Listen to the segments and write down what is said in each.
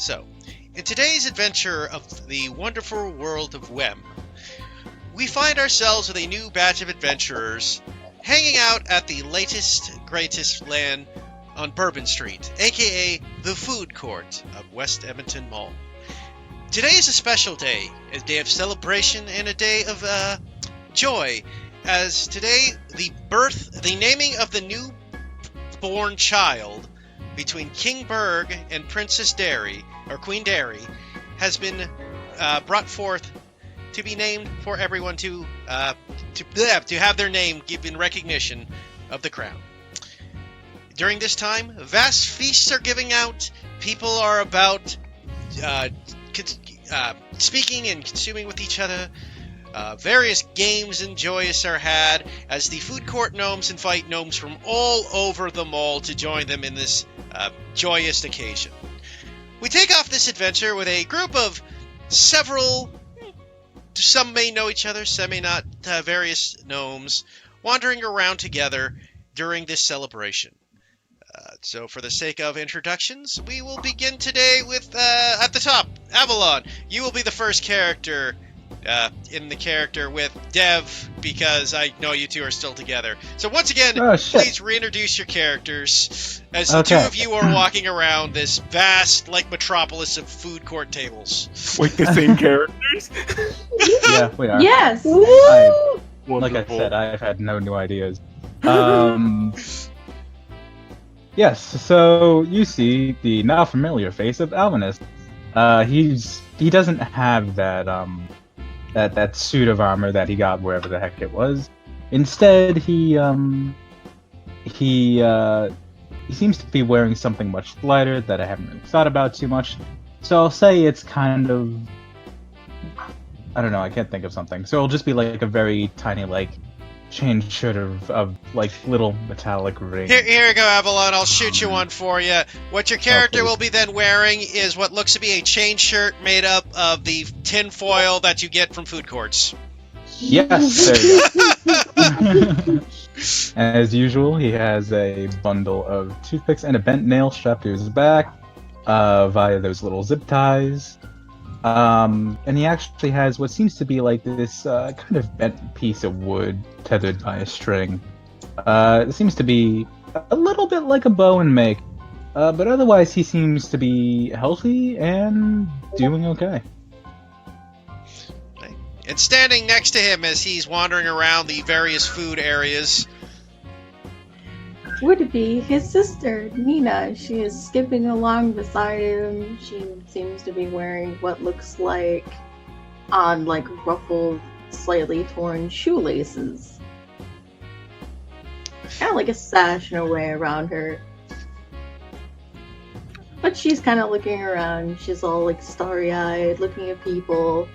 So, in today's adventure of the wonderful world of Wem, we find ourselves with a new batch of adventurers hanging out at the latest, greatest land on Bourbon Street, aka the food court of West Edmonton Mall. Today is a special day, a day of celebration and a day of joy, as today the naming of the newborn child between King Berg and Princess Derry, or Queen Derry, has been brought forth to be named for everyone to have their name given recognition of the crown. During this time, vast feasts are giving out. People are about speaking and consuming with each other. Various games and joyous are had as the food court gnomes invite gnomes from all over the mall to join them in this joyous occasion. We take off this adventure with a group of several, some may know each other, some may not, various gnomes wandering around together during this celebration. So for the sake of introductions, we will begin today with, at the top, Avalon. You will be the first character in the character with Dev, because I know you two are still together. So once again, please reintroduce your characters as the two of you are walking around this vast, metropolis of food court tables. Wait, the same characters? Yeah, we are. Yes! Like I said, I've had no new ideas. Yes, so you see the now familiar face of Alvinus. He doesn't have that suit of armor that he got wherever the heck it was. Instead, he seems to be wearing something much lighter that I haven't really thought about too much. So I'll say it's kind of, I don't know, I can't think of something. So it'll just be like a very tiny, chain shirt of little metallic rings. Here you go, Avalon. I'll shoot you one for you. What your character will be then wearing is what looks to be a chain shirt made up of the tin foil that you get from food courts. Yes, there you go. As usual, he has a bundle of toothpicks and a bent nail strapped to his back via those little zip ties. And he actually has what seems to be this kind of bent piece of wood tethered by a string. It seems to be a little bit like a bow and make, but otherwise he seems to be healthy and doing okay. And standing next to him as he's wandering around the various food areas would be his sister, Nina. She is skipping along beside him. She seems to be wearing what looks like ruffled, slightly torn shoelaces. Kind of like a sash in a way around her. But she's kind of looking around. She's all starry-eyed, looking at people.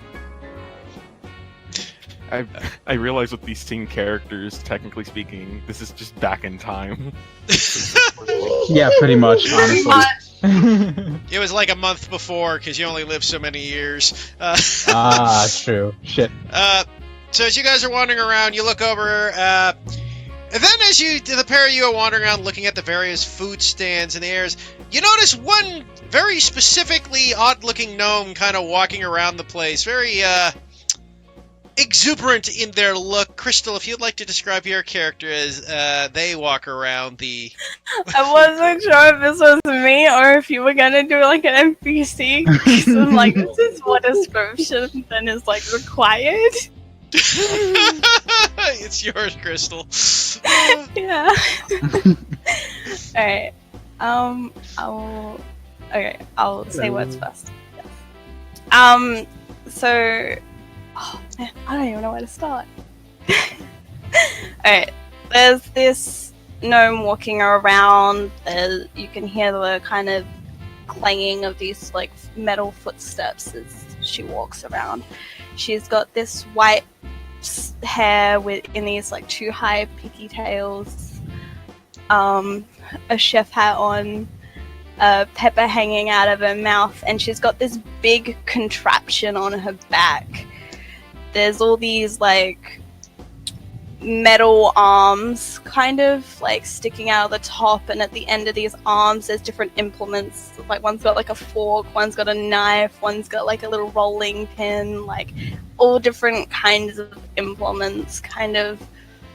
I realize with these same characters, technically speaking, this is just back in time. Yeah, pretty much, honestly. It was like a month before, because you only live so many years. True. Shit. So as you guys are wandering around, you look over, and then as the pair of you are wandering around looking at the various food stands in the areas, you notice one very specifically odd-looking gnome kind of walking around the place, very, exuberant in their look. Crystal, if you'd like to describe your character as they walk around the... I wasn't sure if this was me or if you were gonna do an NPC. So I'm this is what description then is required. It's yours, Crystal. Yeah. Alright. I'll say words first. Yes. So oh man, I don't even know where to start. Alright, there's this gnome walking around. You can hear the kind of clanging of these metal footsteps as she walks around. She's got this white hair in these two high picky tails, a chef hat on, a pepper hanging out of her mouth, and she's got this big contraption on her back. There's all these metal arms kind of like sticking out of the top, and at the end of these arms there's different implements. Like one's got like a fork, one's got a knife, one's got like a little rolling pin, like all different kinds of implements kind of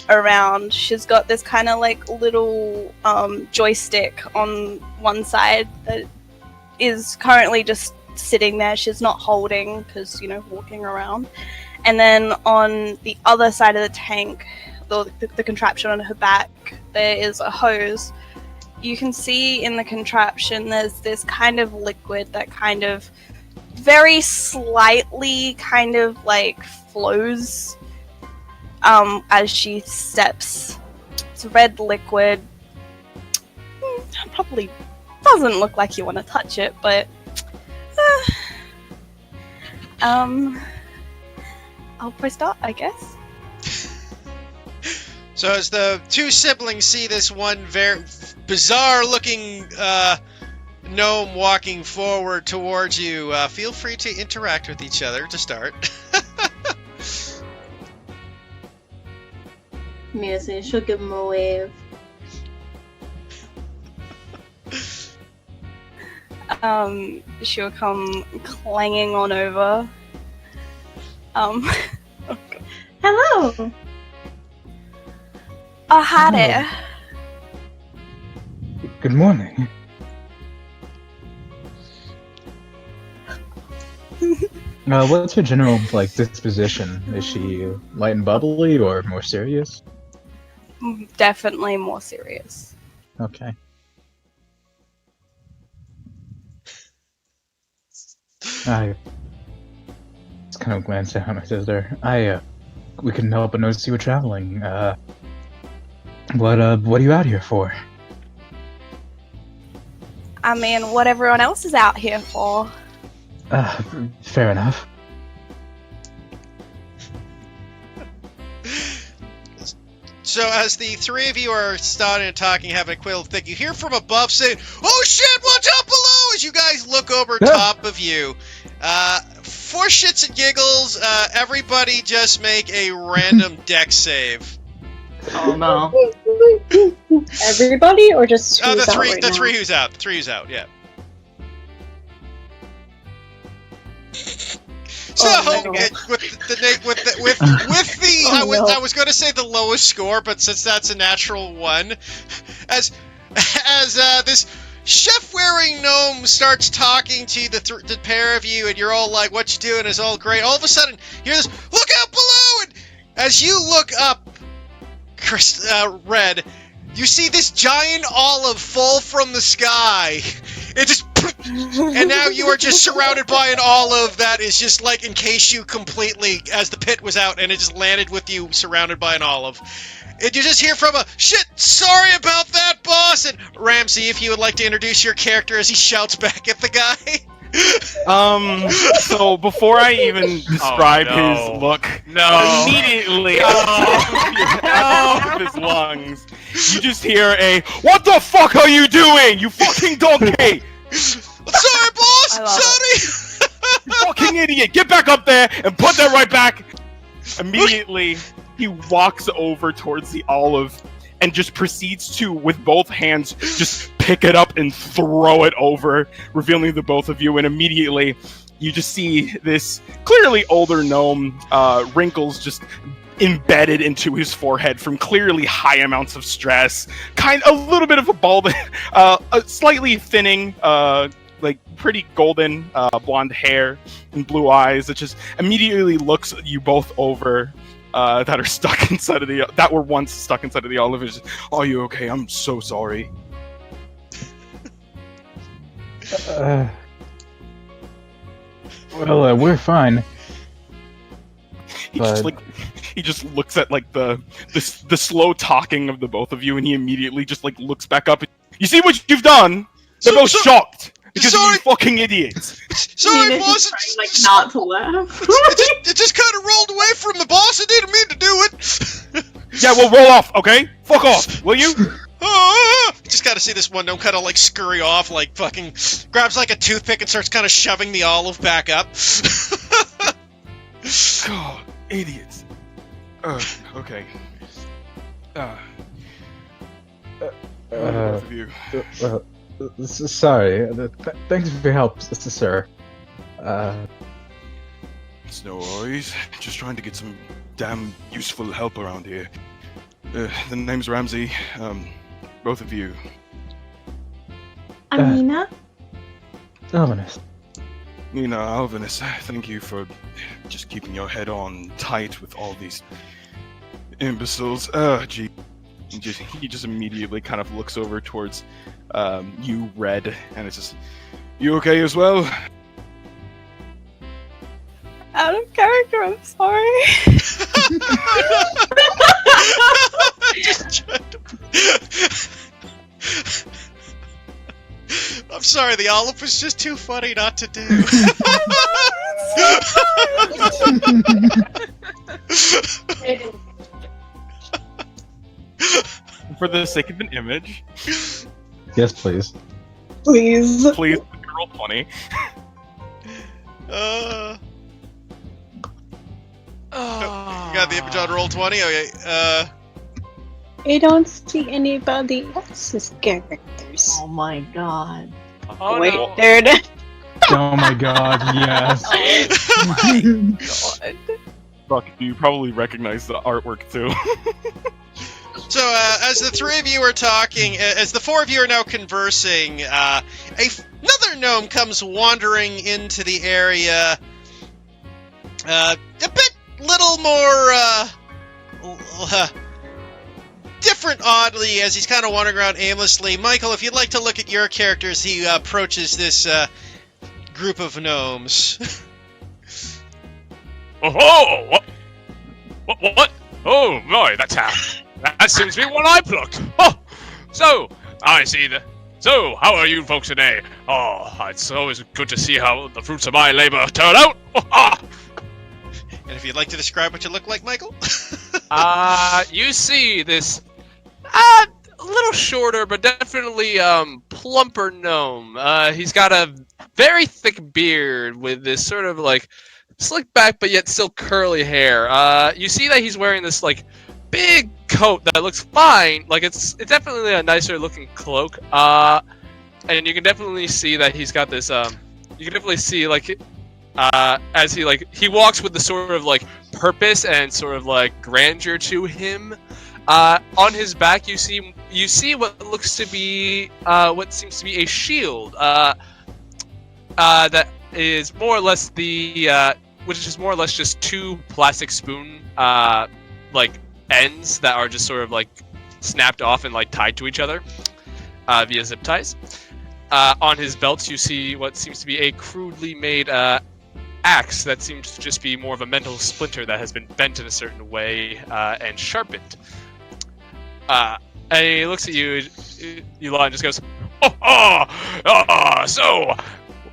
around. She's got this kind of like little joystick on one side that is currently just sitting there. She's not holding because, you know, walking around. And then on the other side of the tank, the contraption on her back, there is a hose. You can see in the contraption there's this kind of liquid that kind of very slightly kind of like flows as she steps. It's red liquid. Probably doesn't look like you want to touch it, but I'll press start, I guess. So as the two siblings see this one very bizarre-looking gnome walking forward towards you, feel free to interact with each other to start. Nina says she'll give him a wave. She'll come clanging on over. Hello! Oh, hi there. Good morning. What's her general disposition? Is she light and bubbly or more serious? Definitely more serious. Okay. I just kind of glanced at my sister. We couldn't help but notice you were traveling. What are you out here for? I mean, what everyone else is out here for. Fair enough. So as the three of you are starting and talking, having a quill thick, you hear from above saying, "Oh shit, what's up below?" As you guys look over top of you. For shits and giggles, everybody just make a random dex save. Oh no. Everybody, or just who's The out three, right the now? three who's out. The three who's out. Yeah. So no. I was going to say the lowest score, but since that's a natural one, as this chef-wearing gnome starts talking to the pair of you, and you're all like, "What you doing?" Is all great. All of a sudden, you hear this, "Look out below!" And as you look up, Red, you see this giant olive fall from the sky. It just, and now you are just surrounded by an olive that is just like encased you completely as the pit was out, and it just landed with you surrounded by an olive. And you just hear from a, "Shit, sorry about that, boss!" And Ramsey, if you would like to introduce your character as he shouts back at the guy. So before I even describe his look, immediately out of his lungs, you just hear a, "What the fuck are you doing, you fucking donkey? Sorry, boss! Sorry! You fucking idiot! Get back up there and put that right back!" Immediately, he walks over towards the olive and just proceeds to, with both hands, just pick it up and throw it over, revealing the both of you, and immediately you just see this clearly older gnome, wrinkles just embedded into his forehead from clearly high amounts of stress, a little bit of a bald, a slightly thinning, pretty golden blonde hair and blue eyes that just immediately looks you both over. That are stuck inside of that were once stuck inside of the olive. Just, "Are you okay? I'm so sorry." Well, we're fine. He just looks at the slow talking of the both of you, and he immediately just looks back up. "You see what you've done? They're both shocked because of you fucking idiots." Sorry, Nina's boss. just trying, not to laugh. It just kind of rolled away from the boss. I didn't mean to do it. Yeah, well, roll off, okay? Fuck off, will you? Just gotta see this one gnome kind of scurry off, fucking grabs a toothpick and starts kind of shoving the olive back up. God, idiots. Okay. Both of you. Sorry. Thanks for your help, sir. It's no worries. Just trying to get some damn useful help around here. The name's Ramsey. Both of you. Amina? Ominous. Nina, Alvinus, thank you for just keeping your head on tight with all these imbeciles. Gee. He just immediately kind of looks over towards you, Red, and it's just, you okay as well? Out of character, I'm sorry. Just trying to- I'm sorry, the olive was just too funny not to do. For the sake of an image, Yes, please. Please. please roll 20. You got the image on roll 20? Okay, I don't see anybody else's characters. Oh my god. Oh Wait, no. there it is. Oh my god, yes. God. Fuck, you probably recognize the artwork too. So, as the three of you are talking, as the four of you are now conversing, another gnome comes wandering into the area. A bit little more, different, oddly, as he's kind of wandering around aimlessly. Michael, if you'd like to look at your character as he approaches this group of gnomes. Oh, what? Oh my, that seems to be one I plucked. Oh, so I see that. So, how are you folks today? Oh, it's always good to see how the fruits of my labor turn out. And if you'd like to describe what you look like, Michael. You see this a little shorter, but definitely plumper gnome. He's got a very thick beard with this sort of like slick back, but yet still curly hair. You see that he's wearing this like big coat that looks fine. Like it's definitely a nicer looking cloak. And you can definitely see that he's got this. You can definitely see like as he walks with the sort of like purpose and sort of like grandeur to him. On his back, you see what looks to be what seems to be a shield. That is more or less which is more or less just two plastic spoon like ends that are just sort of like snapped off and like tied to each other via zip ties. On his belt, you see what seems to be a crudely made axe that seems to just be more of a metal splinter that has been bent in a certain way and sharpened. And he looks at you, Eli, and just goes, so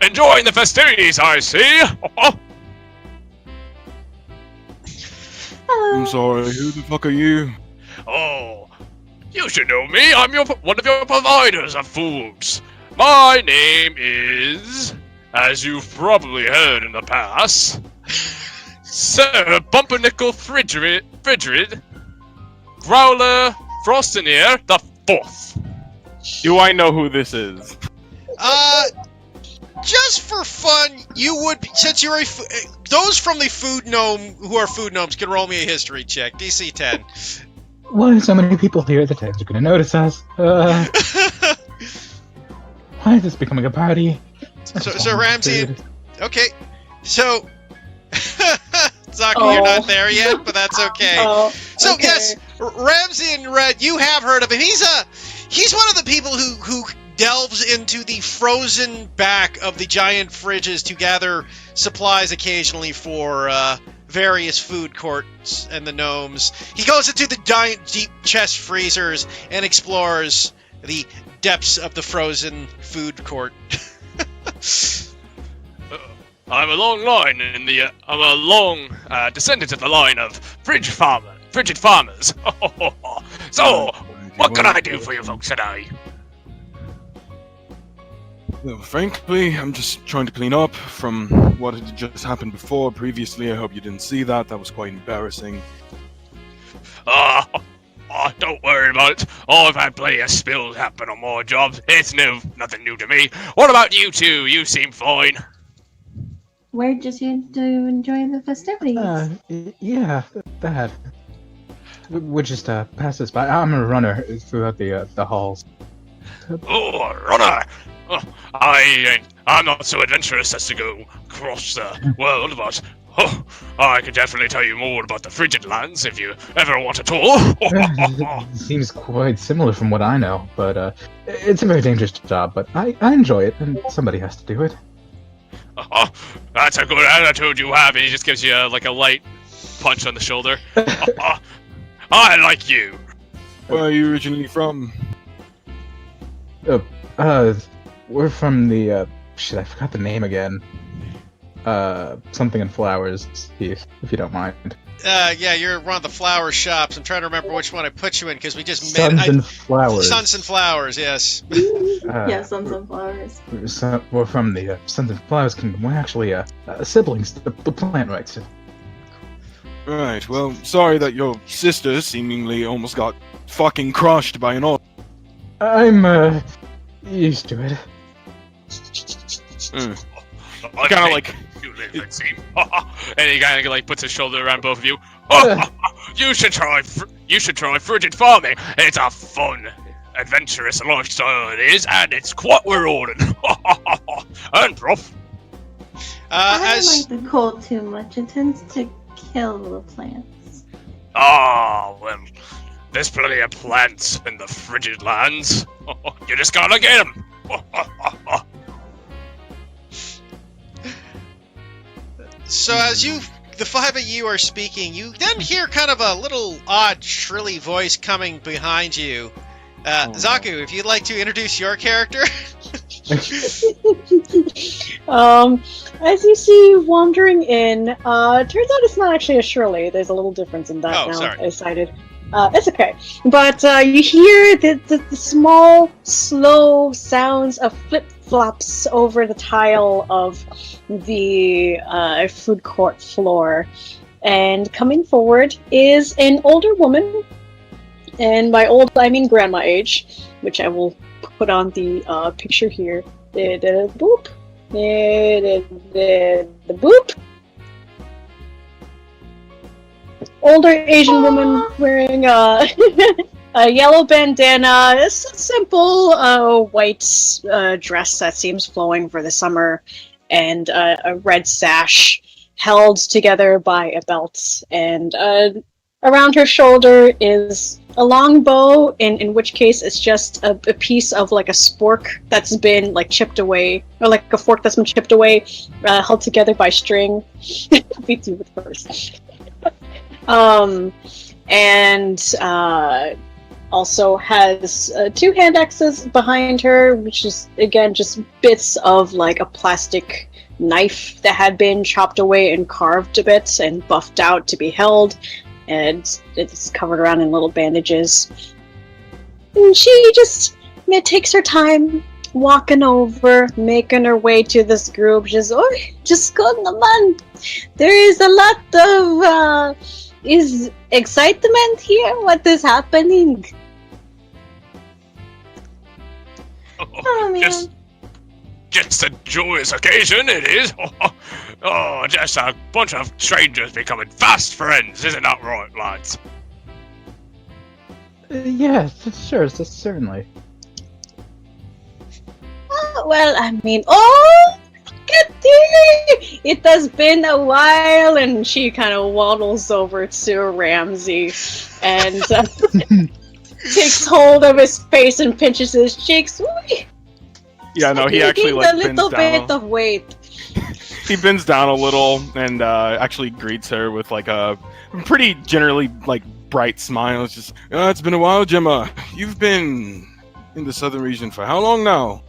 enjoying the festivities, I see. I'm sorry, who the fuck are you? Oh, you should know me. I'm one of your providers of foods. My name is, as you've probably heard in the past, Sir Bumpernickel Frigid Growler Frostineer the Fourth. Do I know who this is? Just for fun, you would, since you're those from the food gnome who are food gnomes can roll me a history check, DC 10. Why are so many people here? The tags are gonna notice us. Why is this becoming a party? So Ramsey, okay, so Zaki, Oh. you're not there yet, but that's okay. Oh, So okay. yes, Ramsey and Red, you have heard of him. He's one of the people who delves into the frozen back of the giant fridges to gather supplies occasionally for various food courts and the gnomes. He goes into the giant deep chest freezers and explores the depths of the frozen food court. I'm a long line I'm a long descendant of the line of frigid farmers. So, what can I do for you folks today? Well, frankly, I'm just trying to clean up from what had just happened before. Previously, I hope you didn't see that. That was quite embarrassing. Oh, don't worry about it. Oh, I've had plenty of spills happen on more jobs. It's nothing new to me. What about you two? You seem fine. We're just here to enjoy the festivities. Yeah, that. We'll just pass this by. I'm a runner throughout the halls. Oh, runner! Oh, I'm not so adventurous as to go across the world, but I could definitely tell you more about the frigid lands if you ever want a tour. It seems quite similar from what I know, but it's a very dangerous job. But I enjoy it, and somebody has to do it. That's a good attitude you have. And he just gives you like a light punch on the shoulder. I like you. Where are you originally from? We're from the shit. I forgot the name again. Something in Flowers, if you don't mind. Yeah, you're one of the flower shops. I'm trying to remember which one I put you in because we just Suns and Flowers. Suns and Flowers, yes. Yeah, Sons and Flowers. We're from the Sons and Flowers Kingdom. We're actually siblings. The plant rights. Right, well, sorry that your sister seemingly almost got fucking crushed by an orc. I'm used to it. Kind of like... You live, it seems. And he kind of like puts his shoulder around both of you. You should try frigid farming. It's a fun, adventurous lifestyle it is, and it's quite rewarding. And prof. I don't like the cold too much. It tends to kill the plants. Well, there's plenty of plants in the frigid lands. You just gotta get them. So as the five of you are speaking, you then hear kind of a little odd, shrilly voice coming behind you. Zaku, if you'd like to introduce your character. As you see wandering in, turns out it's not actually a Shirley. There's a little difference in that Oh, now. sorry. I decided. It's okay. But you hear the small, slow sounds of flip-flops over the tile of the food court floor. And coming forward is an older woman. And by old, I mean grandma age, which I will put on the picture here. The boop. The boop. Older Asian woman wearing a yellow bandana, a simple white dress that seems flowing for the summer, and a red sash held together by a belt. And around her shoulder is a long bow, in which case it's just a piece of like a spork that's been like chipped away, or like a fork that's been chipped away, held together by string. Beats you with first. And also has two hand axes behind her, which is again just bits of like a plastic knife that had been chopped away and carved a bit and buffed out to be held, and it's covered around in little bandages. And she just takes her time walking over, making her way to this group. Just go naman. There is a lot of is excitement here. What is happening? Oh man. Just a joyous occasion, it is. Just a bunch of strangers becoming fast friends, isn't that right, lads? Yes, sure, certainly. Well, I mean, look at this! It has been a while, and she kind of waddles over to Ramsey and takes hold of his face and pinches his cheeks. Yeah, no, he actually like a bends little down. bit of weight. He bends down a little and actually greets her with like a pretty generally like bright smile. It's just, it's been a while, Gemma. You've been in the southern region for how long now?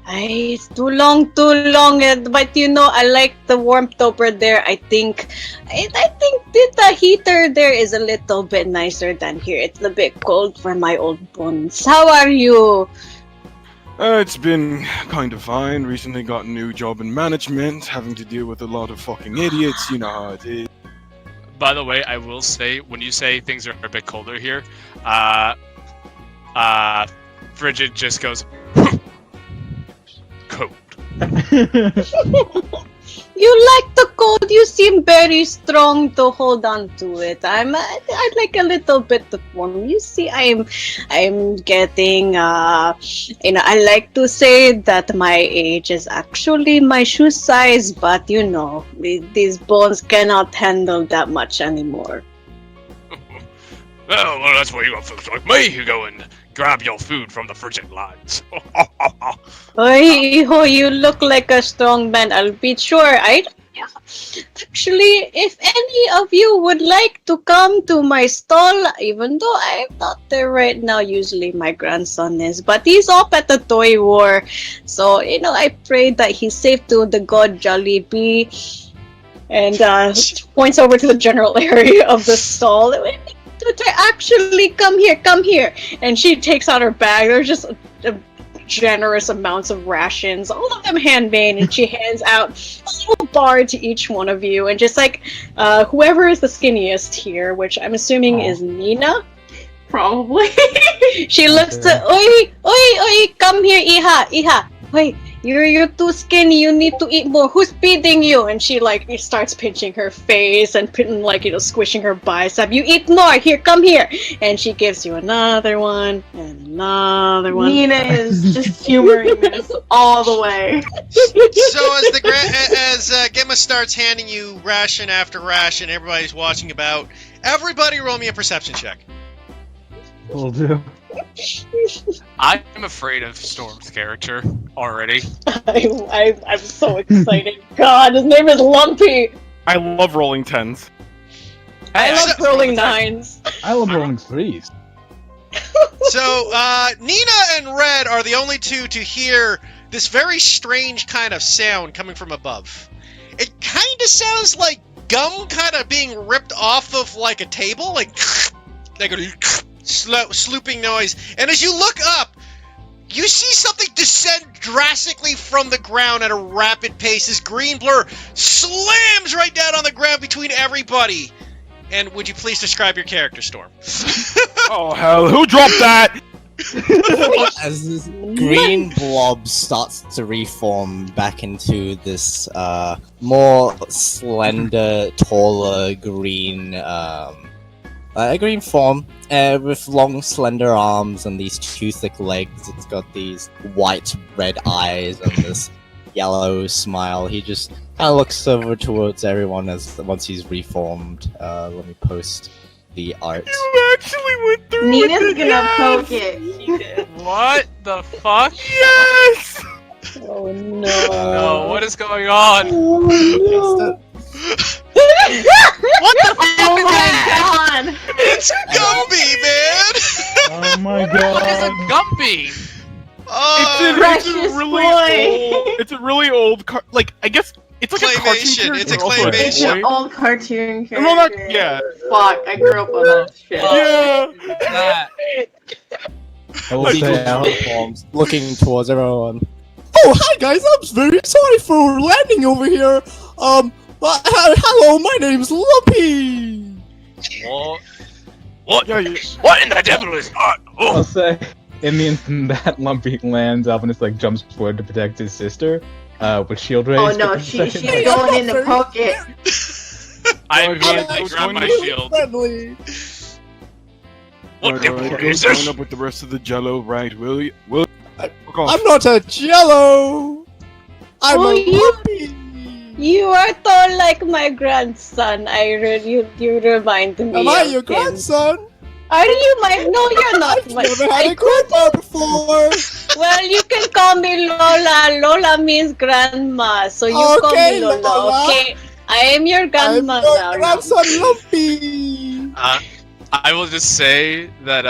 It's too long, but you know, I like the warmth over there. I think the heater there is a little bit nicer than here. It's a bit cold for my old bones. How are you? It's been kind of fine. Recently got a new job in management, having to deal with a lot of fucking idiots. You know how it is. By the way, I will say, when you say things are a bit colder here, Frigid just goes, cold. You like the cold. You seem very strong to hold on to it. I like a little bit of warm. You see, I'm getting. I like to say that my age is actually my shoe size, but these bones cannot handle that much anymore. Well, that's why you got folks like me who go and grab your food from the frigid lines. Oh, you look like a strong man. I'll be sure. Actually, if any of you would like to come to my stall, even though I'm not there right now, usually my grandson is, but he's up at the toy war. So, I pray that he's safe to the god Jollibee. And points over to the general area of the stall. Actually, come here. And she takes out her bag. There's just generous amounts of rations, all of them handmade, and she hands out a little bar to each one of you, and just like whoever is the skinniest here, which I'm assuming is Nina. Probably. She looks to oi, come here, Iha. Wait, you're too skinny. You need to eat more. Who's feeding you? And she starts pinching her face and squishing her bicep. You eat more. Here, come here. And she gives you another one and another one. Nina is just humoring this all the way. So as Gemma starts handing you ration after ration, everybody's watching about. Everybody, roll me a perception check. Will do. I'm afraid of Storm's character already. I'm so excited. God, his name is Lumpy. I love rolling 10s. I love rolling 9s. I love rolling 3s. So, Nina and Red are the only two to hear this very strange kind of sound coming from above. It kind of sounds like gum kind of being ripped off of like a table, like a slooping noise. And as you look up, you see something descend drastically from the ground at a rapid pace. This green blur slams right down on the ground between everybody. And would you please describe your character, Storm? Oh hell, who dropped that? As this green blob starts to reform back into this more slender, taller green a green form with long, slender arms and these two thick legs. It's got these white, red eyes and this yellow smile. He just kind of looks over towards everyone once he's reformed. Let me post the art. You actually went through Nina's it, gonna yes! poke it. What the fuck? Yes! Oh no. No, what is going on? Oh, What the fuck Oh is my that? god! It's Gumby, man! Oh my What is a god. Gumpy? Oh, Precious boy. It's a really old I guess it's like a cartoon Claymation, character. it's a also claymation. It's boy. an old cartoon character. No, yeah. Fuck, I grew up with that shit. Yeah. That. I will People say, Alex, reforms, looking towards everyone. Oh, hi guys! I'm very sorry for landing over here. Hello, my name's Lumpy. What? Yeah, What in the devil is that? I'll Oh, say, in the instant that Lumpy lands, Alvinus jumps forward to protect his sister, with shield raised. Oh no, for the she's second. going in to poke it. I Oh, immediately grab my shield. Friendly. What devil is Going this? up with the rest of the Jello, right? Will you? I'm not a Jello. I'm Oh, a you- Lumpy. You are tall like my grandson. You remind me. Am I of your him. grandson? Are you my? No, you're not. I've never had a grandpa before. Well, you can call me Lola. Lola means grandma, so you call Okay, me Lola. Lola. Okay, I am your I'm grandma your now. grandson, Lumpy. I will just say that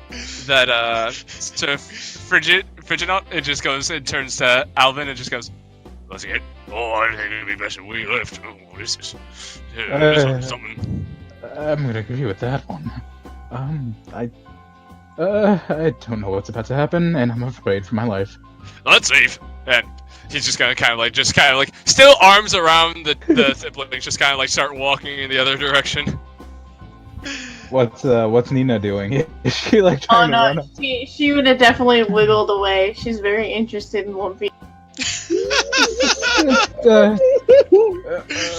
to Frigid, it just goes and turns to Alvin and just goes, "Let's get." Oh, I think it'd be better we left. Oh, what is this? Something. I'm gonna agree with that one. I don't know what's about to happen, and I'm afraid for my life. Let's see. And he's just gonna kind of like, still arms around the siblings, just kind of like start walking in the other direction. What's Nina doing? Is she like Oh trying to run no, up? she would have definitely wiggled away. She's very interested in Lumpy.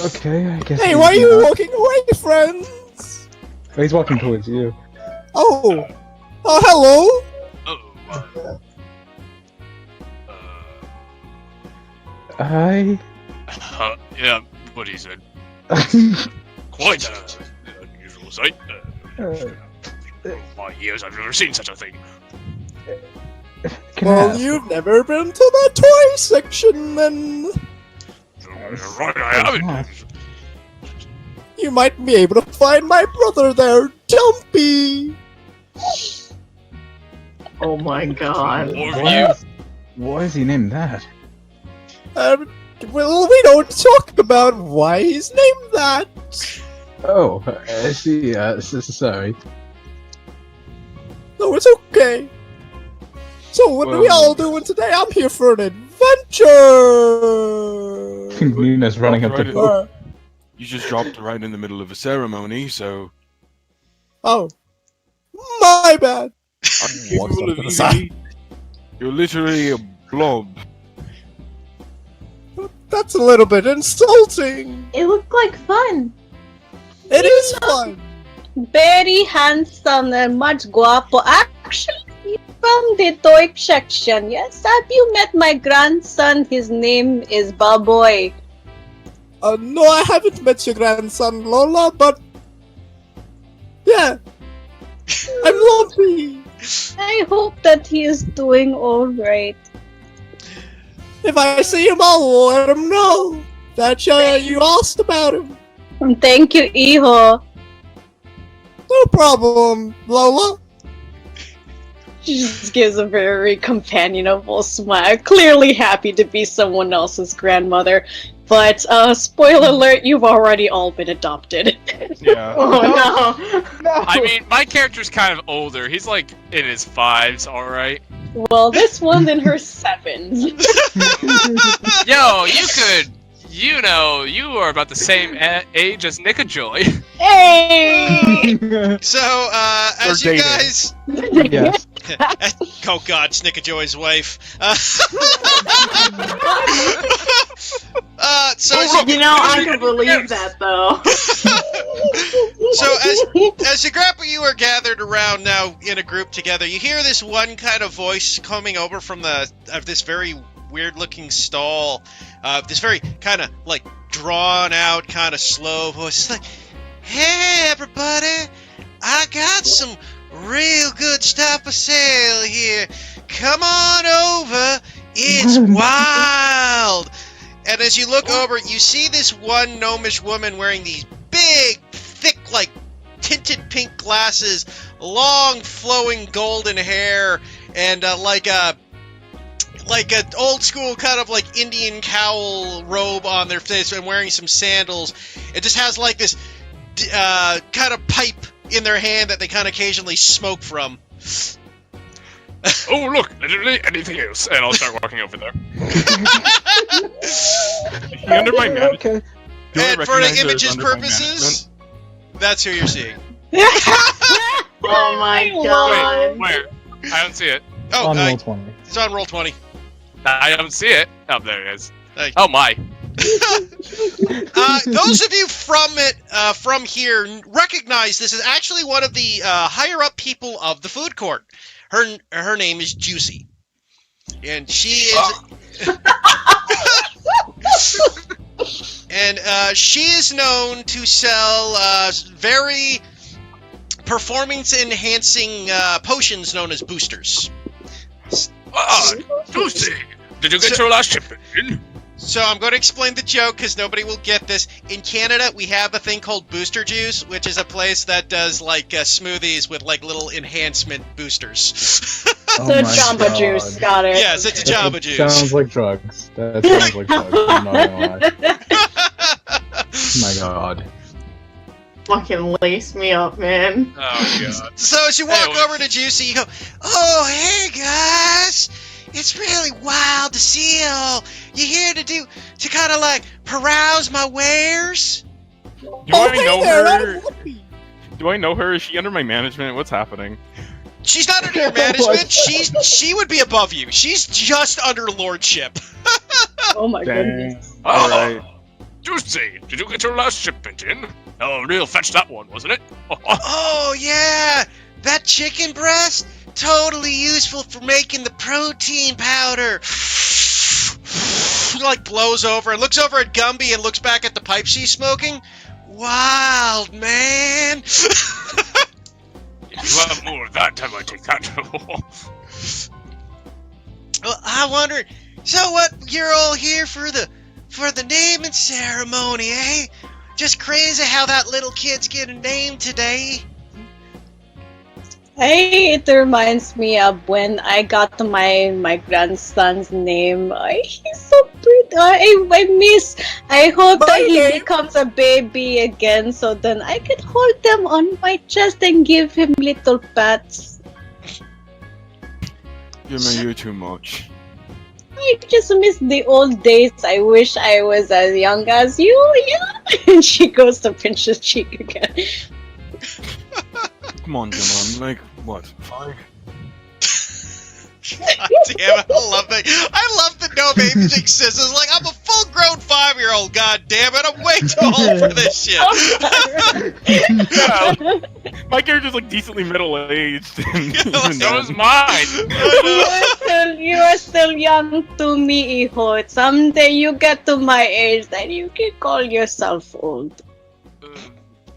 Okay, I guess. Hey, we why are do you that. walking away, friends? Oh, he's walking towards you. Oh, hello. Oh, Hi. yeah, what he said. Quite an unusual sight. My years, I've never seen such a thing. Can I Well, ask- you've never been to the toy section, then Right, I haven't. you might be able to find my brother there, Dumpy. Oh my god. Or Why- you. Why is he named that? Well, we don't talk about why he's named that. Oh, I see. Sorry. No, it's okay. So what are we all doing today? I'm here for an adventure. Nina's running up to. Right. You just dropped right in the middle of a ceremony, so Oh, my bad. I'm Walks capable up of to the side. easily. You're literally a blob. That's a little bit insulting. It looked like fun. It is fun. Very handsome and much guapo. Actually, from the toy section. Yes, have you met my grandson? His name is Baboy. No, I haven't met your grandson, Lola, but yeah, I'm Lumpy. I hope that he is doing alright. If I see him, I'll let him know that you asked about him. Thank you, Iho. No problem, Lola. She just gives a very companionable smile, clearly happy to be someone else's grandmother. But, spoiler alert, you've already all been adopted. Yeah. Oh no. No. I mean, my character's kind of older. He's like in his 5s, alright? Well, this one's in her 7s. Yo, you are about the same age as Nickajoy. Hey! So, as Or you dating. guys, Yes. oh God, Snickajoy's wife. So as You know, I can believe that though. as the group of you are gathered around now in a group together, you hear this one kind of voice coming over from this very weird-looking stall. This very kind of like drawn-out, kind of slow voice. It's like, "Hey, everybody! I got some real good stuff for sale here. Come on over. It's wild." And as you look over, you see this one gnomish woman wearing these big, thick, like tinted pink glasses, long, flowing golden hair, and like a old school kind of like Indian cowl robe on their face, and wearing some sandals. It just has like this kind of pipe in their hand that they kind of occasionally smoke from. Oh, look, literally anything else. And I'll start walking over there. Is she under my management? Okay. Do I And for recognize the her as images under my purposes, that's who you're seeing. Oh my god. Wait, where? I don't see it. Oh, On roll 20. it's on roll 20. I don't see it. Oh, there it is. Thank Oh my. Those of you from here recognize this is actually one of the higher up people of the food court. Her name is Juicy, and she is and she is known to sell very performance enhancing potions known as boosters. Ah, Lucy, did you get your last shipment in? So I'm going to explain the joke because nobody will get this. In Canada, we have a thing called Booster Juice, which is a place that does like smoothies with like little enhancement boosters. Oh The my Jamba God. Juice, got it. Yes, it's a Jamba It Juice. Sounds like drugs. That sounds like drugs. I'm not gonna lie. Oh my god. Fucking lace me up, man. Oh god. So as you walk Anyway. over to Juicy, you go, "Oh, hey guys, It's really wild to see all. You here to kind of like peruse my wares? Do Oh, I hey know there, her? I'm- Do I know her? Is she under my management? What's happening? She's not under your management. She would be above you. She's just under lordship. Oh my Dang. goodness. All right. Juicy, did you get your last shipment in? Oh, real fetch that one, wasn't it? Oh yeah, that chicken breast, totally useful for making the protein powder. Like blows over and looks over at Gumby and looks back at the pipe she's smoking. Wild man. If you have more of that, I might take that. Well, I wondered. So what? You're all here for the naming ceremony, eh? Just crazy how that little kid's getting named today. Hey, it reminds me of when I got my grandson's name. He's so pretty. I miss. I hope that he becomes a baby again, so then I can hold them on my chest and give him little pats. You're too much. I just miss the old days. I wish I was as young as you. Yeah. And she goes to pinch his cheek again. Come on, Jim. Like what? 5? God damn it, I love that. I love that no babies exist. It's like, I'm a full-grown 5-year-old, god damn it. I'm way too old for this shit. Yeah, my character's like decently middle-aged. So is mine. You are still young to me, Iho. Someday you get to my age, then you can call yourself old.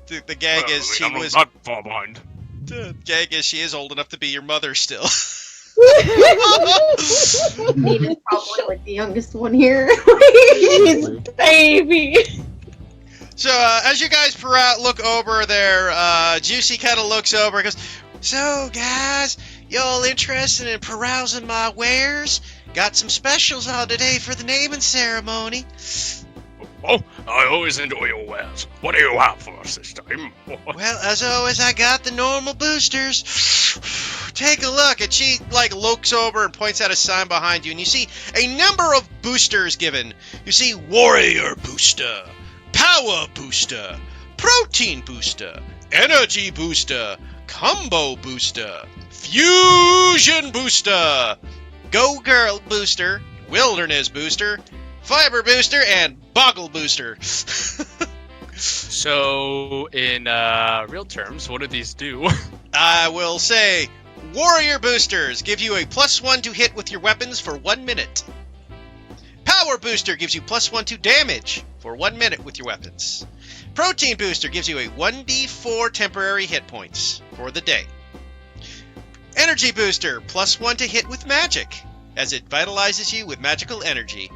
The gag is she I'm was. not far behind. The gag is she is old enough to be your mother still. Nina's probably like the youngest one here. He's baby. So as you guys look over there, Juicy kind of looks over and goes, "So guys, y'all interested in perusing my wares? Got some specials on today for the naming ceremony." Oh, I always enjoy your wares. What do you have for us this time? Well, as always, I got the normal boosters. Take a look. And she, like, looks over and points at a sign behind you, and you see a number of boosters given. You see Warrior Booster, Power Booster, Protein Booster, Energy Booster, Combo Booster, Fusion Booster, Go Girl Booster, Wilderness Booster, Fiber Booster, and Boggle Booster. So, in real terms, what do these do? I will say, Warrior Boosters give you a +1 to hit with your weapons for 1 minute. Power Booster gives you +1 to damage for 1 minute with your weapons. Protein Booster gives you a 1d4 temporary hit points for the day. Energy Booster, +1 to hit with magic, as it vitalizes you with magical energy.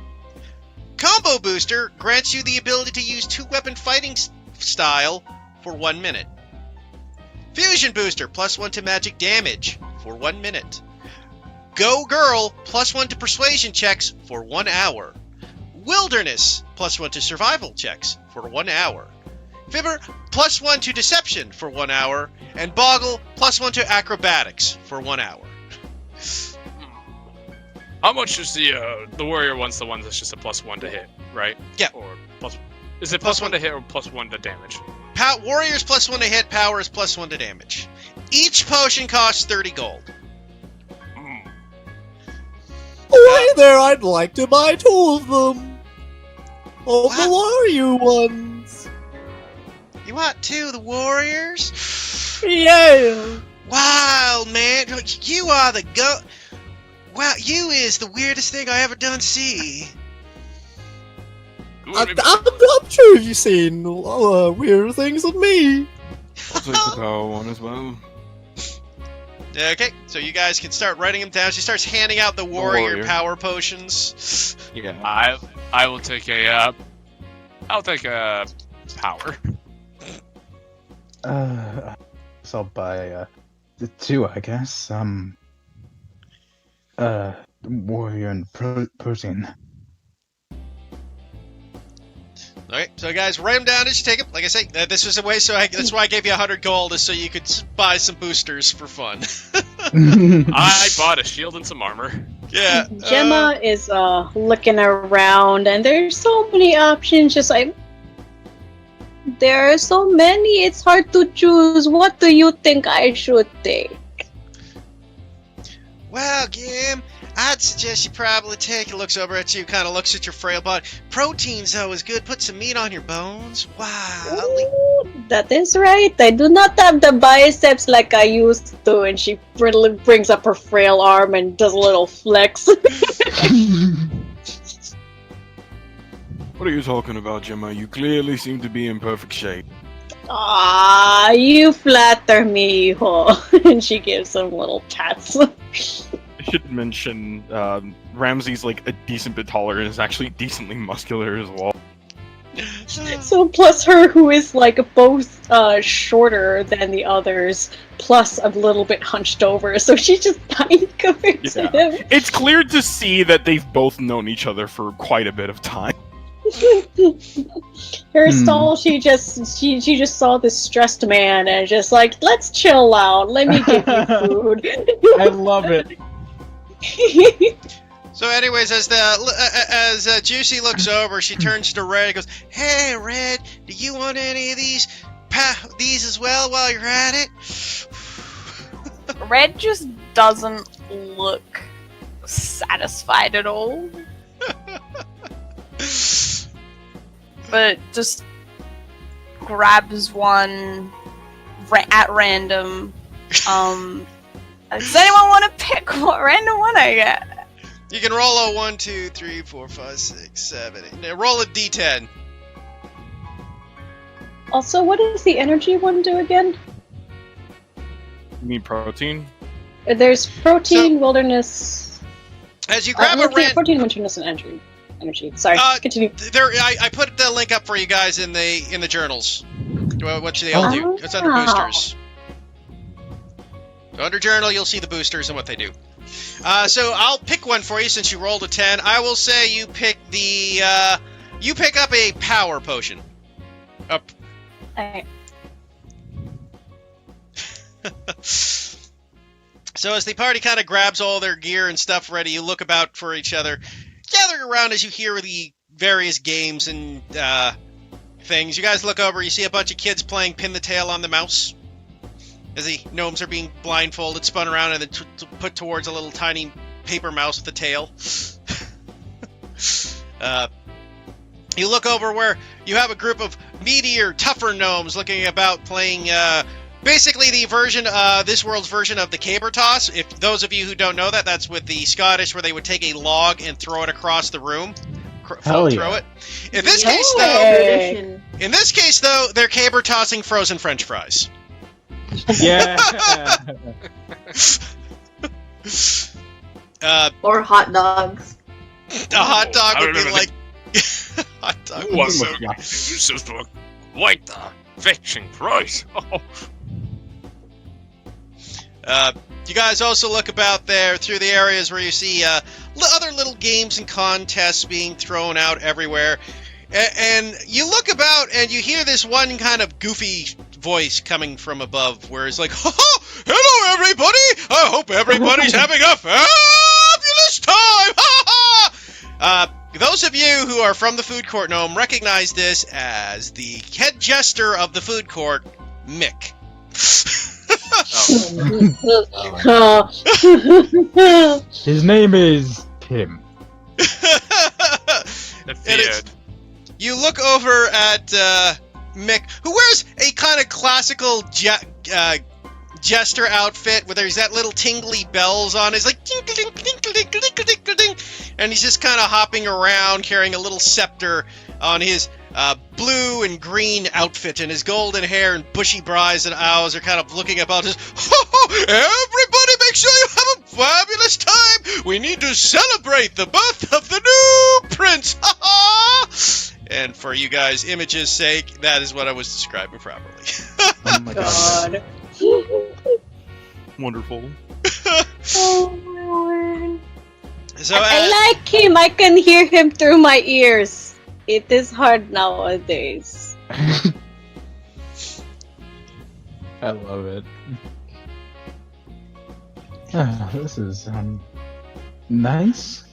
Combo Booster grants you the ability to use 2-weapon fighting style for 1 minute. Fusion Booster, +1 to magic damage for 1 minute. Go Girl, +1 to persuasion checks for 1 hour. Wilderness, +1 to survival checks for 1 hour. Fibber, +1 to deception for 1 hour. And Boggle, +1 to acrobatics for 1 hour. How much is the warrior one's the one that's just a +1 to hit, right? Yeah. Or plus, is it +1 to hit or +1 to damage? Warrior's +1 to hit, Power is +1 to damage. Each potion costs 30 gold. Oh, hey there, I'd like to buy 2 of them. Of the What? warrior ones. You want 2 of the warriors? Yeah. Wow, man. You are the go... Wow, you is the weirdest thing I ever done see. I'm sure you've seen weird things with me. I'll take the power one as well. Okay, so you guys can start writing them down. She starts handing out the warrior power potions. Yeah. I will take a I'll take a power. So I'll buy the 2, I guess. Warrior and protein. Okay, so guys, write them down as you take them. Like I say, this was a way, that's why I gave you 100 gold, is so you could buy some boosters for fun. I bought a shield and some armor. Yeah. Gemma is looking around, and there's so many options. Just like there are so many, it's hard to choose. What do you think I should take? Well, Gim, I'd suggest you probably take. It looks over at you, kind of looks at your frail body. Protein's though is good. Put some meat on your bones. Wow. Ooh, that is right. I do not have the biceps like I used to. And she brings up her frail arm and does a little flex. What are you talking about, Gemma? You clearly seem to be in perfect shape. Ah, you flatter me, ho. And she gives some little pats. I should mention Ramsey's like a decent bit taller and is actually decently muscular as well. So plus her, who is like both shorter than the others, plus a little bit hunched over, so she's just tiny compared to him. It's clear to see that they've both known each other for quite a bit of time. Her stall, she just saw this stressed man and just like, let's chill out. Let me give you food. I love it. So, anyways, as Juicy looks over, she turns to Red and goes, "Hey, Red, do you want any of these as well while you're at it?" Red just doesn't look satisfied at all. But just grabs one at random. Does anyone want to pick what random one I get? You can roll a 1, 2, 3, 4, 5, 6, 7, 8. Now roll a d10. Also, what does the energy one do again? You mean protein? There's protein, wilderness. As you grab a random... Protein, wilderness, and energy. Sorry, continue. I put the link up for you guys in the journals. What they all do. It's under boosters. So under journal, you'll see the boosters and what they do. So I'll pick one for you since you rolled a 10. I will say you pick you pick up a power potion. Up. Okay. So as the party kind of grabs all their gear and stuff ready, you look about for each other, gathering around as you hear the various games and things. You guys look over, you see a bunch of kids playing Pin the Tail on the Mouse. As the gnomes are being blindfolded, spun around, and then put towards a little tiny paper mouse with a tail. You look over where you have a group of meatier, tougher gnomes looking about playing basically the version, this world's version of the caber toss. If those of you who don't know that, that's with the Scottish where they would take a log and throw it across the room. Hell Throw yeah. it. In this case, though, they're caber tossing frozen French fries. Yeah. Or hot dogs. A hot dog would be like... hot dog would be so good. It's just like the fetching price. You guys also look about there through the areas where you see other little games and contests being thrown out everywhere. And you look about and you hear this one kind of goofy voice coming from above where it's like, "Ha-ha! Hello, everybody! I hope everybody's having a fabulous time! Ha-ha!" Those of you who are from the food court gnome recognize this as the head jester of the food court, Mick. His name is Tim. You look over at Mick, who wears a kind of classical jester outfit where there's that little tingly bells on. It's like ding, and he's just kind of hopping around carrying a little scepter on his blue and green outfit, and his golden hair and bushy brows and owls are kind of looking about his, everybody make sure you have a fabulous time! We need to celebrate the birth of the new prince! And for you guys' images' sake, that is what I was describing properly. Oh my god. Wonderful. Oh my word. So, I like him. I can hear him through my ears. It is hard nowadays. I love it. This is nice.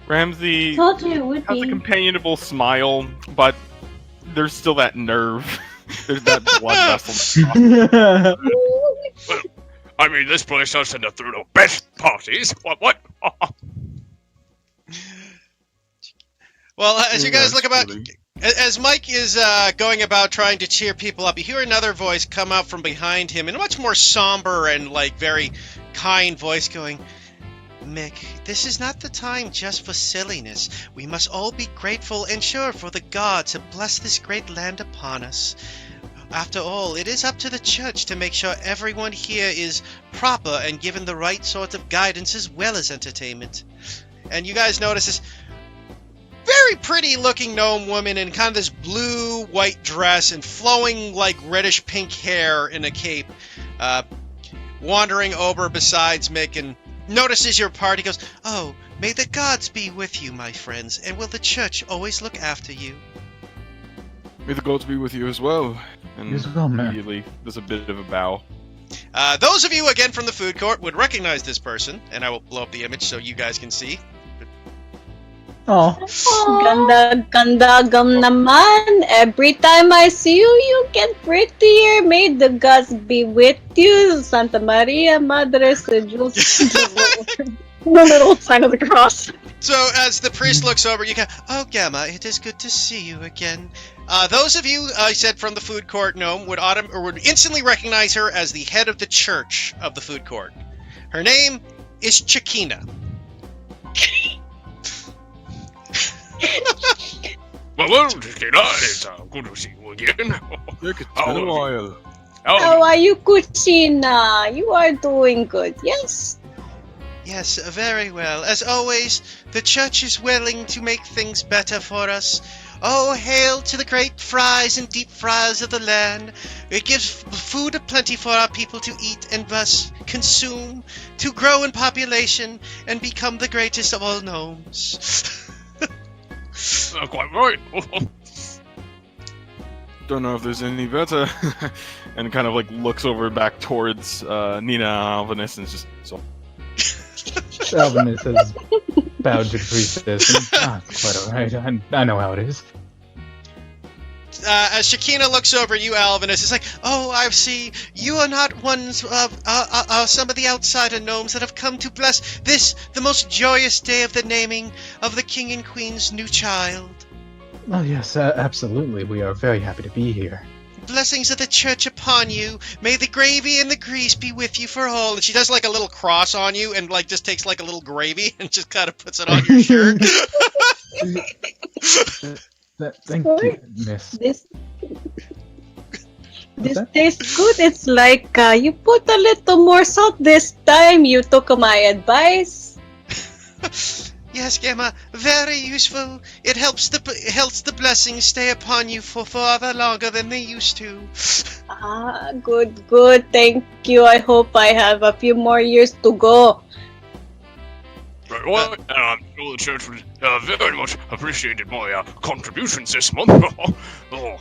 Ramsey Told you it would has a be. companionable smile, but there's still that nerve. There's that blood vessel. I mean, this place doesn't through the best parties. What? Well, as you guys That's look about, funny. as Mike is going about trying to cheer people up, you hear another voice come out from behind him in a much more somber and like very kind voice going, Mick, this is not the time just for silliness. We must all be grateful and sure for the gods to bless this great land upon us. After all, it is up to the church to make sure everyone here is proper and given the right sort of guidance as well as entertainment. And you guys notice this very pretty looking gnome woman in kind of this blue white dress and flowing like reddish pink hair in a cape, wandering over besides Mick and notices your party, goes, "Oh, may the gods be with you, my friends, and will the church always look after you?" May the gods be with you as well. And You as well, man. immediately, there's a bit of a bow. Those of you, again, from the food court would recognize this person, and I will blow up the image so you guys can see. Oh, Ganda, ganda, gum naman. Every time I see you, you get prettier. May the gods be with you. Santa Maria, Madre de Dios. The little sign of the cross. So as the priest looks over, you go, "Oh, Gamma, it is good to see you again." Those of you, I said, from the food court gnome would instantly recognize her as the head of the church of the food court. Her name is Chikina. Well, Tina, it's good to see you again. It's been a while. How are you, Kuchina? You are doing good, yes? Yes, very well. As always, the church is willing to make things better for us. Oh, hail to the great fries and deep fries of the land. It gives food aplenty for our people to eat and thus consume, to grow in population, and become the greatest of all gnomes. Quite right. Don't know if there's any better. And kind of like looks over back towards Nina Alvinus and just so. Alvinus has bowed to the priestess. Quite alright. I know how it is. As Shakina looks over you, Alvinus, it's like, "Oh, I see. You are not ones of some of the outsider gnomes that have come to bless this, the most joyous day of the naming of the king and queen's new child. Oh yes, absolutely. We are very happy to be here. Blessings of the church upon you. May the gravy and the grease be with you for all." And she does like a little cross on you and like just takes like a little gravy and just kind of puts it on your shirt. Thank you, miss. This that? tastes good. It's like you put a little more salt this time. You took my advice. Yes, Gemma, very useful. It helps the blessings stay upon you for far longer than they used to. Good. Thank you. I hope I have a few more years to go. Right, well, and I'm sure the church would very much appreciated my contributions this month. Oh.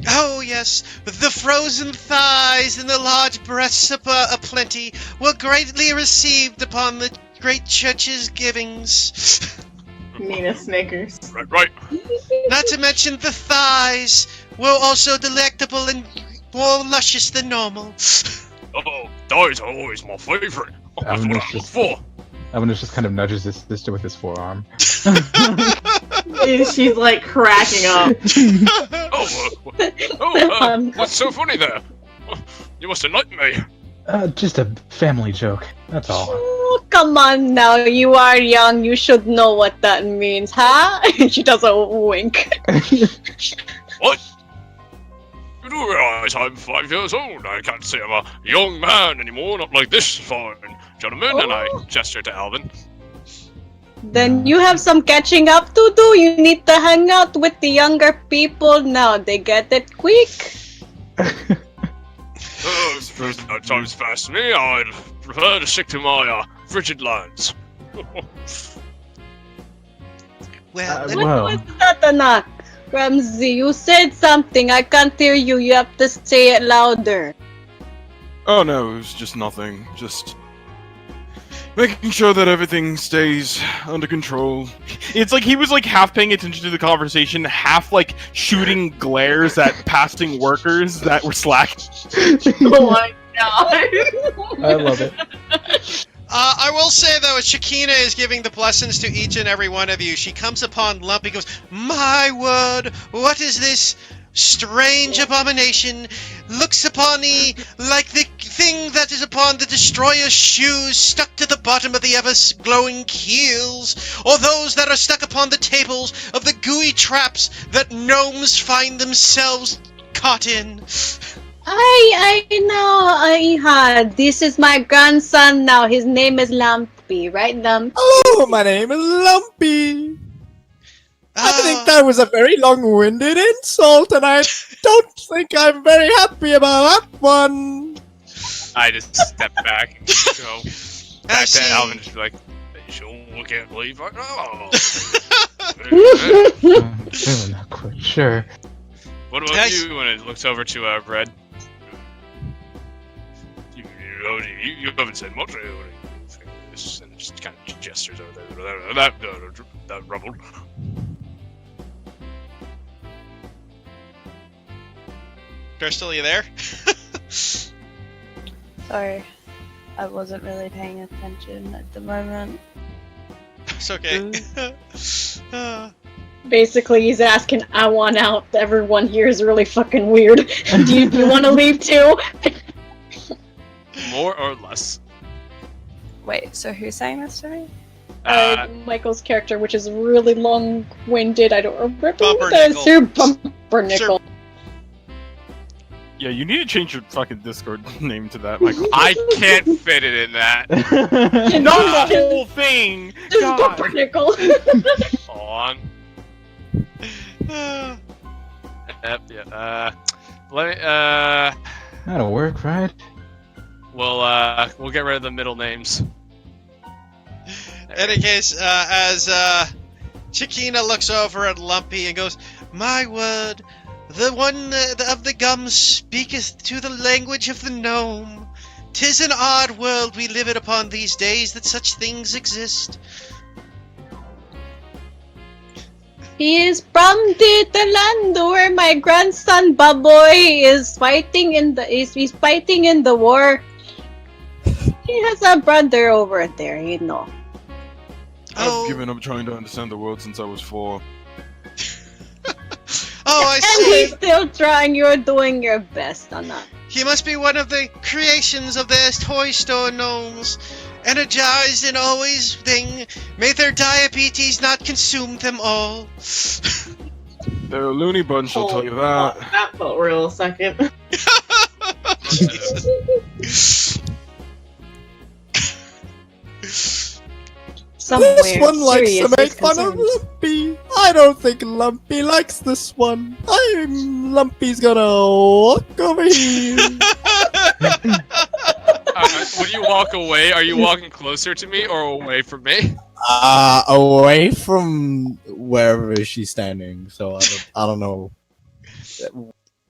Oh, yes, the frozen thighs and the large breasts aplenty were greatly received upon the great church's givings. Nina snickers. Right. Not to mention the thighs were also delectable and more luscious than normal. Oh, thighs are always my favorite. That's what I look for. Alvinus just kind of nudges his sister with his forearm. She's like cracking up. What's so funny there? You must enlighten me. Just a family joke. That's all. Oh, come on now. You are young. You should know what that means, huh? She does a wink. What? You do realize I'm 5 years old. I can't say I'm a young man anymore, not like this fine gentleman. And I gesture to Alvin. Then you have some catching up to do. You need to hang out with the younger people now. They get it quick. Time's fast to me. I'd prefer to stick to my frigid lines. Well, Well, What's that, Anak? Ramsey, you said something. I can't hear you. You have to say it louder. Oh no, it was just nothing. Just Making sure that everything stays under control. It's like he was like half paying attention to the conversation, half like shooting glares at passing workers that were slacking. Oh my god. I love it. I will say though, as Shakina is giving the blessings to each and every one of you, she comes upon Lumpy and goes, "My word, what is this strange abomination? Looks upon me like the thing that is upon the destroyer's shoes stuck to the bottom of the ever-glowing keels, or those that are stuck upon the tables of the gooey traps that gnomes find themselves caught in." I know, Iha. This is my grandson now. His name is Lumpy, right, Lumpy? Hello, my name is Lumpy. I think that was a very long-winded insult, and I don't think I'm very happy about that one. I just step back and go back to see. Alvin and just be like, "I sure can't believe I know." I'm still not quite sure. What about Guys. you? When it looks over to Red, you haven't said much. And just kind of gestures over there. That rubble. Crystal, you there? Sorry, I wasn't really paying attention at the moment. It's okay. Basically, he's asking, I want out. Everyone here is really fucking weird. Do you want to leave too? More or less. Wait, so who's saying this to me? Michael's character, which is really long-winded. I don't remember Bumper what that is. Nickel. Sir Bumpernickel. Yeah, you need to change your fucking Discord name to that, Michael. I can't fit it in that. Not the whole thing! Just God. Bumpernickel. Hold on. Yep, yeah. Let me, That'll work, right? we'll get rid of the middle names. In any case, as Chiquina looks over at Lumpy and goes, "My word, the one of the gums speaketh to the language of the gnome. 'Tis an odd world we live in upon these days that such things exist." He is from the land where my grandson Baboy is fighting in the he's fighting in the war. He has a brother over there, you know. Oh, I've given up trying to understand the world since I was 4. oh, I And see. he's still trying. You're doing your best on that. He must be one of the creations of their toy store gnomes. Energized and always thing. May their diabetes not consume them all. They're a loony bunch, I'll tell you that. That felt real a second. Somewhere. This one likes to serious make is fun of concerned. Lumpy. I don't think Lumpy likes this one. Lumpy's gonna walk over here. When you walk away, are you walking closer to me or away from me? Away from wherever she's standing. So I don't know.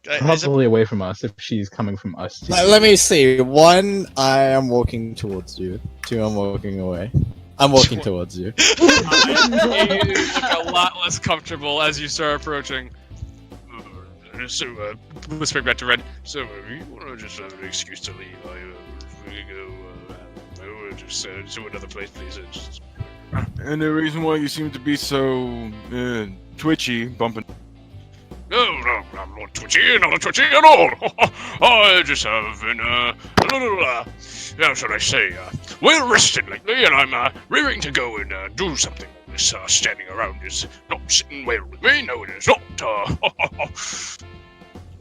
Probably away from us if she's coming from us. To you. Let me see. 1, I am walking towards you. 2, I'm walking away. I'm walking towards you. You look a lot less comfortable as you start approaching. So, whispering back to Red. So, you want to just have an excuse to leave? We can go. Just to another place, please. And the reason why you seem to be so twitchy, bumping. No, I'm not twitchy at all. I just have been a little, how should I say, well rested lately, and I'm rearing to go and do something. This standing around is not sitting well with me. No, it is not.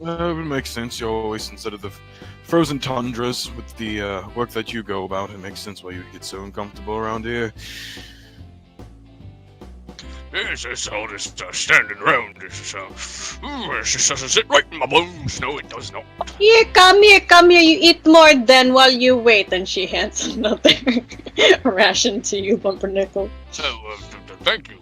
It would make sense. You always, instead of the frozen tundras with the work that you go about, it makes sense why you get so uncomfortable around here. Yes, it's all just standing around. It just doesn't sit right in my bones. No, it does not. Here, come here. You eat more then while you wait. And she hands another ration to you, Bumpernickel. So, thank you.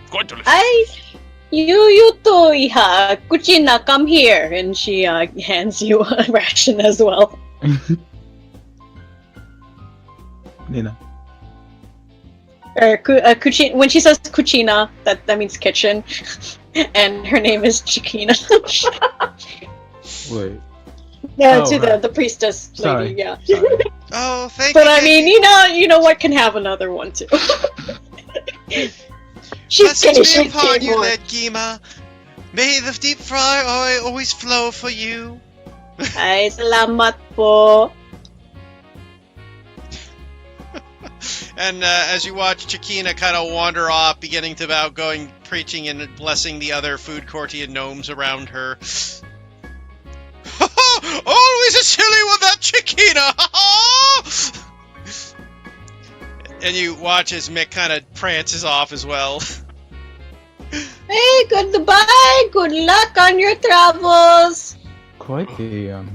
Quite delicious. You too, Iha. Kuchina, come here. And she hands you a ration as well. Nina. When she says cucina, that means kitchen, and her name is Chiquina. Wait. Yeah, Oh, to right. the priestess lady. Sorry. Yeah. Sorry. Oh, thank But you. I mean, you know what, can have another one too. She's Blessings gay, be she's upon gay you, more. Led Gima. May the deep fry oil always flow for you. Ay, salamat po. And as you watch Chiquina kind of wander off, beginning to about going preaching and blessing the other food courtier gnomes around her. Always a silly one, that Chiquina! And you watch as Mick kind of prances off as well. Hey, goodbye. Good luck on your travels. Quite the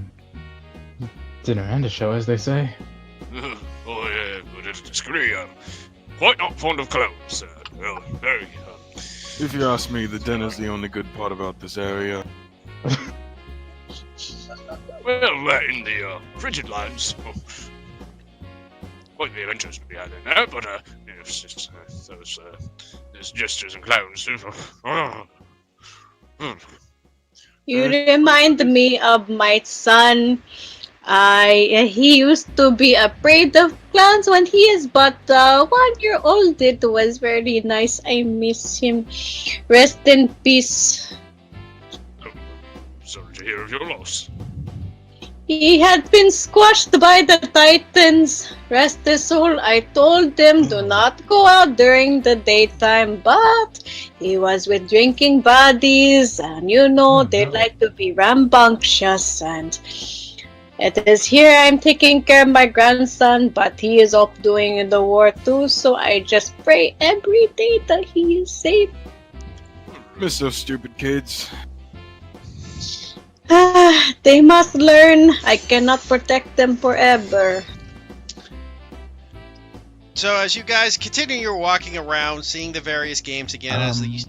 dinner and a show, as they say. Oh yeah, but it's disagree. I'm quite not fond of clowns. Well, very. If you ask me, the dinner's the only good part about this area. Well, in the frigid lands, quite the adventures to be had in there. But it's just those jesters and clowns. You remind me of my son. He used to be afraid of clowns when he is but 1 year old. It was very nice. I miss him. Rest in peace. Sorry to hear of your loss. He had been squashed by the Titans. Rest his soul. I told them do not go out during the daytime, but he was with drinking buddies, and they like to be rambunctious. And it is here I'm taking care of my grandson, but he is off doing the war too, so I just pray every day that he is safe. Miss those stupid kids. They must learn. I cannot protect them forever. So as you guys continue your walking around, seeing the various games again, as the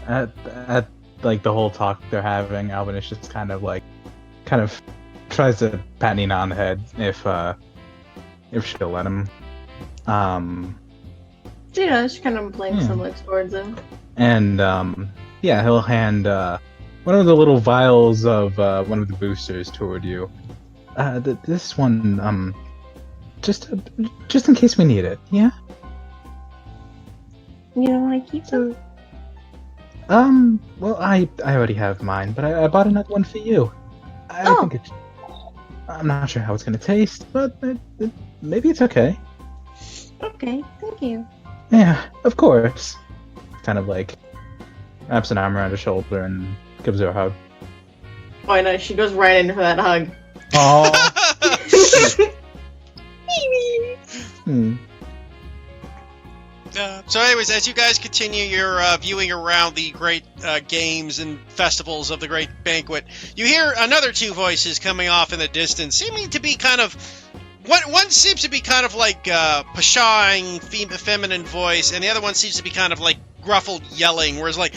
At like the whole talk they're having, Alvin is just kind of tries to pat Nina on the head if she'll let him. She kind of blinks and looks towards him. And yeah, he'll hand one of the little vials of one of the boosters toward you. This one, just in case we need it. Yeah. You don't want to keep them? Well, I already have mine, but I bought another one for you. I think I'm not sure how it's gonna taste, but maybe it's okay. Okay, thank you. Yeah, of course. Kind of wraps an arm around her shoulder and gives her a hug. Oh, I know. She goes right in for that hug. Oh. So anyways, as you guys continue your viewing around the great games and festivals of the great banquet, you hear another two voices coming off in the distance, seeming to be kind of... One seems to be kind of like pshawing, feminine voice, and the other one seems to be kind of like gruffled yelling, whereas like,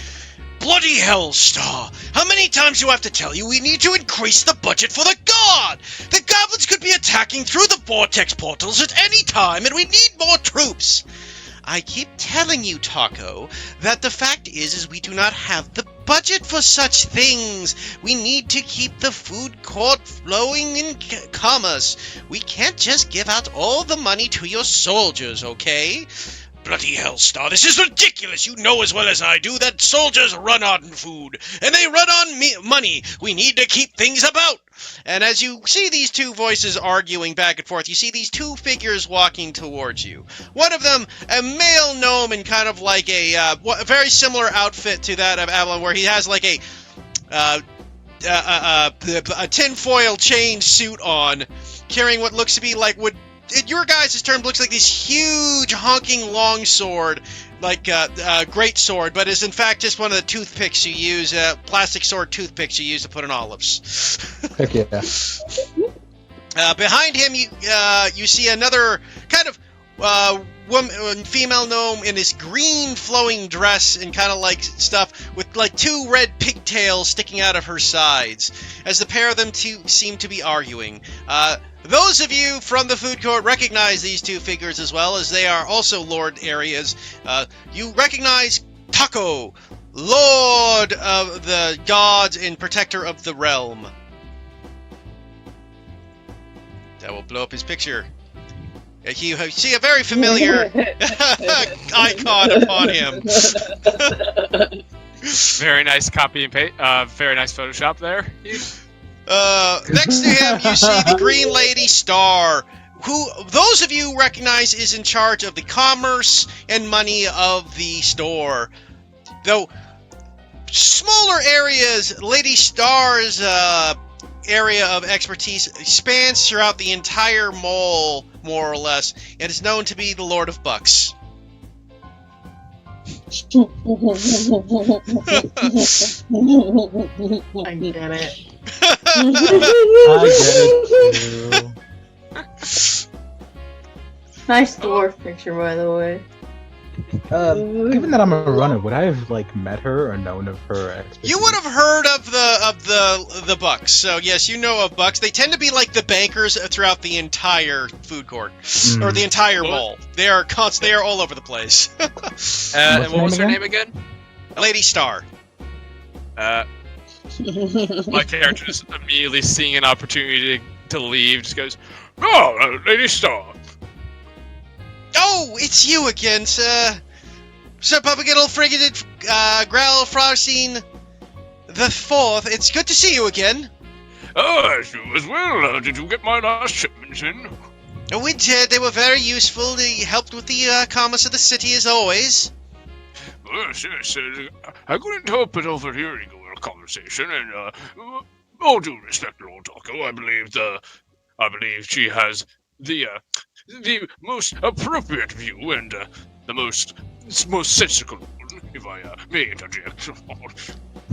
bloody hell, Star! How many times do I have to tell you we need to increase the budget for the guard? The goblins could be attacking through the vortex portals at any time, and we need more troops! I keep telling you, Taco, that the fact is we do not have the budget for such things. We need to keep the food court flowing in commerce. We can't just give out all the money to your soldiers, okay? Bloody hell, Star, this is ridiculous! You know as well as I do that soldiers run on food, and they run on money. We need to keep things about. And as you see these two voices arguing back and forth, you see these two figures walking towards you. One of them, a male gnome in kind of like a very similar outfit to that of Avalon, where he has like a tinfoil chain suit on, carrying what looks to be like would... In your guys' term, looks like this huge honking long sword, like great sword, but is in fact just one of the toothpicks you use, plastic sword toothpicks you use to put in olives. Heck yeah. Behind him, you see another kind of female gnome in this green flowing dress and kind of like stuff with like 2 red pigtails sticking out of her sides, as the pair of them seem to be arguing. Those of you from the food court recognize these 2 figures as well, as they are also lord areas. You recognize Taco, lord of the gods and protector of the realm. That will blow up his picture. You see a very familiar icon upon him. Very nice copy and paste. Very nice Photoshop there. Next to him, you see the Green Lady Star, who those of you recognize is in charge of the commerce and money of the store. Though smaller areas, Lady Star's area of expertise spans throughout the entire mall, more or less, and is known to be the Lord of Bucks. I get it. I get it too. Nice dwarf picture, by the way. Given that I'm a runner, would I have like met her or known of her expertise? You would have heard of the Bucks, so yes, you know of Bucks. They tend to be like the bankers throughout the entire food court or the entire mall. They are they are all over the place. And what was her name again? Lady Star. My character just immediately seeing an opportunity to leave, just goes, Oh, Lady Star. Oh, it's you again, sir. Sir Papagittle Frigated Growl Frosting the Fourth. It's good to see you again. Oh, as you as well. Did you get my last shipments in? Oh, we did. They were very useful. They helped with the commerce of the city, as always. Yes, yes. I couldn't help but overhearing your conversation, and all due respect to old Taco, I believe she has the most appropriate view and the most sensical one, if I may interject.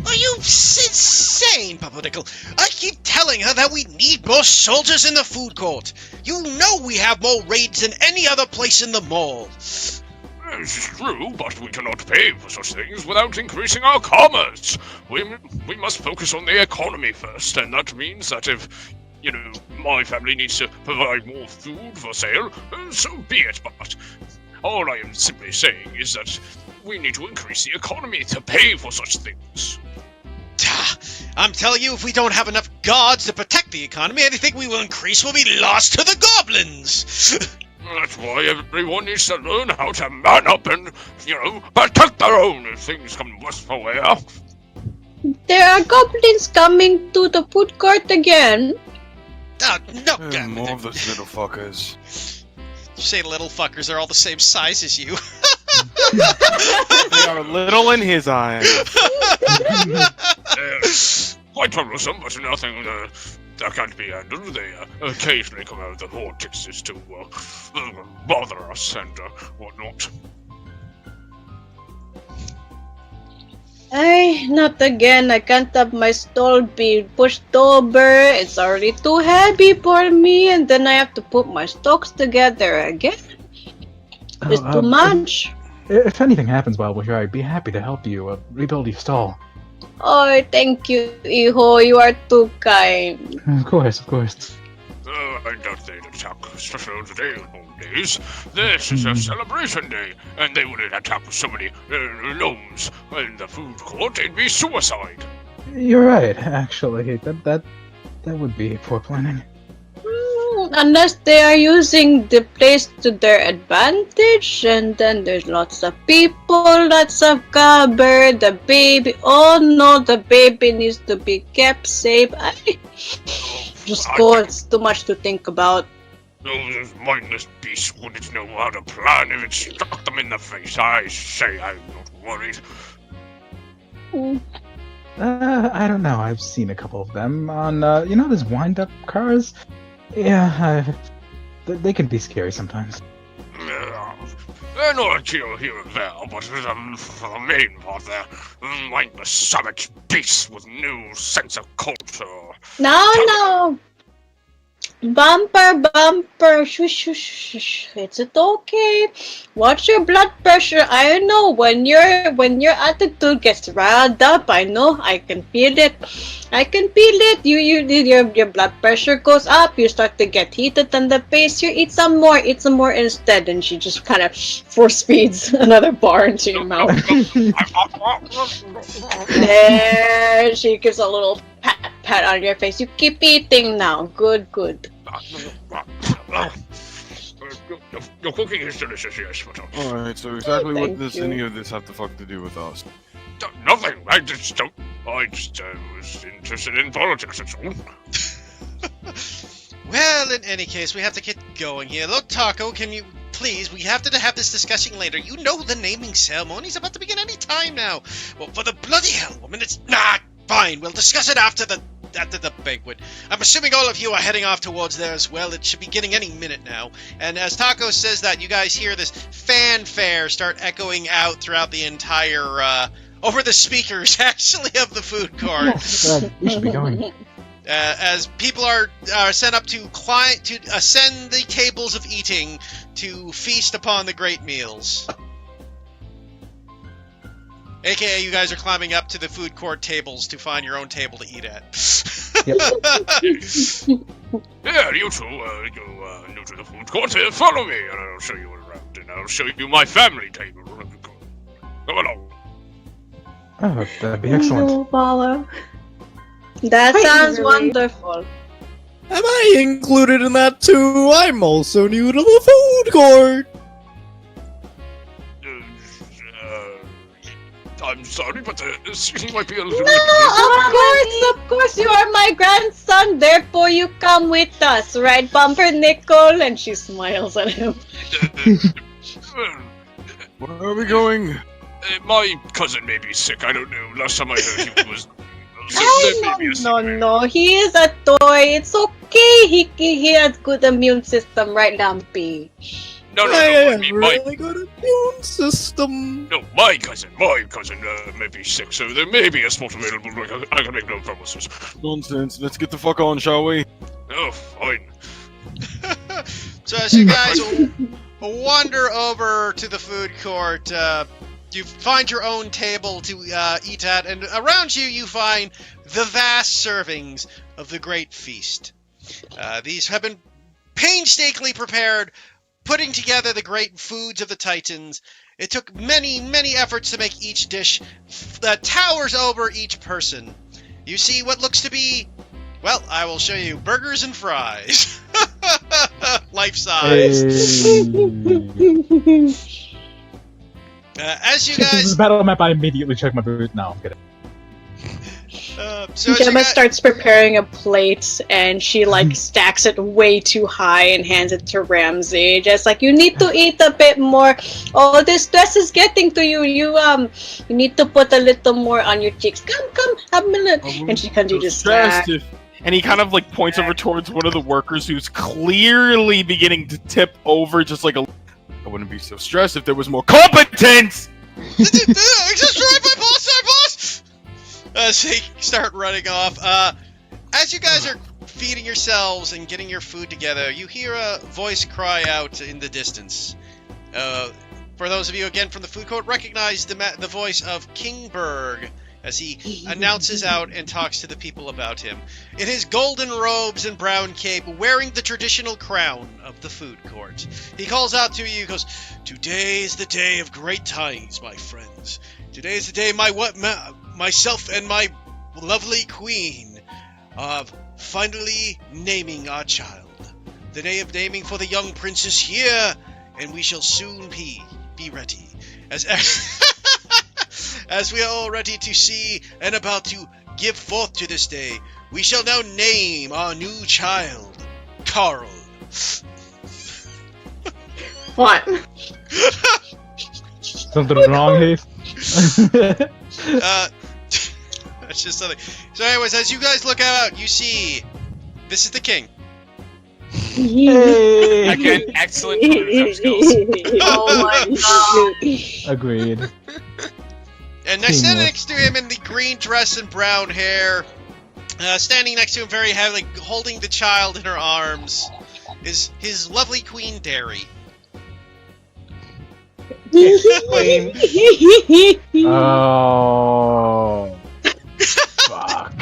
Are you insane, Papagittle? I keep telling her that we need more soldiers in the food court. You know we have more raids than any other place in the mall. This is true, but we cannot pay for such things without increasing our commerce. We must focus on the economy first, and that means that if, you know, my family needs to provide more food for sale, so be it, but all I am simply saying is that we need to increase the economy to pay for such things. I'm telling you, if we don't have enough guards to protect the economy, anything we will increase will be lost to the goblins! That's why everyone needs to learn how to man up and, you know, protect their own if things come worse for wear. There are goblins coming to the food court again. No, more of those little fuckers. You say little fuckers, they're all the same size as you. They are little in his eyes. Quite troublesome, but nothing that can't be handled. They occasionally come out of the vortexes to bother us and whatnot. Ay, not again. I can't have my stall be pushed over. It's already too heavy for me, and then I have to put my stocks together again. It's too much. If anything happens while we're here, I'd be happy to help you rebuild your stall. Oh, thank you, Iho. You are too kind. Of course, of course. I doubt they'd attack special today on home days. This is a celebration day, and they wouldn't attack so many gnomes in the food court. It'd be suicide. You're right, actually. That would be poor planning. Unless they are using the place to their advantage, and then there's lots of people, lots of cover, the baby. Oh no, the baby needs to be kept safe. Just go, it's too much to think about. Those mindless beasts wouldn't know how to plan if it struck them in the face. I say I'm not worried. I don't know. I've seen a couple of them on, those wind-up cars? Yeah, they can be scary sometimes. They're not here and there, but for the main part, they're mindless savage beasts with no sense of culture. No. Bumper, shush, shush, shush. It's okay. Watch your blood pressure. I know when your attitude gets riled up. I know. I can feel it. Your blood pressure goes up. You start to get heated on the face. You eat some more instead. And she just kind of force feeds another bar into your mouth. There, she gives a little pat on your face. You keep eating now. Good. Your cooking is delicious, yes, but Alright, so exactly what Thank does you. any of this have to fuck to do with us? nothing. I just was interested in politics, that's all. Well, in any case, we have to get going here. Look, Taco, can you please? We have to have this discussion later. You know the naming ceremony's about to begin any time now. Well, for the bloody hell, woman, it's not fine. We'll discuss it after the banquet. I'm assuming all of you are heading off towards there as well. It should be getting any minute now. And as Taco says that, you guys hear this fanfare start echoing out throughout the entire, over the speakers, actually, of the food court. We should be going. As people are sent up to ascend the tables of eating to feast upon the great meals. AKA, you guys are climbing up to the food court tables to find your own table to eat at. Yeah, you two, new to the food court, follow me, and I'll show you around, and I'll show you my family table. Come along. Oh, that'd be excellent. We'll follow. That Wait, sounds really? wonderful. Am I included in that too? I'm also new to the food court. I'm sorry, but he might be a little No, of course, you are my grandson, therefore you come with us, right, Bumper Nickel? And she smiles at him. Where are we going? My cousin may be sick, I don't know. Last time I heard he was... No, he is a toy. It's okay. He has good immune system, right, Lumpy? No, I I mean, really good immune system. No, my cousin may be sick, so there may be a spot available. I can make no promises. Nonsense. Let's get the fuck on, shall we? Oh, fine. So as you guys wander over to the food court, you find your own table to eat at, and around you find the vast servings of the great feast. These have been painstakingly prepared, putting together the great foods of the Titans. It took many, many efforts to make each dish that towers over each person. You see what looks to be, well, I will show you, burgers and fries. Life size. As you This is guys... a battle map. I immediately check my booth. No, I'm kidding. So as you Gemma guys... starts preparing a plate, and she stacks it way too high and hands it to Ramsey. Just like, you need to eat a bit more. Oh, this stress is getting to you. You need to put a little more on your cheeks. Come, have a minute. And she continues to snack. And he kind of points over towards one of the workers who's clearly beginning to tip over, just like a. I wouldn't be so stressed if there was more competence. Just right, my boss, As they start running off. As you guys are feeding yourselves and getting your food together, you hear a voice cry out in the distance. For those of you, again, from the food court, recognize the voice of King Berg as he announces out and talks to the people about him. In his golden robes and brown cape, wearing the traditional crown of the food court. He calls out to you, goes, "Today is the day of great tidings, my friends. Today is the day myself and my lovely queen of finally naming our child. The day of naming for the young prince is here, and we shall soon be ready. As we are all ready to see and about to give forth to this day, we shall now name our new child, Carl." What? Something wrong, Heath? That's just something. So anyways, as you guys look out, you see, this is the king. Hey! Again, excellent Photoshop skills. Oh my god. Agreed. And Seamless. next to him in the green dress and brown hair Standing next to him very heavily, holding the child in her arms, is his lovely Queen Derry. Oh. Fuck.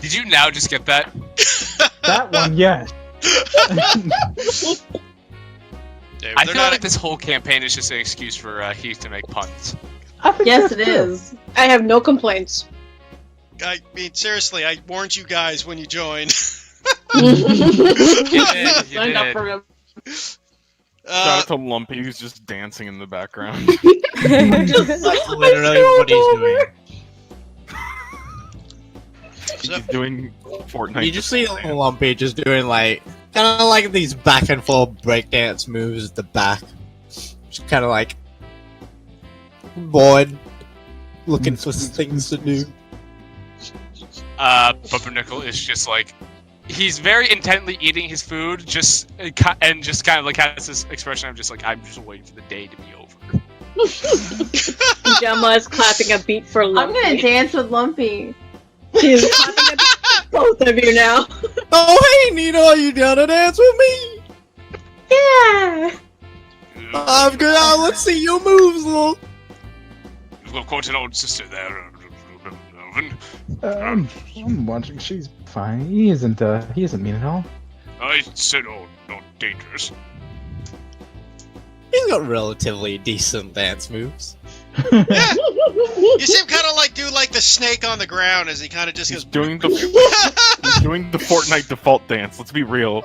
Did you now just get that? That one, yes. They're I feel not like this whole campaign is just an excuse for Heath to make puns. Yes, it is. I have no complaints. I mean, seriously, I warned you guys when you joined. You did. Signed up for him. Shout out to Lumpy, who's just dancing in the background. That's literally what he's doing. So- He's doing Fortnite. You just see Lumpy just doing like kind of like these back and forth breakdance moves at the back, just kind of like bored, looking for things to do. Pumpernickel is just like, he's very intently eating his food, and just kind of like has this expression of just like, I'm just waiting for the day to be over. Gemma is clapping a beat for Lumpy. I'm gonna dance with Lumpy. She's clapping a beat for both of you now. Oh hey Nina, are you down to dance with me? Yeah. Uh, Good. Let's see your moves, little. You've got quite an old sister there, Alvin. I'm watching. She's fine. He isn't mean at all. I said, oh, not dangerous. He's got relatively decent dance moves. You see him kind of like do like the snake on the ground as he kind of just He's goes. doing the he's doing the Fortnite default dance. Let's be real.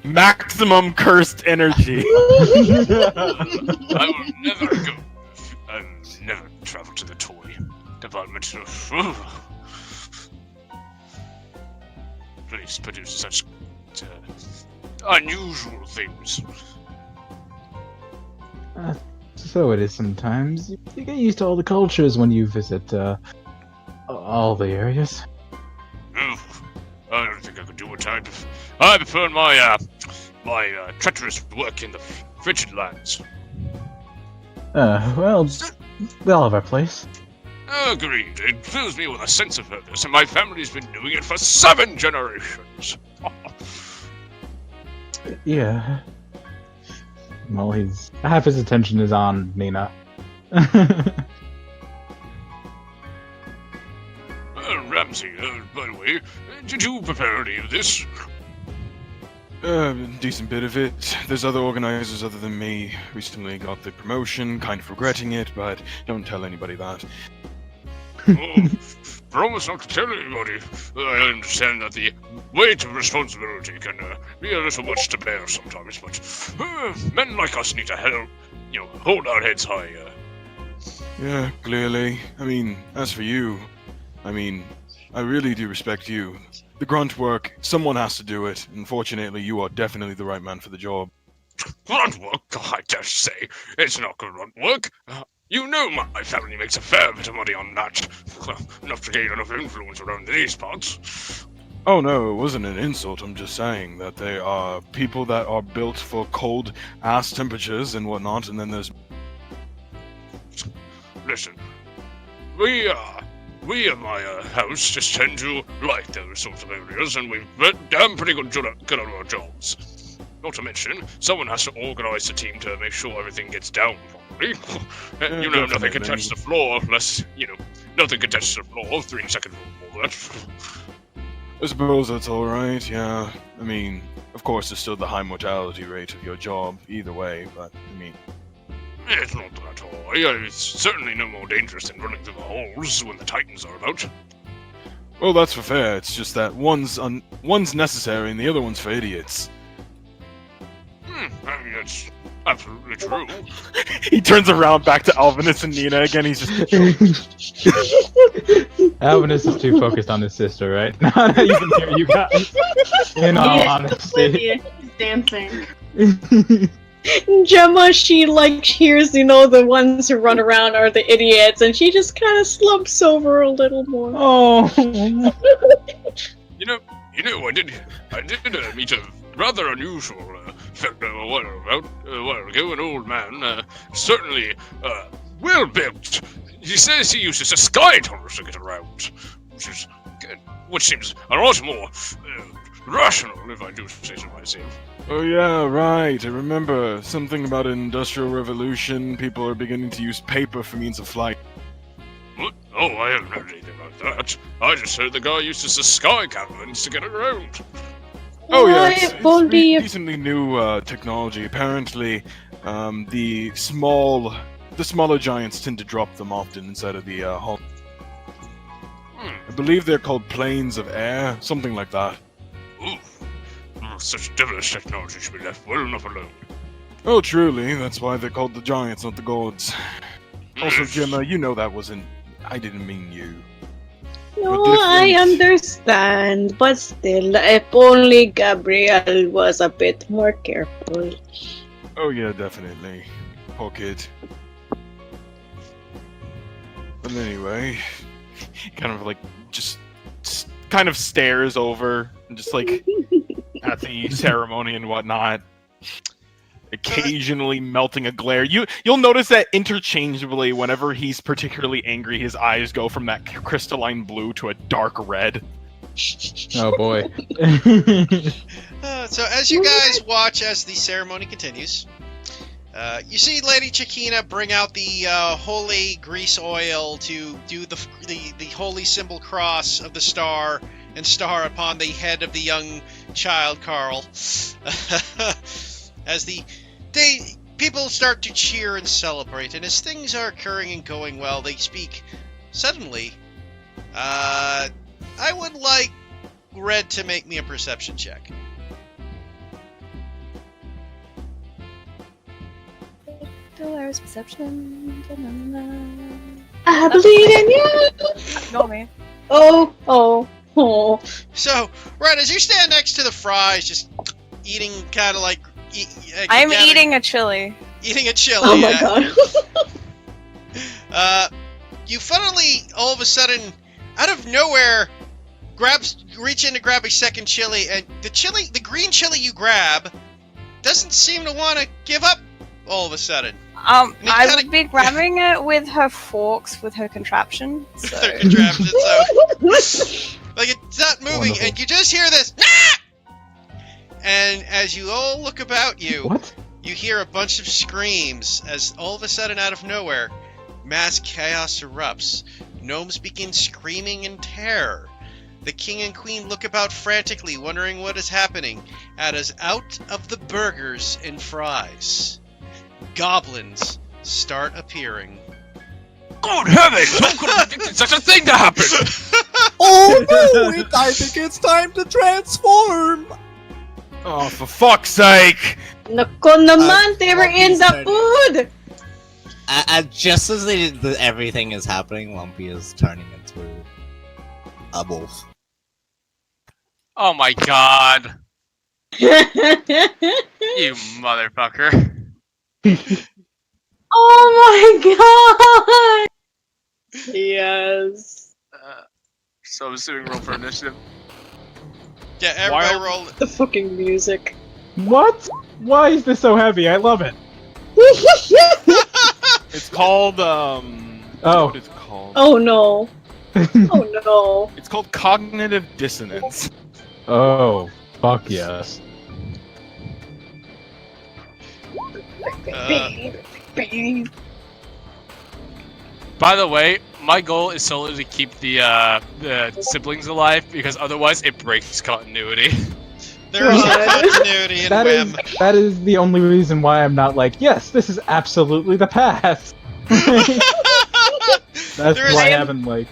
Maximum cursed energy. I will never go. I'll never travel to the toy department. Please produce such unusual things. So it is sometimes. You get used to all the cultures when you visit all the areas. I don't think I could do it. I prefer my treacherous work in the frigid lands. Well, we all have our place. Agreed. It fills me with a sense of purpose, and my family's been doing it for 7 generations. Yeah. Well, half his attention is on Nina. Ramsey, by the way, did you prepare any of this? Decent bit of it. There's other organizers other than me. Recently got the promotion, kind of regretting it, but don't tell anybody that. Oh, promise not to tell anybody. I understand that the weight of responsibility can be a little much to bear sometimes, but men like us need to hold our heads high. Yeah, clearly. I mean, as for you, I really do respect you. The grunt work, someone has to do it. Unfortunately, you are definitely the right man for the job. Grunt work? I dare say. It's not grunt work. You know my family makes a fair bit of money on that. Enough to gain enough influence around these parts. Oh no, it wasn't an insult. I'm just saying that they are people that are built for cold ass temperatures and whatnot, and then there's... Listen, we at my house just tend to like those sorts of areas, and we've damn pretty good at our jobs. Not to mention, someone has to organize the team to make sure everything gets down properly. Nothing can touch the floor unless, nothing can touch the floor. 3 seconds before that. I suppose that's alright, yeah. I mean, of course there's still the high mortality rate of your job, either way, but, It's not that high. It's certainly no more dangerous than running through the halls when the Titans are about. well, that's for fair. It's just that one's necessary and the other one's for idiots. I mean, that's absolutely true. He turns around back to Alvinus and Nina again. He's just. Alvinus is too focused on his sister, right? Not even hear you guys. In all honesty. He's dancing. Gemma, she hears, the ones who run around are the idiots, and she just kind of slumps over a little more. Oh. I did meet a rather unusual fellow a while ago, an old man, certainly well built. He says he uses a sky tunnel to get around, which seems a lot more rational, if I do say so myself. Oh yeah, right. I remember something about an industrial revolution. People are beginning to use paper for means of flight. What? Oh, I haven't heard anything about that. I just heard the guy uses the sky caverns to get around. Oh yeah, it's only recently new technology. Apparently, the smaller giants tend to drop them often inside of the hull. I believe they're called planes of air, something like that. Ooh. Such devilish technology should be left well enough alone. Oh, truly. That's why they're called the giants, not the gods. Also, Gemma, you know that wasn't... I didn't mean you. No, I understand, but still, if only Gabriel was a bit more careful. Oh yeah, definitely. Poor kid. But anyway, kind of like just kind of stares over and just like at the ceremony and whatnot, occasionally melting a glare. You'll notice that interchangeably, whenever he's particularly angry, his eyes go from that crystalline blue to a dark red. Oh boy. So as you guys watch as the ceremony continues, you see Lady Chikina bring out the holy grease oil to do the holy symbol cross of the star and star upon the head of the young child Carl. As people start to cheer and celebrate, and as things are occurring and going well, they speak. Suddenly, I would like Red to make me a perception check. Dolores perception. I believe in you! Not me. Oh. So, Red, as you stand next to the fries, just eating kind of like... I'm eating a chili. Eating a chili. Oh my god. You funnily, all of a sudden, out of nowhere, reach in to grab a second chili, and the green chili you grab, doesn't seem to want to give up all of a sudden. I would be grabbing it with her forks, with her contraption. So. Their contraption, so... like, it's not moving, Wonderful. and you just hear this... "Ah!" And as you all look about you... What? You hear a bunch of screams as all of a sudden, out of nowhere, mass chaos erupts. Gnomes begin screaming in terror. The king and queen look about frantically, wondering what is happening, as out of the burgers and fries, goblins start appearing. Good heavens! Who could have predicted such a thing to happen? Oh no! I think it's time to transform! Oh, for fuck's sake! Nako naman, they were in the food! Just as everything is happening, Lumpy is turning into a wolf. Oh my god. You motherfucker. Oh my god! Yes. So I'm assuming roll for initiative. Yeah, everybody Wild. roll. The fucking music. What? Why is this so heavy? I love it. It's called Oh. What is it called? Oh no. Oh no. It's called cognitive dissonance. Oh, fuck yes. By the way, my goal is solely to keep the siblings alive because otherwise it breaks continuity. There is no continuity in Wem. That is the only reason why I'm not like, yes, this is absolutely the past. That's There is- why I haven't like.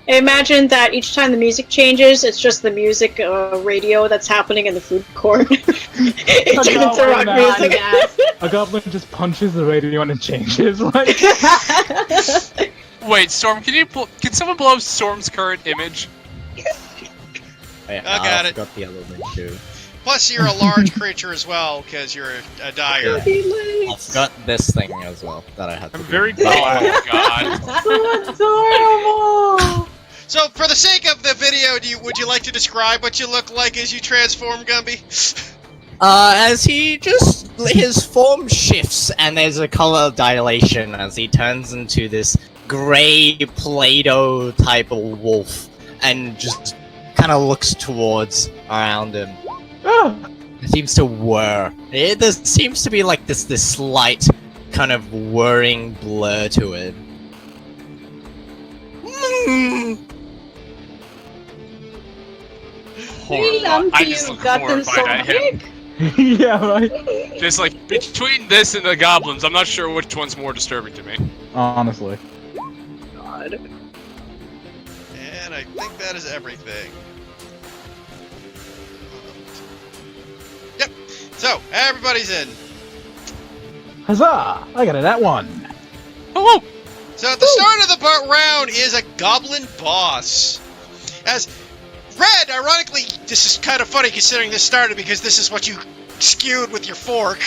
Imagine that each time the music changes, it's just the music radio that's happening in the food court. It Oh, turns no, into rock no, music. A goblin just punches the radio and it changes. Like, Wait, Storm, can someone blow up Storm's current image? I got it. forgot the other thing too. Plus, you're a large creature as well, because you're a dyer. I forgot this thing as well that I had to I'm do. very glad. Oh god. So adorable! So, for the sake of the video, would you like to describe what you look like as you transform, Gumby? As his form shifts and there's a color dilation as he turns into this gray Play-Doh type of wolf and just kind of looks towards around him. It seems to whir. There seems to be like this slight kind of whirring blur to it. Horrified. I just look horrified at him. Yeah, right. Just like between this and the goblins, I'm not sure which one's more disturbing to me. Honestly. God. And I think that is everything. Yep. So, everybody's in. Huzzah! I got it at 1. Hello. So at the start of the round is a goblin boss. As Red, ironically, this is kind of funny considering this started because this is what you skewed with your fork.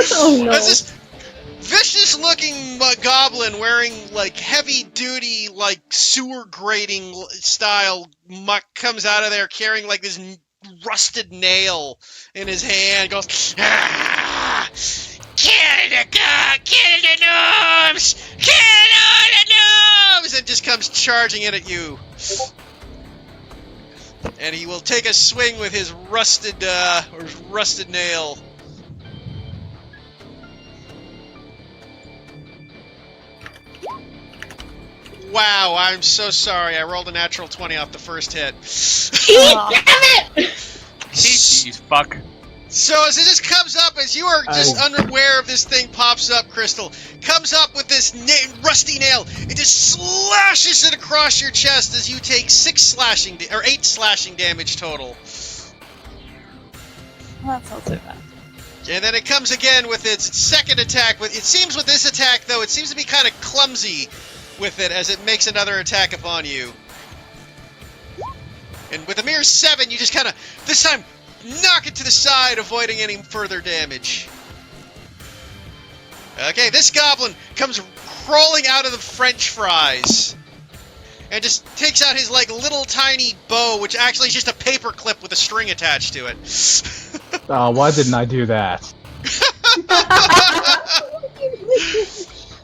Oh no. As this vicious-looking goblin wearing like heavy-duty, like sewer grating style muck comes out of there carrying like this rusted nail in his hand. Goes, ah! Kill the gnomes! Kill all the gnomes! And just comes charging in at you. And he will take a swing with his rusted nail. Wow, I'm so sorry. I rolled a natural 20 off the first hit. Jeez, fuck. So as it just comes up, as you are just unaware of this thing pops up, Crystal, comes up with this rusty nail, it just slashes it across your chest as you take 8 slashing damage total. Well, that's not so bad. And then it comes again with its second attack. It seems with this attack, though, it seems to be kind of clumsy with it as it makes another attack upon you. And with a mere 7, you just kind of, this time, knock it to the side, avoiding any further damage. Okay, this goblin comes crawling out of the French fries. And just takes out his, like, little tiny bow, which actually is just a paper clip with a string attached to it. Oh, why didn't I do that?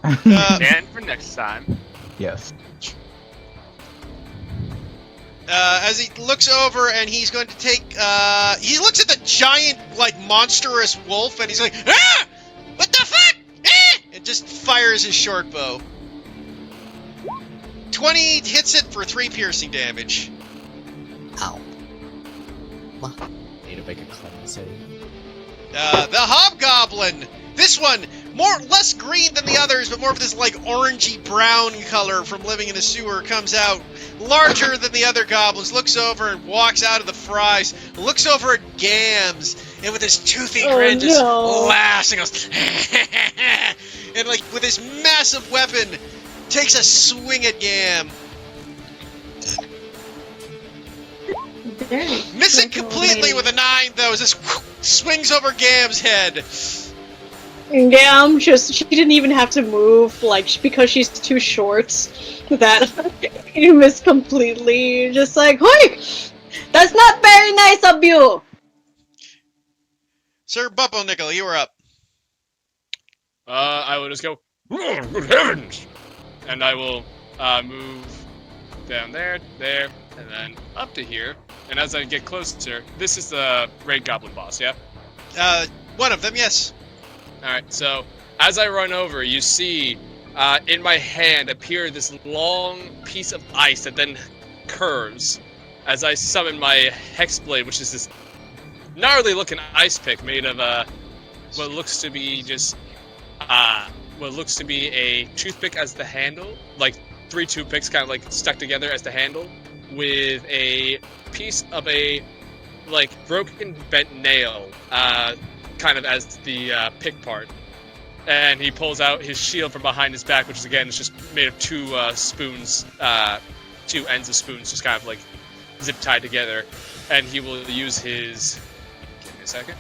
And for next time. Yes. As he looks over and he's going to take, he looks at the giant, like, monstrous wolf and he's like, ah! What the fuck? Ah! And just fires his short bow. 20 hits it for 3 piercing damage. Ow. Need to make a cleansing. The hobgoblin! This one, less green than the others, but more of this, like, orangey brown color from living in the sewer, comes out, larger than the other goblins, looks over and walks out of the fries, looks over at Gams, and with his toothy grin just laughs and goes, and, like, with his massive weapon, takes a swing at Gam. Missing completely with a 9, though, as this swings over Gam's head. Gam she didn't even have to move, like, because she's too short, that you missed completely. Just like, hoi! That's not very nice of you! Sir Bumpo-Nickel, you are up. I will just go, oh, good heavens! And I will move down there, and then up to here. And as I get closer, this is the Raid Goblin boss, yeah? One of them, yes. Alright, so as I run over, you see in my hand appear this long piece of ice that then curves as I summon my Hexblade, which is this gnarly looking ice pick made of what looks to be just what looks to be a toothpick as the handle, like 3 toothpicks kind of like stuck together as the handle, with a piece of a like broken bent nail kind of as the pick part. And he pulls out his shield from behind his back, which is again is just made of 2 spoons, 2 ends of spoons just kind of like zip tied together. And he will use his, give me a second.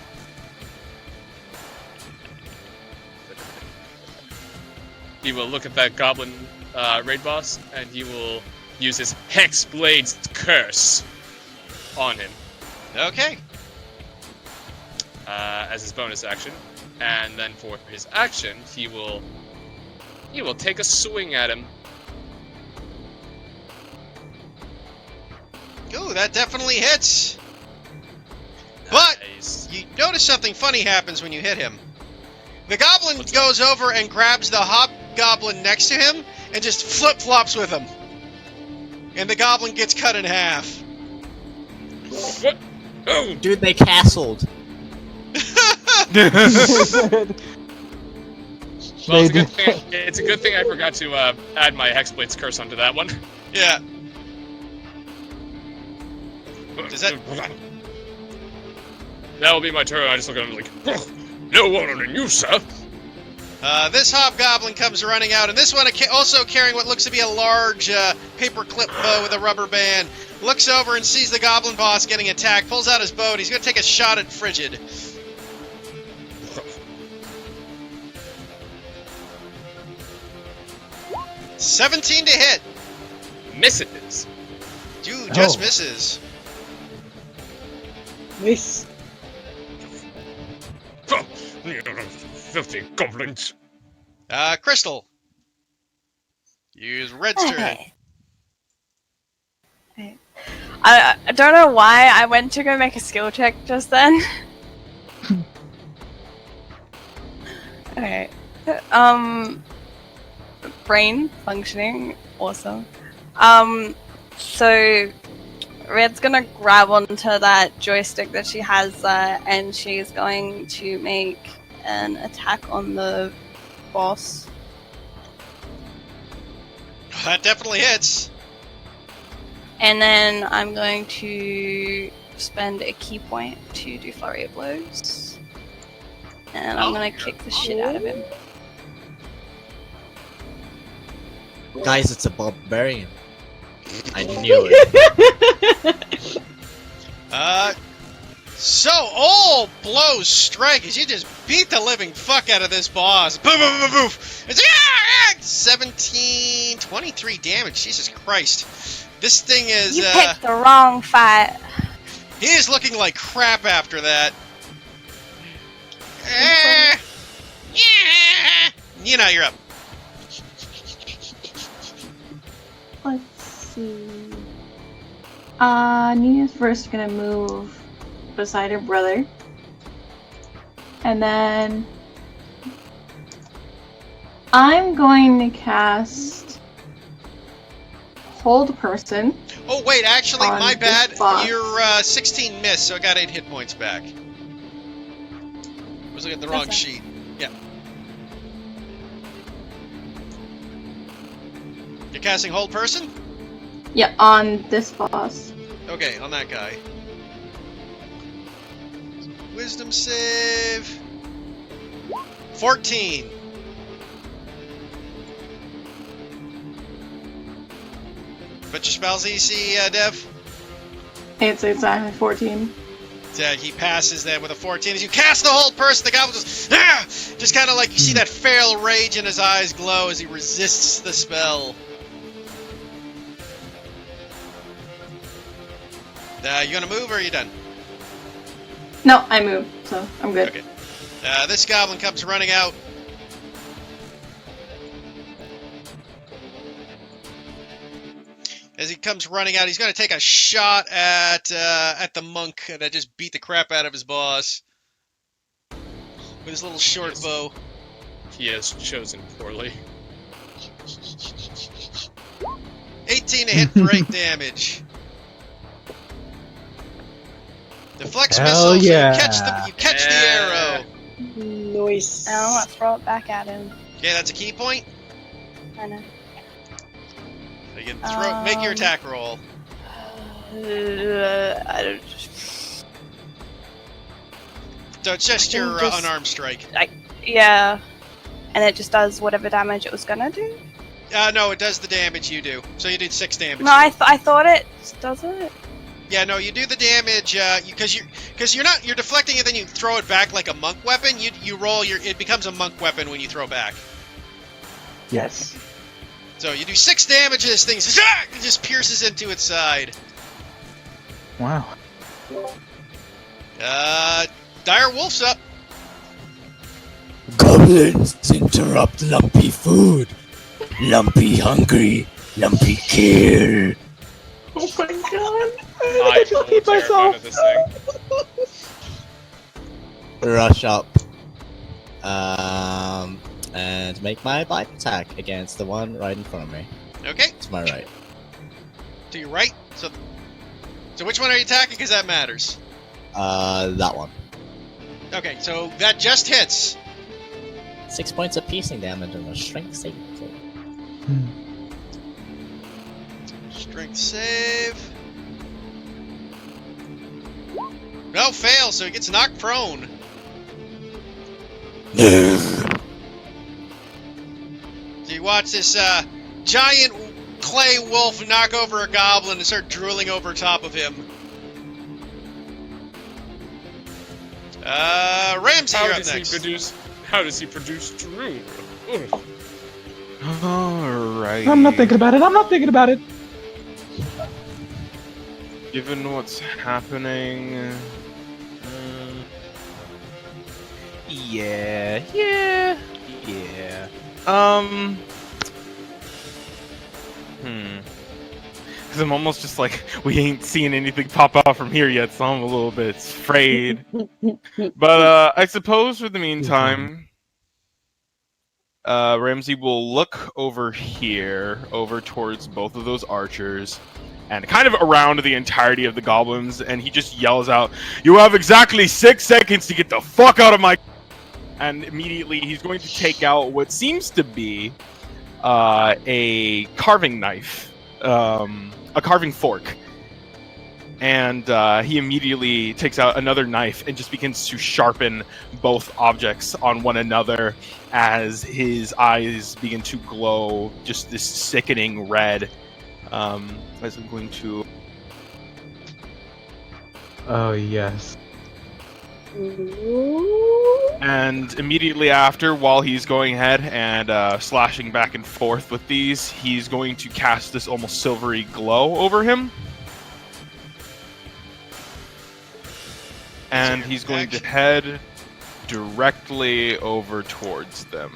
He will look at that goblin raid boss, and he will use his Hexblade's curse on him. Okay. As his bonus action. And then for his action, he will He will take a swing at him. Ooh, that definitely hits. But Nice. you notice something funny happens when you hit him. The goblin goes over and grabs the hobgoblin next to him and just flip-flops with him. And the goblin gets cut in half. Oh, Dude, they castled. well, it's a good thing I forgot to add my Hexblade's curse onto that one. Yeah. Does that... That will be my turn. I just look at him like, no one on you, sir. This hobgoblin comes running out, and this one also carrying what looks to be a large paperclip bow with a rubber band. Looks over and sees the goblin boss getting attacked, pulls out his bow, and he's going to take a shot at Frigid. $17 to hit. Misses. Dude, just misses. Nice. Filthy goblins. Crystal. Use Red's turn. Okay. I don't know why I went to go make a skill check just then. Okay. Brain functioning, awesome. So Red's gonna grab onto that joystick that she has there, and she's going to make an attack on the boss. That definitely hits. And then I'm going to spend a key point to do flurry of blows. And I'm gonna kick the shit out of him. Guys, it's a barbarian. I knew it. So all blows strike as you just beat the living fuck out of this boss. Boom, boom, boom, boom. It's 17, 23 damage. Jesus Christ. This thing is, You picked the wrong fight. he is looking like crap after that. Nina, you're up. Let's see. Nina's first gonna move beside her brother. And then I'm going to cast Hold Person. Oh, wait, actually, On my this bad. boss. You're 16 missed, so I got 8 hit points back. I was looking at the wrong That's sheet. Yeah. You're casting Hold Person? Yeah, on this boss. Okay, on that guy. Wisdom save. 14. But your spell's EC, Dev? It's exactly 14. He passes then with a 14. As you cast the Hold Person, the goblin just kind of like, you see that feral rage in his eyes glow as he resists the spell. You gonna move or are you done? No, I moved, so I'm good. Okay. This goblin comes running out. As he comes running out, he's going to take a shot at the monk that just beat the crap out of his boss with his little short bow. He has chosen poorly. 18 to hit for 8 damage. Deflects Hell missiles. yeah. You catch the arrow. Nice. And I want to throw it back at him. Okay, that's a key point. I know. So you can make your attack roll. I don't. So it's just your just- unarmed strike. Yeah. And it just does whatever damage it was gonna do? No, it does the damage you do. So you did 6 damage. No, I thought it does it. Yeah, no, you do the damage because you're deflecting it, then you throw it back like a monk weapon. You roll it becomes a monk weapon when you throw back. Yes. So you do 6 damage to this thing. It just pierces into its side. Wow. Dire Wolf's up. Goblins interrupt lumpy food. Lumpy hungry, lumpy kill. Oh my god! I just peed myself. of this thing. Rush up. And make my bite attack against the one right in front of me. Okay, To my right. to your right. So which one are you attacking? Because that matters. That one. Okay, so that just hits. 6 points of piercing damage and a strength saving throw. Strength save. No, fail, so he gets knocked prone. So you watch this giant clay wolf knock over a goblin and start drooling over top of him. Ramsey, you're up next. How does he produce drool? Alright. I'm not thinking about it. I'm not thinking about it. Given what's happening. Yeah. Because I'm almost just like, we ain't seeing anything pop out from here yet, so I'm a little bit afraid. But I suppose for the meantime, Ramsey will look over here, over towards both of those archers, and kind of around the entirety of the goblins, and he just yells out, "You have exactly 6 seconds to get the fuck out of my..." And immediately he's going to take out what seems to be a carving knife, a carving fork. And he immediately takes out another knife and just begins to sharpen both objects on one another as his eyes begin to glow just this sickening red. As I'm going to... Oh, yes. And immediately after, while he's going ahead and slashing back and forth with these, he's going to cast this almost silvery glow over him. And he's going to head directly over towards them.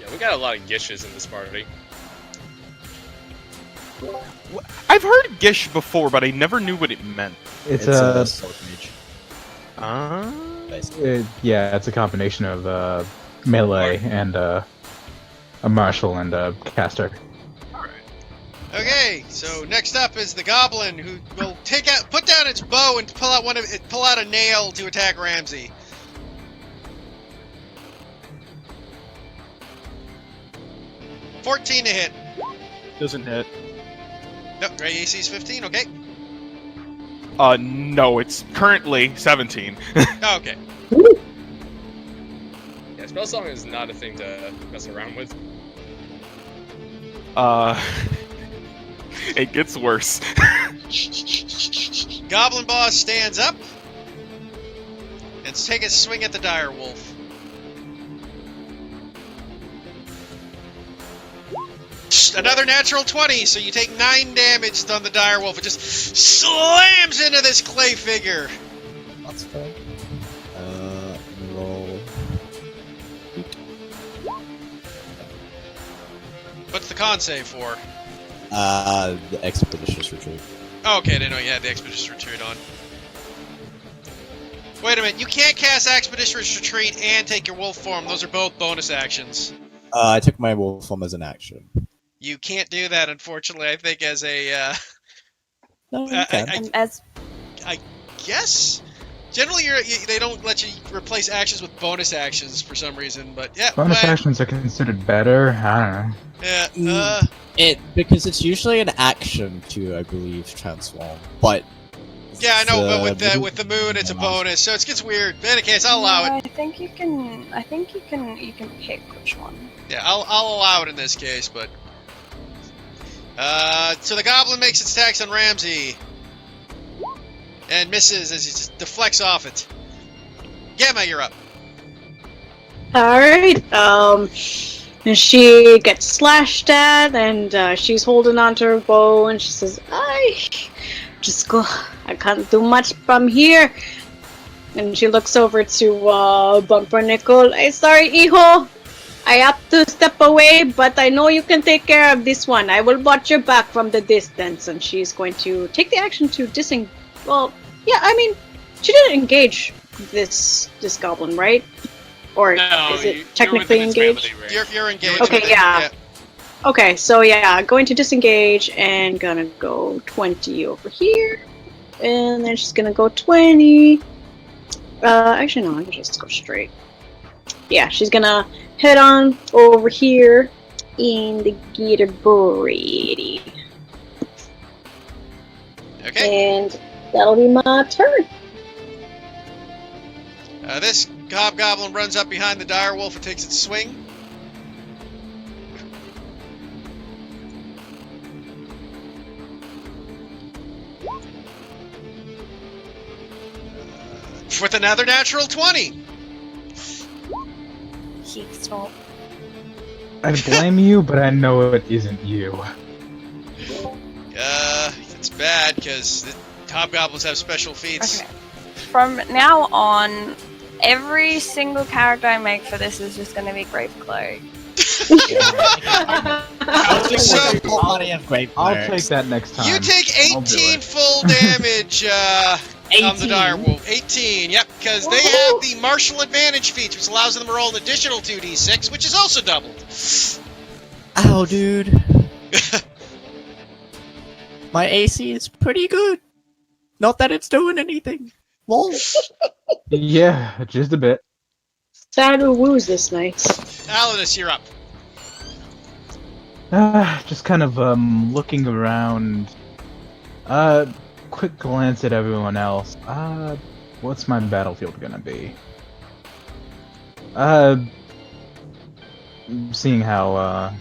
Yeah, we got a lot of gishes in this party. I've heard Gish before, but I never knew what it meant. It's a a sword mage. It's a combination of melee and a martial and a caster. Okay, so next up is the goblin who will put down its bow and pull out a nail to attack Ramsey. $14 to hit. Doesn't hit. No, right, AC's 15. Okay. No, it's currently 17. Oh, okay. Yeah, spell song is not a thing to mess around with. It gets worse. Goblin boss stands up and take a swing at the dire wolf. Another natural 20, so you take 9 damage on the dire wolf. It just slams into this clay figure. That's fair. Roll. What's the con save for? The Expeditious Retreat. Oh, okay, I didn't know you had the Expeditious Retreat on. Wait a minute, you can't cast Expeditious Retreat and take your wolf form. Those are both bonus actions. I took my wolf form as an action. You can't do that, unfortunately, I think, as a, No, you can. I guess? Generally, they don't let you replace actions with bonus actions for some reason, but yeah. Bonus actions are considered better. I don't know. Yeah, because it's usually an action to, I believe, transform. But yeah, I know, but with the moon, it's a bonus, so it gets weird. In any case, I'll allow it. I think you can. I think you can pick which one. Yeah, I'll allow it in this case, but. So the goblin makes its attacks on Ramsey. And misses as he just deflects off it. Gemma, you're up. Alright, and she gets slashed at, and she's holding onto her bow, and she says, I can't do much from here. And she looks over to Bumpernickel. Hey, sorry, hijo. I have to step away, but I know you can take care of this one. I will watch your back from the distance. And she's going to take the action to Well, yeah, I mean, she didn't engage this goblin, right? Or No, is it you're technically within its engaged? melee range. You're engaged. Okay, with it, yeah. Okay, so yeah, going to disengage and gonna go 20 over here. And then she's gonna go 20. Actually, no, I can just go straight. Yeah, she's gonna head on over here in the Gitterbury. Okay. And that'll be my turn. This hobgoblin runs up behind the direwolf and takes its swing. With another natural 20. Keep stop. I blame you, but I know it isn't you. It's bad because the hobgoblins have special feats. Okay. From now on, every single character I make for this is just going to be Gravecloak. I'll take that next time. You take I'll do 18 it. full damage on the direwolf. 18, yep, because they have the martial advantage feat, which allows them to roll an additional 2d6, which is also doubled. Ow, dude. My AC is pretty good. Not that it's doing anything. Lol. Yeah, just a bit. Sad to woos this night. Alanus, you're up. Just kind of looking around. Quick glance at everyone else. What's my battlefield gonna be? Seeing how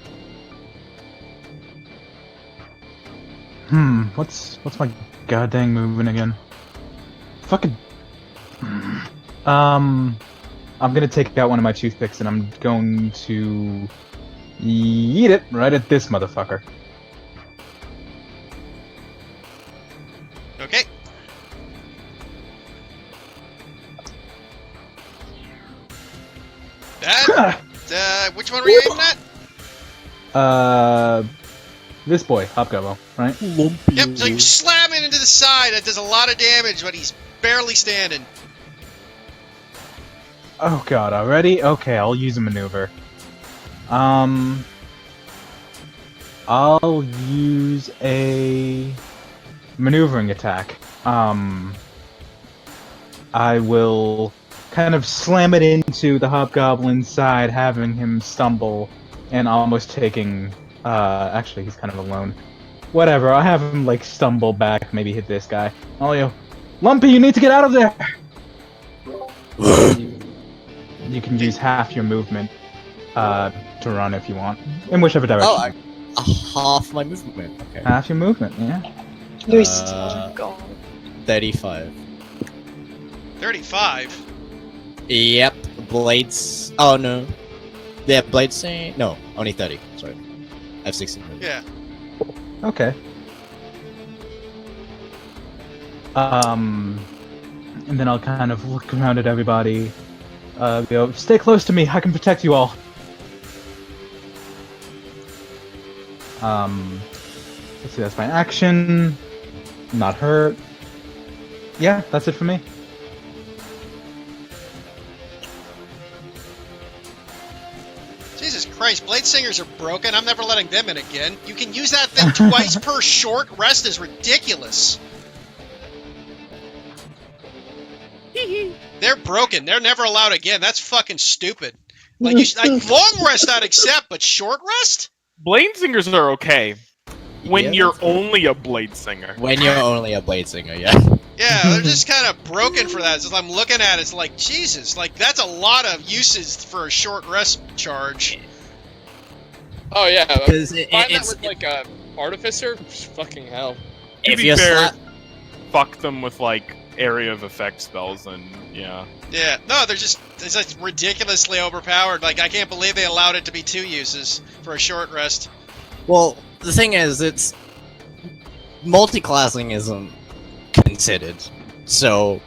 what's my goddamn movement again? Fucking. I'm gonna take out one of my toothpicks and I'm going to eat it right at this motherfucker. Okay. That, which one were you aiming at? This boy, Hobgoblin, right? Yep, so you slam it into the side. That does a lot of damage, but he's barely standing. Oh god, already? Okay, I'll use a maneuver. I'll use a maneuvering attack. I will kind of slam it into the Hobgoblin's side, having him stumble and almost taking. Actually, he's kind of alone. Whatever, I'll have him like stumble back, maybe hit this guy. Oh, yo, Lumpy, you need to get out of there. You can use half your movement to run if you want, in whichever direction. Oh, half my movement. Okay. Half your movement, yeah. 35. 35? Yep. Blades. Oh no. Yeah, blades say no. Only 30. Sorry. I have 16. Yeah. Okay. And then I'll kind of look around at everybody. Go, stay close to me. I can protect you all. Let's see. That's my action. Not hurt. Yeah, that's it for me. Jesus Christ, Blade Singers are broken. I'm never letting them in again. You can use that thing twice per short rest is ridiculous. They're broken. They're never allowed again. That's fucking stupid. Like, long rest I'd accept, but short rest? Blade singers are okay when Yeah, you're that's cool. only a blade singer. When you're only a blade singer, yeah. Yeah, they're just kind of broken for that. As I'm looking at it, it's like, Jesus, like, that's a lot of uses for a short rest charge. Oh yeah, Because find that with like a artificer. Fucking hell. To if be you're fair, slap, fuck them with like area of effect spells and yeah. Yeah, no, they're just, it's like ridiculously overpowered. Like, I can't believe they allowed it to be 2 uses for a short rest. well, the thing is, it's multi-classing isn't considered. So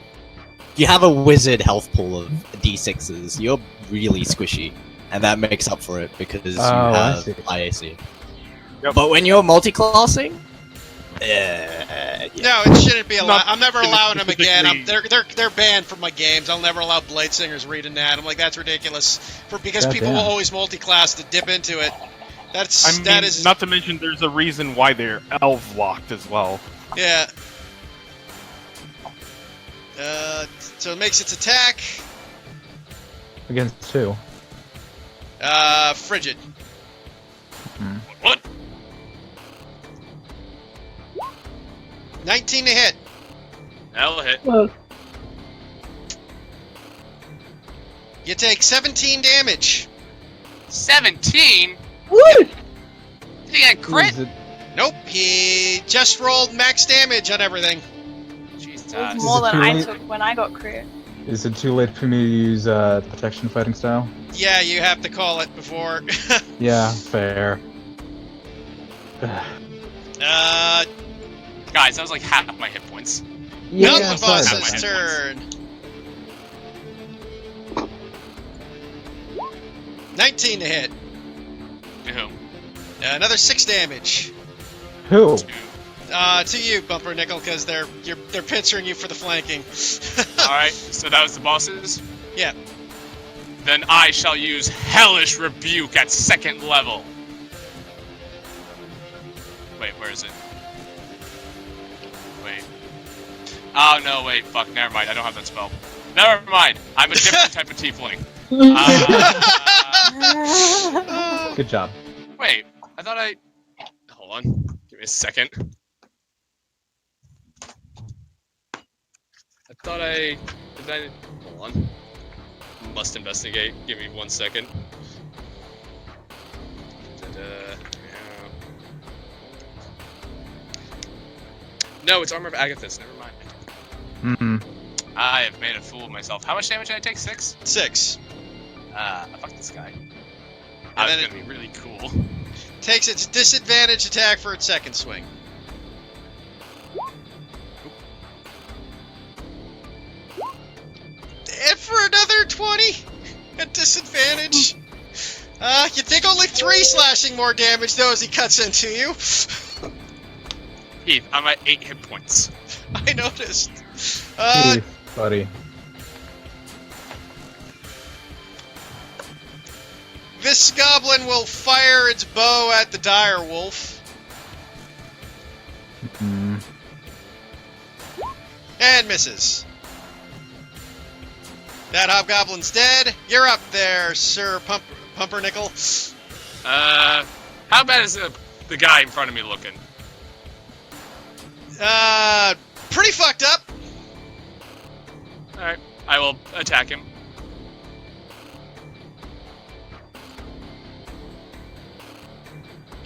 you have a wizard health pool of d6s. You're really squishy. and that makes up for it because you I have see. IAC. Yep. But when you're multi-classing, yeah. No, it shouldn't be allowed. Not I'm never allowing them again. specifically- They're banned from my games. I'll never allow Blade Singers reading that. I'm like, that's ridiculous. Because people will Goddamn. always multi-class to dip into it. I mean, That is not to mention there's a reason why they're elf locked as well. yeah. So it makes its attack Against who? frigid. What? 19 to hit. That'll hit. Whoa. You take 17 damage. 17? Woo! Did he get crit? Is it, Nope, he just rolled max damage on everything. Jesus. It was Is more it than too I late? took when I got crit. is it too late for me to use protection fighting style? Yeah, you have to call it before. Yeah, fair. Guys, that was like half of my hit points. Mountain sorry. Boss's turn. 19 to hit. Ew. Another 6 damage. Who? To you, Bumper Nickel, because they're pinching you for the flanking. Alright, so that was the bosses? Yeah. Then I shall use Hellish Rebuke at 2nd level. Wait, where is it? Wait. Oh, no, wait, fuck, never mind, I don't have that spell. Never mind, I'm a different type of tiefling. Good job. Wait, I thought I... Hold on, give me a second. I thought I... Did I... Hold on. Must investigate, give me 1 second. Yeah. No, it's Armor of Agathis, never mind. I have made a fool of myself. How much damage did I take? 6? 6. Fuck this guy. I was then gonna be really cool. Takes its disadvantage attack for its second swing. And for another 20 at disadvantage. You think only 3 slashing more damage though as he cuts into you. Heath, I'm at 8 hit points. I noticed. Hey, buddy. This goblin will fire its bow at the dire wolf. And misses. That hobgoblin's dead. You're up there, Sir Pumpernickel. How bad is the guy in front of me looking? Pretty fucked up. Alright, I will attack him.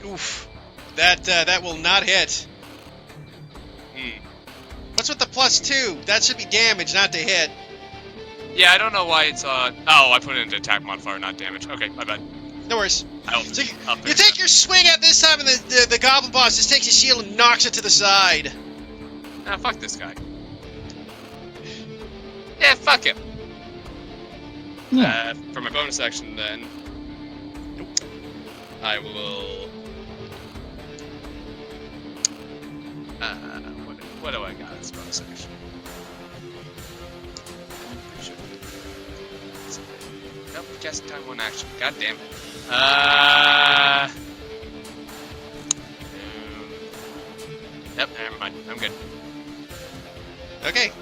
Oof. That will not hit. What's with the +2? That should be damage, not to hit. Yeah, I don't know why it's oh, I put it into attack modifier, not damage. Okay, my bad. No worries. I'll So you take your swing at this time, and the goblin boss just takes his shield and knocks it to the side. Ah, fuck this guy. Yeah, fuck him. For my bonus action, then, I will. What do I got as bonus action? Nope, just time 1 action. God damn it. Yep, never mind. I'm good. Okay.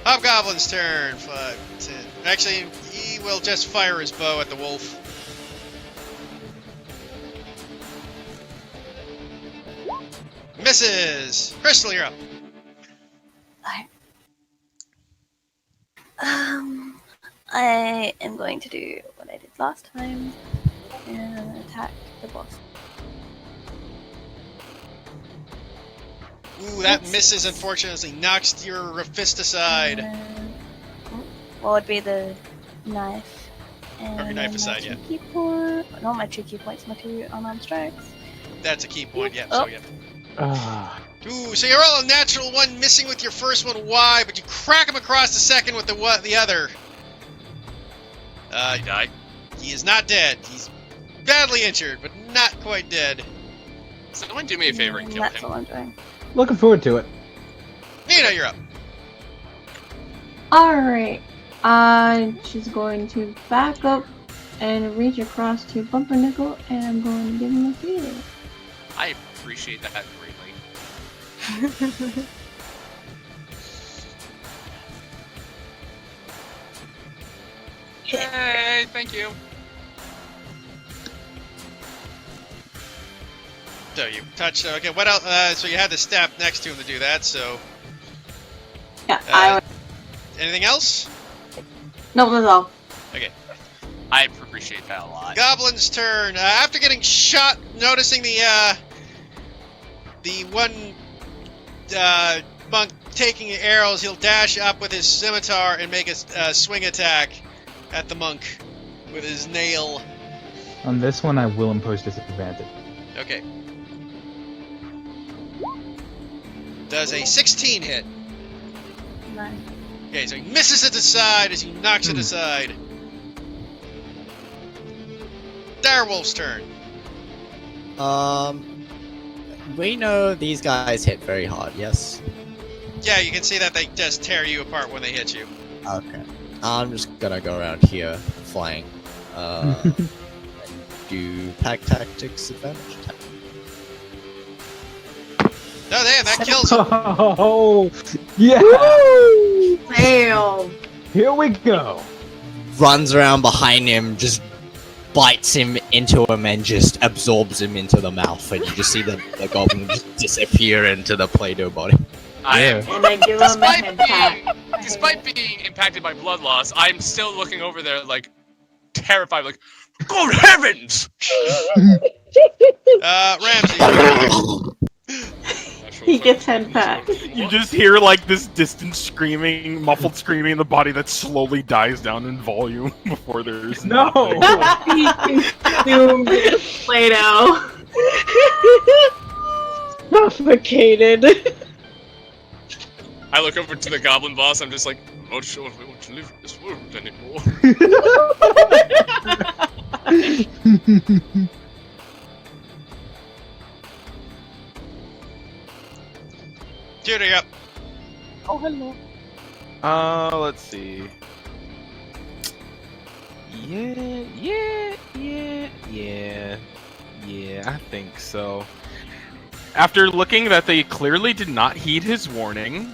Hobgoblin's turn. 5, 10. Actually, he will just fire his bow at the wolf. Misses. Crystal, you're up. I am going to do what I did last time and attack the boss. Ooh, that misses. Unfortunately, knocks your fist aside. What would be the knife? And your knife then aside, my yeah. 2 key point, not my 2 key points, my 2 unarmed strikes. That's a key point. Yeah. Oh. So yeah. Ooh, so you're all a natural one, missing with your first one. Why? But you crack him across the second with the other. I die. He is not dead. He's badly injured, but not quite dead. Someone do me a favor and kill That's all him. I'm doing. Looking forward to it. Nina, you're up. Alright. She's going to back up and reach across to Bumpernickel, and I'm going to give him a feeder. I appreciate that greatly. Yay, thank you. So you touched. Okay, what else? So you had the staff next to him to do that. So Yeah, anything else? no, that's all. I appreciate that a lot. Goblin's turn. After getting shot, noticing the one monk taking arrows, he'll dash up with his scimitar and make a swing attack at the monk with his nail. On this one, I will impose disadvantage. Okay. Does a 16 hit? No. Okay, so he misses it aside as he knocks it aside. Direwolf's turn. We know these guys hit very hard, yes? Yeah, you can see that they just tear you apart when they hit you. Okay. I'm just gonna go around here, flying. Do pack tactics advantage attack. No, damn, that kills him. Oh, yeah! Damn. Here we go. Runs around behind him, just bites him into him and just absorbs him into the mouth, and you just see the goblin just disappear into the Play-Doh body. I am, And I give him a head pat. despite being impacted by blood loss, I'm still looking over there like terrified, like, good heavens! Ramsey. He gets head pat. You just hear like this distant screaming, muffled screaming in the body that slowly dies down in volume before there's No! nothing. He consumed Play-Doh. Suffocated. I look over to the goblin boss, I'm just like, I'm not sure if I want to live in this world anymore. Judah, you're up. Oh, hello. Let's see. Yeah, I think so. After looking that they clearly did not heed his warning,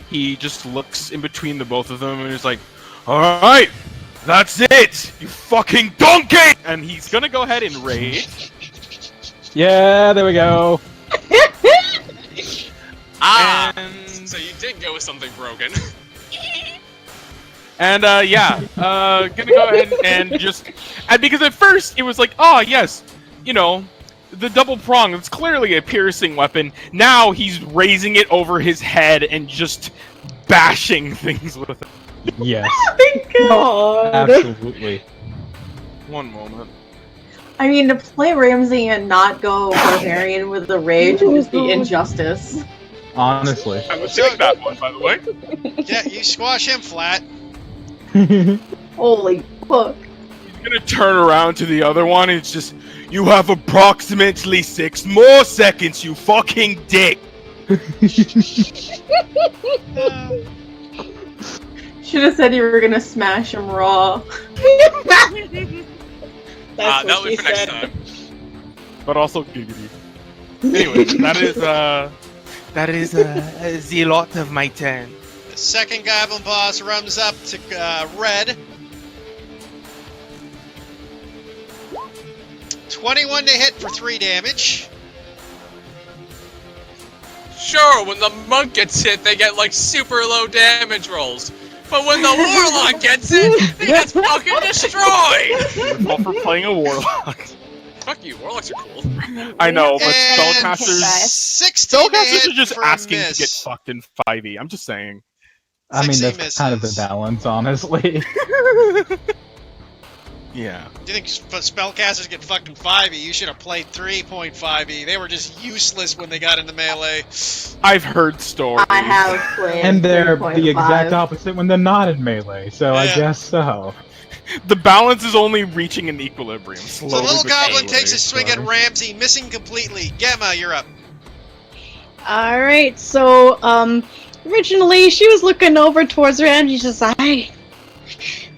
he just looks in between the both of them and is like, alright, that's it, you fucking donkey! And he's gonna go ahead and rage. Yeah, there we go. Ah! And, So you did go with something broken. and gonna go ahead and just... And because at first it was like, oh yes, you know, the double prong, it's clearly a piercing weapon. Now he's raising it over his head and just bashing things with it. Yes, God. absolutely. One moment. I mean, to play Ramsey and not go barbarian with the rage would just be injustice. Honestly. I was doing that one, by the way. Yeah, you squash him flat. Holy fuck. He's gonna turn around to the other one and it's just, you have approximately 6 more seconds, you fucking dick! Should have said you were gonna smash him raw. That's what That'll she be for next said. time. But also giggity. Anyway, that is the lot of my turn. The second goblin boss runs up to Red. 21 to hit for 3 damage. Sure, when the monk gets hit, they get like super low damage rolls. But when the warlock gets it, they get fucking destroyed! Well, for playing a warlock. Fuck you, warlocks are cool. I know, but And spellcasters... 16 to Spellcasters hit are just for asking a to miss. get fucked in 5e. I'm just saying. I mean, 16 that's kind of the misses. balance, honestly. Yeah. Do you think spellcasters get fucked in 5e? You should have played 3.5e. They were just useless when they got into melee. I've heard stories. I have played And they're the 3.5. exact opposite when they're not in melee, so I Yeah. guess so. The balance is only reaching an equilibrium. So Slowly the little but goblin surely. takes a swing at Ramsey, missing completely. Gemma, you're up. Alright, so, originally she was looking over towards Ramsey, just like,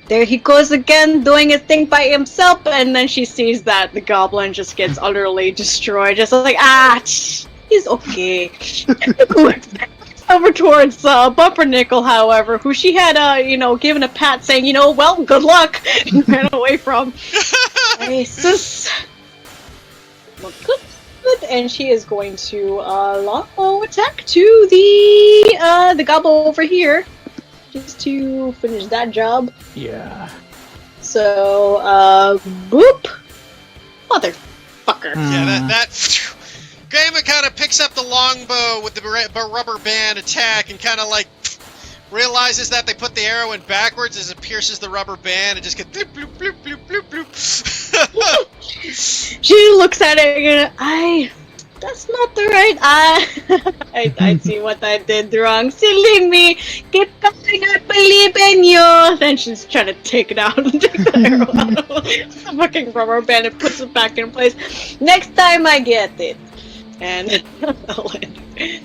there he goes again, doing his thing by himself, and then she sees that the goblin just gets utterly destroyed, just like, he's okay. Over towards Bumpernickel, however, who she had, given a pat saying, well, good luck, and ran away from. Jesus. Well, good. And she is going to longbow attack to the goblin over here, just to finish that job. Yeah. So, boop, motherfucker. Yeah, that Gamma kind of picks up the longbow with the rubber band attack and kind of like realizes that they put the arrow in backwards as it pierces the rubber band and just gets bloop bloop bloop bloop bloop bloop. She looks at it and that's not the right I see what I did wrong. Silly me. Keep going, I believe in you. Then she's trying to take it out and take the arrow out of the fucking rubber band and puts it back in place. Next time I get it. And I'll land.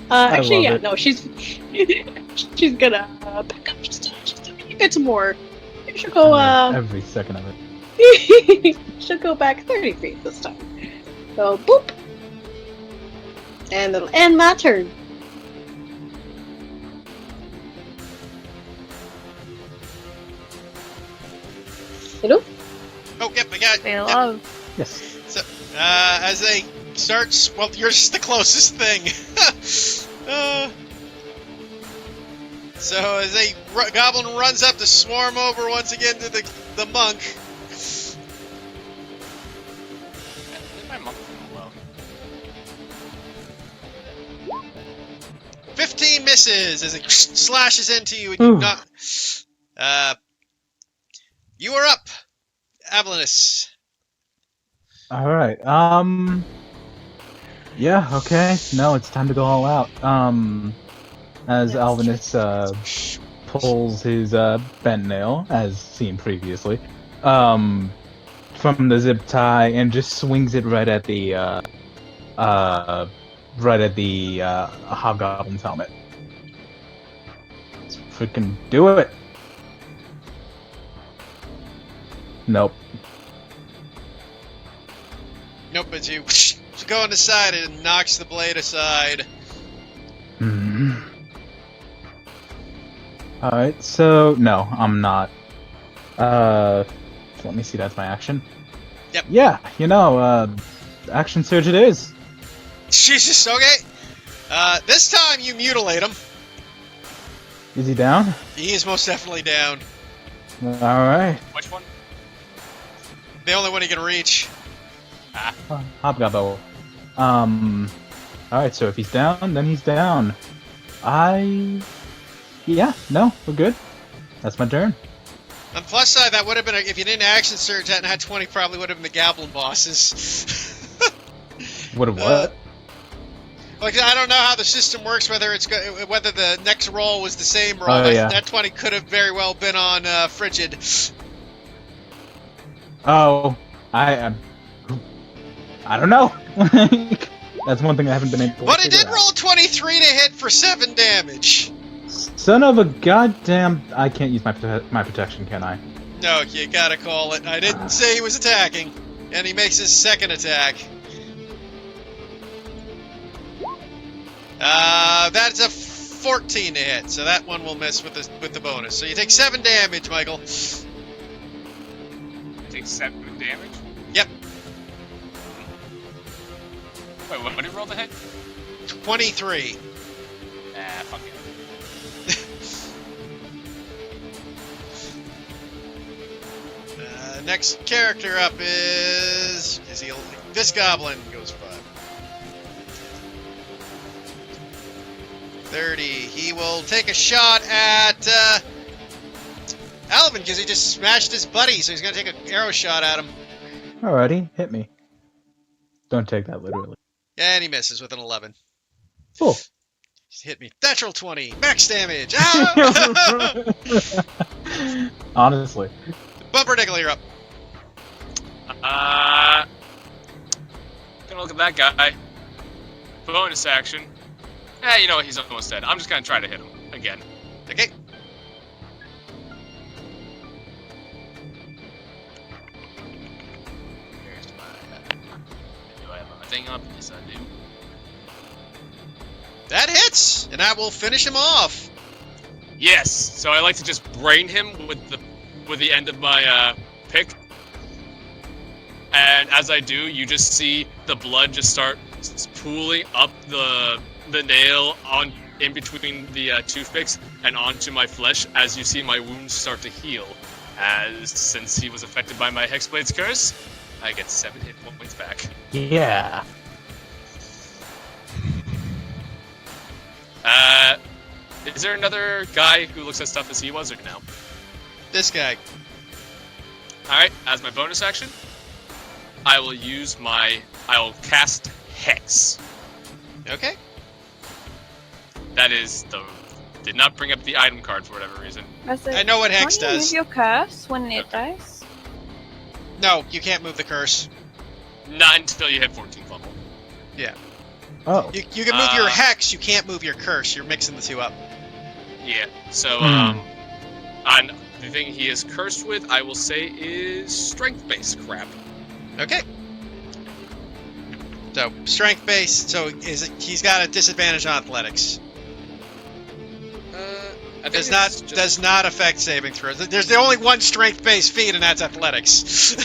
Actually, yeah, no, she's gonna back up just a bit more. She'll go every second of it. she'll go back 30 feet this time. So boop. And it'll end my turn. Hello? Oh, yep, I got it. Hello. Yes. So, as they start, well, you're just the closest thing. So as a goblin runs up to swarm over once again to the monk. Leave my monk alone. 15 misses as it slashes into you and you not. You are up, Avlinus. All right. Yeah. Okay. No, it's time to go all out. As Alvinus pulls his bent nail, as seen previously, from the zip tie and just swings it right at the hobgoblin's helmet. Let's freaking do it. Nope. Nope, as you go on the side, it knocks the blade aside. Alright, so no, I'm not. Let me see, that's my action. Yep. Yeah, action surge it is. Jesus, okay. This time you mutilate him. Is he down? He is most definitely down. Alright. Which one? The only one he can reach. Hobgoblin. Alright, so if he's down, then he's down. Yeah, no, we're good. That's my turn. On the plus side, that would have been, if you didn't action surge that and had 20, probably would have been the Goblin bosses. What? Like, I don't know how the system works, whether the next roll was the same roll. Oh, yeah. That 20 could have very well been on Frigid. Oh, I don't know. That's one thing I haven't been able to But it figure did out. roll 23 to hit for 7 damage. Son of a goddamn... I can't use my protection, can I? No, you gotta call it. I didn't say he was attacking. And he makes his second attack. That's a 14 to hit, so that one will miss with the bonus. So you take 7 damage, Michael. Take 7 damage? Yep. Wait, what did you roll to hit? 23. Fuck it. Next character up is he? This goblin goes 5. 30. He will take a shot at Alvin because he just smashed his buddy, so he's gonna take an arrow shot at him. Alrighty, hit me. Don't take that literally. And he misses with an 11. Cool. Hit me. Natural 20. Max damage. Ah! Honestly. Pumpernickel, you're up. Gonna look at that guy. Bonus action. You know what? He's almost dead. I'm just gonna try to hit him again. Okay. Here's my. Do I have my thing up? Yes, I do. That hits, and that will finish him off. Yes. So I like to just brain him with the end of my pick. And as I do, you just see the blood just start pooling up the nail on in between the toothpicks and onto my flesh as you see my wounds start to heal. As since he was affected by my Hexblade's curse, I get 7 hit points back. Yeah. Is there another guy who looks at stuff as he was, or no? This guy. Alright, as my bonus action, I will cast Hex. Okay. That is did not bring up the item card for whatever reason. I know what Hex Can't you does. move your curse when it dies? No, you can't move the curse. Not until you hit 14 fumble. Yeah. Oh. You can move your Hex, you can't move your curse. You're mixing the two up. Yeah. So, and the thing he is cursed with, I will say, is strength-based crap. Okay. So, strength-based, so he's got a disadvantage on athletics. I think Does not affect saving throws. There's the only one strength-based feat, and that's athletics.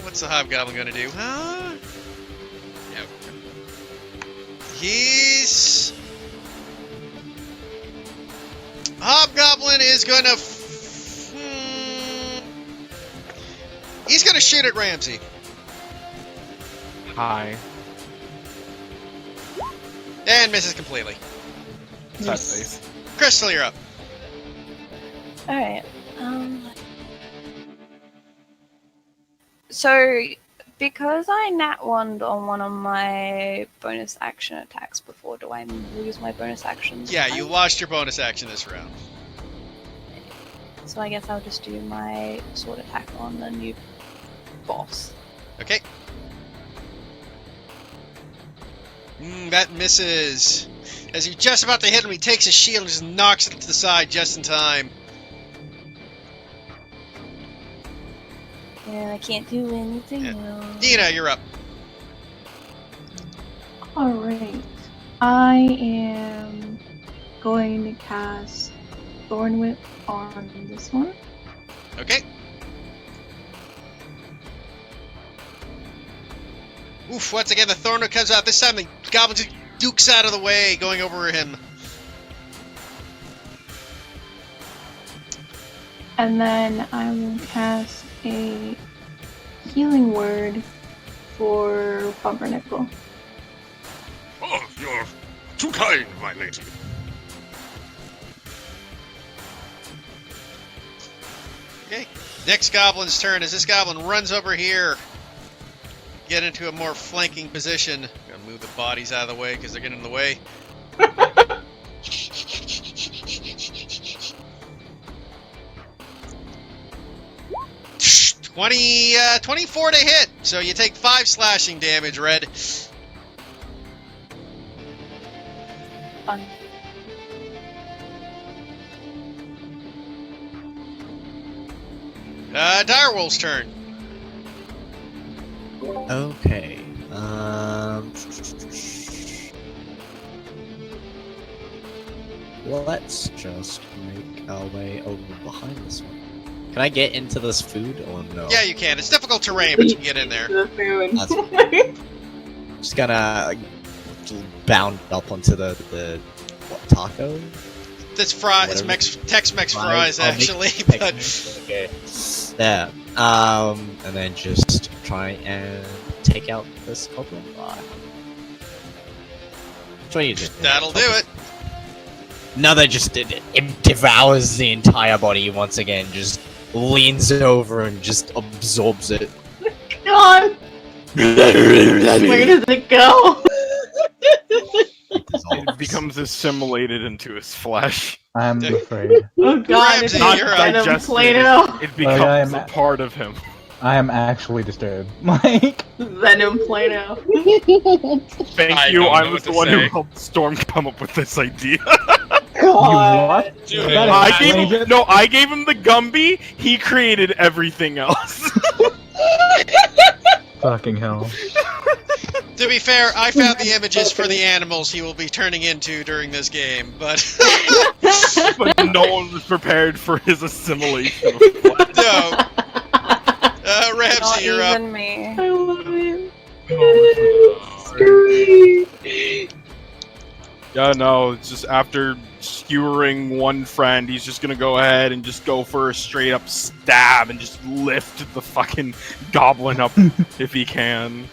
What's the hobgoblin gonna do? Yeah. Hobgoblin is gonna. He's gonna shoot at Ramsey. Hi. And misses completely. Sad face. Crystal, you're up. Alright. So, because I nat 1'd on one of my bonus action attacks before, do I lose my bonus actions? Yeah, you lost your bonus action this round. So I guess I'll just do my sword attack on the new boss. Okay. That misses. As you're just about to hit him, he takes his shield and just knocks it to the side just in time. And I can't do anything else. Dina, you're up. Alright. I am going to cast Thorn Whip on this one. Okay. Oof, once again, the Thorn Whip comes out. This time the goblin just dukes out of the way, going over him. And then I will cast a healing word for Pumpernickel. Oh, you're too kind, my lady. Okay. Next goblin's turn as this goblin runs over here. Get into a more flanking position. Gonna move the bodies out of the way because they're getting in the way. 24 to hit, so you take 5 slashing damage, Red. Fun. Direwolf's turn. Okay. Let's just make our way over behind this one. Can I get into this food or no? Yeah, you can. It's difficult terrain, but you can get in there. The food. Just gonna bound up onto the what, taco? This fry is Tex-Mex fries, actually, but okay. Yeah. And then just try and take out this goblin. That'll do it. Another just it devours the entire body once again. Just leans over and just absorbs it. God! Where does it go? becomes assimilated into his flesh. I'm afraid. Oh god, Ramsey, it's Not you're up. Venom digested. Play-Doh. It becomes I a am- part of him. I am actually disturbed. Like, Venom Play-Doh. Thank I you. don't I know was what the to one who say. helped Storm come up with this idea. you what? Dude, That I explains gave him it. no. I gave him the Gumby. He created everything else. Fucking hell. To be fair, I found the images for the animals he will be turning into during this game, but But no one was prepared for his assimilation. Of flesh. no. Not Ramsey, you're up. even me. I love it. Yeah, no. It's just after skewering one friend, he's just gonna go ahead and just go for a straight up stab and just lift the fucking goblin up if he can.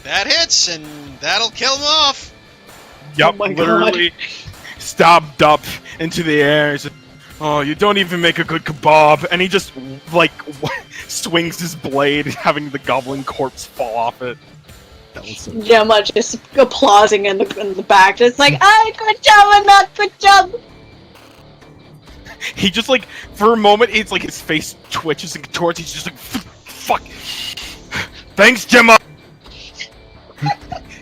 That hits, and that'll kill him off. Yep, my God. literally stabbed up into the air. He's like, oh, you don't even make a good kebab. And he just, like, swings his blade, having the goblin corpse fall off it. That was so Gemma just applauding in the back, just like, "Ay, good job, not good job." He just, like, for a moment, it's like his face twitches and contorts. He's just like, fuck. Thanks, Gemma.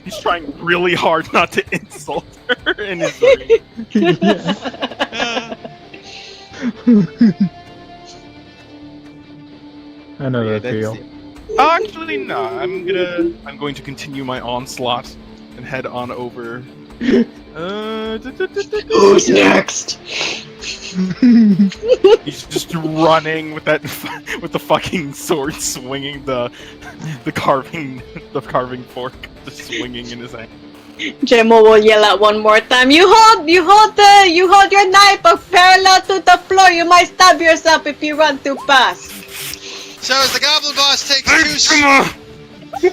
He's trying really hard not to insult her in his rage. I know Yeah, that feel. Actually, no. I'm going to continue my onslaught and head on over. Who's next? He's just running with that, with the fucking sword, swinging the carving fork, just swinging in his hand. Gemma will yell out one more time. You hold your knife parallel to the floor. You might stab yourself if you run too fast. So as the Goblin Boss takes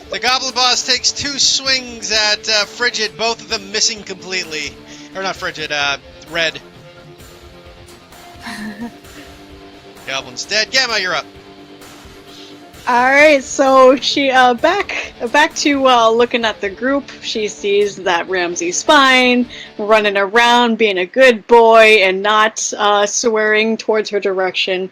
the Goblin Boss takes two swings at Frigid, both of them missing completely. Or not Frigid, Red. Goblin's dead. Gamma, you're up. All right, so she back to looking at the group. She sees that Ramsey's fine, running around, being a good boy, and not swearing towards her direction.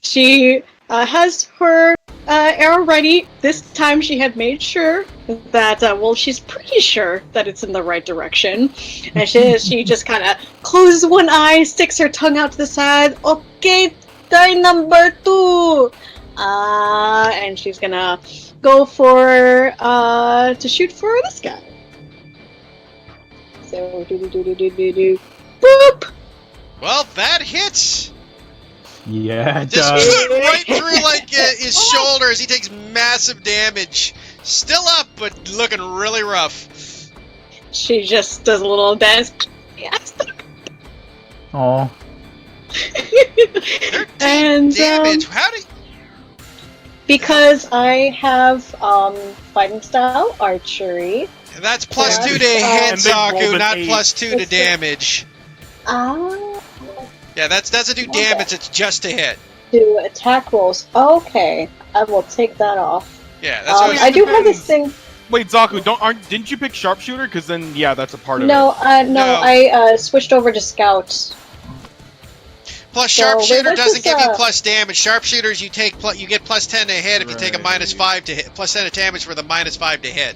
She has her arrow ready. This time she had made sure that, she's pretty sure that it's in the right direction. And she just kind of closes one eye, sticks her tongue out to the side. Okay, try number 2. And she's gonna go for, to shoot for this guy. So, boop! Well, that hits! Yeah, it Just does. right through like his shoulders. He takes massive damage. Still up, but looking really rough. She just does a little dance. Yes. Aw. And Damage. How do you... because I have fighting style, archery. And that's plus 2 to And hit, they rolled Zaku, an not 8. plus 2 to damage. Ah, Yeah, that's a do damage. It's just to hit. do attack rolls. Okay, I will take that off. Yeah, that's always... I do have this thing. Wait, Zaku, didn't you pick sharpshooter? Because then, yeah, that's a part of No, it. no, I switched over to scout. Plus, So, sharpshooter wait, doesn't this give is, you plus damage. Sharpshooters, you get plus 10 to hit if you take a Right. minus 5 to hit. Plus 10 to damage for the minus 5 to hit.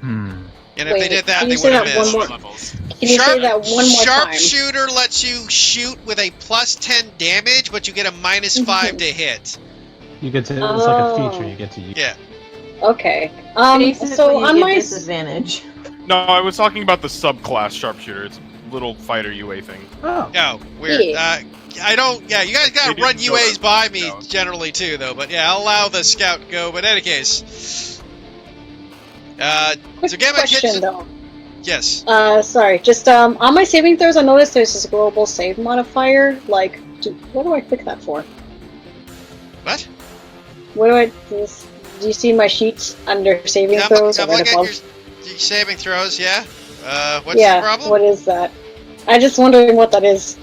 Hmm. And if they Wait, did that, can they you say would have that one missed. more? Levels. Can you say that one more time? Sharpshooter lets you shoot with a plus 10 damage, but you get a minus 5 to hit. You get to, it's like a feature you get to use. Yeah. Okay. Basically, So you on get my disadvantage. No, I was talking about the subclass sharpshooter. It's a little fighter UA thing. Oh. Oh, weird. Yeah. I don't... Yeah, you guys gotta They run didn't show UAs that. by me No. generally, too, though. But yeah, I'll allow the scout to go. But in any case... quick so Gamma question hits... though. Yes. Sorry. Just on my saving throws, I noticed there's this global save modifier. Like, what do I click that for? What? What do I? Do you see my sheet under saving I'm throws or right looking above? at your saving throws, yeah? What's yeah. the problem? What is that? I'm just wondering what that is.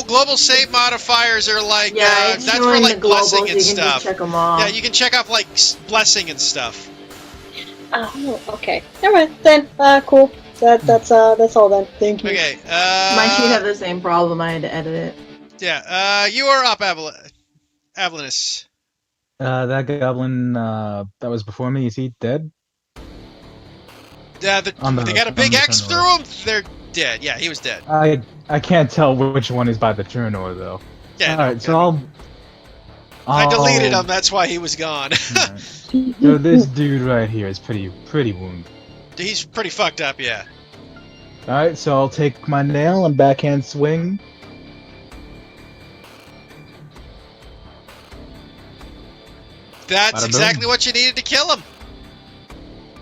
Global save modifiers are like, Yeah, it's that's for showing like the globals. blessing You and can stuff. just check them off. Yeah, you can check off like blessing and stuff. Oh, okay. Alright, then. Cool. That's all then. Thank you. Okay. My sheet had the same problem. I had to edit it. Yeah. You are up, Avalinus. That goblin that was before me, is he dead? They got a big on the X turn through him. They're dead. Yeah, he was dead. I can't tell which one is by the turn order though. Yeah. Alright, so I deleted him. That's why he was gone. Alright. So this dude right here is pretty wounded. He's pretty fucked up. Yeah. Alright, so I'll take my nail and backhand swing. That's Bada exactly boom. what you needed to kill him.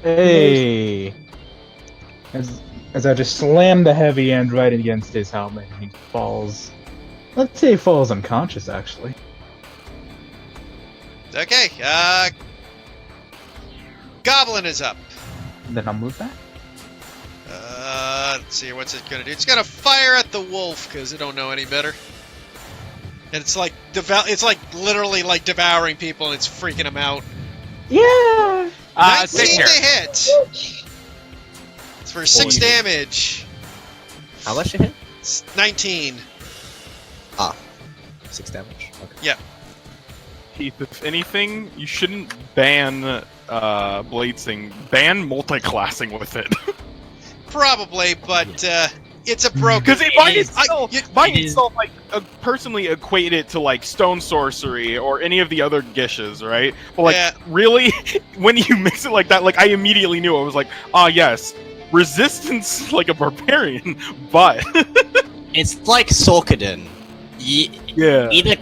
Hey! As I just slam the heavy end right against his helmet, and he falls. Let's say he falls unconscious, actually. Okay. Goblin is up. Then I'll move back. Let's see, what's it gonna do? It's gonna fire at the wolf because it don't know any better. And it's like literally like devouring people, and it's freaking them out. Yeah. 19 take to care. hit. It's for 6 damage. How much to hit? It's 19. 6 damage. Okay. Yeah. Keith, if anything, you shouldn't ban Bladesing. Ban multi-classing with it. Probably, but it's a broken. Because it might I- itself, like, personally equate it to, like, stone sorcery or any of the other gishes, right? But, like, Yeah. really, when you mix it like that, like, I immediately knew. I was like, yes, resistance like a barbarian, but... It's like Sorkaden. Yeah. You can't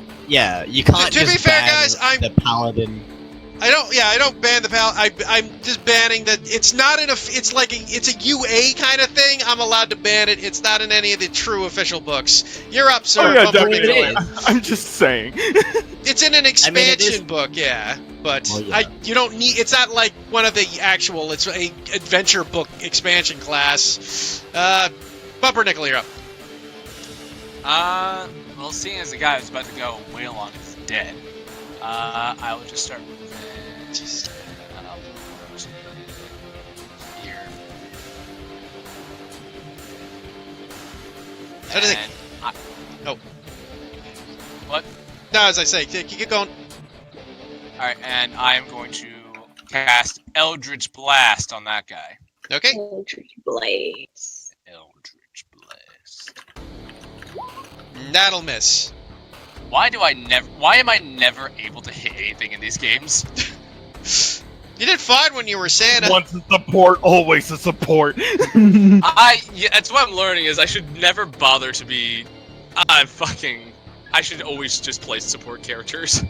To be just fair, ban guys, the paladin. I don't ban the pal. I'm just banning that it's not in a. It's like it's a UA kind of thing. I'm allowed to ban it. It's not in any of the true official books. You're up, sir. Oh, yeah, Bumper definitely. Nicolai. I'm just saying. It's in an expansion is- book, yeah. But Oh, yeah. you don't need. It's not like one of the actual. It's a adventure book expansion class. Bumper Nickel, you're up. Well, seeing as the guy who's about to go wail on is dead, I will just start moving. Here. How does it- And I- Oh. What? No, as I say, keep going. Alright, and I am going to cast Eldritch Blast on that guy. Okay. Eldritch Blaze. Eldritch Blast. That'll miss. Why am I never able to hit anything in these games? You did fine when you were Santa. Once a support, always a support. That's what I'm learning is I should never bother to be. I should always just play support characters.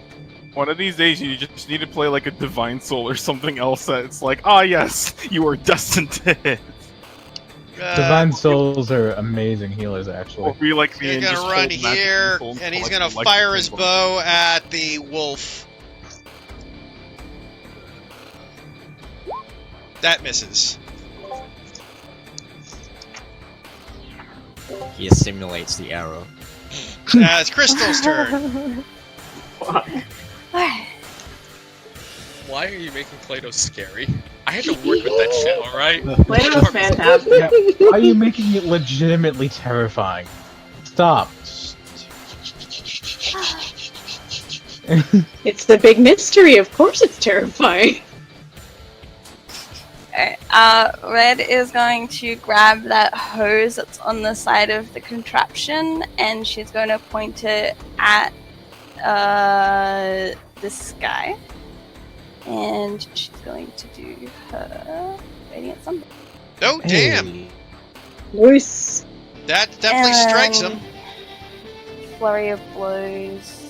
One of these days, you just need to play like a Divine Soul or something else that's like, yes, you are destined to hit. Divine Souls are amazing healers, Or actually. be like He's me gonna run here, and he's gonna fire his bow at the wolf. That misses. He assimilates the arrow. It's Crystal's turn. Why are you making Play-Doh scary? I had to work with that shit, alright? Play-Doh's fantastic. Yeah, why are you making it legitimately terrifying? Stop. It's the big mystery. Of course, it's terrifying. Red is going to grab that hose that's on the side of the contraption, and she's going to point it at this guy. And she's going to do her Radiant Sunburn. Oh, damn. Nice. That definitely strikes him. Flurry of blows.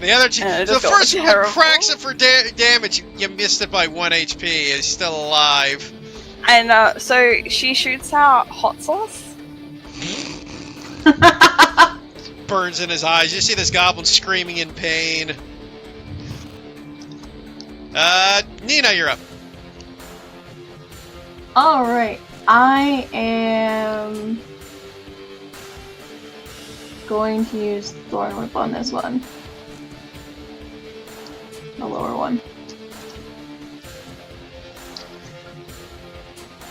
The other two, it the just got first one terrible. cracks him for damage. You missed it by 1 HP. He's still alive. And so she shoots out hot sauce. Burns in his eyes. You see this goblin screaming in pain. Nina, you're up. Alright, I am going to use Thorn Whip on this one. The lower one.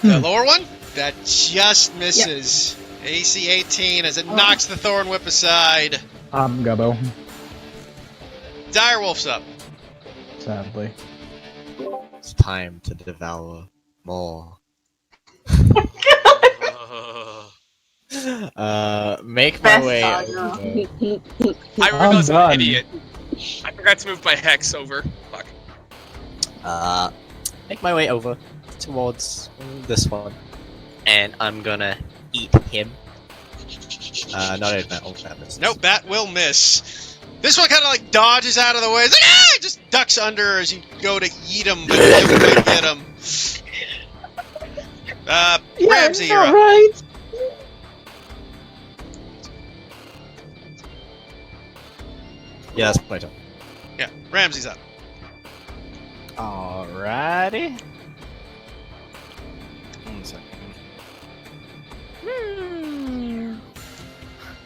The lower one? That just misses. AC 18 as it knocks the Thorn Whip aside. Gubbo. Direwolf's up. Sadly. It's time to devour more. Make my Best way. saga. I realized I'm done. an idiot. I forgot to move my hex over. Fuck. Make my way over towards this one, and I'm gonna eat him. Not even that. Oh, that misses. Nope, that will miss. This one kind of like dodges out of the way. It's like, ah! It just ducks under as you go to eat him, but you never quite get him. Ramsey, you're up. right. Yeah, that's my turn. Yeah, Ramsey's up. Alrighty. 1 second.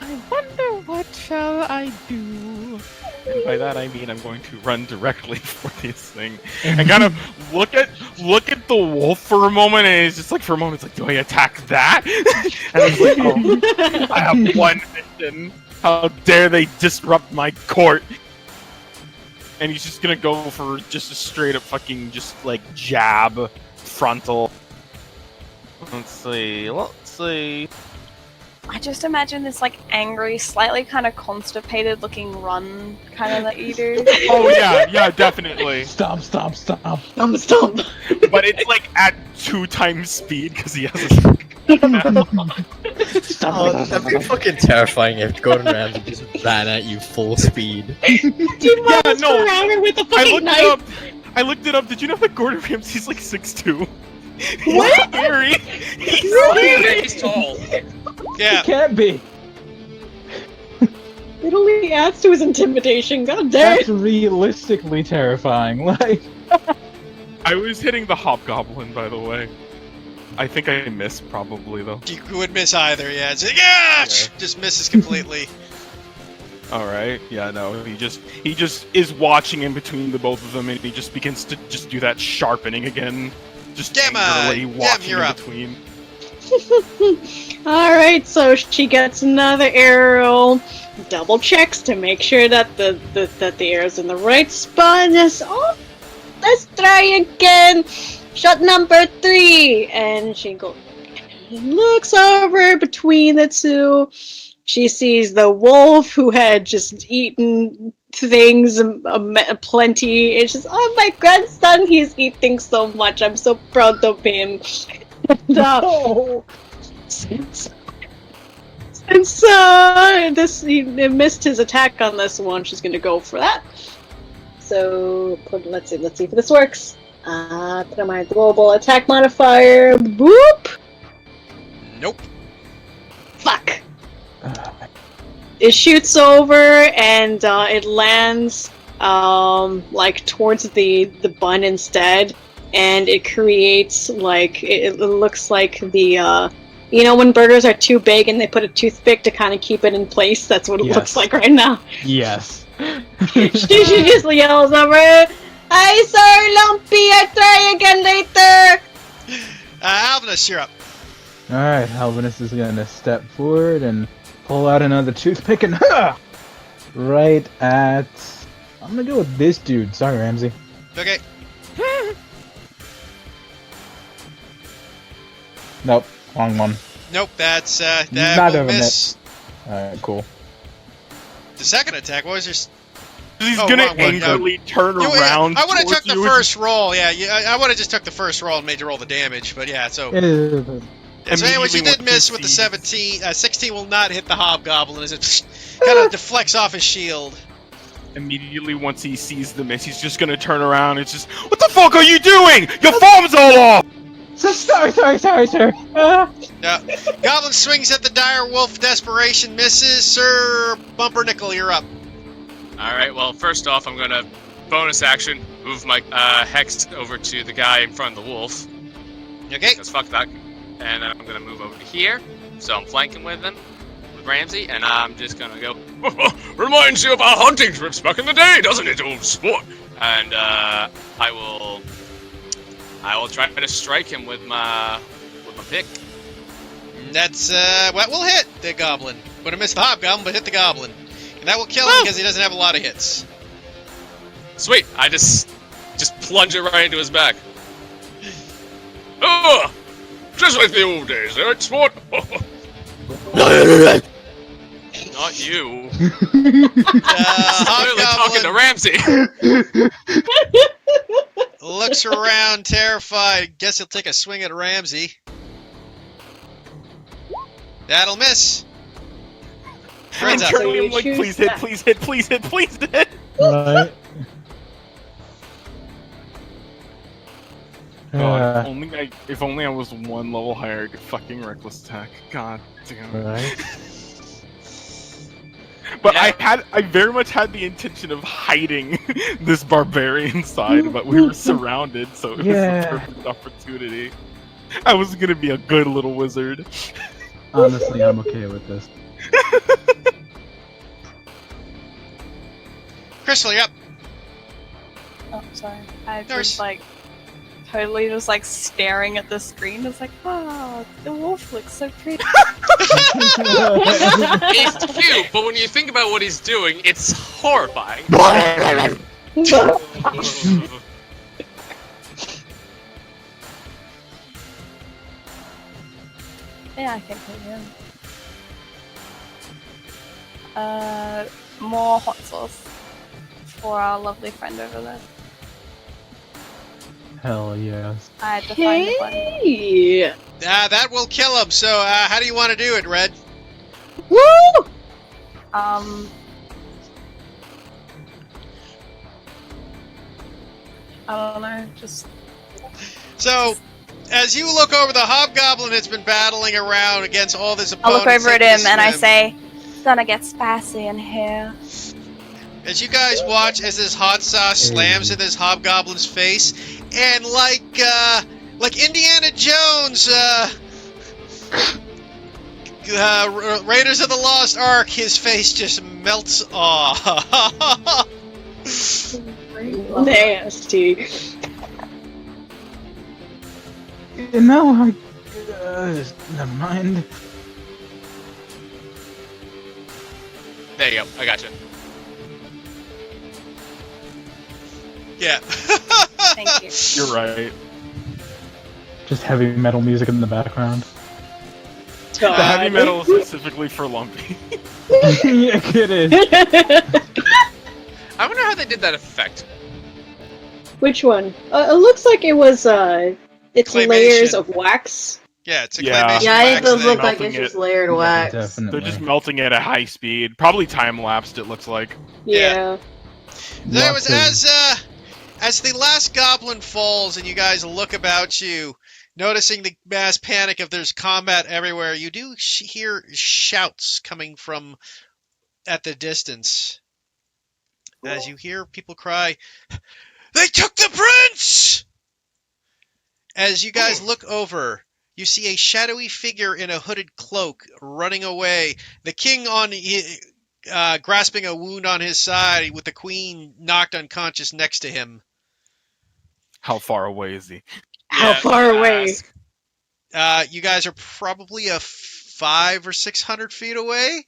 I wonder what shall I do? And by that I mean I'm going to run directly for this thing and kind of look at the wolf for a moment, and it's just like for a moment it's like, do I attack that? And I was like, oh, I have one mission. How dare they disrupt my court? And he's just gonna go for just a straight up fucking just like jab frontal. Let's see. I just imagine this like angry, slightly kind of constipated looking run kind of that you do. Oh yeah, definitely. Stop. Stump. But it's like at 2 times speed because he has a. Oh, that'd be fucking terrifying if Gordon Ramsay just ran at you full speed. Yeah, no. With a I fucking looked knife. it up. Did you know that Gordon Ramsay's like 6'2"? What? He's scary. He's tall. Yeah. Can't be. It only adds to his intimidation. God damn. That's realistically terrifying. Like, I was hitting the hobgoblin, by the way. I think I missed probably though. You would miss either, yeah. It's like, just misses completely. All right. Yeah. No. He just is watching in between the both of them, and he just begins to just do that sharpening again. Just Gamma! angrily watching you're in up. between. Alright, so she gets another arrow, double checks to make sure that the arrow's in the right spot, and says, oh, let's try again. Shot number 3. And she looks over between the two. She sees the wolf who had just eaten things plenty. And she's, oh, my grandson, he's eating so much. I'm so proud of him. And, and so he missed his attack on this one. She's gonna go for that. So let's see if this works. Put on my global attack modifier. Boop. Nope. Fuck. It shoots over and it lands like towards the bun instead, and it creates like it looks like the you know when burgers are too big and they put a toothpick to kind of keep it in place. That's what it looks like right now. yes. She just yells over, "Hi, sorry, Lumpy. I'll try again later." Alvinus, you're up. Alright, Alvinus is gonna step forward and pull out another toothpick and right at... I'm gonna go with this dude. Sorry, Ramsey. Okay. Nope, wrong one. Nope, that's that Neither will of them miss. Alright, cool. The second attack, what was your... He's Oh, gonna wrong one, no. angrily turn You- around. I would have towards took the you first roll, yeah. I would have just took the first roll and made you roll the damage, but yeah, so... So anyways, you Immediately did once miss he with the sees- 17. 16 will not hit the hobgoblin as it kind of deflects off his shield. Immediately once he sees the miss, he's just gonna turn around. It's just, what the fuck are you doing? Your form's all off. Sorry. Yeah. Goblin swings at the dire wolf. Desperation misses. Sir Bumpernickel, you're up. Alright, well, first off, I'm gonna bonus action, move my hex over to the guy in front of the wolf. Okay. Because fuck that. And then I'm gonna move over to here. So I'm flanking with him, with Ramsey, and I'm just gonna go. Reminds you of our hunting trips back in the day, doesn't it, old sport? and I will try to strike him with my pick. That's what will hit the goblin. Would have missed the hobgoblin, but hit the goblin, and that will kill him because he doesn't have a lot of hits. Sweet. I just plunge it right into his back. Oh, just like the old days, eh, sport? Not you. Hobgoblin Talking to Ramsey. looks around, terrified. Guess he'll take a swing at Ramsey. That'll miss. I'm Turns out. turning him like, please hit, please hit, please hit, please hit. Right. God, if only I was one level higher, I could fucking reckless attack. God damn it. Right. But I very much had the intention of hiding this barbarian side, but we were surrounded, so it was Yeah. a perfect opportunity. I was gonna be a good little wizard. Honestly, I'm okay with this. Crystal, you're up. Oh, sorry. I Nurse. was like totally just like staring at the screen. It's like, oh, the wolf looks so pretty. It's cute, but when you think about what he's doing, it's horrifying. Yeah, I can put him. More hot sauce for our lovely friend over there. Hell yes. I had to find the button. Hey! That will kill him. So, how do you want to do it, Red? Woo! I don't know, just So, as you look over, the hobgoblin has been battling around against all this I opponents. look over at taking him and I swim. say, it's gonna get spicy in here. As you guys watch as this hot sauce slams in this hobgoblin's face, and like Indiana Jones, Raiders of the Lost Ark, his face just melts off. Nasty. No, never mind. There you go. I got you. Yeah. Thank you. You're right. Just heavy metal music in the background. The heavy metal is specifically for Lumpy. Yeah, it is. I wonder how they did that effect. Which one? It looks like it was, it's Claymation. layers of wax. Yeah, it's a Yeah. claymation Yeah, it wax does thing. look like melting it's just it. layered wax. Definitely. They're just melting it at high speed. Probably time lapsed, it looks like. Yeah. There was Lots of- as the last goblin falls and you guys look about you, noticing the mass panic of there's combat everywhere, you do hear shouts coming from at the distance. As you hear people cry, "They took the prince!" As you guys look over, you see a shadowy figure in a hooded cloak running away. The king grasping a wound on his side, with the queen knocked unconscious next to him. How far away is he? How far away? You guys are probably 500 or 600 feet away.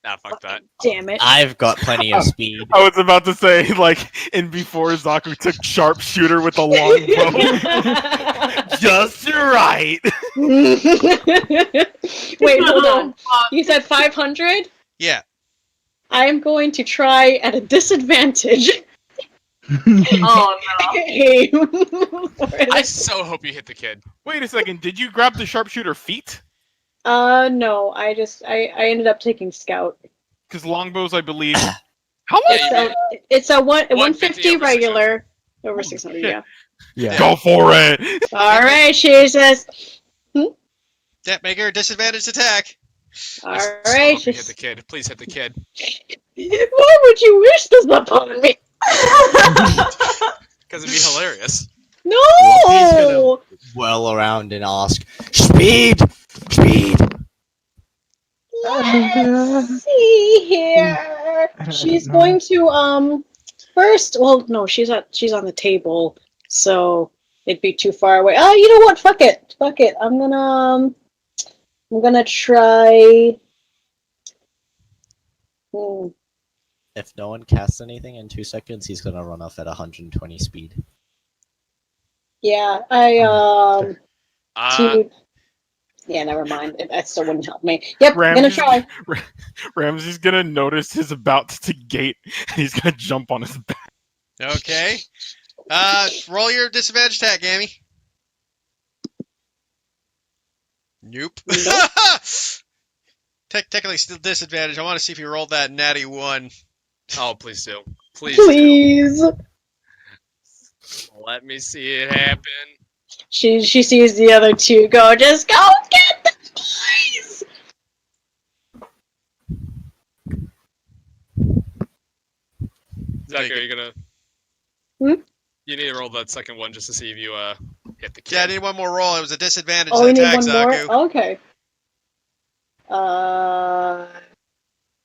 Nah, fuck that. Damn it. I've got plenty of speed. I was about to say, like, in before Zaku took sharpshooter with a long bow. Just right. Wait, hold on. You said 500? Yeah. I am going to try at a disadvantage. Oh no. Aim. I so hope you hit the kid. Wait a second, did you grab the sharpshooter feat? No, I ended up taking scout. Because longbows, I believe. How much? Yeah, you So it's a 150 150 over regular over 600. shit. Yeah. Yeah. Go for it! All right, Jesus. That make her a disadvantaged attack. All so right. hope you hit the kid. Please hit the kid. Why would you wish this upon me? Because it'd be hilarious. No. Whirl around and ask, Speed! Speed! Let's see here. I don't She's know. going to first, well, no, she's on the table, so it'd be too far away. Oh, you know what? Fuck it. I'm gonna try. If no one casts anything in 2 seconds, he's gonna run off at 120 speed. Yeah, yeah, never mind. That still wouldn't help me. Yep, I'm gonna try. Ramsey's gonna notice he's about to gate, and he's gonna jump on his back. Okay. Roll your disadvantage attack, Gammy. Nope. Technically still disadvantage. I want to see if you rolled that natty 1. Oh, please do. Please. Please. Let me see it happen. She sees the other two go. Just go get them, please. Zach, are you gonna? Hmm? You need to roll that second one just to see if you hit the kid. Yeah, I need one more roll. It was a disadvantage Oh, we need attack, one Zaku. more. Okay.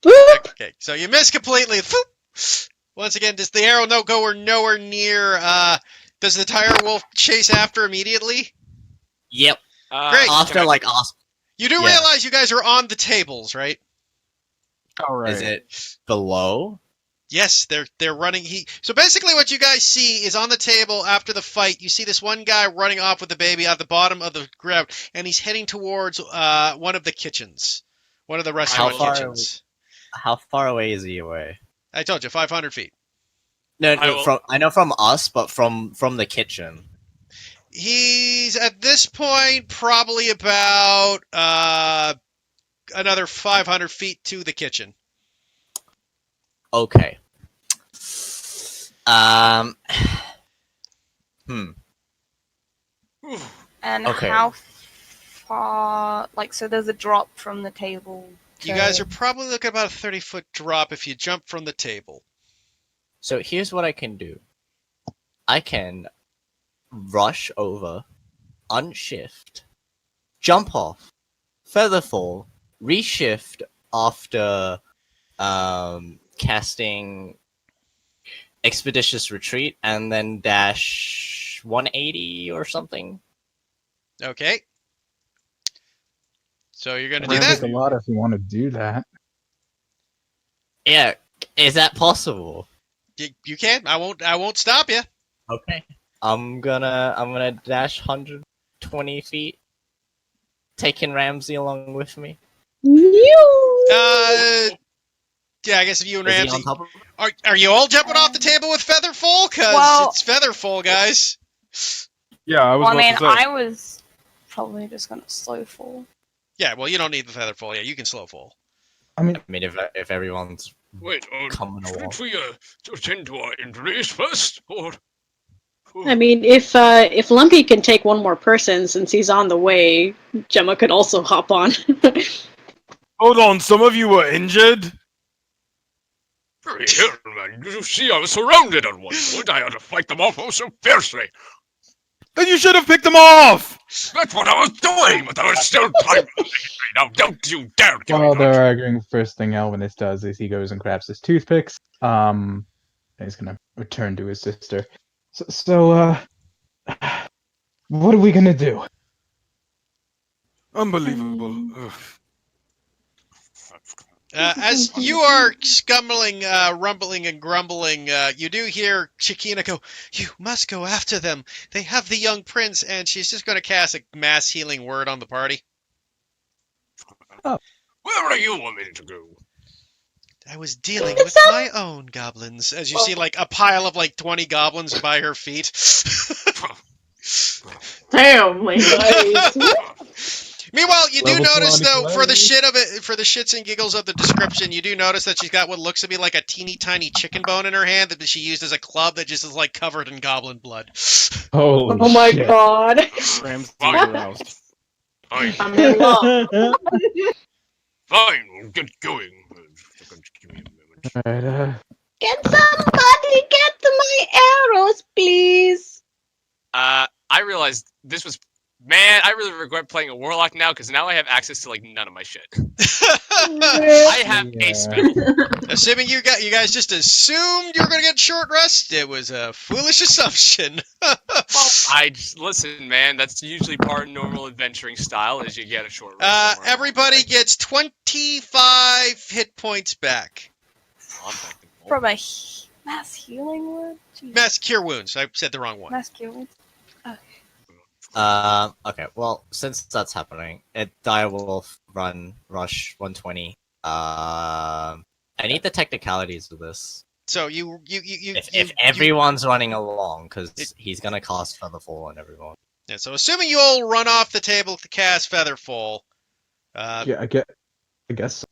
Boop. Okay, so you miss completely. Boop. Once again, does the arrow go nowhere near? Does the tire wolf chase after immediately? Yep. Great. After like awesome. You do Yeah. realize you guys are on the tables, right? All right. Is it below? Yes, they're running. So basically, what you guys see is on the table after the fight. You see this one guy running off with the baby at the bottom of the ground, and he's heading towards one of the kitchens, one of the restaurant kitchens. How far away is he away? I told you, 500 feet. No, I know from us, but from the kitchen. He's at this point probably about another 500 feet to the kitchen. Okay. And Okay. how far? Like, so there's a drop from the table. You guys are probably looking at about a 30-foot drop if you jump from the table. So here's what I can do. I can rush over, unshift, jump off, featherfall, reshift after casting Expeditious Retreat, and then dash 180 or something. Okay. So you're going to do It'll that? take a lot if you want to do that. Yeah, is that possible? You can. I won't stop you. Okay. I'm gonna dash 120 feet, taking Ramsey along with me. Yeah, I guess if you and Is he Ramsey on top of are you all jumping off the table with Featherfall? Because Well- it's Featherfall, guys. Yeah, I was. Well, I about mean, to say. I was probably just gonna slow fall. Yeah, well, you don't need the Featherfall. Yeah, you can slow fall. I mean, if everyone's Wait, coming along. shouldn't we attend to our injuries first, or? I mean, if Lumpy can take one more person since he's on the way, Gemma could also hop on. Hold on, some of you were injured? Hurry here, man. You see, I was surrounded at one point. I had to fight them off oh so fiercely. Then you should have picked them off! That's what I was doing, but there was still time. Now, don't you dare give While me they're arguing, first thing Elvinus does is he goes and grabs his toothpicks. And he's gonna return to his sister. So, what are we gonna do? Unbelievable. Ugh. As you are scumbling, rumbling, and grumbling, you do hear Shakina go, "You must go after them. They have the young prince," and she's just going to cast a mass healing word on the party. Where do you want me to go? I was dealing with my own goblins. As you see, like, a pile of, 20 goblins by her feet. Damn, lady. Meanwhile, you do Level notice, 20 though, for the play. for the shits and giggles of the description, you do notice that she's got what looks to be like a teeny tiny chicken bone in her hand that she used as a club that just is, covered in goblin blood. Holy Oh my shit. god. Ramsey's Fine. aroused. Fine, I'm in love. fine, we'll get going. Give me a moment. Alright, Get somebody, get my arrows, please. I realized this was Man, I really regret playing a warlock now because now I have access to like none of my shit. I have a spell. Assuming you guys just assumed you were going to get short rest, it was a foolish assumption. Listen, man. That's usually part of normal adventuring style. Is you get a short rest. somewhere Everybody along gets 25 hit points back. the way. From a mass healing word? Jeez. Mass cure wounds. I said the wrong one. Mass healing. Okay, well, since that's happening, Direwolf rush 120. I need the technicalities of this. So If everyone's running along, because he's gonna cast Featherfall on everyone. Yeah, so assuming you all run off the table to cast Featherfall. Yeah, I guess.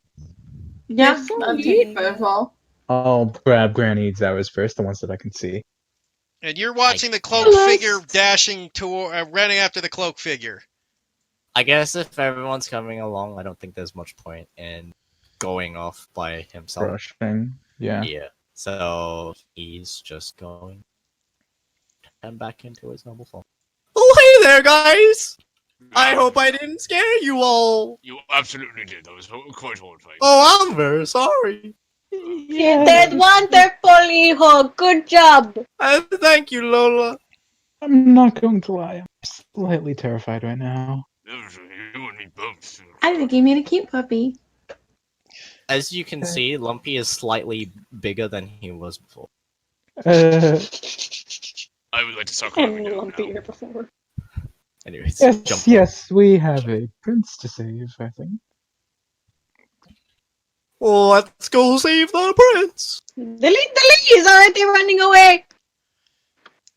Yeah, I'll take Featherfall. I'll grab Granny's hours first, the ones that I can see. And you're watching the cloak figure dashing toward, running after the cloak figure. I guess if everyone's coming along, I don't think there's much point in going off by himself. Rushing, yeah. Yeah. So he's just going and back into his normal form. Oh, hey there, guys! I hope I didn't scare you all. You absolutely did. That was quite horrifying. Oh, I'm very sorry. You did wonderful, Hijo. Good job. Thank you, Lola. I'm not going to lie. I'm slightly terrified right now. You and me both. I think you made a cute puppy. As you can see, Lumpy is slightly bigger than he was before. I would like to suck on And lumpier before. Anyways, yes, we have a prince to save, I think. Let's go save the prince. The leaves are they running away?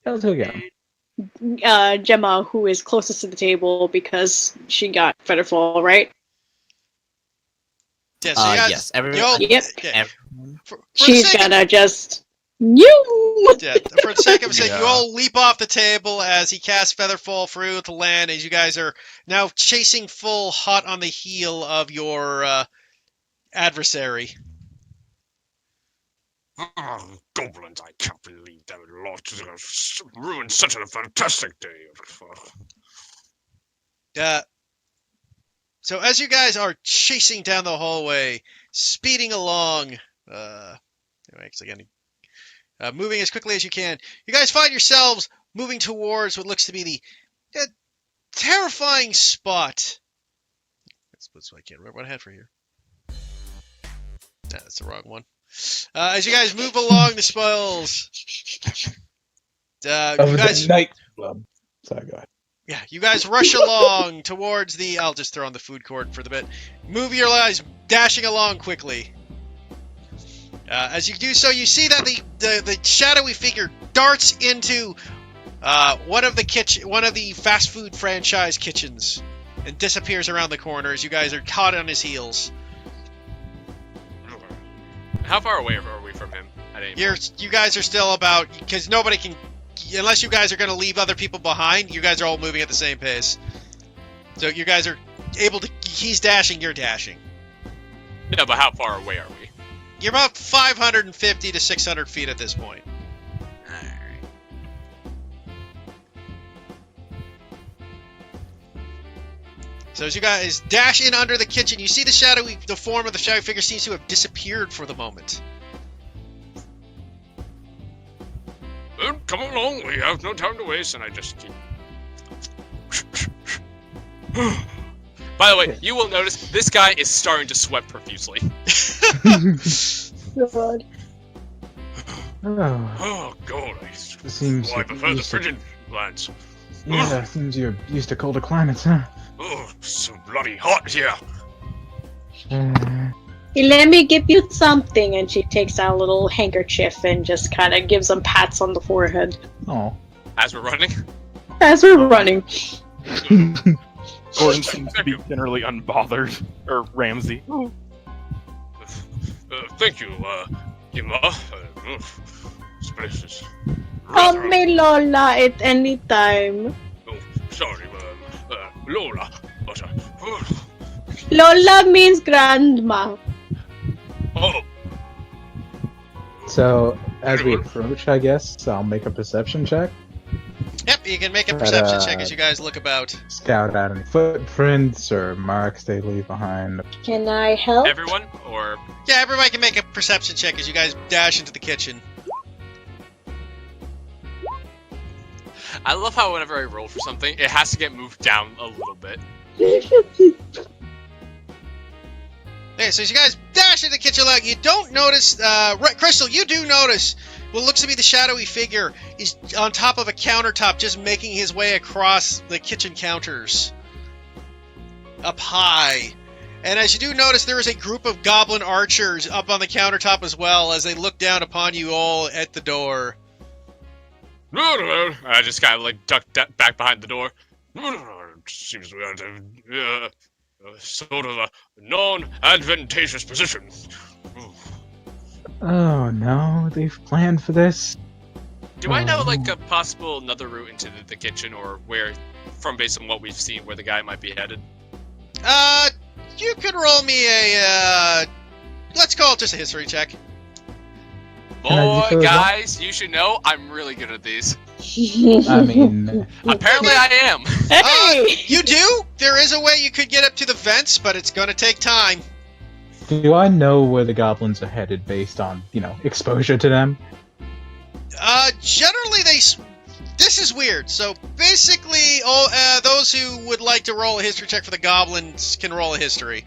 Let's go get him. Gemma, who is closest to the table because she got Featherfall, right? Yeah, so you guys, yes, everyone. Yep. yeah. She's gonna just you. Yeah, for the sake of sake, you all leap off the table as he casts Featherfall through to land, as you guys are now chasing full hot on the heel of your adversary. Goblins, I can't believe they would lost. Ruined such a fantastic day. So as you guys are chasing down the hallway, speeding along, moving as quickly as you can, you guys find yourselves moving towards what looks to be the terrifying spot. So I can't remember what I had for here. That's the wrong one. As you guys move along the spirals, you guys, Night Club. Sorry, go ahead. yeah, you guys rush along towards the. I'll just throw on the food court for the bit. Move your eyes, dashing along quickly. As you do so, you see that the shadowy figure darts into one of the fast food franchise kitchens and disappears around the corner as you guys are caught on his heels. How far away are we from him? You guys are still about, because nobody can, unless you guys are going to leave other people behind. You guys are all moving at the same pace, so you guys are able to. He's dashing, you're dashing. Yeah, but how far away are we? You're about 550 to 600 feet at this point. So as you guys dash in under the kitchen, you see the form of the shadowy figure seems to have disappeared for the moment. Well, come along, we have no time to waste, and I just keep... By the way, you will notice this guy is starting to sweat profusely. God. Oh, God, Seems I prefer the frigid lands. Yeah, seems you're used to colder climates, huh? Oh, so bloody hot here. Let me give you something, and she takes out a little handkerchief and just kind of gives them pats on the forehead. Oh. As we're running? As we're running. Gordon seems to be generally unbothered. Or Ramsey. Thank you, Gemma. Spaces. Call me Lola at any time. Oh, sorry, Lola. But, Lola means grandma. oh. So, as we approach, I guess, I'll make a perception check. Yep. Yep, you can make a perception check as you guys look about. Scout out any footprints or marks they leave behind. Can I help? Everyone, or Yeah, everybody can make a perception check as you guys dash into the kitchen. I love how whenever I roll for something, it has to get moved down a little bit. Okay, so as you guys dash into the kitchen, like you don't notice, Crystal, you do notice what looks to be the shadowy figure is on top of a countertop, just making his way across the kitchen counters, up high. And as you do notice, there is a group of goblin archers up on the countertop as well, as they look down upon you all at the door. I just kind of like duck back behind the door. Seems we are in sort of a non-advantageous position. Oh no, they've planned for this. Do I know like a possible another route into the kitchen, or where, from based on what we've seen, where the guy might be headed? You could roll me a, let's call it just a history check. Boy, guys, you should know I'm really good at these. I mean, Apparently I am. You do? There is a way you could get up to the vents, but it's gonna take time. do I know where the goblins are headed based on, exposure to them? Generally this is weird. So basically, those who would like to roll a history check for the goblins can roll a history.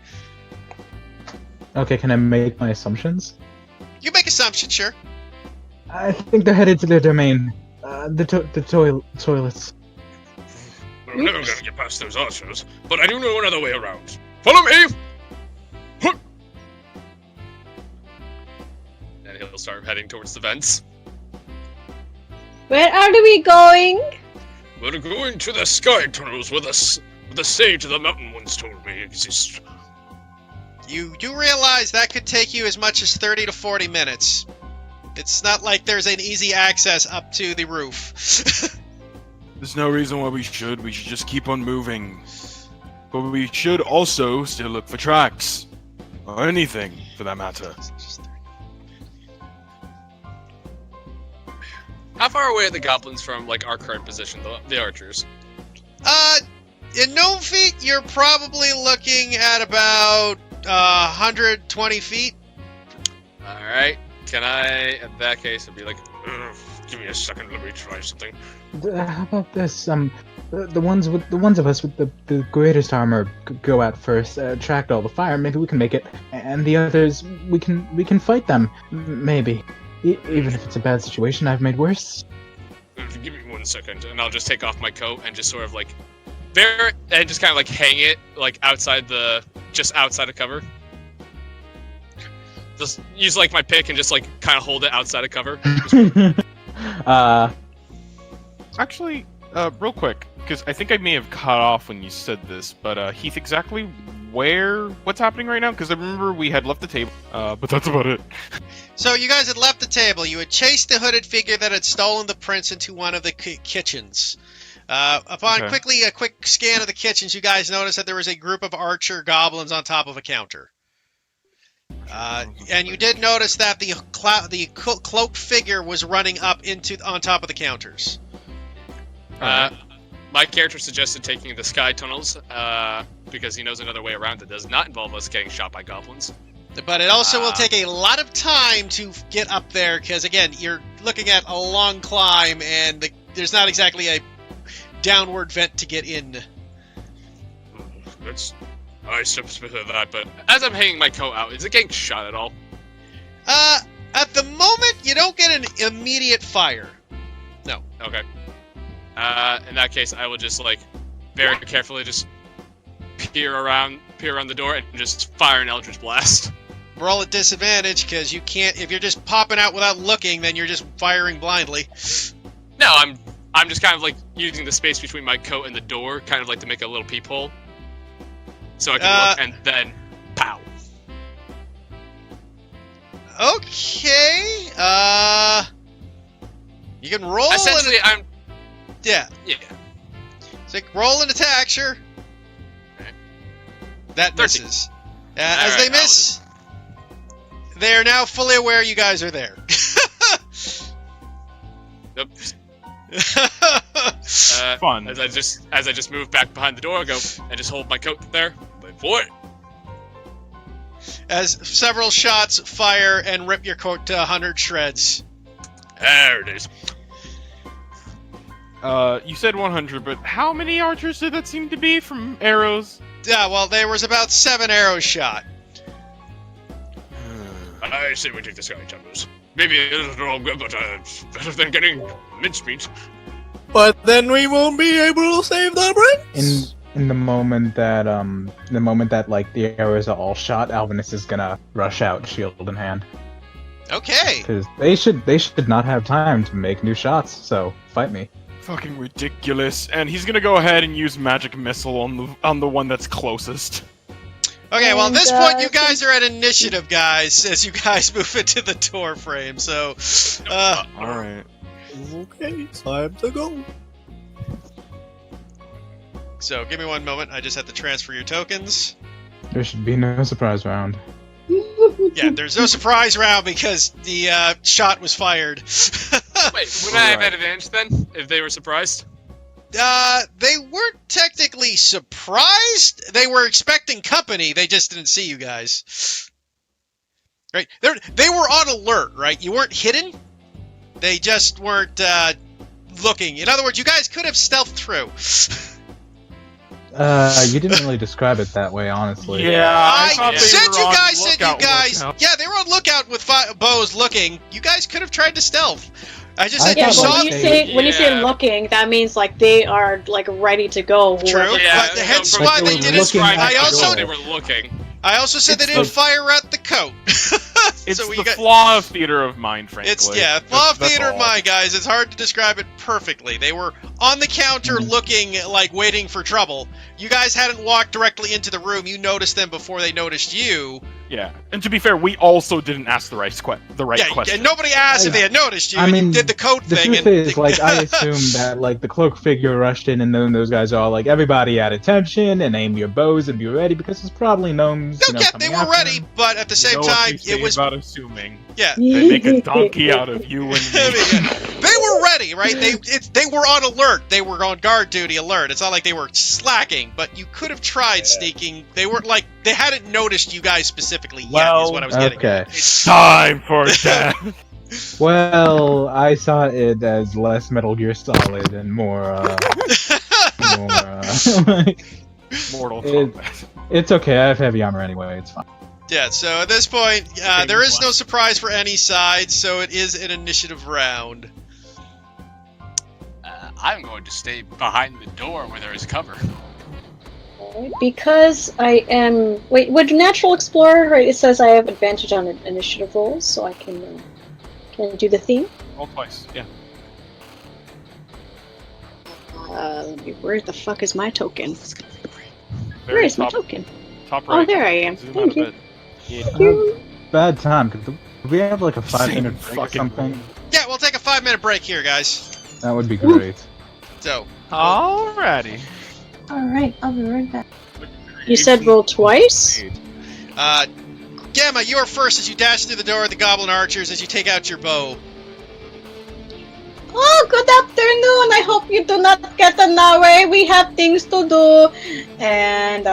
Okay, can I make my assumptions? You make assumptions, sure. I think they're headed to their domain. The toilets. I'm never gonna get past those archers, but I do know another way around. Follow me! And he'll start heading towards the vents. Where are we going? We're going to the sky tunnels where the sage of the mountain once told me exist. You do realize that could take you as much as 30 to 40 minutes. It's not like there's an easy access up to the roof. There's no reason why we should. We should just keep on moving. But we should also still look for tracks. Or anything, for that matter. How far away are the goblins from like our current position, the archers? In gnome feet, you're probably looking at about 120 feet. Alright. Can I, in that case, I'd be like, give me a second, let me try something. How about this? The ones of us with the greatest armor go out first, attract all the fire. Maybe we can make it, and the others we can fight them. Maybe, even if it's a bad situation I've made worse. Give me 1 second, and I'll just take off my coat and just sort of like, and just kind of like hang it like outside of cover. Just use like my pick and just like kind of hold it outside of cover. Actually, real quick, because I think I may have cut off when you said this, but Heath, exactly what's happening right now? Because I remember we had left the table, but that's about it. So you guys had left the table. You had chased the hooded figure that had stolen the prince into one of the kitchens. Upon a quick scan of the kitchens, you guys noticed that there was a group of archer goblins on top of a counter. And you did notice that the cloaked figure was running up on top of the counters. My character suggested taking the sky tunnels because he knows another way around that does not involve us getting shot by goblins. But it also will take a lot of time to get up there because, again, you're looking at a long climb and there's not exactly a downward vent to get in. I suspected that, but as I'm hanging my coat out, is it getting shot at all? At the moment, you don't get an immediate fire. No. Okay. In that case, I will just, like, very carefully just peer around the door and just fire an Eldritch Blast. Roll at disadvantage, because you can't, if you're just popping out without looking, then you're just firing blindly. No, I'm just kind of, like, using the space between my coat and the door, kind of like to make a little peephole. So I can look, and then, pow. Okay, you can roll. Essentially, Yeah. So roll an attack, sure. Okay. That 13. misses. As they miss, they are now fully aware you guys are there. Oops. Fun. As I just move back behind the door, I go and just hold my coat there. Wait for it. As several shots fire and rip your coat to 100 shreds. There it is. You said 100, but how many archers did that seem to be from arrows? Yeah, well, there was about 7 arrows shot. I say we take the sky jumpers. Maybe a little longer, but better than getting mincemeat. But then we won't be able to save the prince. In the moment that like the arrows are all shot, Alvinus is gonna rush out, shield in hand, Okay. because they should not have time to make new shots. So fight me. Fucking ridiculous. And he's gonna go ahead and use magic missile on the one that's closest. Okay, well, at And, this point, you guys are at initiative, guys, as you guys move into the door frame, so... Alright. Okay, time to go. So, give me one moment, I just have to transfer your tokens. There should be no surprise round. Yeah, there's no surprise round because the shot was fired. Wait, would I have had advantage then if they were surprised? They weren't technically surprised. They were expecting company. They just didn't see you guys. Right? They were on alert, right? You weren't hidden. They just weren't looking. In other words, you guys could have stealthed through. You didn't really describe it that way, honestly. Yeah, I thought they said were you on guys said you lookout. guys. Yeah, they were on lookout with bows looking. You guys could have tried to stealth. I just said I you Yeah, thought saw. but when you say Yeah. looking, that means like they are like ready to go. True. Yeah, But hence no, why they they were didn't. looking at I the also door. they were looking. I also said they didn't fire at the coat. It's So we the got- flaw of theater of mind, frankly. It's flaw of That's theater all. of mind, guys. It's hard to describe it perfectly. They were on the counter looking like waiting for trouble. You guys hadn't walked directly into the room. You noticed them before they noticed you. Yeah, and to be fair, we also didn't ask the right question. And nobody asked if they had noticed you. I and mean, you did the coat The thing. truth And is, like, I assumed that, like, the cloak figure rushed in, and then those guys are all like, everybody at attention, and aim your bows and be ready, because it's probably gnomes, you know, yeah, coming they were after ready, them. but at the same time, it was about assuming. yeah. They make a donkey out of you and me. They were ready, right? They were on alert. They were on guard duty alert. It's not like they were slacking, but you could have tried sneaking. They weren't like they hadn't noticed you guys specifically yet. Is what I was getting at. Okay. Time for death. Well, I saw it as less Metal Gear Solid and more, like, Mortal It- Kombat. it's okay, I have heavy armor anyway, it's fine. Yeah. So at this point, there is no surprise for any side. So it is an initiative round. I'm going to stay behind the door where there is cover. Because I am. Wait, would Natural Explorer? Right, it says I have advantage on initiative rolls, so I can do the theme. Roll twice, yeah. Where the fuck is my token? Very Where is my top- token? Top right. Oh, there I am. Zoom out Thank a you. bit. Thank you. Bad time, could we have like a 5-minute break or fucking something? Yeah, we'll take a 5-minute break here, guys. That would be great. So Alrighty. Alright, I'll be right back. You said roll twice? Gamma, you are first as you dash through the door of the Goblin Archers as you take out your bow. Oh, good afternoon. I hope you do not get in our way. We have things to do. And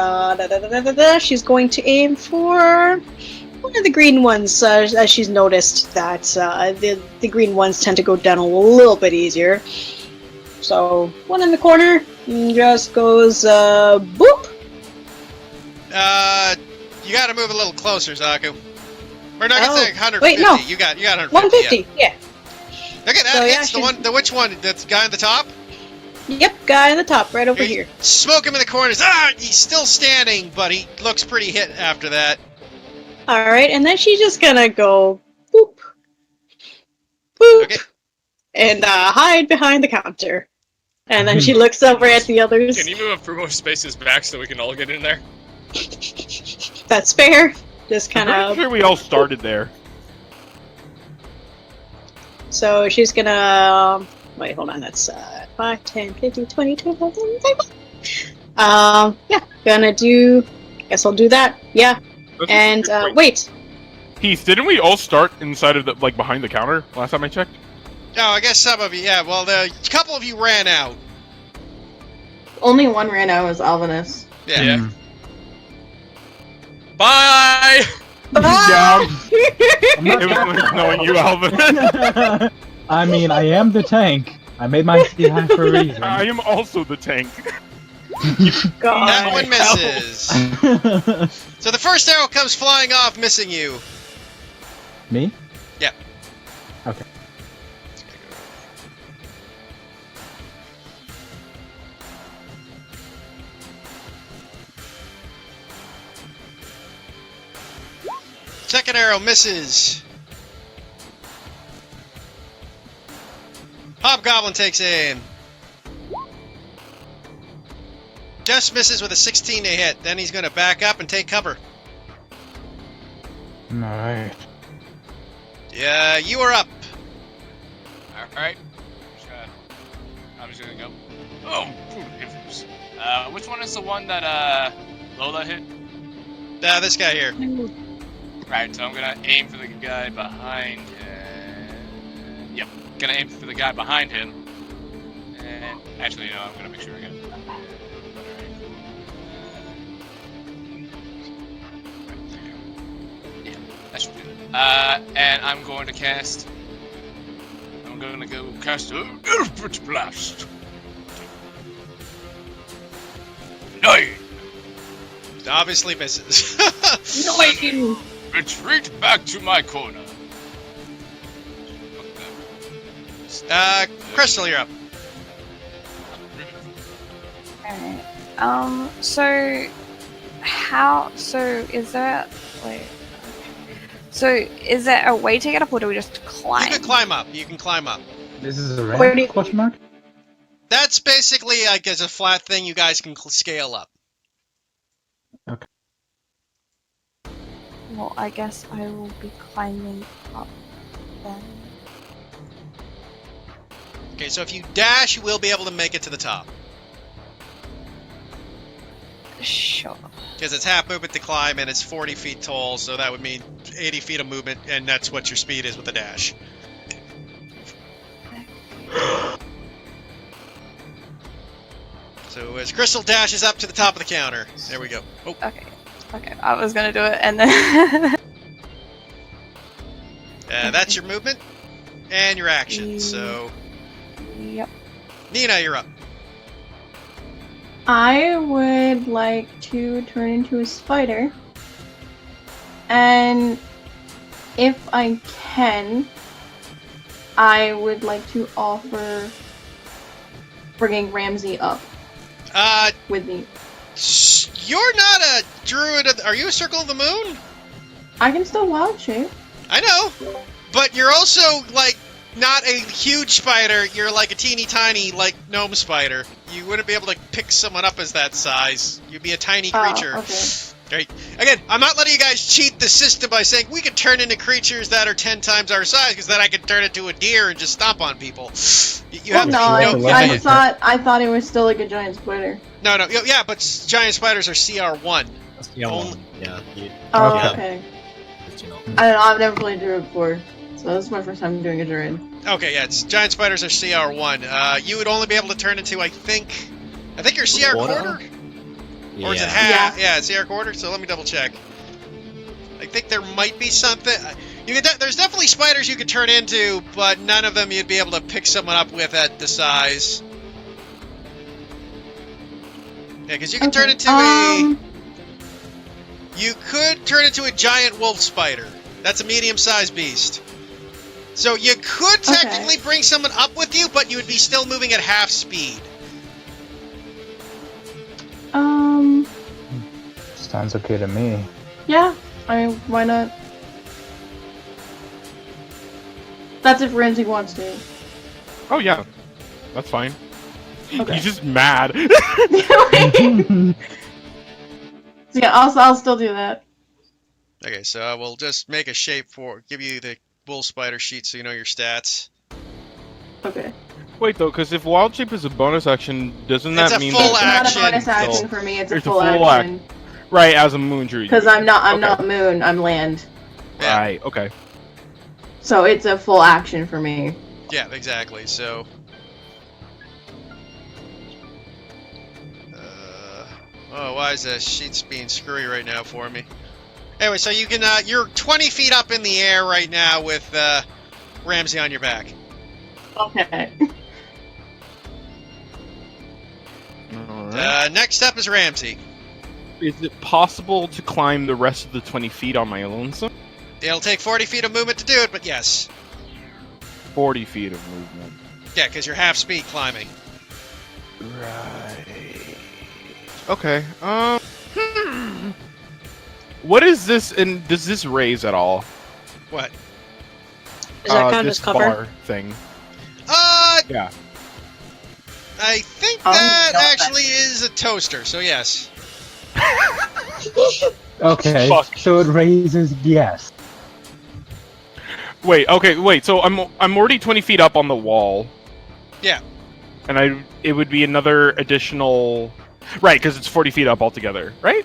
she's going to aim for one of the green ones, as she's noticed that the green ones tend to go down a little bit easier. So, one in the corner just goes boop. You gotta move a little closer, Zaku. Or no, I can Oh, say 150. wait, no. You got 150. 150, yeah. Okay, that So, yeah, hits the one. Which one? That's the guy on the top. Yep, guy on the top, right over here. Smoke him in the corners. He's still standing, but he looks pretty hit after that. Alright, and then she's just gonna go boop. Boop. Okay. And hide behind the counter. And then she looks over at the others. Can you move up 4 more spaces back so we can all get in there? That's fair. Just I'm kind pretty of. sure we all started there. So she's gonna. Wait, hold on. That's 5, 10, 15, 20, 25, 30. Yeah, gonna do. Guess I'll do that. Yeah. Let's And just- wait. Heath, didn't we all start inside of the behind the counter last time I checked? Oh, I guess some of you, yeah, well, a couple of you ran out. Only one ran out was Alvinus. Yeah. Yeah. Bye! Yeah. I'm not It was nice knowing you, Alvin. I mean, I am the tank. I made my speed high for a reason. I am also the tank. That one misses. So the first arrow comes flying off, missing you. Me? Yeah. Okay. Second arrow misses. Hobgoblin takes aim. Just misses with a 16 to hit. Then he's going to back up and take cover. Alright. Yeah, you are up. Alright. I'm just gonna go. Oh, good heavens. Which one is the one that Lola hit? This guy here. Right, so I'm gonna aim for the guy behind him. Yep, gonna aim for the guy behind him. And actually, no, I'm gonna make sure I get it. Yeah, that should do it. And I'm going to cast. I'm gonna go cast a Eldritch Blast. 9! Obviously misses. No! Retreat back to my corner. Crystal, you're up. Alright. So is there, wait. So is there a way to get up, or do we just climb? You can climb up. You can climb up. This is a Where do ramp? you- Question mark? That's basically like as a flat thing you guys can scale up. Well, I guess I will be climbing up then. Okay, so if you dash, you will be able to make it to the top. Sure. Because it's half movement to climb and it's 40 feet tall, so that would mean 80 feet of movement, and that's what your speed is with a dash. So as Crystal dashes up to the top of the counter, there we go. Oh, Okay, I was gonna do it, and then... that's your movement and your action. So, Yep. Nina, you're up. I would like to turn into a spider. And if I can, I would like to offer bringing Ramsey up with me. You're not a druid. Are you a Circle of the Moon? I can still wild shape. I know, but you're also like not a huge spider. You're like a teeny tiny like gnome spider. You wouldn't be able to pick someone up as that size. You'd be a tiny creature. Okay. Right. Again, I'm not letting you guys cheat the system by saying we can turn into creatures that are 10 times our size, because then I could turn into a deer and just stomp on people. You have No, I thought it was still like a giant spider. No, yeah, but giant spiders are CR1. Yeah, yeah. Oh, yeah. okay. But, you know. I don't know, I've never played Druid before, so this is my first time doing a Druid. Okay, yeah, giant spiders are CR1. You would only be able to turn into, I think you're CR quarter? Or is it half? Yeah, it's CR quarter, so let me double check. I think there might be something. There's definitely spiders you could turn into, but none of them you'd be able to pick someone up with at the size. Yeah, because you can turn into You could turn into a giant wolf spider. That's a medium-sized beast. So you could technically bring someone up with you, but you would be still moving at half speed. Sounds okay to me. Yeah, why not? That's if Ramsey wants to. Oh yeah, that's fine. Okay. He's just mad. So yeah, I'll still do that. Okay, so I will just make a shape give you the wolf spider sheet so you know your stats. Okay. Wait though, because if wild shape is a bonus action, doesn't It's that a mean full that It's not a bonus action So- for me, it's a it's full full action. Right, as a moon druid. Because I'm Okay. not moon, I'm land. Yeah. Right, okay. So it's a full action for me. Yeah, exactly. So. Oh, why is the sheets being screwy right now for me? Anyway, so you can, you're 20 feet up in the air right now with, Ramsey on your back. Okay. Alright. Next up is Ramsey. Is it possible to climb the rest of the 20 feet on my lonesome? It'll take 40 feet of movement to do it, but yes. 40 feet of movement. Yeah, because you're half speed climbing. Right. Okay. What is this? And does this raise at all? What? Is that kind this of cover? bar thing? Yeah. I think Oh, that no, actually is a toaster, so yes. Okay, Fuck. so it raises yes. Wait. Okay. Wait. So I'm already 20 feet up on the wall. Yeah. And it would be another additional. Right, because it's 40 feet up altogether, right?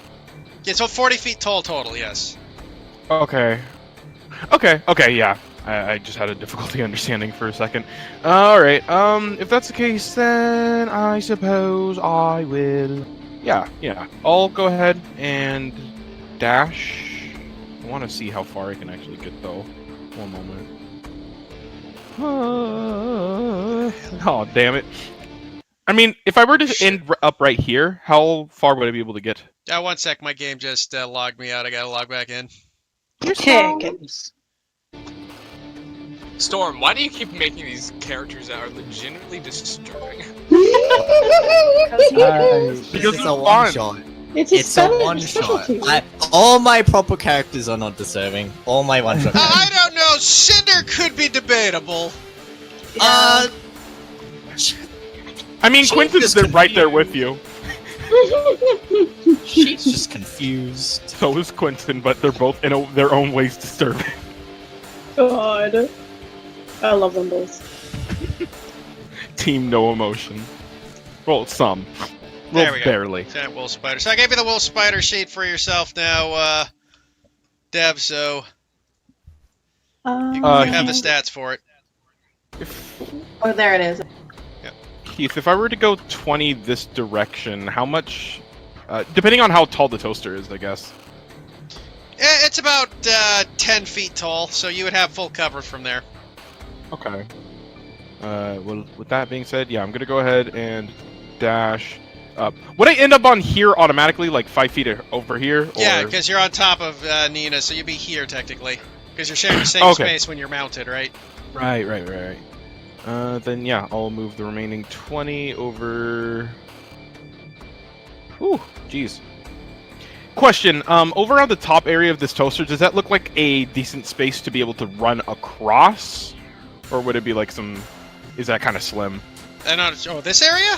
Yeah, so 40 feet tall total, yes. Okay. Okay, yeah. I just had a difficulty understanding for a second. Alright, if that's the case, then I suppose I will... Yeah. I'll go ahead and dash. I want to see how far I can actually get, though. One moment. Oh, damn it. I mean, if I were to end up right here, how far would I be able to get? 1 sec, my game just logged me out. I gotta log back in. Storm, why do you keep making these characters that are legitimately disturbing? Because Because it's it's a fun. one shot. It's It's a one shot. All my proper characters are not deserving. All my one shot. I don't know. Cinder could be debatable. I mean, She's Quentin's just right there with you. She's just confused. So is Quentin, but they're both in their own ways disturbing. God. I love them both. Team no emotion. Well, some. There Well, we go. barely. Giant wolf spider. So I gave you the wolf spider sheet for yourself now, Dev, so you have the stats for it. Oh, there it is. Keith, if I were to go 20 this direction, how much... depending on how tall the toaster is, I guess. It's about 10 feet tall, so you would have full cover from there. Okay. Well, with that being said, yeah, I'm gonna go ahead and dash up. Would I end up on here automatically, like 5 feet over here? Yeah, or- because you're on top of Nina, so you'd be here technically. Because you're sharing the same Okay. space when you're mounted, right? Right. Then yeah, I'll move the remaining 20 over... Ooh, jeez. Question, over on the top area of this toaster, does that look like a decent space to be able to run across? Or would it be like some... Is that kind of slim? This area?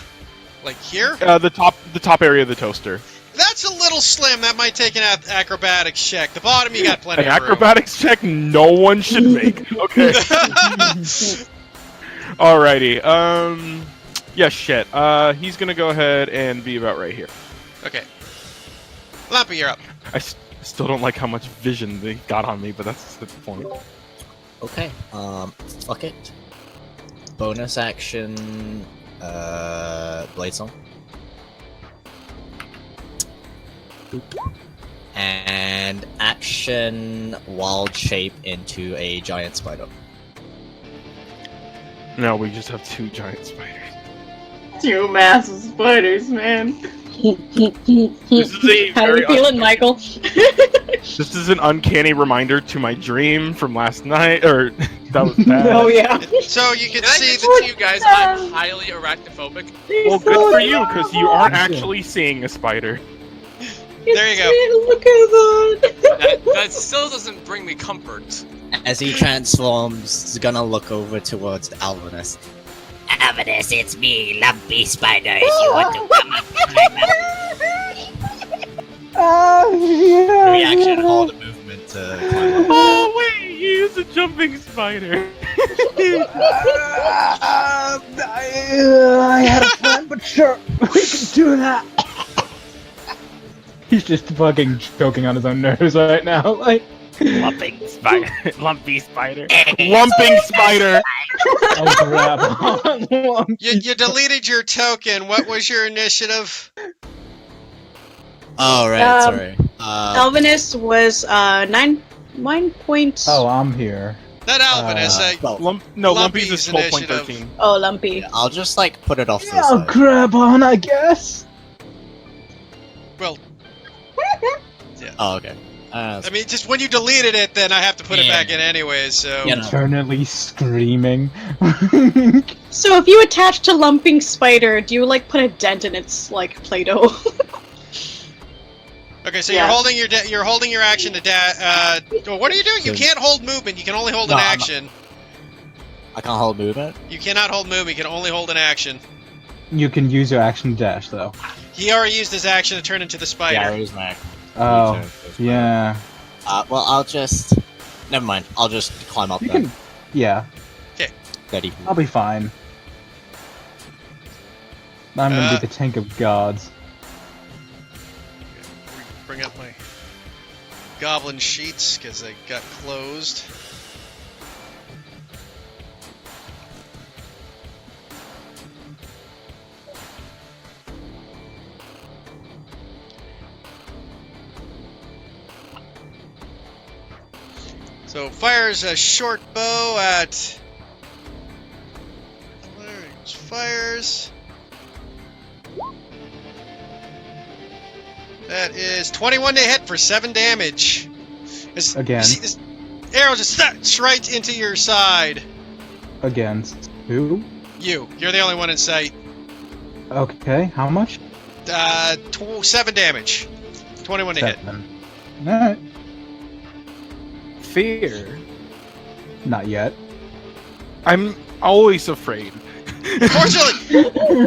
Like here? The top area of the toaster. That's a little slim. That might take an acrobatics check. The bottom, you got plenty An of room. acrobatics check no one should make. Okay. Alrighty. Yeah, shit. He's gonna go ahead and be about right here. Okay. Lampy, you're up. I still don't like how much vision they got on me, but that's the point. Okay. Fuck it. Bonus action. Blade Song. Boop. And action wild shape into a giant spider. No, we just have 2 giant spiders. 2 massive spiders, man. This is a How very you feeling, Michael? This is an uncanny reminder to my dream from last night, or that was bad. Oh yeah. So you can Can I see mention the to you guys I'm highly arachnophobic? Well, good for you, because you aren't actually seeing a spider. There you go. Look at that. That still doesn't bring me comfort. As he transforms, he's gonna look over towards Alvinus. Alvinus, it's me, Lumpy Spider, if you want to come up and climb up. Reaction, hold movement to climb up. Oh wait, he is a jumping spider. I had a plan, but sure, we can do that. He's just fucking choking on his own nerves right now. Like, Lumping spider. Lumpy spider. Lumping spider. Oh crap. You deleted your token. What was your initiative? Oh, right, Um, sorry. Alvinus was 9 points. Oh, I'm here. Not Alvinus. Lumpy's is Lumpy's 12.13. Oh, Lumpy. I'll just like put it off to the I'll side. grab on, I guess. Well, Oh, okay. I mean, just when you deleted it, then I have to put it back in anyway. So Eternally screaming. So if you attach to Lumping Spider, do you like put a dent in its like Play-Doh? okay, so Yeah. you're holding your action to what are you doing? You can't hold movement. You can only hold No, an I'm action. I can't hold movement. You cannot hold movement. You can only hold an action. You can use your action dash though. He already used his action to turn into the spider. Yeah, I use my action. Oh, yeah. Well, I'll just. Never mind. I'll just climb up You there. can. Yeah, Okay. 30. I'll be fine. I'm gonna be the tank of gods. Bring up my goblin sheets because they got closed. So fires a short bow at. Fires. That is 21 to hit for 7 damage. Again. You see this arrow just starts right into your side. Against who? You're the only one in sight. Okay, how much? 7 damage. 21 to hit. 7. Alright. Fear. Not yet. I'm always afraid. Fortunately,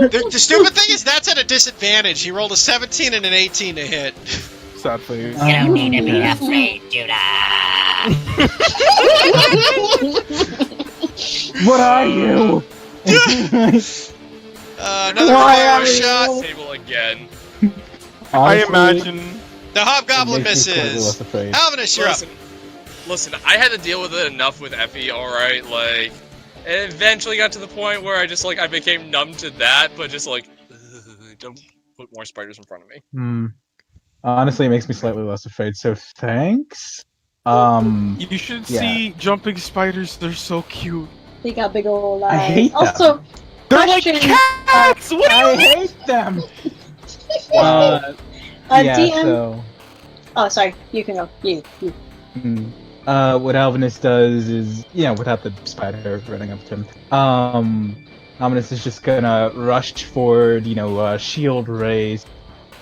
the stupid thing is that's at a disadvantage. He rolled a 17 and an 18 to hit. Sad face. You don't need to be afraid, Judah. What are you? Another fire shot. Table again. I imagine. The hobgoblin It makes me slightly misses. less afraid. Alvinus, you're up. Listen, I had to deal with it enough with Effie, alright, like, it eventually got to the point where I became numb to that, but just like, don't put more spiders in front of me. Honestly, it makes me slightly less afraid, so thanks. You should yeah. see jumping spiders. They're so cute. They got big old eyes. I hate them. Also, They're like question, cats. What do you I mean? hate them. DM. So, Oh, sorry. You can go. You. what Alvinus does is, without the spider running up to him, Alvinus is just gonna rush forward, shield raise,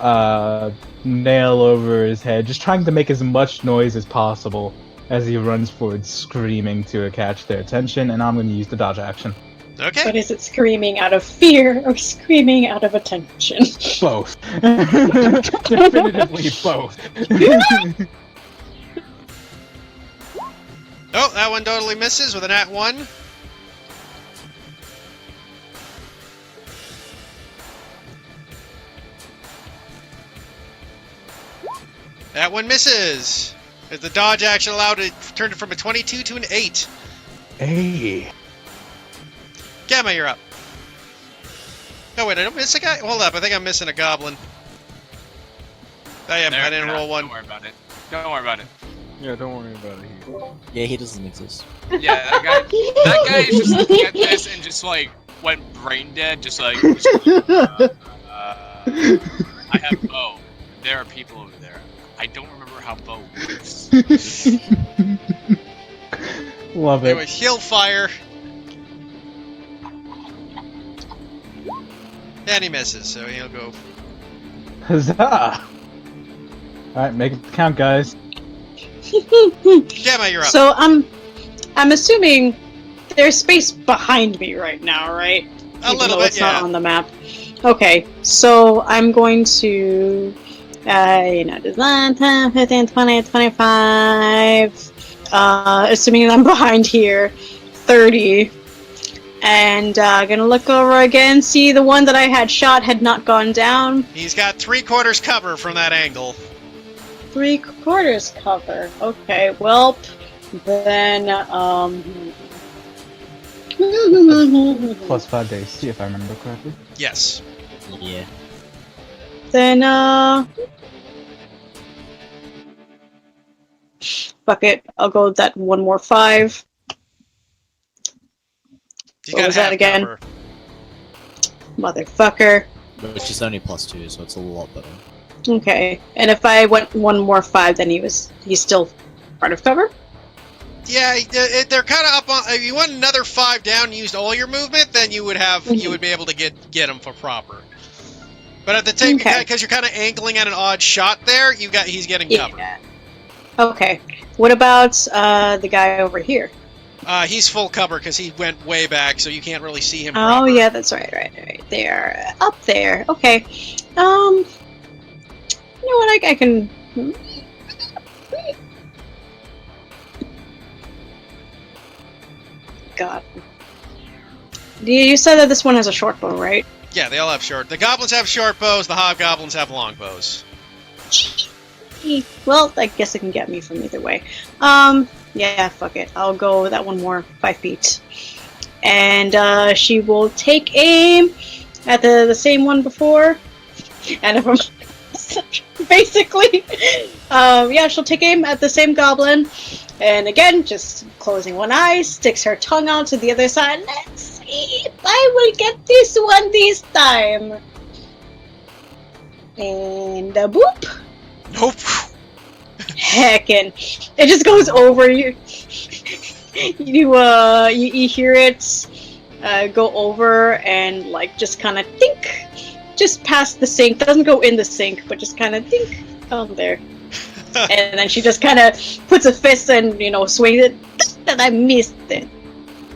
nail over his head, just trying to make as much noise as possible as he runs forward, screaming to catch their attention, and I'm gonna use the dodge action. Okay. But is it screaming out of fear or screaming out of attention? Both. Definitively both. Oh, that one totally misses with an at 1. That one misses. As the dodge action allowed it turned it from a 22 to an 8. Hey. Gamma, you're up. No, wait, I don't miss a guy? Hold up, I think I'm missing a goblin. I am, I didn't roll one. Don't worry about it. Don't worry about it. Yeah, don't worry about it. Yeah, he doesn't exist. Yeah, that guy is just looking at this and just like went brain dead, just like. I have bow. There are people over there. I don't remember how bow works. Love it. Anyway, heal fire. And he misses, so he'll go. Huzzah! Alright, make it count, guys. Gamma, you're up. So I'm assuming there's space behind me right now, right? A little though bit, it's yeah. not on the map. Okay, so I'm going to, 10, 15, 20, 25, assuming I'm behind here, 30, and gonna look over again, see the one that I had shot had not gone down. He's got 3/4 cover from that angle. 3/4 cover. Okay, well, then, Plus 5 days, see if I remember correctly. Yes. Yeah. then, fuck it, I'll go with that one more 5. You What got was that half again? cover. Motherfucker. Which is only +2, so it's a lot better. Okay, and if I went one more 5, then he's still part of cover? Yeah, they're kind of up on. If you want another 5 down, and used all your movement, then you would have you would be able to get him for proper. But at the time, Okay. because you're kind of angling at an odd shot there, he's getting covered. Okay. What about the guy over here? He's full cover because he went way back, so you can't really see him. Oh proper. yeah, that's right. They're up there. Okay. You know what? I can. God. You said that this one has a short bow, right? Yeah, they all have short. The goblins have short bows. The hobgoblins have long bows. Well, I guess it can get me from either way. Yeah, fuck it. I'll go with that one more 5 feet. And she will take aim at the same one before. And if I'm basically, yeah, she'll take aim at the same goblin. And again, just closing one eye, sticks her tongue out to the other side. Let's see if I will get this one this time. And boop. Nope. Heckin'. It just goes over you. You hear it go over and like just kind of think, just past the sink. Doesn't go in the sink, but just kind of think down there. And then she just kind of puts a fist and swings it. And I missed it.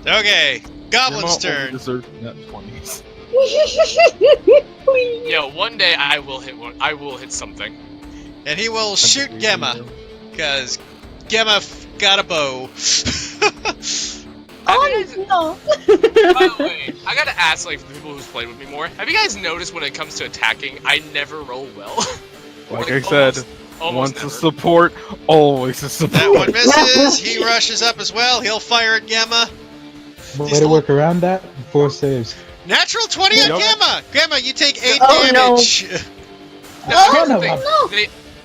Okay, goblin's turn. Yo, one day I will hit one. I will hit something. And he will shoot Gemma, because Gemma got a bow. Oh no! By the way, I gotta ask, like, for people who's played with me more, have you guys noticed when it comes to attacking, I never roll well? Like I said, almost once never. a support, always a support. That one misses. He rushes up as well. He'll fire at Gemma. Way to work around that. 4 saves. Natural 20 on Yep. Gemma. Gemma, you take 8 Oh, no. damage. Now, here's the no, thing. no.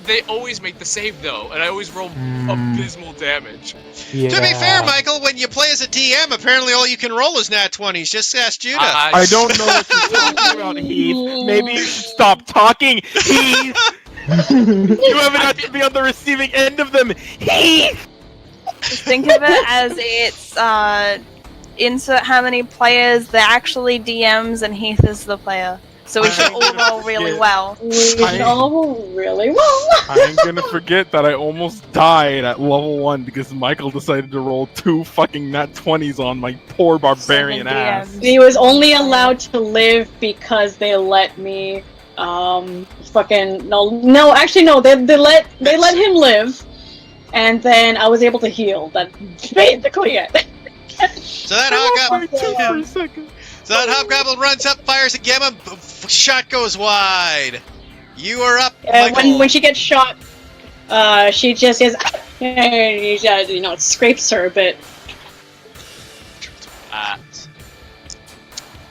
They always make the save though, and I always roll abysmal damage. Yeah. To be fair, Michael, when you play as a DM, apparently all you can roll is nat 20s. Just ask Judah. I don't know what you're talking about, Heath. Maybe you should stop talking, Heath. You haven't got to be on the receiving end of them, Heath. Just think of it as it's insert how many players they're actually DMs and Heath is the player. So we should all roll really well. We all really well. I'm gonna forget that I almost died at level 1 because Michael decided to roll 2 fucking nat 20s on my poor barbarian 7 ass. DMs. He was only allowed to live because they let me fucking no actually no they let him live, and then I was able to heal. That's basically it. So that hobgoblin, second. so that hobgoblin runs up, fires at Gemma. Shot goes wide. You are up, Michael. When she gets shot, she just says, it scrapes her a bit.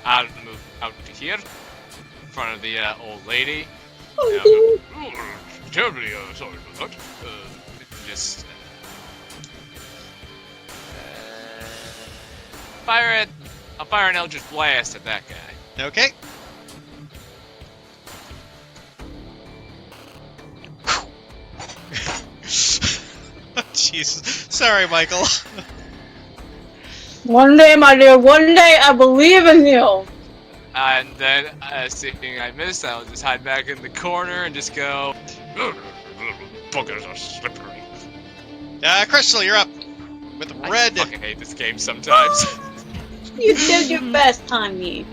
I'll move out to here, in front of the old lady. Terribly sorry about that. Just I'll fire an Eldritch Blast at that guy. Okay. Jeez. Sorry, Michael. One day, my dear, one day I believe in you. And then, seeing I missed, I'll just hide back in the corner and just go. Buggers are slippery. Crystal, you're up. With red. I fucking hate this game sometimes. You did your best, honey.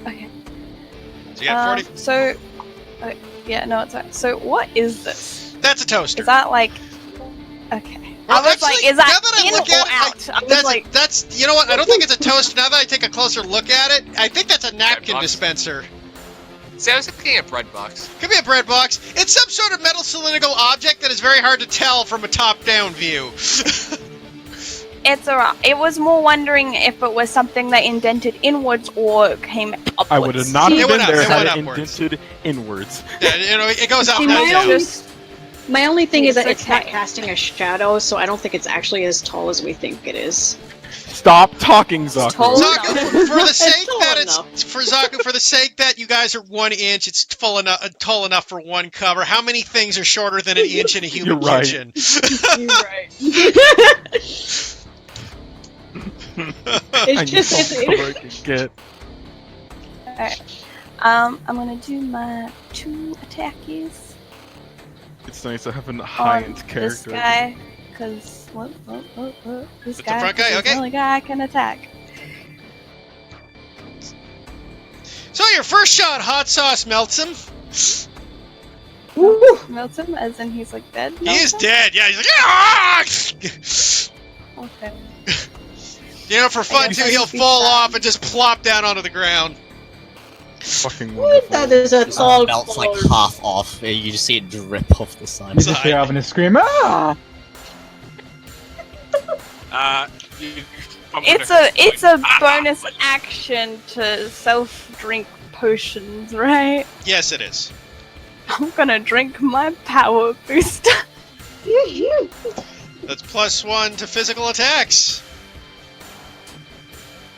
Okay. So you got 40. Yeah, no, it's alright. So what is this? That's a toaster. Is that like? Okay. Well, I was actually, like, is now that that I in look or at out? it, I was like, that's you know what? I don't think it's a toaster. Now that I take a closer look at it, I think that's a napkin box. dispenser. See, I was thinking a bread box. Could be a bread box. It's some sort of metal cylindrical object that is very hard to tell from a top-down view. It's alright. It was more wondering if it was something that indented inwards or came upwards. I would have not It have went been up, there it had went it upwards. indented inwards. Yeah, you know, it goes up See, and my down. only, my only thing is that It's it's not okay. casting a shadow, so I don't think it's actually as tall as we think it is. Stop talking, Zaku. tall. Zaku, for the sake tall that enough. it's for Zaku, for the sake that you guys are 1 inch, it's tall enough for one cover. How many things are shorter than an inch in a human You're right. kitchen? You're right. I It's need just some it's, cover I can get. Alright. I'm gonna do my 2 attackies It's nice to have a high-end on character. this guy, because this the guy front guy? is Okay. the only guy I can attack. So your first shot, hot sauce melts him. Melts him, as in he's like dead. He is melts him? dead. Yeah, he's like, ah! Okay. You know, for fun guess too, I he'll should be fall sad. off and just plop down onto the ground. Fucking wonderful. that is a tall melts like floor. half off. You just see it drip off the side. You just hear Alvin and scream, ah! It's a bonus action to self-drink potions, right? Yes, it is. I'm gonna drink my power booster. That's +1 to physical attacks.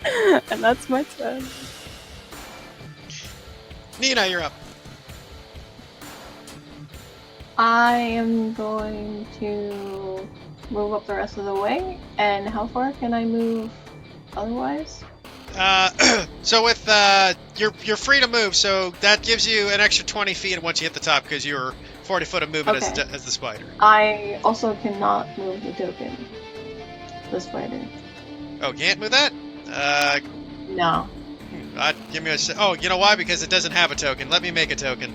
And that's my turn. Nina, you're up. I am going to move up the rest of the way. And how far can I move otherwise? So with you're free to move, so that gives you an extra 20 feet once you hit the top because you're 40 foot of movement Okay. as the spider. I also cannot move the token. The spider. Oh, can't move that? No. Give me a oh, you know why? Because it doesn't have a token. Let me make a token.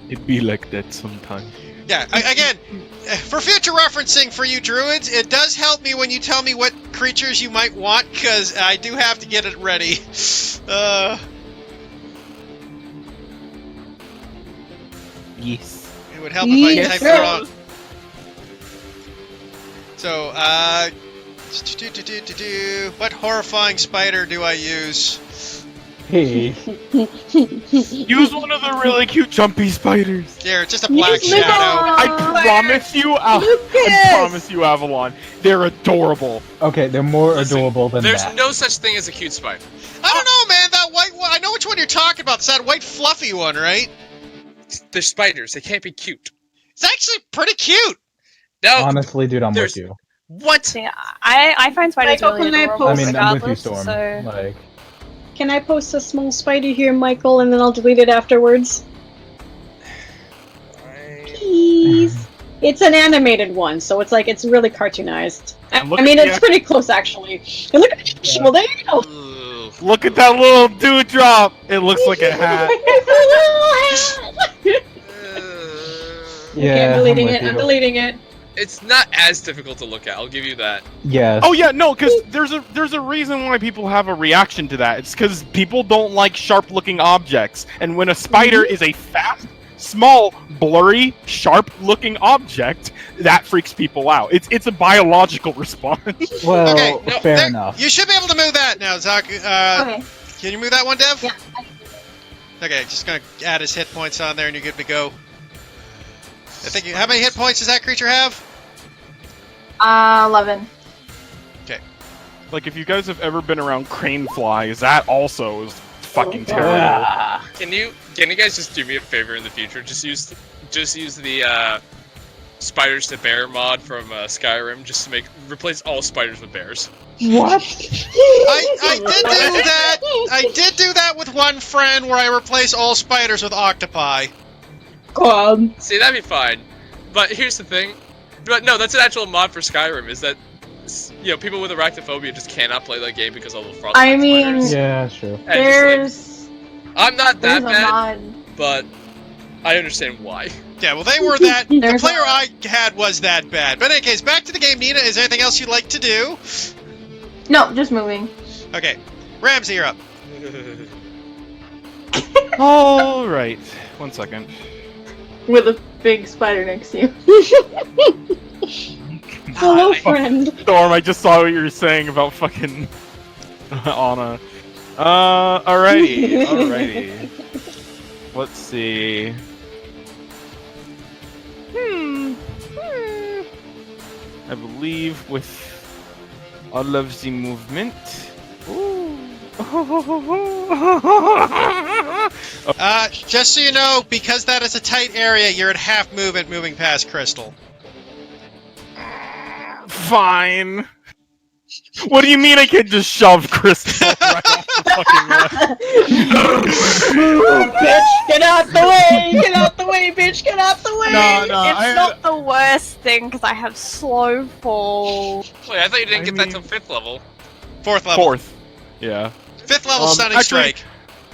It'd be like that sometimes. Yeah, again, for future referencing for you druids, it does help me when you tell me what creatures you might want, because I do have to get it ready. Yes. It would help if I Yes, typed sir. it wrong. So, what horrifying spider do I use? Hey. Use one of the really cute jumpy spiders. Here, it's just a black Use Luca! shadow. I promise you, I promise you, Avalon, they're adorable. Okay, they're more adorable than There's that. no such thing as a cute spider. I don't know, man. That white one. I know which one you're talking about. It's that white fluffy one, right? They're spiders. They can't be cute. It's actually pretty cute. No. Honestly, dude, I'm There's- with you. What? See, I find spiders Michael, really can I adorable I mean, I'm with you, regardless, Storm. so... Like, Can I post a small spider here, Michael, and then I'll delete it afterwards? Please. It's an animated one, so it's like it's really cartoonized. I And look mean, at it's the pretty close actually. And look at the well, there you go. Look at that little dewdrop. It looks like a hat. yeah, Okay, I'm I'm deleting with it. you. I'm deleting it. It's not as difficult to look at. I'll give you that. Yes. Oh yeah, no, because there's a reason why people have a reaction to that. It's because people don't like sharp-looking objects, and when a spider is a fast, small, blurry, sharp-looking object, that freaks people out. It's a biological response. Well, Okay, no, fair there- enough. You should be able to move that now, Zaku. Okay. Can you move that one, Dev? Yeah. Okay, just gonna add his hit points on there, and you're good to go. I think. How many hit points does that creature have? 11. Like, if you guys have ever been around crane flies, that also is fucking terrible. Ah. Can you guys just do me a favor in the future? Just use the spiders to bear mod from Skyrim just to replace all spiders with bears. What? I did do that. I did do that with one friend where I replace all spiders with octopi. See, that'd be fine. But here's the thing. But no, that's an actual mod for Skyrim. Is that people with arachnophobia just cannot play that game because of the frost. I mean, Yeah, sure. there's I'm not that there's a bad, mod. but I understand why. Yeah, well, they were that. The There's player a- I had was that bad. But in any case, back to the game. Nina, is there anything else you'd like to do? No, just moving. Okay, Ramsey, you're up. All right. 1 second. With a big spider next to you. Hello, friend. Storm, I just saw what you were saying about fucking Anna. Alrighty. Let's see. I believe with all of the movement. Ooh. Just so you know, because that is a tight area, you're at half movement moving past Crystal. Fine. What do you mean I can't just shove Crystal right off the fucking way? Move, bitch! Get out the way! Get out the way, bitch! Get out the way! It's not the worst thing because I have slow fall. Wait, I thought you didn't get that till 5th level. 4th level. 4th. Yeah. 5th level stunning strike.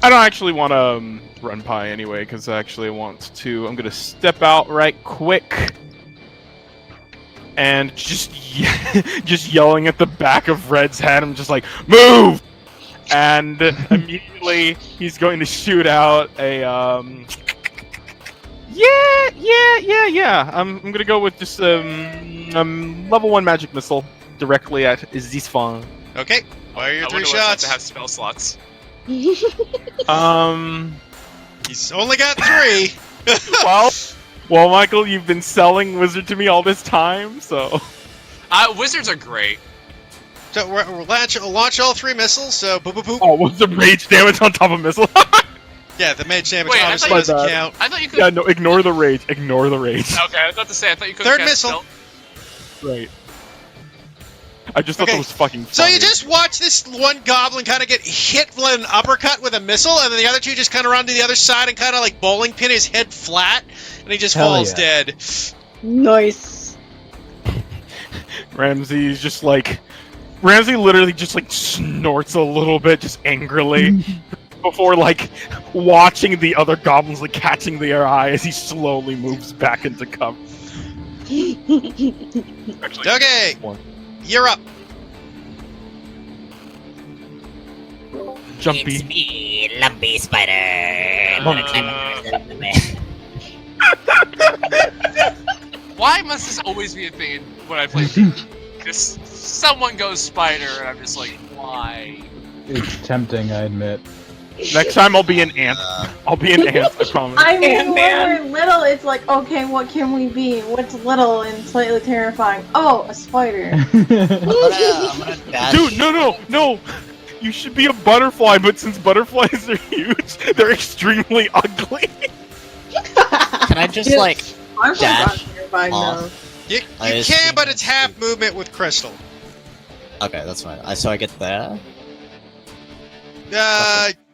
I don't actually want to run by anyway, because I actually want to. I'm gonna step out right quick. And just yelling at the back of Red's head, I'm just like, move! And immediately he's going to shoot out a yeah. I'm gonna go with just level 1 magic missile directly at Zisfan. Okay, fire your I 3 wonder what it's like shots. to have spell slots. He's only got 3. Well, Michael, you've been selling Wizard to me all this time, so... Wizards are great. So we'll launch all 3 missiles, so boop boop boop. Oh, what's the rage damage on top of missile? Yeah, the mage damage Wait, obviously doesn't count. I thought you could. Yeah, no, ignore the rage. Ignore the rage. Okay, I was about to say, I thought you could. 3rd missile. Right. I just thought that was fucking So funny. you just watch this one goblin kind of get hit with an uppercut with a missile, and then the other 2 just kind of run to the other side and kind of like bowling pin his head flat, and he just Hell falls yeah. dead. Nice. Ramsey's just like... Ramsey literally just like snorts a little bit, just angrily, before like watching the other goblins like catching their eye as he slowly moves back into cover. Okay, you're up. Jumpy. It's me, Lumpy Spider. I'm gonna climb up the bed. Why must this always be a thing when I play? Because someone goes spider, and I'm just like, why? It's tempting, I admit. Next time I'll be an ant. I'll be an ant, I promise. I mean, when we're little, it's like, okay, what can we be? What's little and slightly terrifying? Oh, a spider. Dude, no! You should be a butterfly, but since butterflies are huge, they're extremely ugly. Can I just like dash terrifying though. You can, but it's half movement with Crystal. Okay, that's fine. So I get there.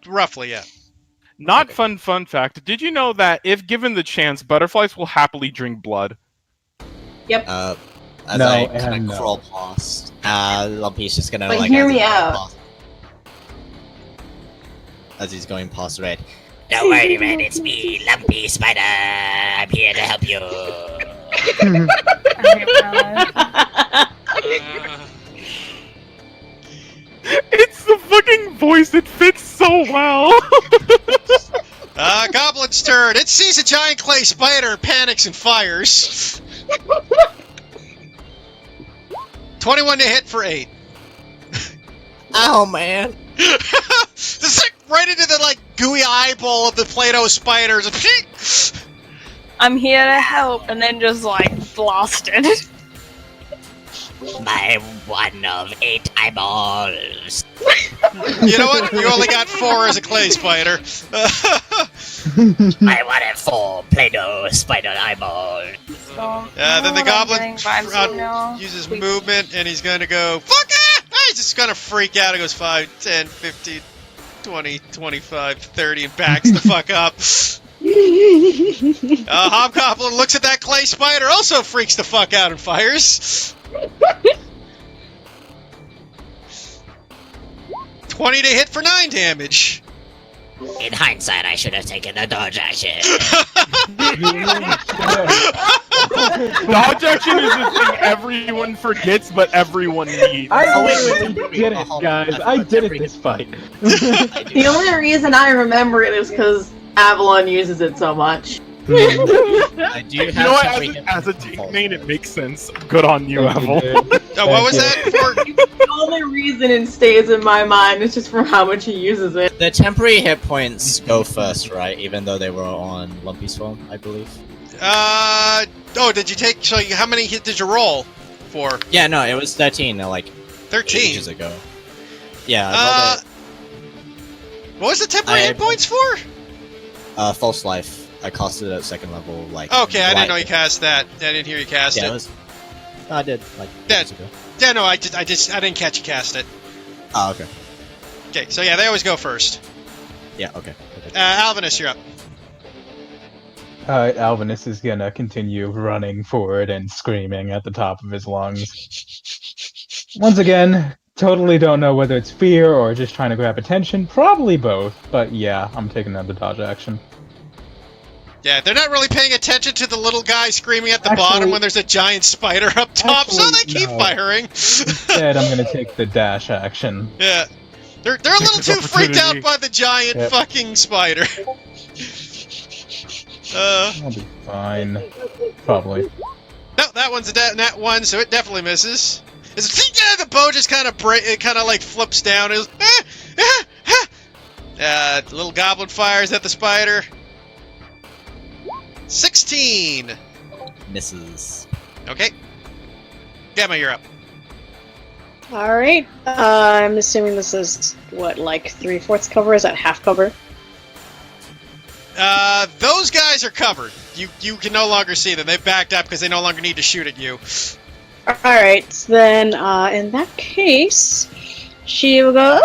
Roughly, yeah. Not fun fact. Did you know that if given the chance, butterflies will happily drink blood? Yep. As No, I and kind no. of crawl past, Lumpy's just gonna But like. hear as me he's going out. past- As he's going past Red. Don't worry, Red, it's me, Lumpy Spider. I'm here to help you. It's the fucking voice, it fits so well! Goblin's turn. It sees a giant clay spider, panics and fires. 21 to hit for 8. Oh man! It's like right into the like gooey eyeball of the Play-Doh spiders. I'm here to help, and then just like blasted. My 1 of 8 eyeballs. You know what? You only got 4 as a clay spider. I want it 4 Play-Doh spider eyeballs. Then the goblin uses movement, and he's going to go, fuck it! He's just going to freak out. It goes 5, 10, 15, 20, 25, 30, and backs the fuck up. Hobgoblin looks at that clay spider, also freaks the fuck out and fires. 20 to hit for 9 damage. In hindsight, I should have taken the dodge action. Dodge action is a thing everyone forgets, but everyone needs. I literally did it, guys. I did it this fight. The only reason I remember it is because Avalon uses it so much. I do You have know what? temporary hit As a points. teammate, it makes sense. Good on you, Evel. What was that for? The only reason it stays in my mind is just from how much he uses it. The temporary hit points go first, right? Even though they were on Lumpy's phone, I believe. Oh, did you take? So, how many hit did you roll for? Yeah, no, it was 13, like 13 ages ago. Yeah, I rolled what was the temporary hit points for? it. False life. I cast it at second level, like. Okay, I didn't right- know you cast that. I didn't hear you cast Yeah, it. it was. No, I did like That- ages ago. Yeah, no, I didn't catch you cast it. Oh, okay. Okay, so yeah, they always go first. Yeah, okay. Alvinus, you're up. Alright, Alvinus is gonna continue running forward and screaming at the top of his lungs. Once again, totally don't know whether it's fear or just trying to grab attention. Probably both, but yeah, I'm taking another dodge action. Yeah, they're not really paying attention to the little guy screaming at the Actually- bottom when there's a giant spider up top, so they Actually, keep no. firing. Instead, I'm gonna take the dash action. Yeah. They're a little this too freaked out opportunity. by the giant Yep. fucking spider. I'll be fine. Probably. No, that one's a nat 1, so it definitely misses. The bow just kind of like flips down. It was, the little goblin fires at the spider. 16. Misses. Okay. Gamma, you're up. Alright. I'm assuming this is, what, like 3/4 cover? Is that half cover? Those guys are covered. You can no longer see them. They've backed up because they no longer need to shoot at you. Alright, then, in that case, she will go,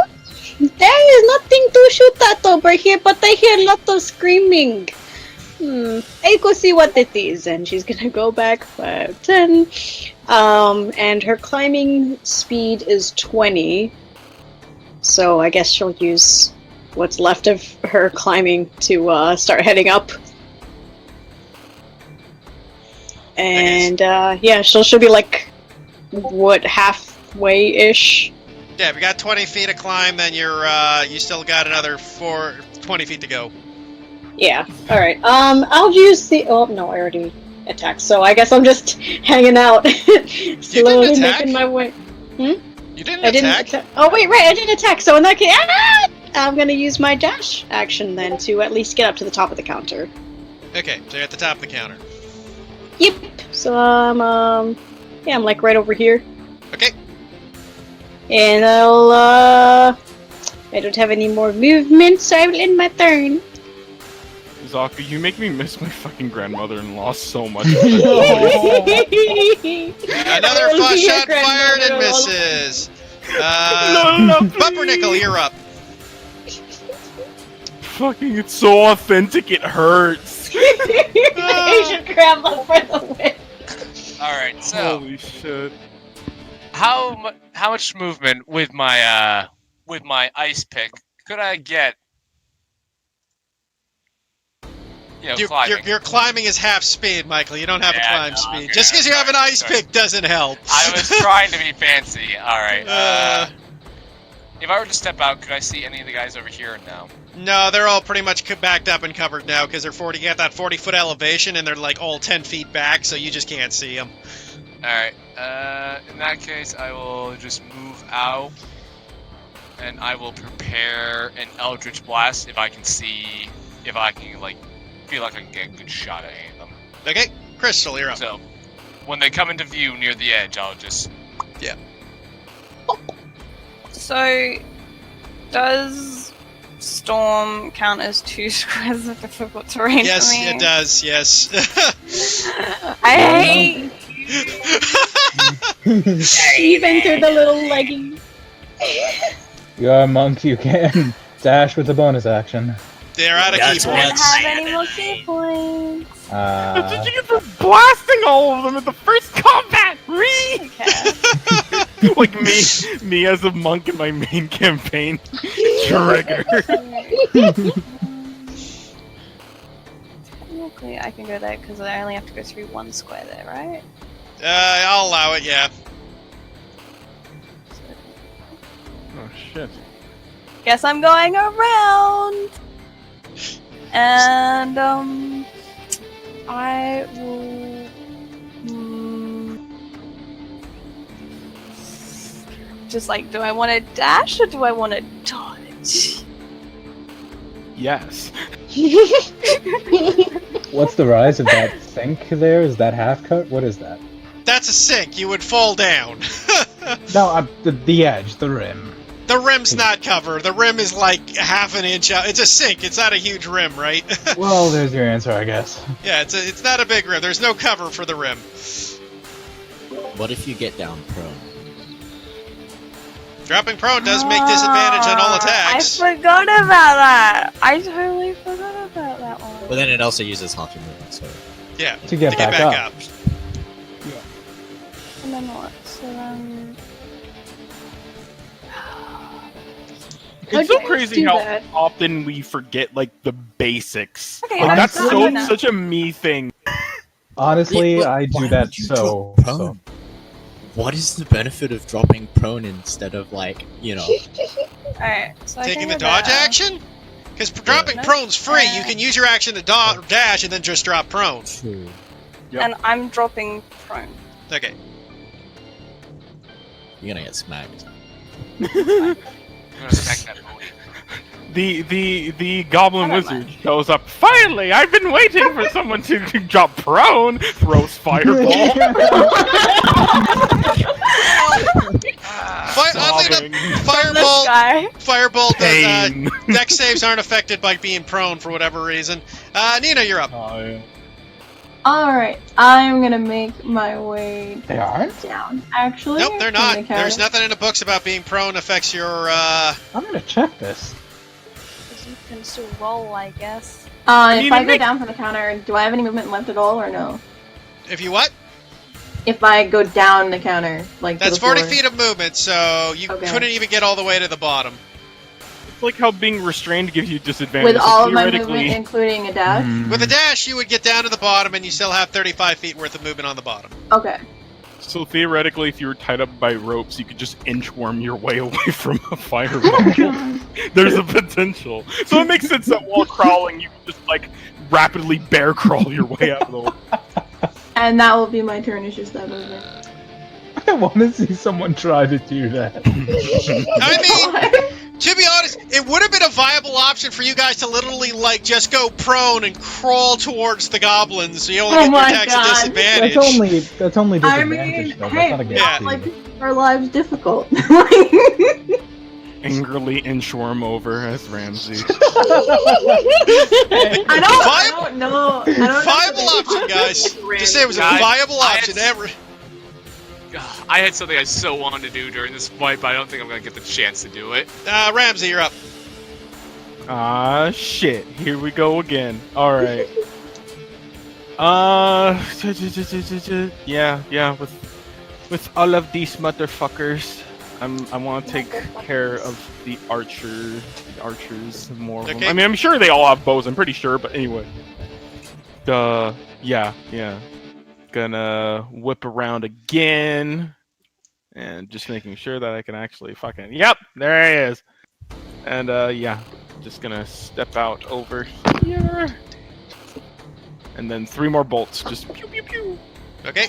there is nothing to shoot at over here, but I hear a lot of screaming. I go see what it is, and she's gonna go back 5, 10. And her climbing speed is 20. So I guess she'll use what's left of her climbing to start heading up. And yeah, she'll be like, what, halfway-ish? Yeah, if you got 20 feet to climb, then you still got another 20 feet to go. Yeah. All right. I'll use the. Oh no, I already attacked. So I guess I'm just hanging out, slowly attack? making my way. You didn't I didn't attack? attack. Oh wait, right, I didn't attack. So in that case, I'm gonna use my dash action then to at least get up to the top of the counter. Okay, so you're at the top of the counter. Yep. So yeah, I'm like right over here. Okay. And I don't have any more movement, so I will end my turn. Zaka, you make me miss my fucking grandmother-in-law so much. Another Oh, shot your fired and grandmother. misses. No, Pumpernickel, you're up. Fucking, it's so authentic, it hurts. Asian grandma for the win. All right, so Holy shit. how much movement with my ice pick could I get? You know, climbing. Your climbing is half speed, Michael. You don't have a Yeah, climb no, speed. okay, Just because you have an ice sorry. pick doesn't help. I was trying to be fancy. All right. If I were to step out, could I see any of the guys over here? No. No, they're all pretty much backed up and covered now because they're 40. Got that 40-foot elevation, and they're like all 10 feet back, so you just can't see them. All right. In that case, I will just move out, and I will prepare an Eldritch Blast if I can see, if I can like feel like I can get a good shot at any of them. Okay, Crystal, you're up. So when they come into view near the edge, I'll just So, does Storm count as 2 squares of difficult terrain Yes, for me? it does. Yes. I hate. Even through the little leggings. You're a monk, you can dash with a bonus action. They're out of key I don't points. have any more key points. What did you get for blasting all of them in the first combat? Like me as a monk in my main campaign. Trigger. Technically, I can go there because I only have to go through 1 square there, right? I'll allow it. Yeah. Oh shit. Guess I'm going around. And I will. Just like, do I want to dash or do I want to dodge? Yes. What's the rise of that sink there? Is that half cut? What is that? That's a sink. You would fall down. No, the edge, the rim. The rim's not cover. The rim is like half an inch out. It's a sink. It's not a huge rim, right? Well, there's your answer, I guess. Yeah, it's not a big rim. There's no cover for the rim. What if you get down prone? Dropping prone does make disadvantage on all attacks. I forgot about that. I totally forgot about that one. But then it also uses half your movement, so. Yeah, To get back up. And then what? So It's so Okay, crazy do how that. often we forget like the basics. Okay, Like, that's I'm so gonna- such a me thing. Honestly, Wait, I why do that would you so. drop prone? What is the benefit of dropping prone instead of like, you know? Alright, so I Taking can the go dodge there. action? Because dropping No. prone's free. You can use your action to dash and then just drop prone. True. Yep. And I'm dropping prone. Okay. You're gonna get smacked. I'm gonna smack that boy. The goblin I don't wizard shows up. Finally, I've been waiting for someone to drop prone. Throws fireball. Oddly Sobbing. enough, Fireball does, Pain. deck saves aren't affected by being prone for whatever reason. Nina, you're up. Oh, yeah. Alright, I'm gonna make my way They aren't? down. Actually, Nope, they're from not. the There's counter. nothing in the books about being prone affects your, I'm gonna check this. Because you can still roll, I guess. If mean, I it go makes- down from the counter, do I have any movement left at all, or no? if you what? If I go down the counter, like to That's the 40 floor. feet of movement, so you Okay. couldn't even get all the way to the bottom. It's like how being restrained gives you disadvantage. With So all of my theoretically- movement, including a dash? Hmm. With a dash, you would get down to the bottom, and you still have 35 feet worth of movement on the bottom. Okay. So theoretically, if you were tied up by ropes, you could just inchworm your way away from a fireball. There's a potential. So it makes sense that while crawling, you can just like rapidly bear crawl your way out of the way. And that will be my turn, is just that over. I want to see someone try to do that. I mean, to be honest, it would have been a viable option for you guys to literally, like, just go prone and crawl towards the goblins, so you only Oh get your my attacks at God. disadvantage. That's only I disadvantage mean, though. hey, That's not a we all guarantee. like to make our lives difficult. Angrily inchworm over as Ramsey. I don't know. I don't know Viable if option, guys. Just say it was a Guys, viable I option. had- Every I had something I so wanted to do during this fight, but I don't think I'm gonna get the chance to do it. Ramsey, you're up. Ah, shit. Here we go again. Alright. Yeah, with all of these motherfuckers, I want to take care of the archers, more of them. Okay. I mean, I'm sure they all have bows, I'm pretty sure, but anyway. Yeah. Gonna whip around again, and just making sure that I can actually fucking, yep, there he is. And, yeah, just gonna step out over here. And then 3 more bolts, just pew pew pew. Okay.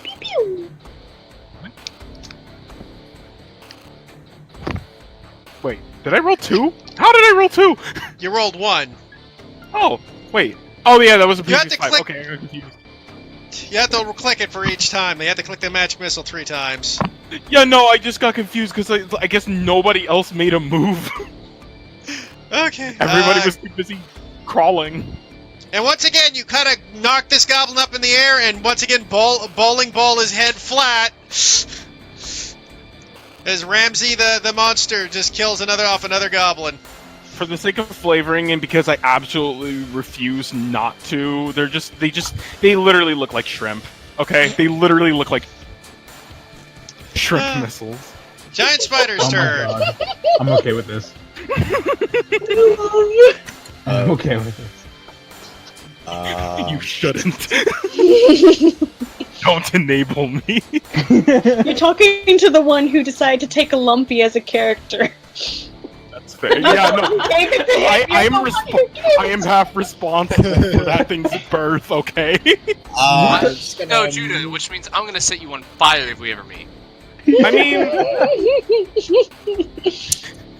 Wait, did I roll 2? How did I roll 2? You rolled 1. Oh, wait. Oh yeah, that was a You have previous to 5. click- Okay, I got confused. You have to click it for each time. You have to click the magic missile 3 times. Yeah, no, I just got confused because I guess nobody else made a move. Okay. Everybody was too busy crawling. And once again, you kind of knock this goblin up in the air, and once again, bowling ball his head flat. As Ramsey, the monster, just kills another goblin. For the sake of flavoring, and because I absolutely refuse not to, they literally look like shrimp. Okay, they literally look like shrimp missiles. Giant spider's Oh my turn. God. I'm okay with this. I'm okay with this. You shouldn't. Don't enable me. You're talking to the one who decided to take a Lumpy as a character. That's fair. Yeah, no. Gave it to him. I am half responsible for that thing's birth. Okay. No, Judah, which means I'm gonna set you on fire if we ever meet. I mean,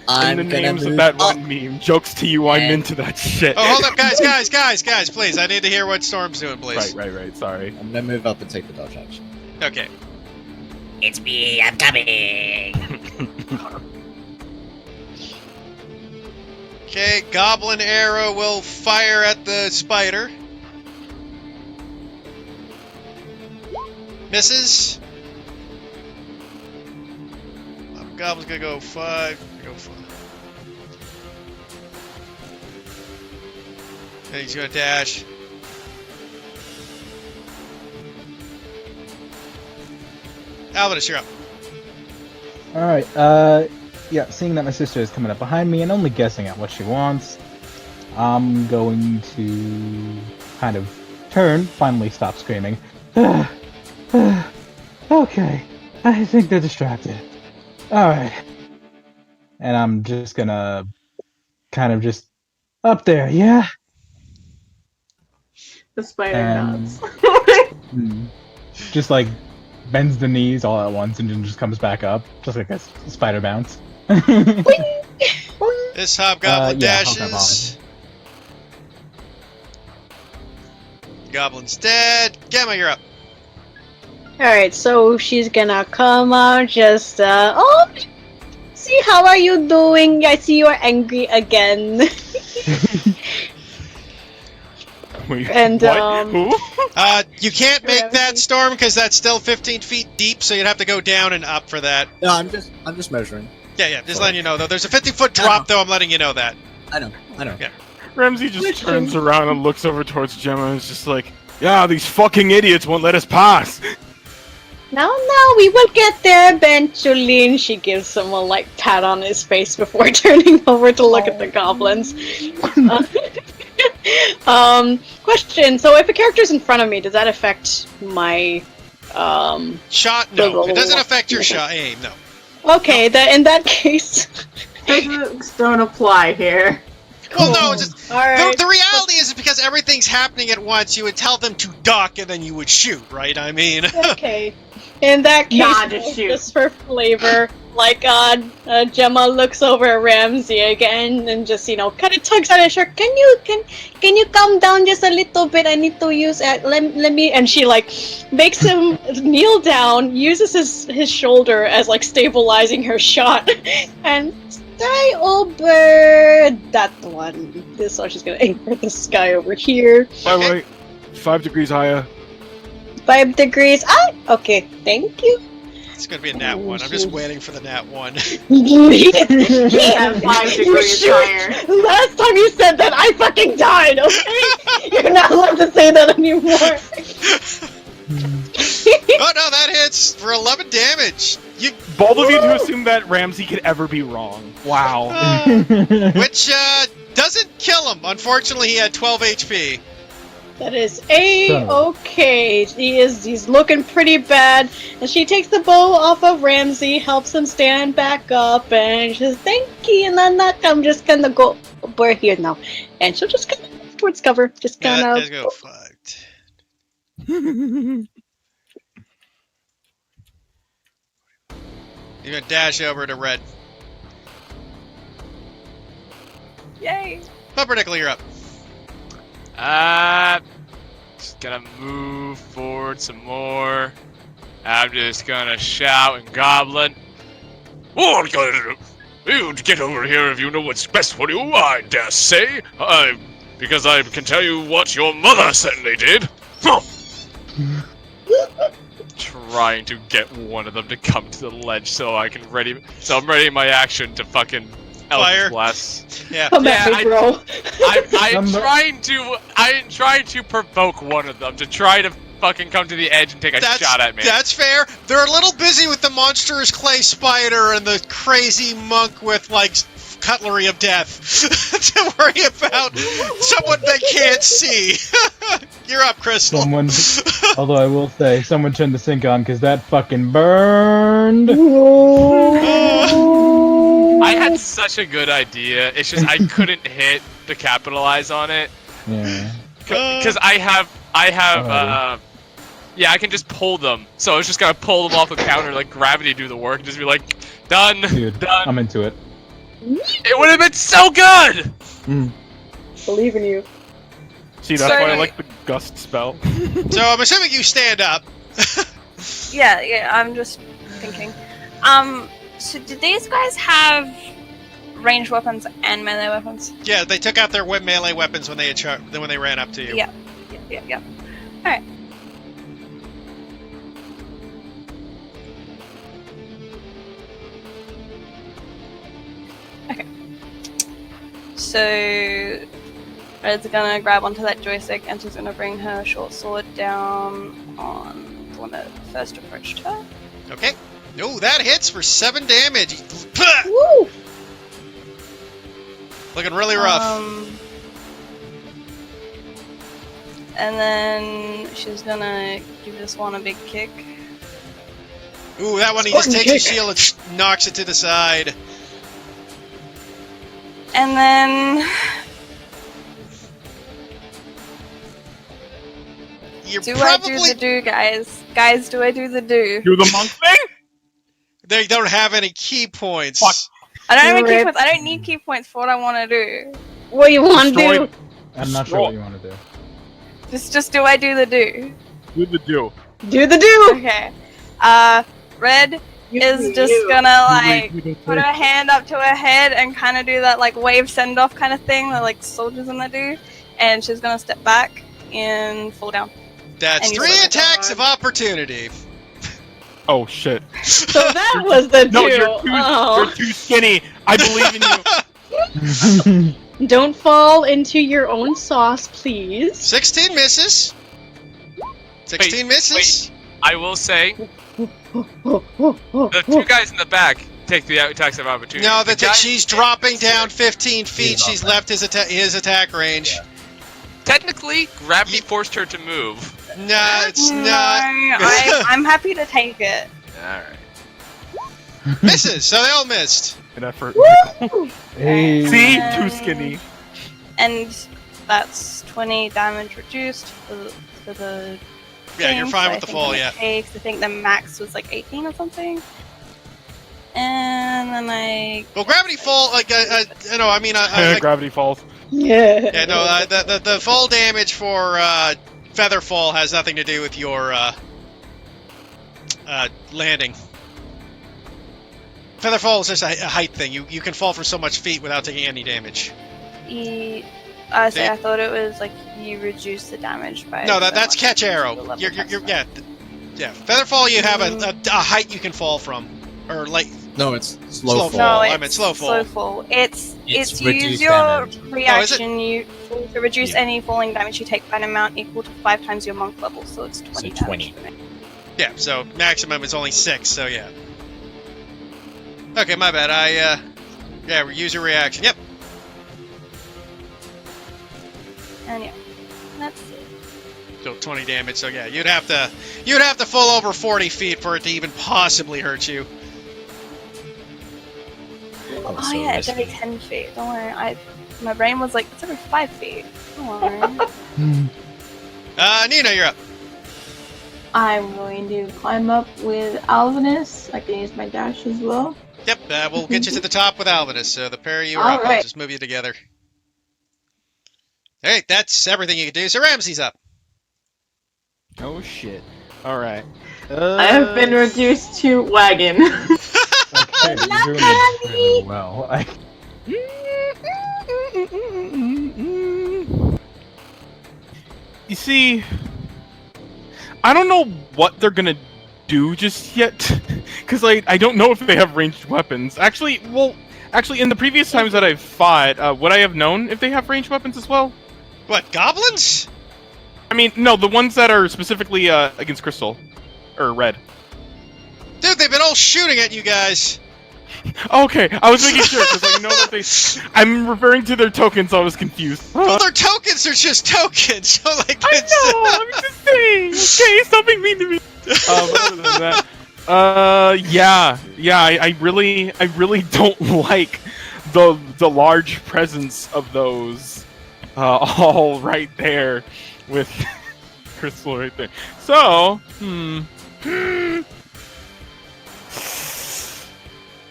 I'm in the gonna names of move that up. one meme, jokes to you, I'm And- into that shit. Oh, hold up, guys, please. I need to hear what Storm's doing, please. Right. Sorry. I'm gonna move up and take the dodge action. Okay. It's me, I'm coming. Okay, Goblin Arrow will fire at the spider. Misses. Goblin's gonna go 5. Go 5. And he's gonna dash. Alvinus, you're up. Alright, yeah, seeing that my sister is coming up behind me and only guessing at what she wants, I'm going to kind of turn, finally stop screaming. Okay, I think they're distracted. Alright. And I'm just gonna kind of just up there, yeah? The spider And- nods. Just like bends the knees all at once and then just comes back up, just like a spider bounce. This hobgoblin Yeah, dashes. Goblin's dead. Gamma, you're up. Alright, so she's gonna come out just, oh, see, how are you doing? I see you're angry again. Wait, And, what? Who? You can't make that storm because that's still 15 feet deep, so you'd have to go down and up for that. No, I'm just measuring. Yeah, just letting you know though. There's a 50-foot drop though. I'm letting you know that. I know. Yeah. Ramsey just turns around and looks over towards Gemma and is just like, yeah, these fucking idiots won't let us pass. No, we will get there eventually. And she gives someone like pat on his face before turning over to look at the goblins. Question. So if a character's in front of me, does that affect my shot? No, it doesn't affect your shot aim. No. Okay, in that case, Physics don't apply here. Well, no, it's just, Alright. the reality is because everything's happening at once, you would tell them to duck and then you would shoot, right? I mean... Okay. In that case, Nah, just shoot. just for flavor, like, Gemma looks over at Ramsey again and just, kind of tugs at his shirt. Can you calm down just a little bit? I need to use, let me, and she, like, makes him kneel down, uses his shoulder as, like, stabilizing her shot, and stay over that one. So she's gonna aim for this guy over here. By the way, 5 degrees higher. 5 degrees. Okay, thank you. It's gonna be a nat 1. I'm just waiting for the nat 1. Yeah, 5 degrees higher. Last time you said that, I fucking died, okay? You're not allowed to say that anymore. Oh no, that hits for 11 damage! Bold of you to assume that Ramsey could ever be wrong. Wow. Which, doesn't kill him. Unfortunately, he had 12 HP. That is A-okay. He's looking pretty bad. And she takes the bow off of Ramsey, helps him stand back up, and she says, thank you, Nanak. I'm just gonna go over here now. And she'll just come towards cover. Just kind Let's of. go 5. You're gonna dash over to red. Yay! Pumpernickel, you're up. Just gonna move forward some more. I'm just gonna shout in Goblin. Oh, you get over here if you know what's best for you, I dare say. Because I can tell you what your mother certainly did. Huh. Trying to get one of them to come to the ledge so I'm ready my action to fucking Fire. Eldritch Blast. Yeah. Come at me, bro. I'm trying to provoke one of them to try to fucking come to the edge and take a shot at me. That's fair. They're a little busy with the monstrous clay spider and the crazy monk with, like, cutlery of death to worry about someone they can't see. You're up, Crystal. Although I will say, someone turned the sink on because that fucking burned. I had such a good idea. It's just I couldn't hit to capitalize on it. Yeah. Because I have, yeah, I can just pull them. So I was just gonna pull them off the counter, like gravity do the work, and just be like, done, Dude, done. I'm into it. It would have been so good! Believe in you. See, that's why I like the gust spell. So I'm assuming you stand up. Yeah, I'm just thinking. So did these guys have ranged weapons and melee weapons? Yeah, they took out their melee weapons when they when they ran up to you. Yeah. Alright. Okay. So Red's gonna grab onto that joystick and she's gonna bring her short sword down on the one that first approached her. Okay. No, that hits for 7 damage. Woo! Looking really rough. And then she's gonna give this one a big kick. Ooh, that one he just takes his shield and knocks it to the side. And then I do the do, guys? Guys, do I do the do? Do the monk thing? They don't have any key points. Fuck. I don't have any key points. I don't need key points for what I want to do. What you want to do? I'm not sure what you want to do. Just do I do the do? Do the do. Do the do! Okay. Red is just gonna like put her hand up to her head and kind of do that like wave send off kind of thing that like soldiers in there do, and she's gonna step back and fall down. That's And 3 attacks of opportunity. Oh shit. So that was the do. No, you're too skinny. I believe in you. Don't fall into your own sauce, please. 16 misses. 16 misses. Wait, I will say, the 2 guys in the back take the attacks of opportunity. No, The guy- she's dropping down 15 feet. She's left his attack range. Technically, gravity forced her to move. Nah, it's No, not. I'm happy to take it. Alright. Misses, so they all missed. An effort. Hey. See? Too skinny. And that's 20 damage reduced for the Yeah, thing, you're fine so with the I think fall, I'm yeah. okay, 'cause I think the max was like 18 or something. And then Well, gravity fall, like, you know, I mean, like, Gravity falls. yeah, no, the fall damage for Featherfall has nothing to do with your landing. Featherfall is just a height thing. You can fall from so much feet without taking any damage. I thought it was like you reduce the damage by. No, so that's much catch to the arrow. level You're test. yeah. Featherfall, you have a height you can fall from, or like. No, it's slow fall. No, I meant slow fall. Slow fall. It's It's use reduced your damage. reaction you to reduce any falling damage you take by an amount equal to 5 times your monk level, so it's 20 So 20. damage. Yeah, so maximum is only 6, so yeah. Okay, my bad. Yeah, use your reaction. Yep. And yeah, that's it. So 20 damage. So yeah, you'd have to fall over 40 feet for it to even possibly hurt you. Oh yeah, it's every 10 feet. Don't worry. My brain was like, it's every 5 feet. Don't worry. Nina, you're up. I'm going to climb up with Alvinus. I can use my dash as well. Yep, we'll get you to the top with Alvinus. So the pair of you are up. I'll Alright. just move you together. Hey, that's everything you can do. So Ramsey's up. Oh shit. Alright. I have been reduced to wagon. Okay, you're doing it really well. You see, I don't know what they're gonna do just yet, because I don't know if they have ranged weapons. Actually, in the previous times that I've fought, would I have known if they have ranged weapons as well? What, goblins? I mean, no, the ones that are specifically against Crystal, or Red. Dude, they've been all shooting at you guys. Okay, I was making sure because I know that they. I'm referring to their tokens. So I was confused. Well, their tokens are just tokens. So like, I know. I'm just saying. Okay, stop being mean to me. Other than that, Yeah. I really don't like the large presence of those, all right there with Crystal right there. So,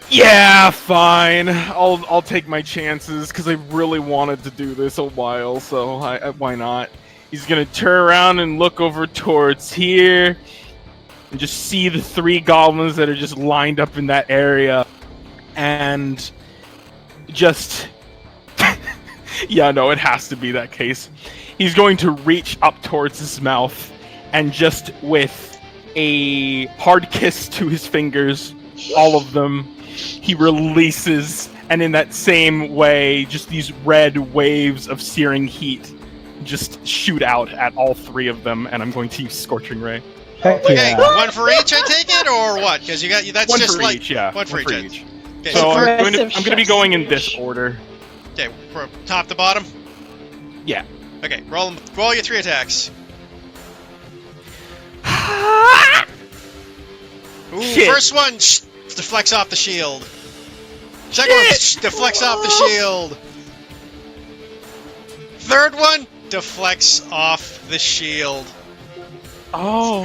yeah, fine. I'll take my chances because I really wanted to do this a while. So why not? He's gonna turn around and look over towards here, and just see the 3 goblins that are just lined up in that area, and just yeah, no, it has to be that case. He's going to reach up towards his mouth, and just with a hard kiss to his fingers, all of them, he releases, and in that same way, just these red waves of searing heat just shoot out at all 3 of them, and I'm going to use Scorching Ray. Heck Okay, yeah. one for each, I take it, or what? Because you got that's One just for like each, yeah. one for each. Okay, So I'm going Aggressive to be going in this order. okay, from top to bottom. Yeah. Okay, roll your 3 attacks. Ooh, Shit. first one deflects off the shield. Second one deflects off the shield. Third one deflects off the shield. Oh.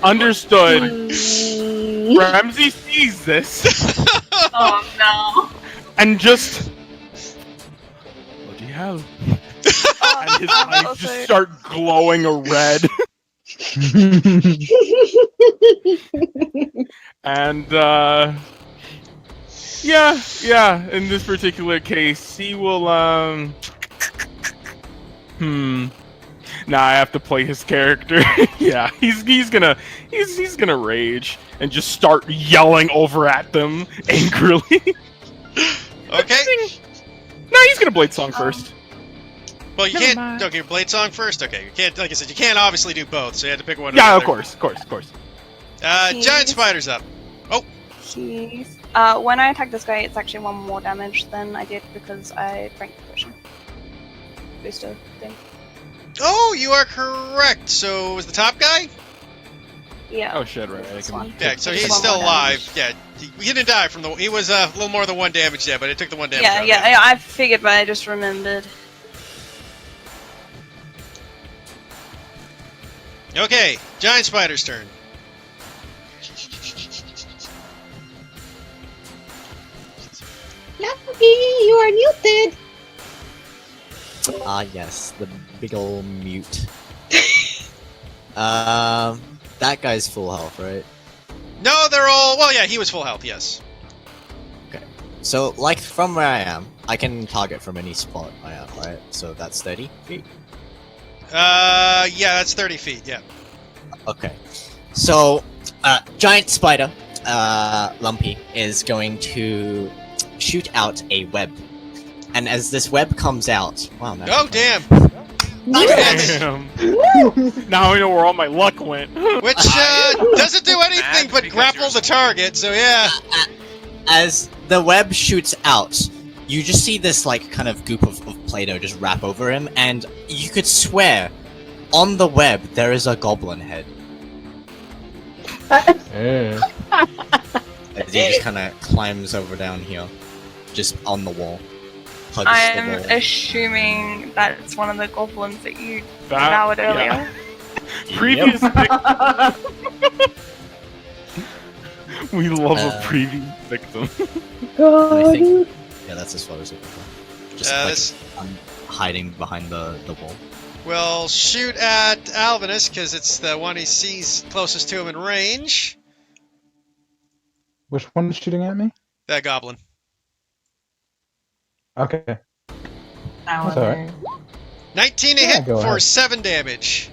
Understood. Ramsey sees this Oh no. and just. Bloody hell. And his eyes just start glowing a red. And, yeah, in this particular case, he will, Nah, I have to play his character. Yeah, he's gonna rage and just start yelling over at them angrily. Okay. No, he's gonna Blade Song first. Well, you Never can't. mind. Okay, Blade Song first. Okay, you can't. Like I said, you can't obviously do both, so you had to pick one. or Yeah, the of other. course. Giant spider's up. Jeez. When I attack this guy, it's actually 1 more damage than I did because I drank the potion. Booster thing. Oh, you are correct. So was the top guy? Yeah. Oh shit! Right. I This can- one. Yeah. So It's he's 1 still more alive. damage. Yeah. He didn't die from the. He was a little more than 1 damage there, but it took the 1 damage. Yeah, out. yeah, I figured, but I just remembered. Okay, giant spider's turn. Lumpy, you are muted. Ah, yes, the big ol' mute. That guy's full health, right? No, they're all. Well, yeah, he was full health. Yes. So, like, from where I am, I can target from any spot I am, right? So that's 30 feet? Yeah, that's 30 feet. Yeah. Okay. So, giant spider, Lumpy, is going to shoot out a web. And as this web comes out... Wow, no. Oh, damn. Damn. Now I know where all my luck went. Which doesn't do anything but grapple the target. So yeah. As the web shoots out, you just see this, like, kind of goop of Play-Doh just wrap over him, and you could swear on the web there is a goblin head. Yeah. As he just kind of climbs over down here, just on the wall. Hugs I'm the wall. assuming that it's one of the goblins that you That- devoured yeah. earlier. Previous We love a previous victim. I think, yeah, that's as far as it goes. Just like this hiding behind the wall. will shoot at Alvinus because it's the one he sees closest to him in range. Which one is shooting at me? That goblin. Okay. That's alright. 19 to Yeah, hit go for ahead. 7 damage.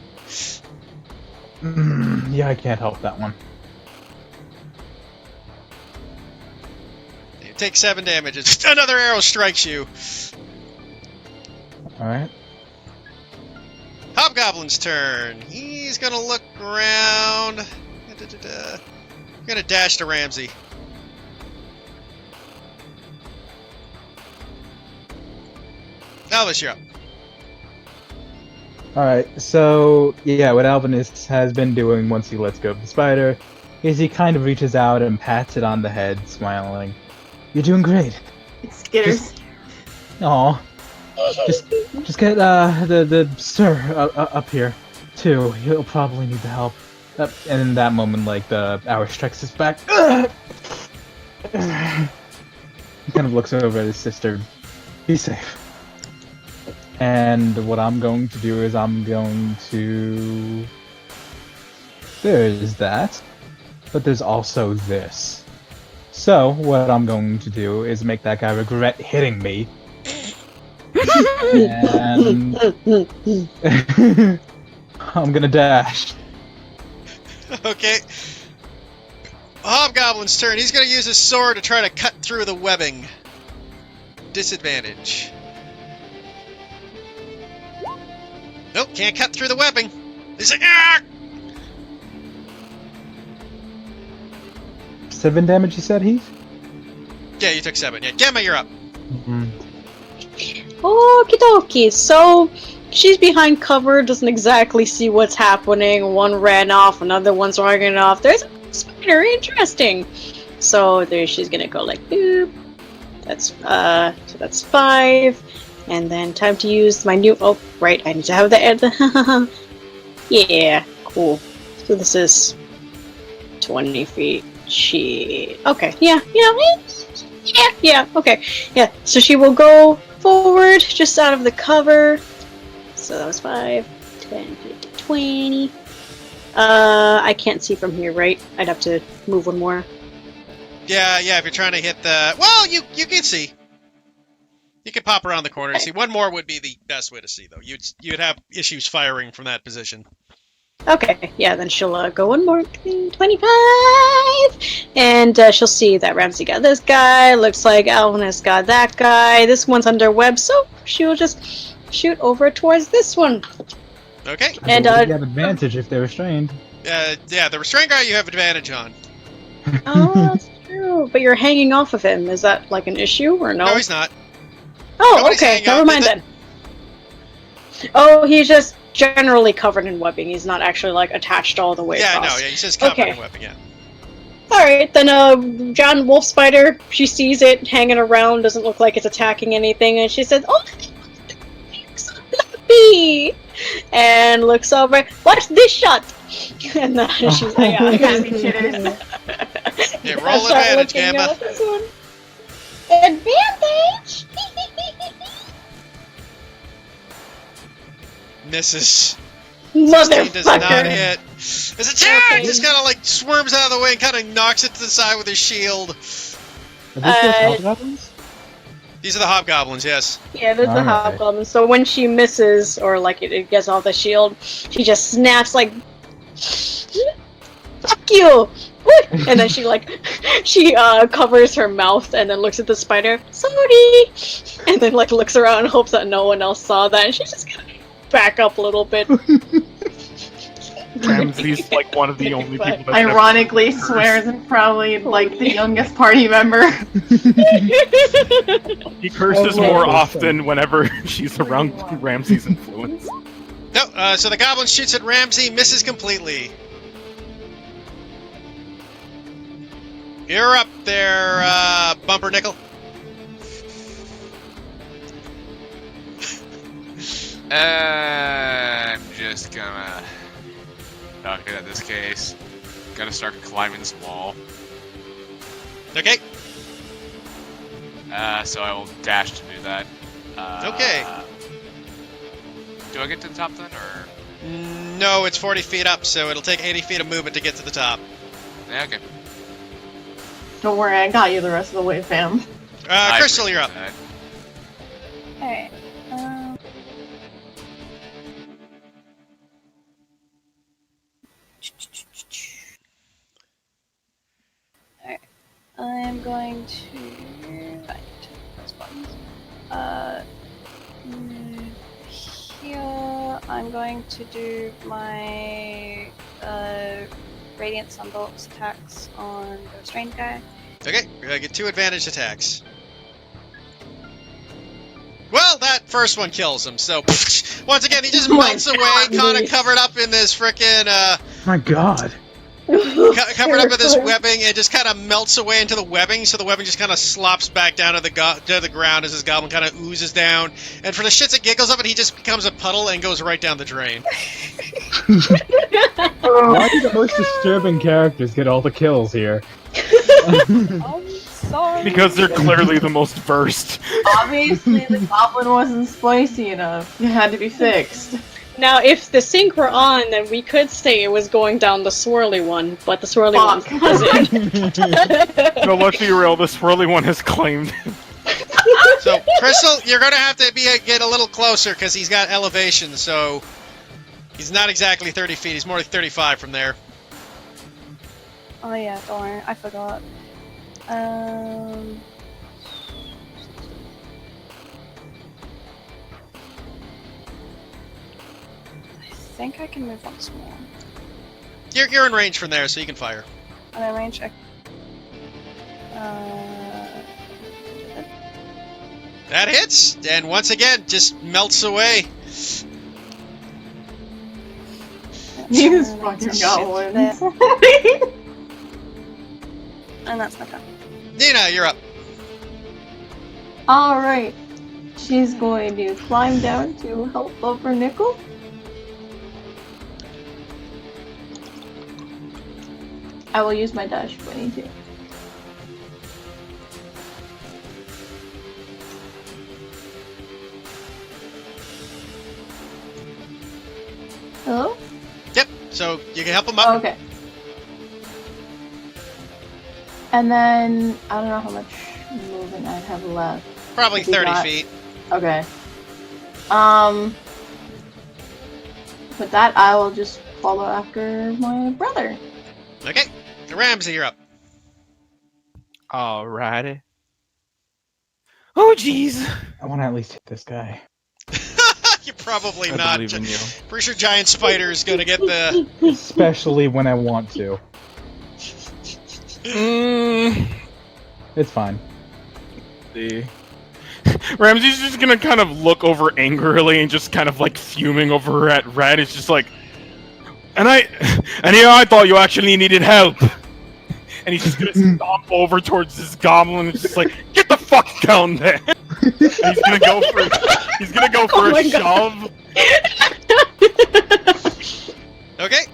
Yeah, I can't help that one. You take 7 damage. It's another arrow strikes you. Alright. Hobgoblin's turn. He's gonna look around. Gonna dash to Ramsey. Alvis, you're up. Alright, so yeah, what Alvinus has been doing once he lets go of the spider is he kind of reaches out and pats it on the head, smiling. You're doing great. It skitters. Aw. Just get the sir up here too. He'll probably need the help. And in that moment, like the hour strikes his back. He kind of looks over at his sister. Be safe. And what I'm going to do is I'm going to... There's that. But there's also this. So, what I'm going to do is make that guy regret hitting me. And... I'm gonna dash. Okay. Hobgoblin's turn. He's going to use his sword to try to cut through the webbing. Disadvantage. Nope, can't cut through the webbing. He's like, ah! 7 damage, you said, Heath? Yeah, you took 7. Yeah, Gemma, you're up. Okie dokie. So she's behind cover, doesn't exactly see what's happening. One ran off, another one's running off. There's a spider, interesting. So there she's gonna go like boop. That's so that's 5. And then time to use my new right, I need to have the end. Yeah, cool. So this is 20 feet. Okay, yeah, okay. Yeah, so she will go forward, just out of the cover. So that was 5, 10, 15, 20. I can't see from here, right? I'd have to move one more. Yeah, if you're trying to hit the... Well, you can see. You can pop around the corner and see. One more would be the best way to see, though. You'd have issues firing from that position. Okay, yeah, then she'll go one more, 25! And she'll see that Ramsey got this guy, looks like Alvin has got that guy, this one's under web, so she will just shoot over towards this one. Okay. And you have advantage if they're restrained. Yeah, the restrained guy you have advantage on. Oh, that's true. But you're hanging off of him. Is that like an issue or no? No, he's not. Oh, Nobody's okay. hanging Never off, mind is it? then. Oh, he's just generally covered in webbing. He's not actually like attached all the way Yeah, across. no, yeah, he says covered Okay. in webbing, yeah. Alright, then John Wolf Spider, she sees it hanging around, doesn't look like it's attacking anything, and she says, "Oh, so happy!" And looks over, "What's this shot?" And she's like, Happy chitters. Yeah, roll advantage, Gamba. Advantage! Misses. 16 does not Motherfucker! hit. His attack just kind of like swerves out of the way and kind of knocks it to the side with his shield. Are these those hobgoblins? These are the hobgoblins, yes. Yeah, there's the Alright. hobgoblin. So when she misses, or like it gets off the shield, she just snaps like, "Fuck you!" And then she covers her mouth and then looks at the spider. "Sorry!" And then like looks around and hopes that no one else saw that. And she's just gonna back up a little bit. Ramsey's like one of the only people that Ironically, swears and probably like the youngest party member. He curses more often whenever she's around Ramsey's influence. No, so the goblin shoots at Ramsey, misses completely. You're up there, Bumpernickel. I'm just gonna... Okay, in this case, gonna start climbing this wall. Okay. So I will dash to do that. Okay. Do I get to the top then, or...? No, it's 40 feet up, so it'll take 80 feet of movement to get to the top. Yeah, okay. Don't worry, I got you the rest of the way, fam. Crystal, you're up. Alright. Alright. I'm going to... I need to press buttons. Here, I'm going to do my Radiant Sunbolt's attacks on the restrained guy. Okay, you're gonna get 2 advantage attacks. Well, that first one kills him, so Once again, he just Oh my melts away, God, kind of Luis. covered up in this frickin' My God. covered up in this Terrifying. webbing. It just kind of melts away into the webbing, so the webbing just kind of slops back down to the ground as his goblin kind of oozes down. And for the shits and giggles of it, he just becomes a puddle and goes right down the drain. Why do the most disturbing characters get all the kills here? I'm sorry. Because they're clearly the most versed. Obviously, the goblin wasn't spicy enough. It had to be fixed. Now, if the sync were on, then we could say it was going down the swirly one, but the swirly one Fuck. wasn't. No, let's be real, the swirly one has claimed. So, Crystal, you're gonna have to get a little closer because he's got elevation. So he's not exactly 30 feet. He's more like 35 from there. Oh yeah, don't worry, I forgot. I think I can move once more. You're in range from there, so you can fire. I'm in range. That hits, and once again, just melts away. These fucking goblins. And that's my turn. Nina, you're up. Alright. She's going to climb down to help over Nickel. I will use my dash if I need to. Hello? Yep. So you can help him up. Okay. And then, I don't know how much movement I have left. Probably If we 30 got- feet. Okay. With that, I will just follow after my brother. Okay. Ramsey, you're up. Alrighty. Oh, jeez. I want to at least hit this guy. You're probably I not. believe in you. Pretty sure Giant Spider is gonna get the. Especially when I want to. It's fine. See. Ramsey's just gonna kind of look over angrily and just kind of like fuming over at Red. It's just like, and here I thought you actually needed help. And he's just gonna stomp over towards this goblin and just like, get the fuck down there. And he's gonna go for Oh a my shove. Okay.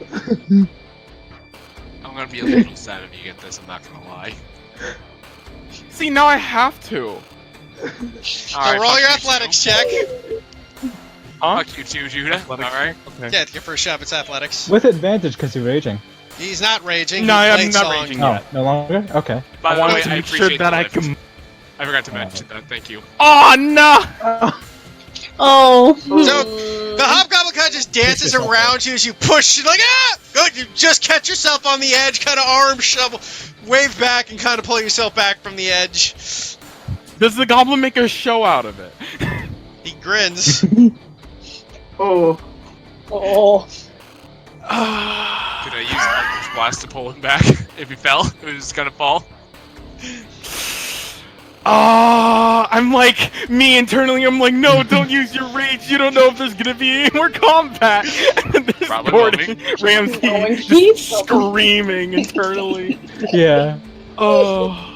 I'm gonna be a little sad if you get this, I'm not gonna lie. See, now I have to. So roll your athletics check. Huh? Fuck you too, Judah. Athletics. Alright. Okay. Yeah, your first shot, it's athletics. With advantage because you're raging. He's not raging. No, he I'm played not song. raging. Oh, yet. no longer? Okay. By I the wanted way, to I make sure appreciate that the I lift. can. I forgot to mention that, thank you. Oh no! Oh. So the hobgoblin kind of just dances yourself around you as you push. You're like, ah! Good. You just catch yourself on the edge, kind of arm shovel, wave back, and kind of pull yourself back from the edge. Does the goblin make a show out of it? He grins. Oh. Oh. Could I use Eldritch Blast to pull him back if he fell? If he was gonna fall? I'm like, me internally, I'm like, no, don't use your rage, you don't know if there's gonna be any more combat! And this Probably Gordon Ramsay Going just peace. screaming internally. Yeah. Oh,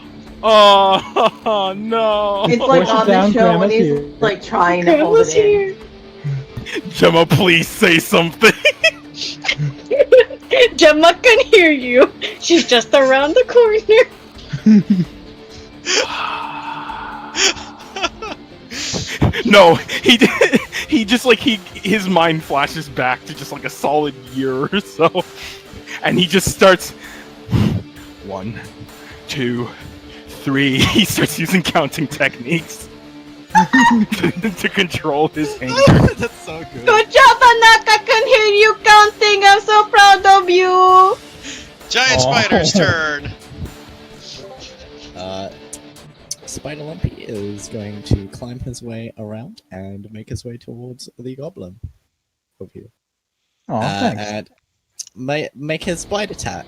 no. It's like Push it on the down, show when Grandma's he's here. like trying to hold Grandma's it in. here. Gemma, please say something. Gemma can hear you. She's just around the corner. No, he just like his mind flashes back to just like a solid year or so, and he just starts 1, 2, 3. He starts using counting techniques to control his anger. That's so good. Good job, Anak. I can hear you counting. I'm so proud of you. Giant Spider's turn. Spider Lumpy is going to climb his way around and make his way towards the goblin. Over here. Oh, thanks. And make his bite attack.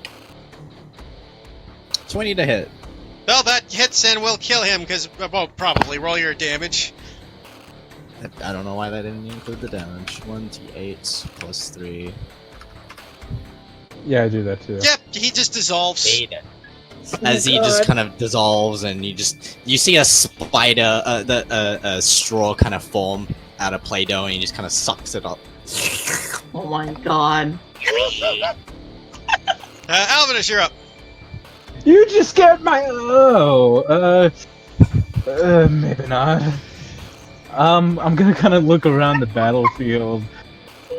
20 to hit. Well, that hits and will kill him because, well, probably roll your damage. I don't know why that didn't include the damage. 1d8 plus 3. Yeah, I do that too. Yep, he just dissolves. 8. As he just kind of dissolves, and you see a spider, a straw kind of form out of Play-Doh, and he just kind of sucks it up. Oh my god. Alvinus, you're up. You just scared my. Maybe not. I'm gonna kind of look around the battlefield.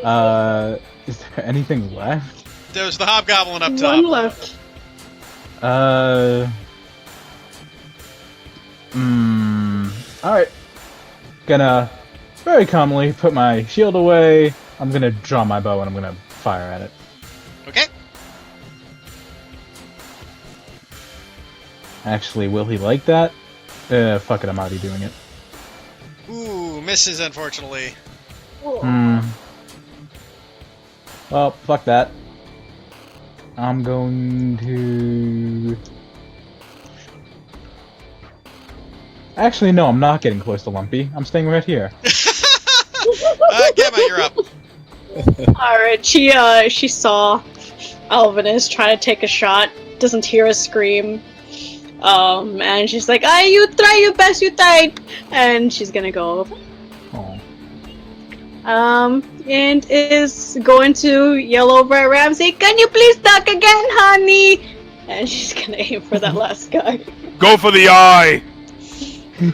Is there anything left? There's the hobgoblin up top. One left. Alright. Gonna very calmly put my shield away. I'm gonna draw my bow and I'm gonna fire at it. Okay. Actually, will he like that? Fuck it, I'm already doing it. Ooh, misses, unfortunately. Well, fuck that. I'm going to... Actually, no, I'm not getting close to Lumpy. I'm staying right here. Gemma, you're up. Alright, she saw Alvinus trying to take a shot, doesn't hear a scream. And she's like, you try your best, you tried! And she's gonna go over. And is going to yell over at Ramsey, can you please duck again, honey? And she's gonna aim for that last guy. Go for the eye!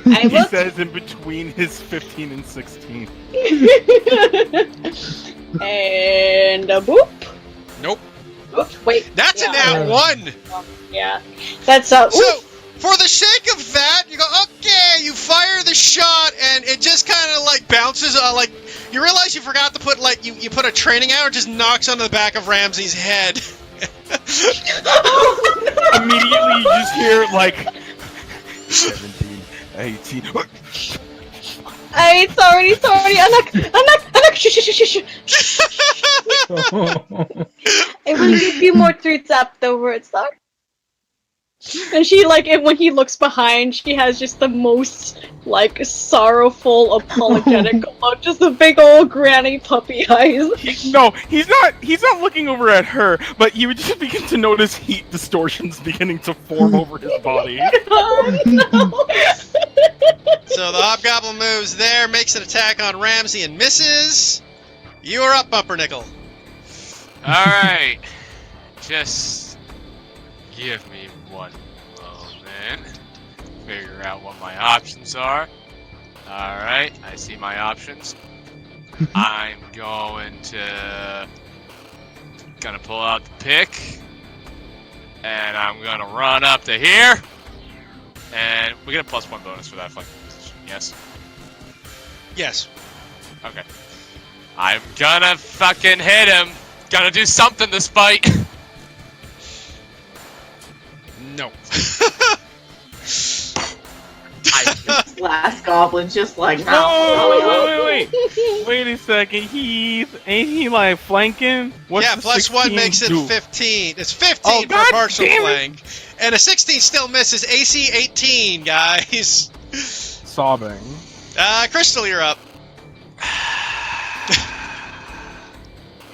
I He will. says in between his 15 and 16. And a boop. Nope. Oops, wait. That's yeah. a nat 1! Yeah. That's So, for the sake of that, you go, okay, you fire the shot, and it just kind of, like, bounces, like, you realize you forgot to put, like, you put a training arrow, it just knocks onto the back of Ramsey's head. Immediately you just hear, like, 17, 18... Sorry, Anak, shh. I will give you more treats afterwards, sir. And she, like, when he looks behind, she has just the most, like, sorrowful, apologetic look, just the big old granny puppy eyes. He's not looking over at her, but you would just begin to notice heat distortions beginning to form over his body. Oh, no. So the hobgoblin moves there, makes an attack on Ramsey and misses. You are up, Pumpernickel. Alright. Just give me one moment. Figure out what my options are. Alright, I see my options. I'm gonna pull out the pick. And I'm gonna run up to here. And we get a +1 bonus for that flank position, yes? Yes. Okay. I'm gonna fucking hit him. Gonna do something this fight. No. Last goblin's just like, Wait a second. Ain't he like flanking? What's yeah, the +1 16 makes it do? 15. It's 15 for God partial damn it. flank. And a 16 still misses. AC 18, guys. Sobbing. Crystal, you're up.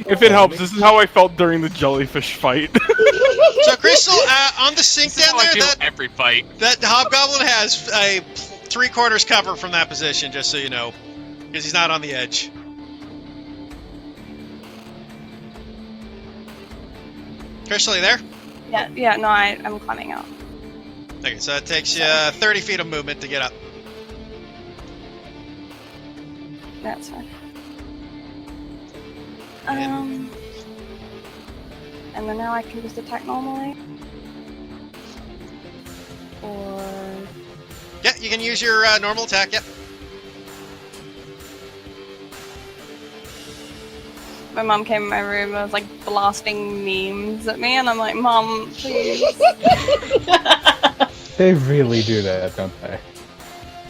If it helps, this is how I felt during the jellyfish fight. So, Crystal, on the sink This is down how I there, feel every fight. that hobgoblin has a 3/4 cover from that position, just so you know. Because he's not on the edge. Crystal, you there? Yeah, no, I'm climbing out. Okay, so that takes you 30 feet of movement to get up. That's fine. And then now I can just attack normally. Or... Yeah, you can use your normal attack, yep. My mom came in my room and was like blasting memes at me, and I'm like, Mom, please. They really do that, don't they?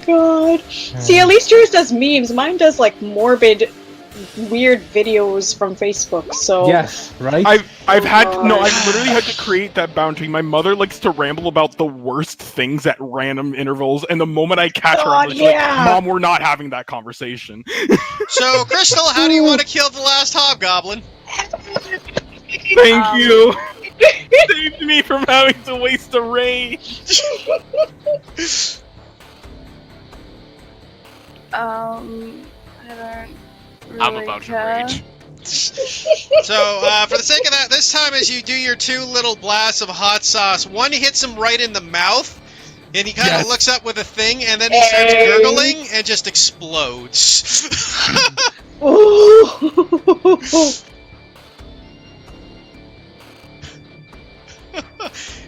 God. See, at least yours does memes. Mine does, like, morbid weird videos from Facebook. So Yes, right? I've had no, gosh. I've literally had to create that boundary. My mother likes to ramble about the worst things at random intervals, and the moment I catch her, I'm God, just like, yeah. Mom, we're not having that conversation. So, Crystal, how do you want to kill the last hobgoblin? Thank you. Saved me from having to waste a rage. I don't really I'm about to care. rage. So, for the sake of that, this time as you do your 2 little blasts of hot sauce, one hits him right in the mouth, and he kind of Yes. looks up with a thing, and then he starts gurgling and just explodes.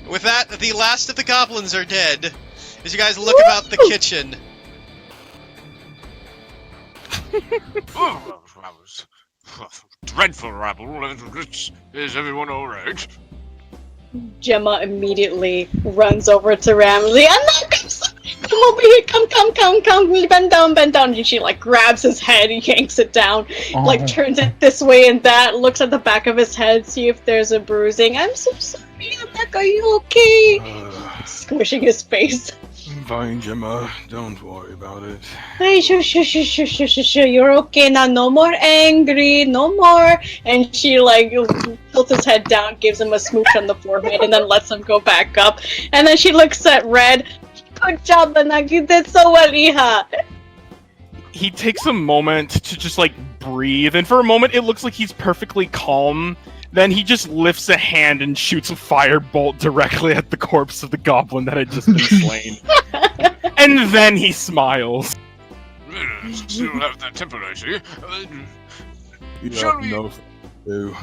With that, the last of the goblins are dead. As you guys look about the kitchen. Oh, that was dreadful rabble. Is everyone alright? Gemma immediately runs over to Ramsey. Anna, come over here, come, bend down, and she like grabs his head, yanks it down, like turns it this way and that, looks at the back of his head, see if there's a bruising. I'm so sorry, Anna, are you okay? Squishing his face. Fine, Gemma. Don't worry about it. Hey, shush, you're okay now, no more angry, no more. And she like tilts his head down, gives him a smooch on the forehead, and then lets him go back up. And then she looks at Red. Good job, Anak, you did so well, Iha. He takes a moment to just like breathe, and for a moment it looks like he's perfectly calm. Then he just lifts a hand and shoots a firebolt directly at the corpse of the goblin that had just been slain. And then he smiles. Still have that temper, I see. You Shall have we- no do.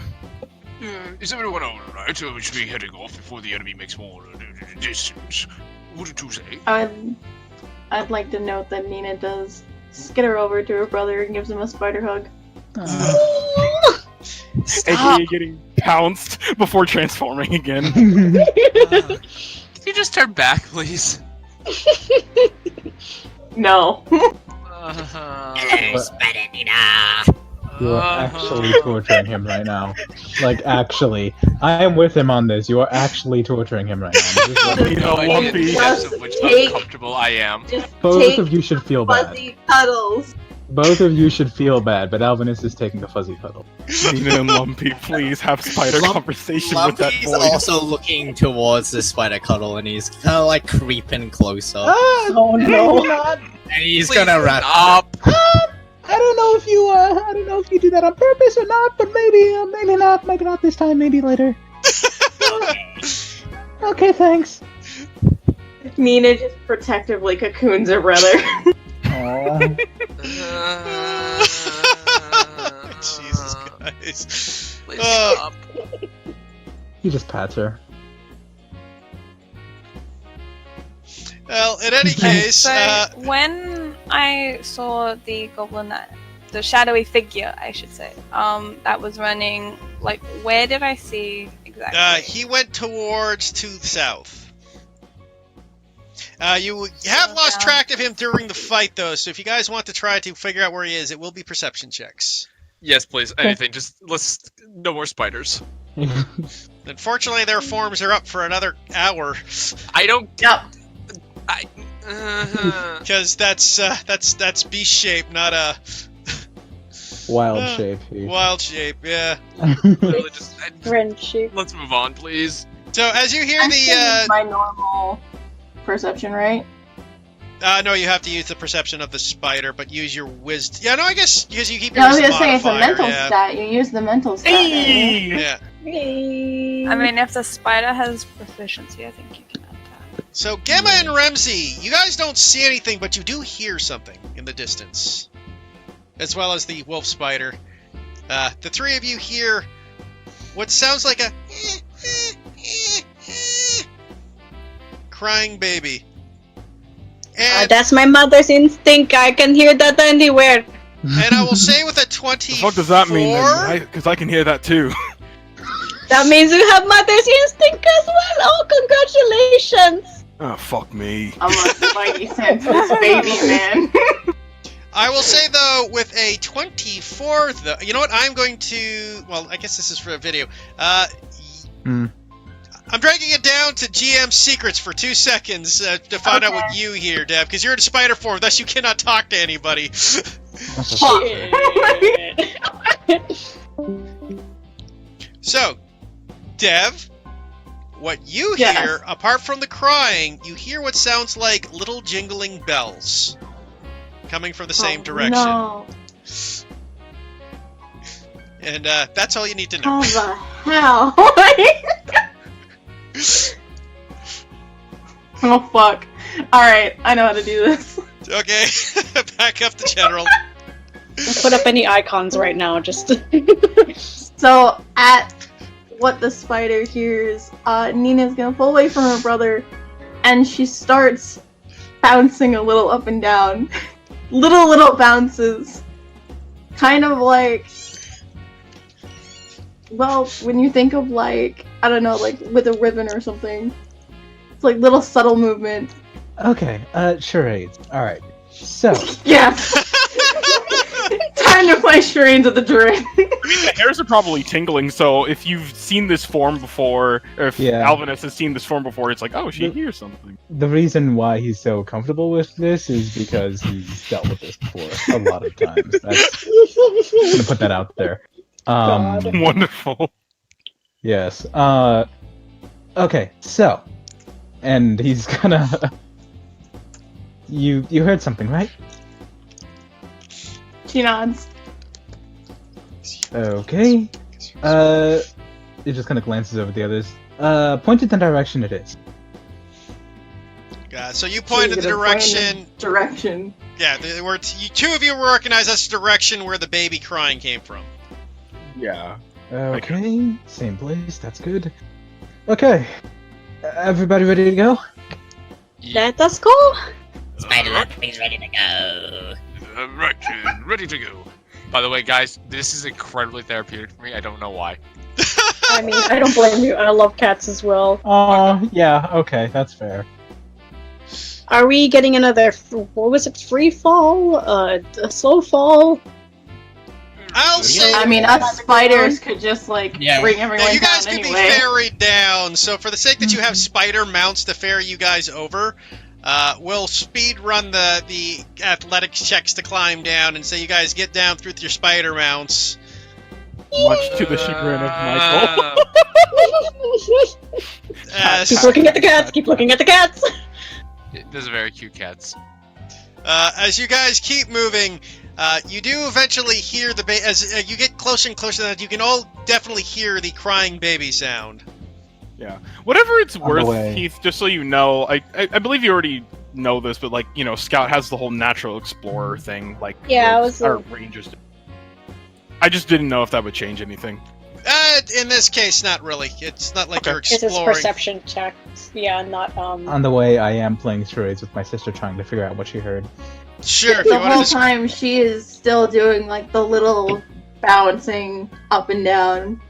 Is everyone alright? We should be heading off before the enemy makes more distance. What did you say? I'd like to note that Nina does skitter over to her brother and gives him a spider hug. AKA getting pounced before transforming again. Can you just turn back, please? No. Hello, Spider Nina. You are actually torturing him right now. Like, actually. I am with him on this. You are actually torturing him right now. This is what- You know, Lumpy. the depths of which Take- uncomfortable I am. Just Both take of you should feel bad. fuzzy cuddles. Both of you should feel bad, but Alvinus is taking a fuzzy cuddle. Nina and Lumpy, please have spider conversation with that Lumpy's voice. also looking towards the spider cuddle, and he's kind of like creeping closer. Oh no! Not. And he's Please gonna wrap stop. I don't know if you I don't know if you do that on purpose or not, but maybe maybe not this time, maybe later. Okay, thanks. Nina just protectively cocoons her brother. Aww. Jesus, guys. Please stop. He just pats her. Well, in any case, So when I saw the goblin, the shadowy figure, I should say, that was running, like, where did I see exactly? he went towards to the south. You have lost track of him during the fight, though, so if you guys want to try to figure out where he is, it will be perception checks. Yes, please. Anything. Just let's. No more spiders. Unfortunately, their forms are up for another hour. I don't. Yep. Because that's beast shape, not a Wild shape. wild shape. Yeah. Literally just. Friendship. Let's move on, please. So as you hear I'm saying the my normal perception, right? no, you have to use the perception of the spider, but use your wisdom. Yeah, no, I guess because you keep your Yeah, I was wisdom gonna say it's a modifier, mental yeah. stat. You use the mental stat. don't you? Yeah. I mean, if the spider has proficiency, I think you can add that. So Gemma and Remzi, you guys don't see anything, but you do hear something in the distance, as well as the wolf spider. The three of you hear what sounds like a crying baby. And, That's my mother's instinct. I can hear that anywhere. and I will say with a 24... The fuck does that mean? Because I can hear that too. That means you have mother's instinct as well. Oh, congratulations! Oh, fuck me. I'm a spidey senses baby man. I will say, though, with a 24, you know what? I'm going to... Well, I guess this is for a video. I'm dragging it down to GM secrets for 2 seconds to find out what you hear, Deb, because you're in spider form, thus you cannot talk to anybody. So, Dev, what you hear, apart from the crying, you hear what sounds like little jingling bells coming from the same direction. No. And that's all you need to know. How the hell? Oh fuck. Alright, I know how to do this. Okay, back up to general. Put up any icons right now, just. So, at what the spider hears, Nina's gonna pull away from her brother, and she starts bouncing a little up and down. Little bounces. Kind of like... Well, when you think of like, I don't know, like with a ribbon or something. It's like little subtle movement. Okay, charades. Alright. So. Yeah! Time to play charades at the drink. I mean, the hairs are probably tingling, so if you've seen this form before, or if Alvinus has seen this form before, it's like, oh, she hears something. The reason why he's so comfortable with this is because he's dealt with this before a lot of times. I'm gonna put that out there. Wonderful. Yes. Okay, so. And he's gonna... You heard something, right? She nods. Okay. He just kind of glances over at the others. Point in the direction it is. So you pointed the direction. Direction. Yeah, two of you will recognize that's the direction where the baby crying came from. Yeah. Okay, same place, that's good. Okay. Everybody ready to go? Let us go! Spider Lumpy's ready to go. Right, ready to go. By the way, guys, this is incredibly therapeutic for me. I don't know why. I mean, I don't blame you. I love cats as well. Yeah, okay, that's fair. Are we getting another, what was it, free fall? A slow fall? I'll say... I mean, us spiders could just, like, bring everyone down you guys could anyway. be ferried down, so for the sake that you have spider mounts to ferry you guys over, we'll speed run the athletics checks to climb down and say you guys get down through your spider mounts. Much to the chagrin of Michael. Keep looking at the cats, keep looking at the cats! Those are very cute cats. As you guys keep moving, you do eventually hear as you get closer and closer to that, you can all definitely hear the crying baby sound. Yeah. Whatever it's On the worth, way. Heath, just so you know, I believe you already know this, but, like, you know, Scout has the whole natural explorer thing, like, Yeah, I was our rangers do. I just didn't know if that would change anything. In this case, not really. It's not like you're It's his exploring. perception check. Yeah, not, On the way, I am playing charades with my sister, trying to figure out what she heard. Sure, if The you want whole to time she is still doing, like, the little bouncing up and down.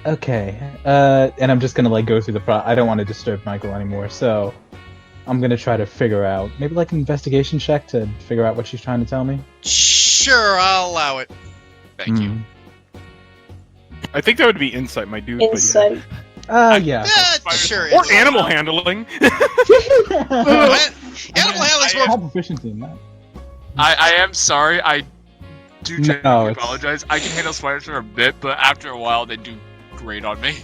Okay, and I'm just gonna, like, go through the I don't want to disturb Michael anymore, so I'm gonna try to figure out, maybe, like, an investigation check to figure out what she's trying to tell me. Sure, I'll allow it. Thank you. I think that would be insight, my dude. Insight. Yeah. Sure. Or animal handling. Animal handling's more. Have proficiency in that. I am sorry. I do No, genuinely it's- apologize. I can handle spiders for a bit, but after a while, they do grate on me.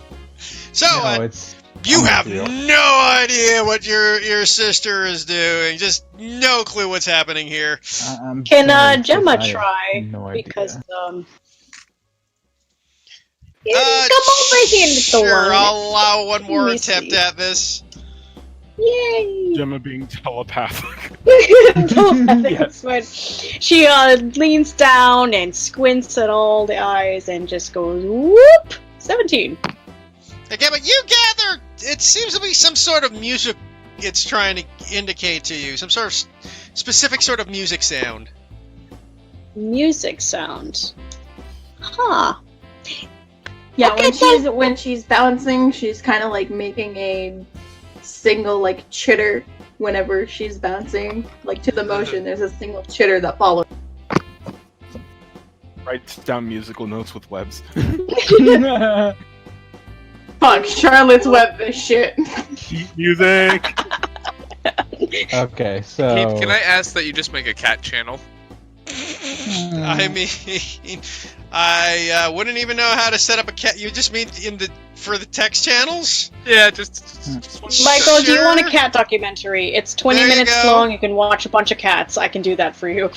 So, No, it's... you I'm have with you. no idea what your sister is doing. Just no clue what's happening here. I'm Can sorry, Gemma I have try? no idea. Because, Uh, come over here, little Sure, one. I'll allow one more Let me attempt see. at this. Yay! Gemma being telepathic. That's what. She leans down and squints at all the eyes and just goes whoop. 17. Again, but you gather it seems to be some sort of music it's trying to indicate to you. Some sort of specific sort of music sound. Music sound. Huh. Yeah, Okay, when she's bouncing, she's kind of like making a single like chitter whenever she's bouncing, like to the motion, there's a single chitter that follows. Writes down musical notes with webs. Fuck, Charlotte's Web this shit. Music. Okay, so Keith, can I ask that you just make a cat channel? I mean, I wouldn't even know how to set up a cat. You just mean for the text channels? Yeah, just Michael, do you want a Sure. cat documentary? It's 20 There you minutes go. long. You can watch a bunch of cats. I can do that for you.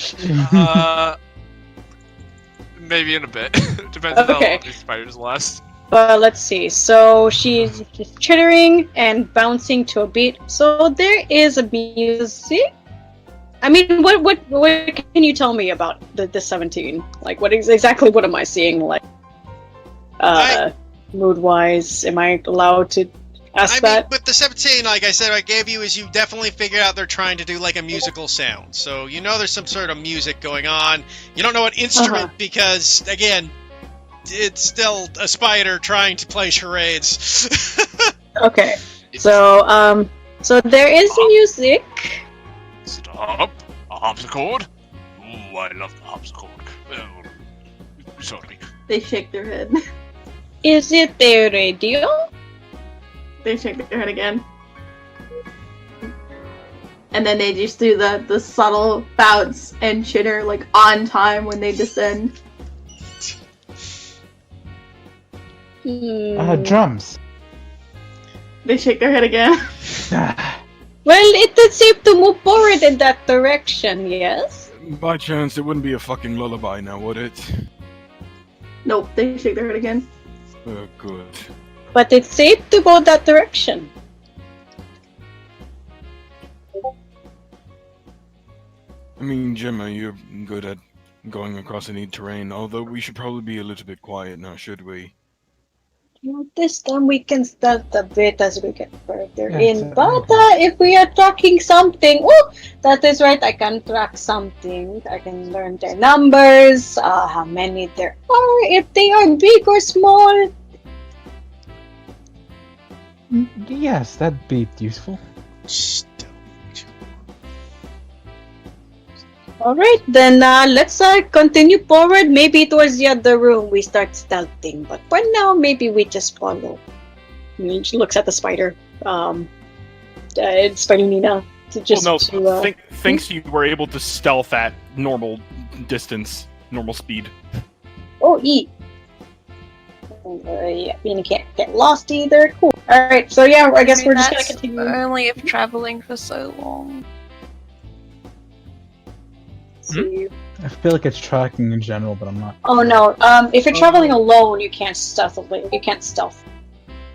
Maybe in a bit. Depends on how Okay. long these spiders last. Let's see. So she's just chittering and bouncing to a beat. So there is a music. I mean, what can you tell me about the 17? Like, exactly what am I seeing? Like, mood wise, am I allowed to ask I mean, that? with the 17, like I said, I gave you is you definitely figured out they're trying to do like a musical sound. So you know there's some sort of music going on. You don't know what instrument because, again, it's still a spider trying to play charades. Okay. So so there is music. Stop. A harpsichord? Ooh, I love the harpsichord. Sorry. They shake their head. Is it the radio? They shake their head again. And then they just do the subtle bounce and chitter like on time when they descend. drums. They shake their head again. Well, it did seem to move forward in that direction, yes? By chance, it wouldn't be a fucking lullaby now, would it? Nope, they shake their head again. Oh, good. But it seemed to go that direction. I mean, Gemma, you're good at going across any terrain, although we should probably be a little bit quiet now, should we? This time we can start a bit as we get further Yeah, in. But if we are tracking something, oh, that is right. I can track something. I can learn their numbers, how many there are, if they are big or small. Yes, that'd be useful. All right, then let's continue forward. Maybe towards the other room we start stealthing. But for now, maybe we just follow. She looks at the spider. Spider Nina. Thinks you were able to stealth at normal distance, normal speed. Oh, eat. Yeah, you can't get lost either. Cool. All right, so yeah, I guess we're just gonna continue. Only if traveling for so long. I feel like it's tracking in general, but I'm not. Oh no. If you're traveling alone, you can't stealth. You can't stealth.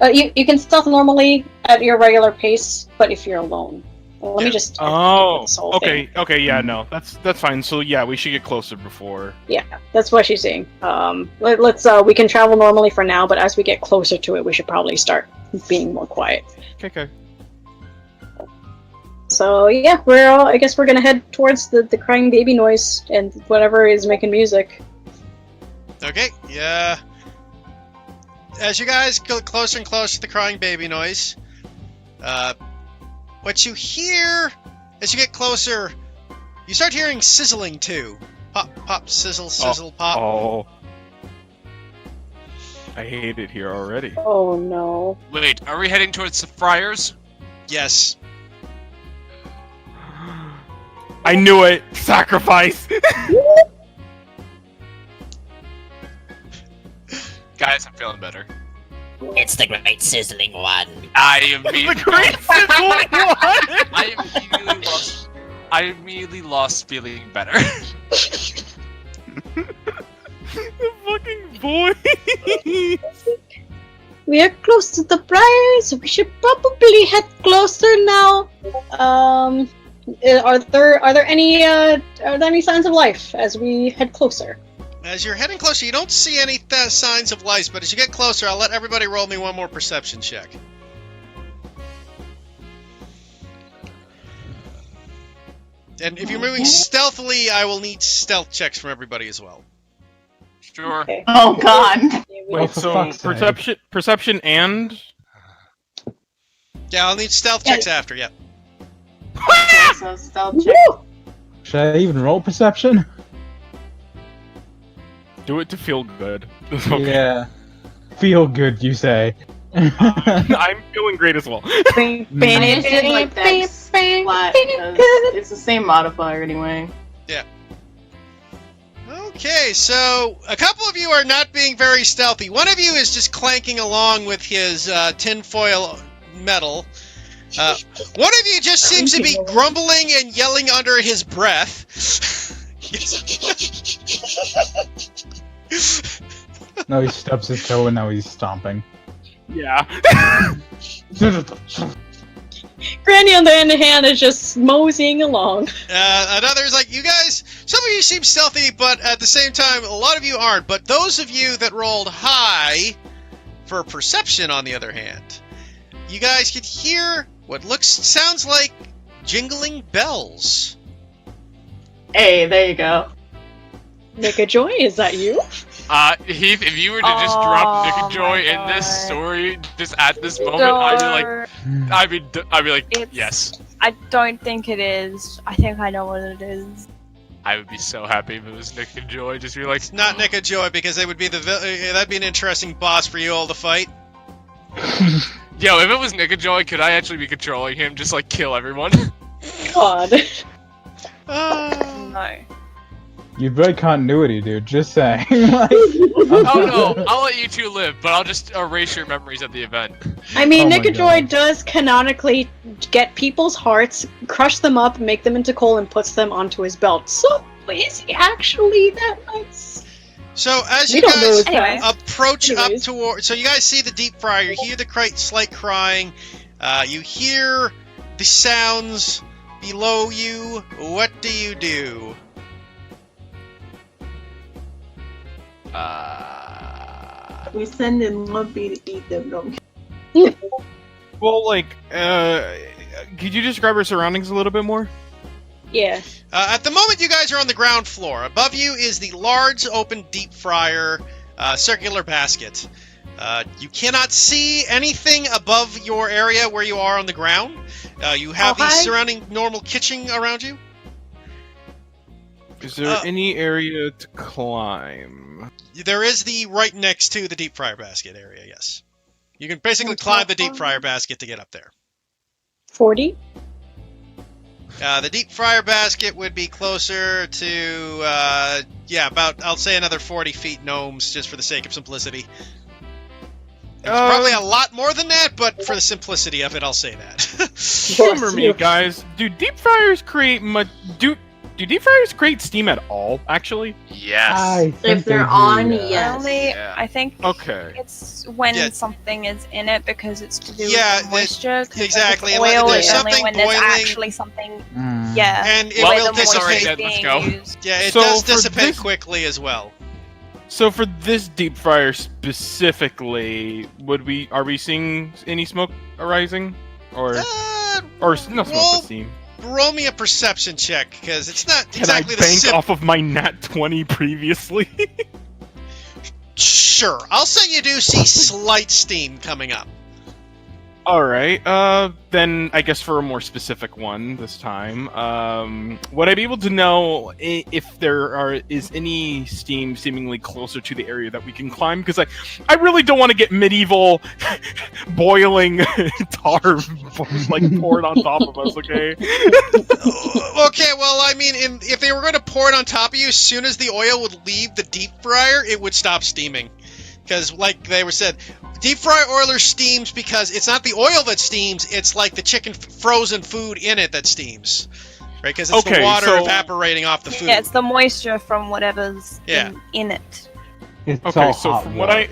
You can stealth normally at your regular pace, but if you're alone, let me just. Oh, this whole okay, thing. okay, yeah, no, that's fine. So yeah, we should get closer before. Yeah, that's what she's saying. Let's we can travel normally for now, but as we get closer to it, we should probably start being more quiet. Okay. So yeah, I guess we're gonna head towards the crying baby noise and whatever is making music. Okay, yeah. As you guys go closer and closer to the crying baby noise, what you hear as you get closer, you start hearing sizzling too. Pop, pop, sizzle, sizzle, pop. Oh. I hate it here already. Oh no. Wait, are we heading towards the friars? Yes. I knew it! Sacrifice! Guys, I'm feeling better. It's the great sizzling one. I immediately I immediately lost feeling better. The fucking boy! We are close to the priors. We should probably head closer now. Are there any signs of life as we head closer? As you're heading closer, you don't see any signs of life, but as you get closer, I'll let everybody roll me one more perception check. And if you're moving stealthily, I will need stealth checks from everybody as well. Sure. Okay. Oh god. Wait, so perception and Yeah, I'll need stealth checks after, yeah. so stealth check. Woo! Should I even roll perception? Do it to feel good. Okay. Yeah. Feel good, you say. I'm feeling great as well. I just did like Dex flat because it's the same modifier anyway. Okay, so a couple of you are not being very stealthy. One of you is just clanking along with his tinfoil metal. One of you just seems to be grumbling and yelling under his breath. No, he stubs his toe and now he's stomping. Yeah. Granny on the other hand is just moseying along. Another's like, you guys, some of you seem stealthy, but at the same time, a lot of you aren't. But those of you that rolled high for perception, on the other hand, you guys could hear what sounds like jingling bells. Hey, there you go. Nika Joy, is that you? Heath, if you were to just drop Nick Joy in this story just at this moment, I'd be like, yes. I don't think it is. I think I know what it is. I would be so happy if it was Nick and Joy. Just be like, It's not Nick and Joy because they would be that'd be an interesting boss for you all to fight. yo, if it was Nick and Joy, could I actually be controlling him? Just like kill everyone. God. No. You break continuity, dude. Just saying. Oh no, I'll let you two live, but I'll just erase your memories of the event. I mean, Oh my Nika Joy does canonically get people's hearts, crush them up, make them into coal, and puts them onto his belt. So, is he actually that nice? So as We you don't know guys his past. approach Anyways. up toward, so you guys see the deep fryer, you hear the slight crying, you hear the sounds below you. What do you do? We send in Lumpy to eat them. Don't Well, like, could you describe our surroundings a little bit more? Yeah. At the moment, you guys are on the ground floor. Above you is the large, open deep fryer, circular basket. You cannot see anything above your area where you are on the ground. You have the surrounding normal kitchen around you. Is there any area to climb? There is the right next to the deep fryer basket area, yes. You can basically climb the deep fryer basket to get up there. 40? The deep fryer basket would be closer to, about, I'll say another 40 feet gnomes, just for the sake of simplicity. It's probably a lot more than that, but for the simplicity of it, I'll say that. Humor me, guys. Do deep fryers create do deep fryers create steam at all, actually? Yes. If they're on, yes. Only, I think Okay. it's when Yeah. something is in it because it's to do Yeah, with the moisture. 'cause exactly, If and it's like, oil, there's it's something only when there's boiling. actually something. Mm. Yeah. And it Well, will the moisture already dissipate. dead, let's being go. used. Yeah, it So does for dissipate this- quickly as well. So for this deep fryer specifically, are we seeing any smoke arising, or no smoke roll- but steam? Roll me a perception check, because it's not Can exactly I the bank off of my nat 20 previously? Sure, I'll say you do see slight steam coming up. All right. Then I guess for a more specific one this time, would I be able to know if there is any steam seemingly closer to the area that we can climb? Because I really don't want to get medieval boiling tar like poured on top of us. Okay. Okay, well, I mean, if they were going to pour it on top of you, as soon as the oil would leave the deep fryer, it would stop steaming. Because, like they were said, deep fry oiler steams because it's not the oil that steams, it's like the chicken frozen food in it that steams. Right? Because it's the water evaporating off the food. Yeah, it's the moisture from whatever's in it. It's Okay, all so hot from water.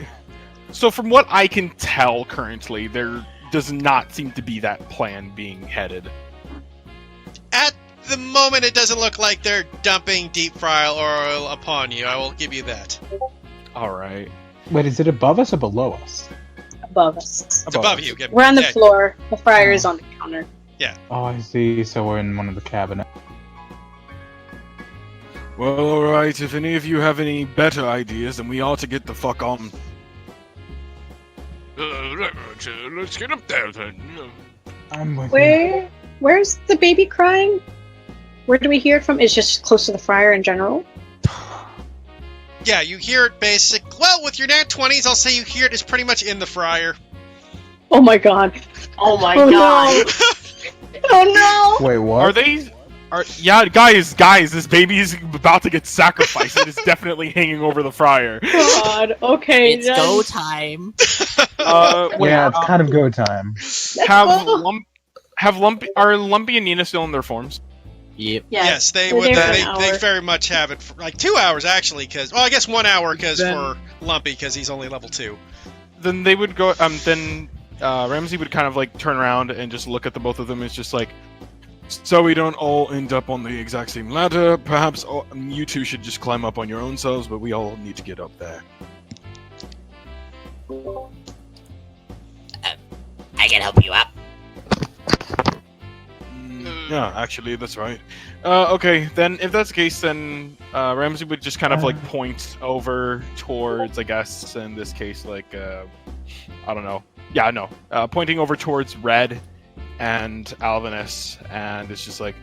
from what I can tell currently, there does not seem to be that plan being headed. At the moment, it doesn't look like they're dumping deep fry oil upon you. I will give you that. All right. Wait, is it above us or below us? Above us. It's above you. We're on the Yeah. floor. The fryer is on the counter. Yeah. Oh, I see. So we're in one of the cabinets. Well, alright, if any of you have any better ideas, then we ought to get the fuck on. Let's get up there then. I'm with you. Where's the baby crying? Where do we hear it from? Is just close to the friar in general? Yeah, you hear it well, with your nat 20s, I'll say you hear it is pretty much in the friar. Oh my god. Oh my Oh, god. no. Oh no! Wait, what? Are they? Guys, this baby is about to get sacrificed. It is definitely hanging over the friar. God, okay. It's go time. Yeah, it's kind of go time. Are Lumpy and Nina still in their forms? Yep. Yes, they They're would. there for an They hour. very much have it for like 2 hours actually, because I guess 1 hour for Lumpy because he's only level 2. Then they would go. Ramsey would kind of like turn around and just look at the both of them. It's just like, So we don't all end up on the exact same ladder. Perhaps you two should just climb up on your own selves, but we all need to get up there. I can help you up. Yeah, actually, that's right. okay. Then if that's the case, then Ramsey would just kind of like point over towards, I guess in this case, like I don't know. Yeah, no. Pointing over towards Red and Alvinus, and it's just like,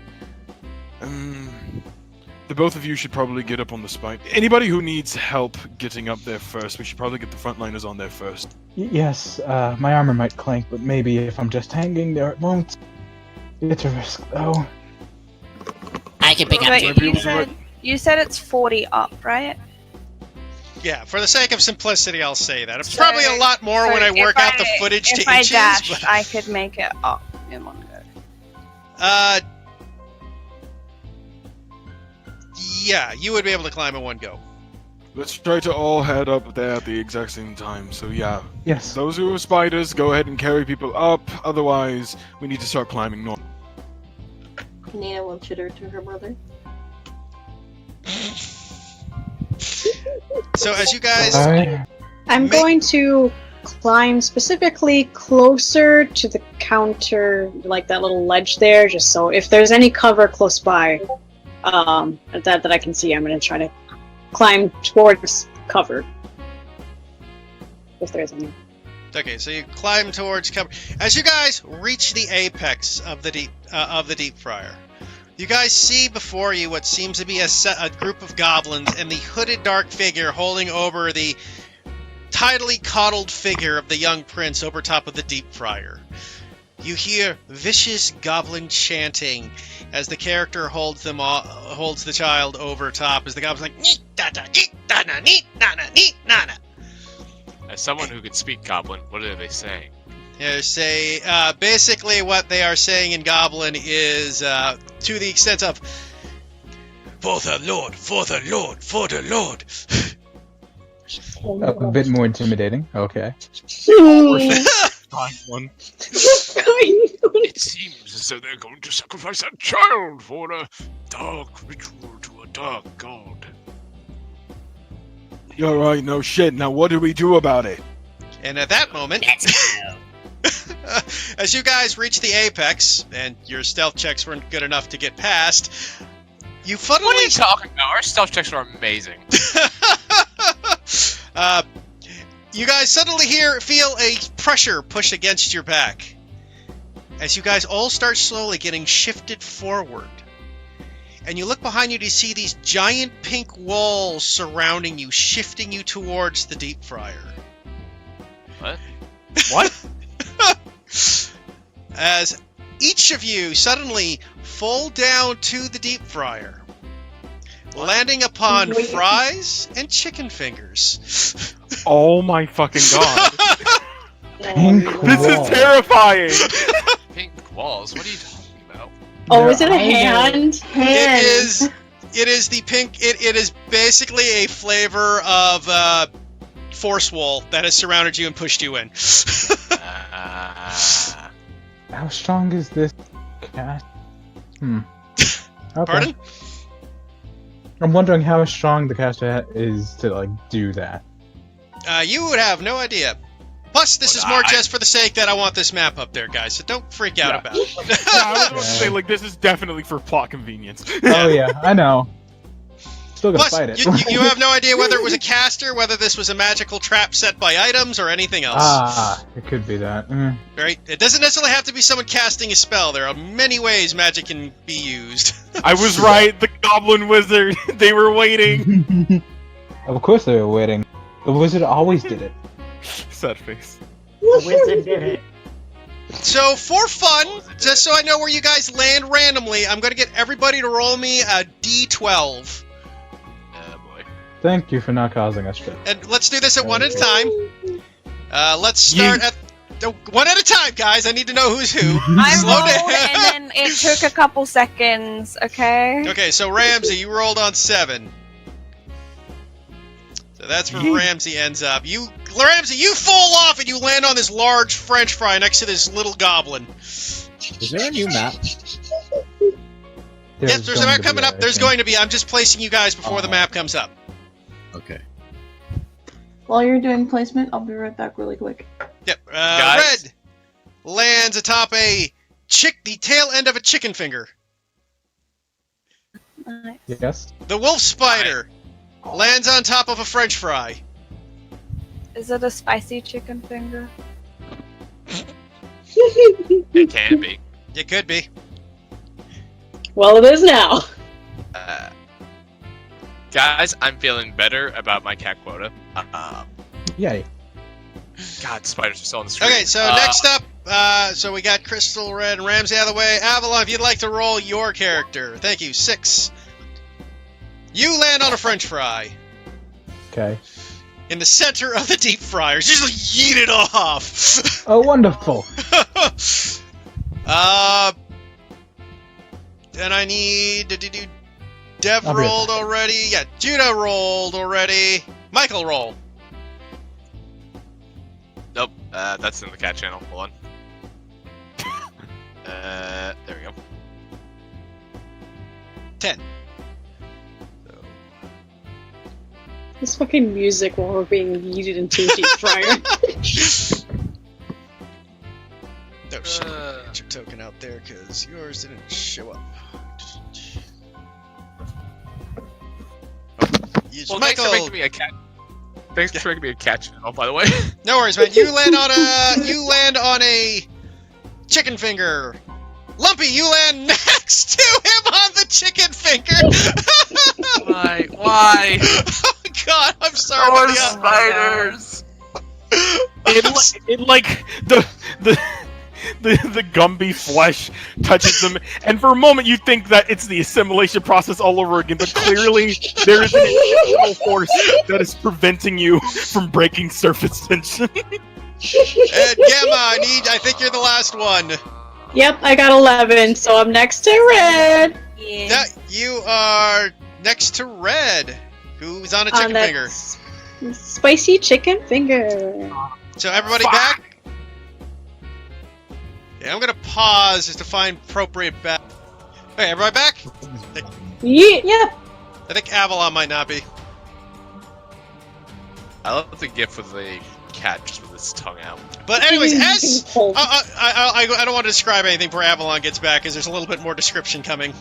the both of you should probably get up on the spine. Anybody who needs help getting up there first, we should probably get the frontliners on there first. Yes, my armor might clank, but maybe if I'm just hanging there, it won't. It's a risk, though. I can pick up Wait, two. you said it's 40 up, right? Yeah, for the sake of simplicity, I'll say that. It's probably a lot more when I work out the footage to If I inches. dashed, But, I could make it up in one go. yeah, you would be able to climb in one go. Let's try to all head up there at the exact same time. So yeah. Yes. Those who are spiders, go ahead and carry people up. Otherwise, we need to start climbing north. Nina will chitter to her brother. So as you guys... I'm going to climb specifically closer to the counter, like that little ledge there, just so if there's any cover close by, that I can see, I'm going to try to climb towards cover. If there's any. Okay, so you climb towards cover. As you guys reach the apex of the deep fryer, you guys see before you what seems to be a group of goblins and the hooded dark figure holding over the tidily coddled figure of the young prince over top of the deep fryer. You hear vicious goblin chanting as the character holds the child over top as the goblin's like neet da neet da neet neet nana. As someone who could speak Goblin, what are they saying? They say basically what they are saying in Goblin is to the extent of for the Lord, for the Lord, for the Lord. A bit more intimidating. Okay. One. It seems as though they're going to sacrifice that child for a dark ritual to a dark god. You're right, no shit. Now what do we do about it? And at that moment, as you guys reach the apex, and your stealth checks weren't good enough to get past, you funnily... What are you talking about? Our stealth checks are amazing. You guys suddenly feel a pressure push against your back. As you guys all start slowly getting shifted forward. And you look behind you to see these giant pink walls surrounding you, shifting you towards the deep fryer. What? What? As each of you suddenly fall down to the deep fryer, landing upon fries and chicken fingers. Oh my fucking god. Pink This is terrifying. Pink walls? What are you talking about? Oh, is it a hand? It is the pink. It is basically a flavor of Force Wall that has surrounded you and pushed you in. How strong is this cat? Okay. Pardon? I'm wondering how strong the caster is to like do that. You would have no idea. Plus, this is more just for the sake that I want this map up there, guys. So don't freak out about it. Yeah, I was about to say, like, this is definitely for plot convenience. Oh yeah, I know. Still gonna Plus, fight it. you have no idea whether it was a caster, whether this was a magical trap set by items, or anything else. Ah, it could be that. Right? It doesn't necessarily have to be someone casting a spell. There are many ways magic can be used. I was right. The Goblin Wizard. They were waiting. Of course they were waiting. The wizard always did it. Sad face. The wizard did it. So, for fun, just so I know where you guys land randomly, I'm going to get everybody to roll me a d12. Thank you for not causing us stress. And let's do this at one at a time. Let's start at... one at a time, guys. I need to know who's who. I Slow rolled, down. and then it took a couple seconds, okay? Okay, so Ramsey, you rolled on 7. So that's where Ramsey ends up. Ramsey, you fall off and you land on this large French fry next to this little goblin. Is there a new map? Yes, there's a map coming up. There's going to be. I'm just placing you guys before the map comes up. Okay. While you're doing placement, I'll be right back really quick. Yep. Guys? Red lands atop the tail end of a chicken finger. Nice. Yes. The wolf spider lands on top of a French fry. Is it a spicy chicken finger? It can be. It could be. Well, it is now. Guys, I'm feeling better about my cat quota. Yay. God, spiders are still on the screen. Okay, so next up, so we got Crystal, Red, and Ramsey out of the way. Avalon, if you'd like to roll your character. Thank you. 6. You land on a French fry. Okay. In the center of the deep fryer. Just like yeet it off. Oh, wonderful. Then I need to do... Dev I'll be right rolled already. Yeah, Judah rolled already. Michael roll. Nope, that's in the cat channel. Hold on. There we go. 10. This fucking music while we're being yeeted into a deep fryer. Oh shit, get your token out there because yours didn't show up. Well, Michael. thanks for making me a cat. Thanks for making me a cat channel, by the way. No worries, man. You land on a chicken finger. Lumpy, you land next to him on the chicken finger. Why? Oh god, I'm sorry. More about the- spiders. It like the Gumby flesh touches them, and for a moment you think that it's the assimilation process all over again, but clearly there is an invisible force that is preventing you from breaking surface tension. Gamma, I think you're the last one. Yep, I got 11, so I'm next to Red. Yeah, you are next to Red, who's on a chicken that finger. Spicy chicken finger. So everybody back? Yeah, I'm gonna pause just to find appropriate back. Okay, everybody back? Yeah. I think Avalon might not be. I love the gif with the cat just with its tongue out. But anyways, I don't want to describe anything before Avalon gets back, because there's a little bit more description coming.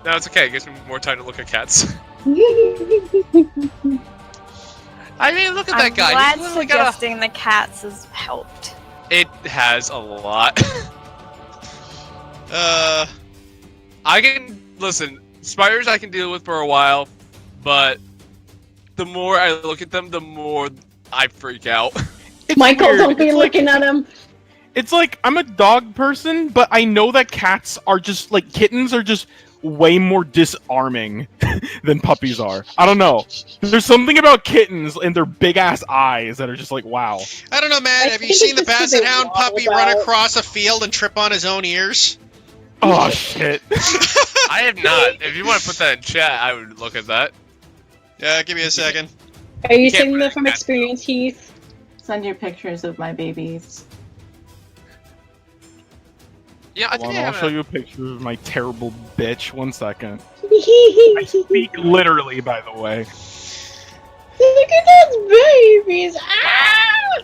No, it's okay. It gives me more time to look at cats. I mean, look at that guy. I'm He's glad literally got suggesting the cats has helped. It has a lot. Uh, I can listen. Spiders I can deal with for a while, but the more I look at them, the more I freak out. Michael, weird. don't be It's looking at him. It's like I'm a dog person, but I know that cats are just like kittens are just way more disarming than puppies are. I don't know. There's something about kittens and their big ass eyes that are just like, wow. I don't know, man. Have you think seen the it's just 'cause Basset they Hound waddle puppy about. run across a field and trip on his own ears? Oh shit. I have not. If you want to put that in chat, I would look at that. Yeah, give me a second. Are you You can't saying put that it from in experience, Heath? Send you pictures of my babies. Yeah, I think I I'll have show you a picture of my terrible bitch. 1 second. Look I speak literally, by the way. at those babies! Ah!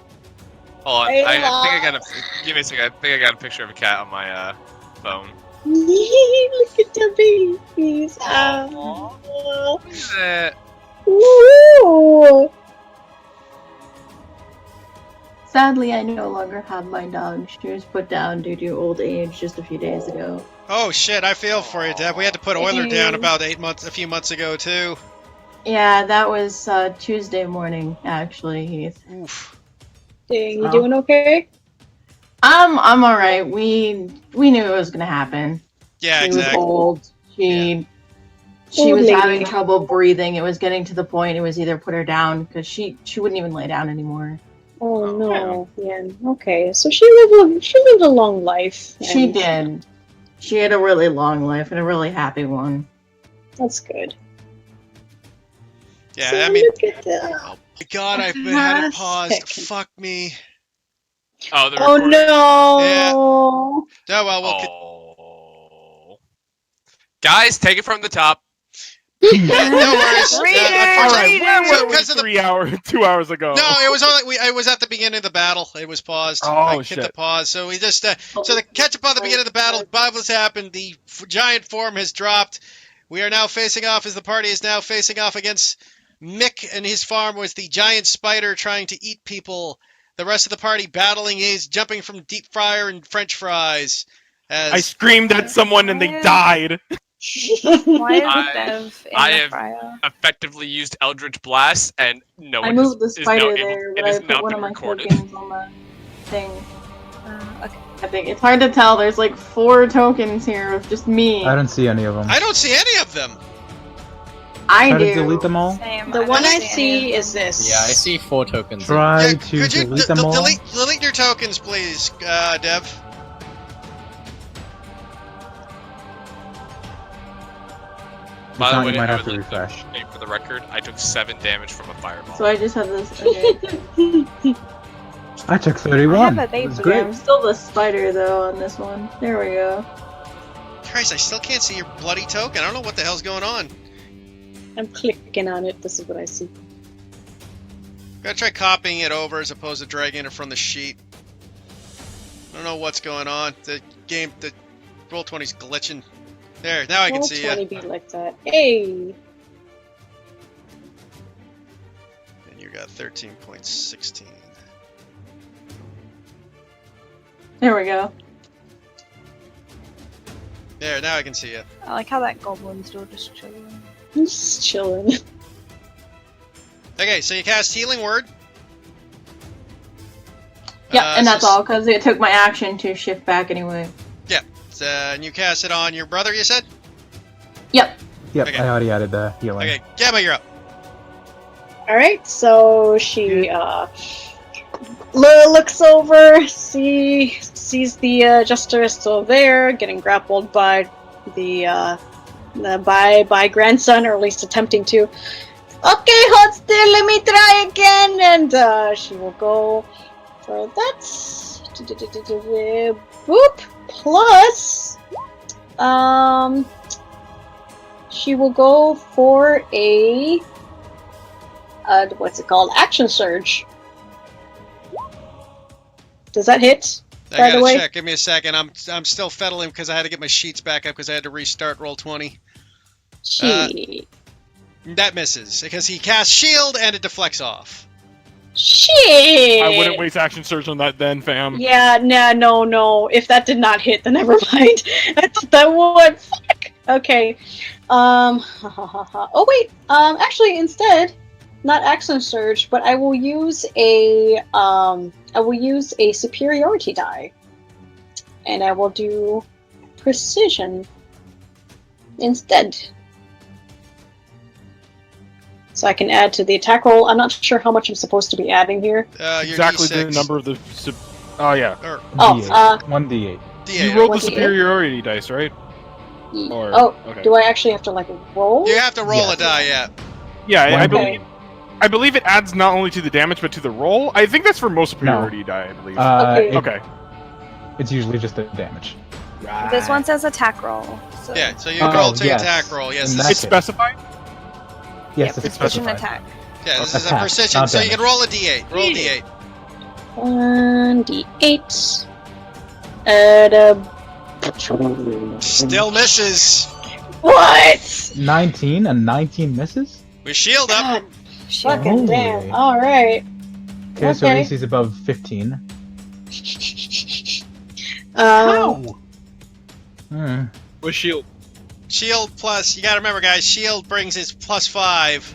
Hold on. I I think I love- got a. Give me a second. I think I got a picture of a cat on my phone. Look at the babies. Ooh. Sadly, I no longer have my dog. She was put down due to old age just a few days ago. Oh shit! I feel for you, Deb. We had to put Euler down about a few months ago too. Yeah, that was Tuesday morning, actually, Heath. Oof. Dang, you doing okay? I'm alright. We knew it was gonna happen. Yeah, she exactly. was old. She Old was lady. having trouble breathing. It was getting to the point it was either put her down because she wouldn't even lay down anymore. Oh no, yeah. Okay, so she lived a long life. She and did. She had a really long life and a really happy one. That's good. Yeah, So I mean, look at that. oh my god, I've had it paused. Fuck me. Oh, the Oh recording. no! Yeah. Oh well, Oh. Guys, take it from the top. no worries. Read it, All right, read where it. were we Because of the 2 hours ago? No, it was only it was at the beginning of the battle. It was paused. Oh, I hit shit. the pause. So we just so the catch up on the beginning of the battle. Bibles happened. The giant form has dropped. We are now facing off as the party is now facing off against Mick and his farm was the giant spider trying to eat people. The rest of the party battling is jumping from deep fryer and French fries. As I screamed at someone and they died. Why is I- Bev in I the have- fryer? Effectively used Eldritch Blast, and no I one moved the is spider now there, able, but it I has put now one been of my recorded. tokens on the thing. Okay. I think it's hard to tell. There's like 4 tokens here of just me. I don't see any of them. I don't see any of them. I Try do. to delete them all. Same. The I one don't I any see of is this. Yeah, I see 4 tokens. Try Yeah, to could you delete them all. delete your tokens, please, Dev? If By not, the way, you might I have to would like refresh. to state for the record, I took 7 damage from a fireball. So I just have this. Okay. I took I 31. have a It was baby. great. I'm still the spider though on this one. There we go. Christ, I still can't see your bloody token. I don't know what the hell's going on. I'm clicking on it. This is what I see. Gotta try copying it over as opposed to dragging it from the sheet. I don't know what's going on. The Roll20's glitching. There, now I can see you. 20 be like that. Hey. And you got 13.16. There we go. There, now I can see you. I like how that goblin's still just chilling. I'm just chilling. Okay, so you cast Healing Word. Yeah, and that's so- all because it took my action to shift back anyway. And you cast it on your brother, you said? Yep. Yep, Okay. I already added the healing. Okay, Gamma, you're up. Alright, so she looks over, sees the jester is still there, getting grappled by the by grandson, or at least attempting to. Okay, hold still, let me try again, and she will go for that. Boop. Plus, she will go for a what's it called? Action surge. Does that hit? I By the gotta way? check. Give me a second. I'm still fiddling because I had to get my sheets back up because I had to restart Roll20. She. That misses because he casts Shield and it deflects off. Shit! I wouldn't waste action surge on that then, fam. Yeah, no. If that did not hit, then never mind. I thought that would. Fuck. Okay. Oh wait. Actually, instead, not action surge, but I will use a superiority die, and I will do precision instead. So I can add to the attack roll. I'm not sure how much I'm supposed to be adding here. Your Exactly the D6. number of the. Oh yeah. Or Oh, 1d8. D8. You rolled the 1d8? superiority dice, right? Or- oh, okay. do I actually have to like roll? You have to roll Yes. a die, yeah. Yeah, I Okay. believe it adds not only to the damage but to the roll. I think that's for most superiority die. I believe. Okay. Okay. It's usually just the damage. This one says attack roll. So Yeah, so you Oh, roll to yes. attack roll. Yes, In this that It's is, case. specified. Yes, yeah, it's precision specified. attack. yeah, this is a Attack, precision, not so you damage. can roll a D8. Roll a D8. 1d8. Add a Still misses. What? 19 and 19 misses? With shield up. God, fucking Holy. damn. Alright. Okay, so Okay. AC's above 15. Hmm. With shield. Shield plus, you gotta remember guys, shield brings his +5.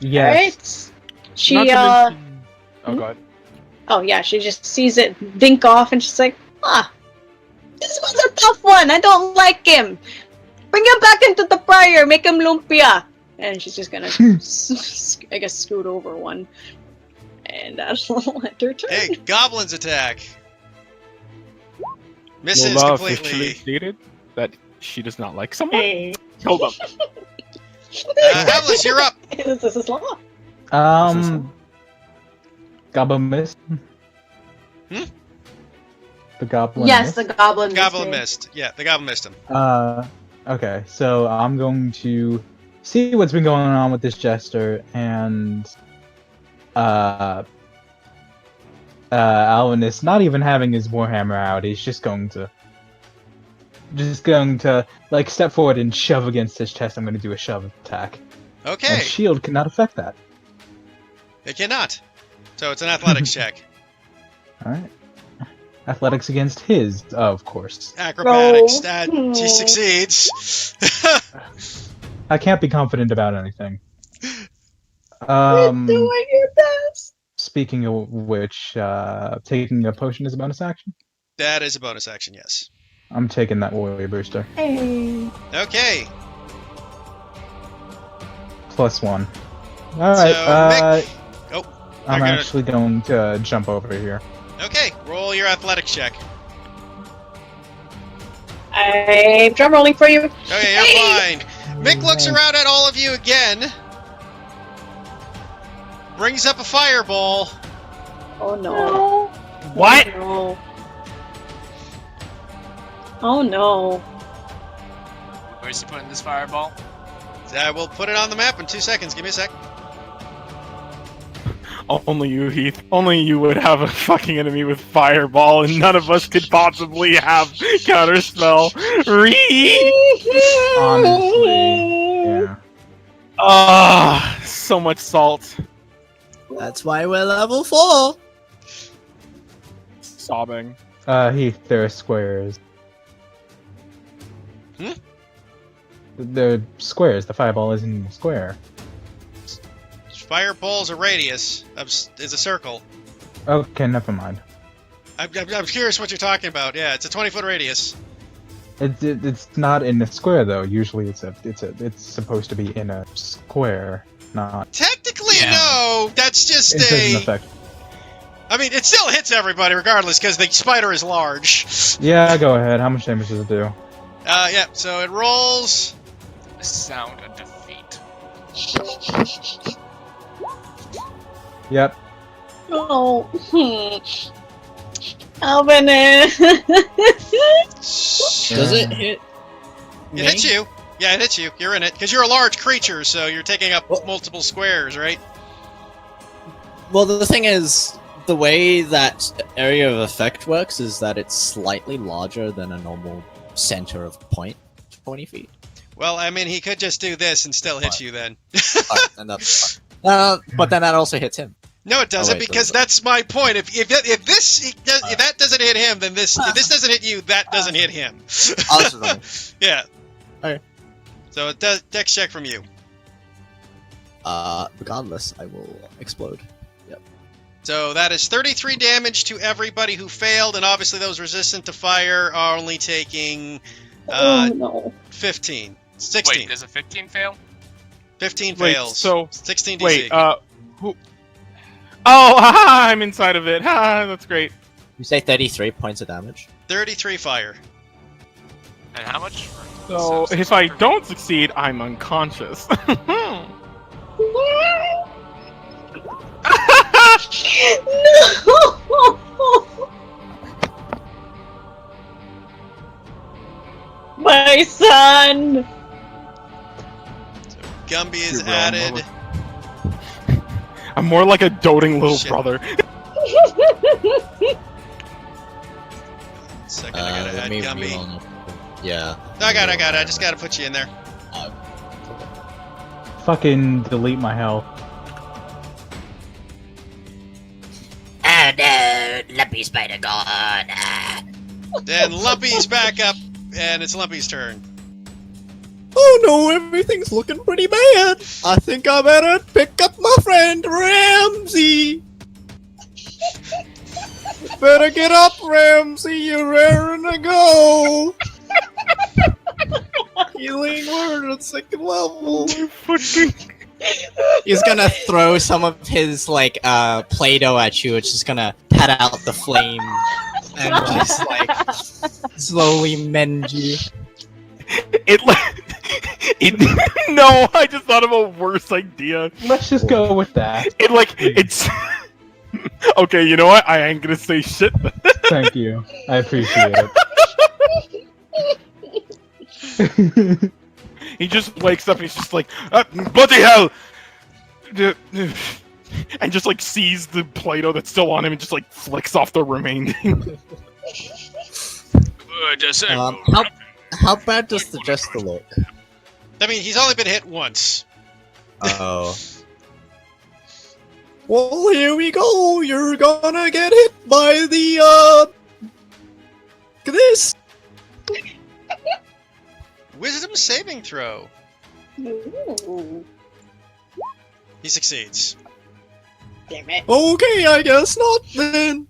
Yes. Alright. She, Not to mention- Oh, hmm? God. Oh yeah, she just sees it dink off and she's like, this was a tough one, I don't like him. Bring him back into the fryer, make him lumpia. And she's just gonna, I guess, scoot over one. And that'll end her turn. Hey, goblins attack. Misses Lola completely. officially stated that she does not like someone. Hey. Hold up. Atlas, you're up. This is law. Goblin missed. Hmm? The goblin Yes, missed? the goblin. Goblin missed. Yeah, the goblin missed him. Okay, so I'm going to see what's been going on with this jester, and Alvin is not even having his warhammer out. He's just going to like step forward and shove against his chest. I'm going to do a shove attack. Okay. And shield cannot affect that. It cannot. So it's an athletics check. All right. Athletics against his, of course. Acrobatics. Roll. She succeeds. I can't be confident about anything. You're doing your best. Speaking of which, taking a potion is a bonus action. That is a bonus action, yes. I'm taking that warrior booster. Hey. Okay. +1. Alright, Mick- I'm you're gonna- actually going to jump over here. Okay, roll your athletics check. I'm drum rolling for you. Okay, you're fine. Mick looks around at all of you again. Brings up a fireball. Oh no. What? Oh no. Oh no. Where's he putting this fireball? I will put it on the map in 2 seconds. Give me a sec. Only you, Heath. Only you would have a fucking enemy with fireball, and none of us could possibly have counterspell. Honestly, yeah. Ah, so much salt. That's why we're level 4. Sobbing. Heath, there are squares. Hmm? They're squares. The fireball isn't a square. Fireball's a radius. Is a circle. Okay, never mind. I'm curious what you're talking about. Yeah, it's a 20-foot radius. It's not in a square though. Usually it's supposed to be in a square, not. Technically, no. That's just It doesn't a. affect. I mean, it still hits everybody regardless because the spider is large. Yeah, go ahead. How much damage does it do? Yeah. So it rolls. The sound of defeat. Yep. Oh. Alvin. Does it hit? It hits you. Yeah, it hits you. You're in it because you're a large creature, so you're taking up multiple squares, right? Well, the thing is, the way that area of effect works is that it's slightly larger than a normal center of point, 20 feet. Well, I mean, he could just do this and still hit you then. Alright, and that's but then that also hits him. No, it doesn't, Oh, wait, because that's my point. If that doesn't hit him, then this. If this doesn't hit you, that doesn't hit him. Yeah. Okay. So it does dex check from you. Regardless, I will explode. Yep. So that is 33 damage to everybody who failed, and obviously those resistant to fire are only taking Oh no. 15. 16. Wait, does a 15 fail? 15 Wait, fails. so 16 DC. wait, who? Oh, haha, I'm inside of it. Ha, that's great. You say 33 points of damage. 33 fire. And how much? So if I don't succeed, I'm unconscious. No! My son! Gumby is You're wrong, added. I'm more like a doting little Shit. brother. second. I gotta add Gumby. Yeah. I got it. I just gotta put you in there. Fucking delete my health. Oh no, Lumpy Spider gone. Then Lumpy's back up, and it's Lumpy's turn. Oh no, everything's looking pretty bad. I think I better pick up my friend Ramsey. Better get up, Ramsey. You're raring to go. Healing word at 2nd level. He's gonna throw some of his like Play-Doh at you. It's just gonna pat out the flame and just like slowly mend you. No, I just thought of a worse idea. Let's just go with that. It's okay. You know what? I ain't gonna say shit. Thank you. I appreciate it. He just wakes up and he's just like, bloody hell! And just like sees the Play-Doh that's still on him and just like flicks off the remaining. How bad does the jester look? I mean, he's only been hit once. Oh. Well, here we go. You're gonna get hit by the look at this. Wisdom saving throw. Ooh. He succeeds. Damn it. Okay, I guess not then.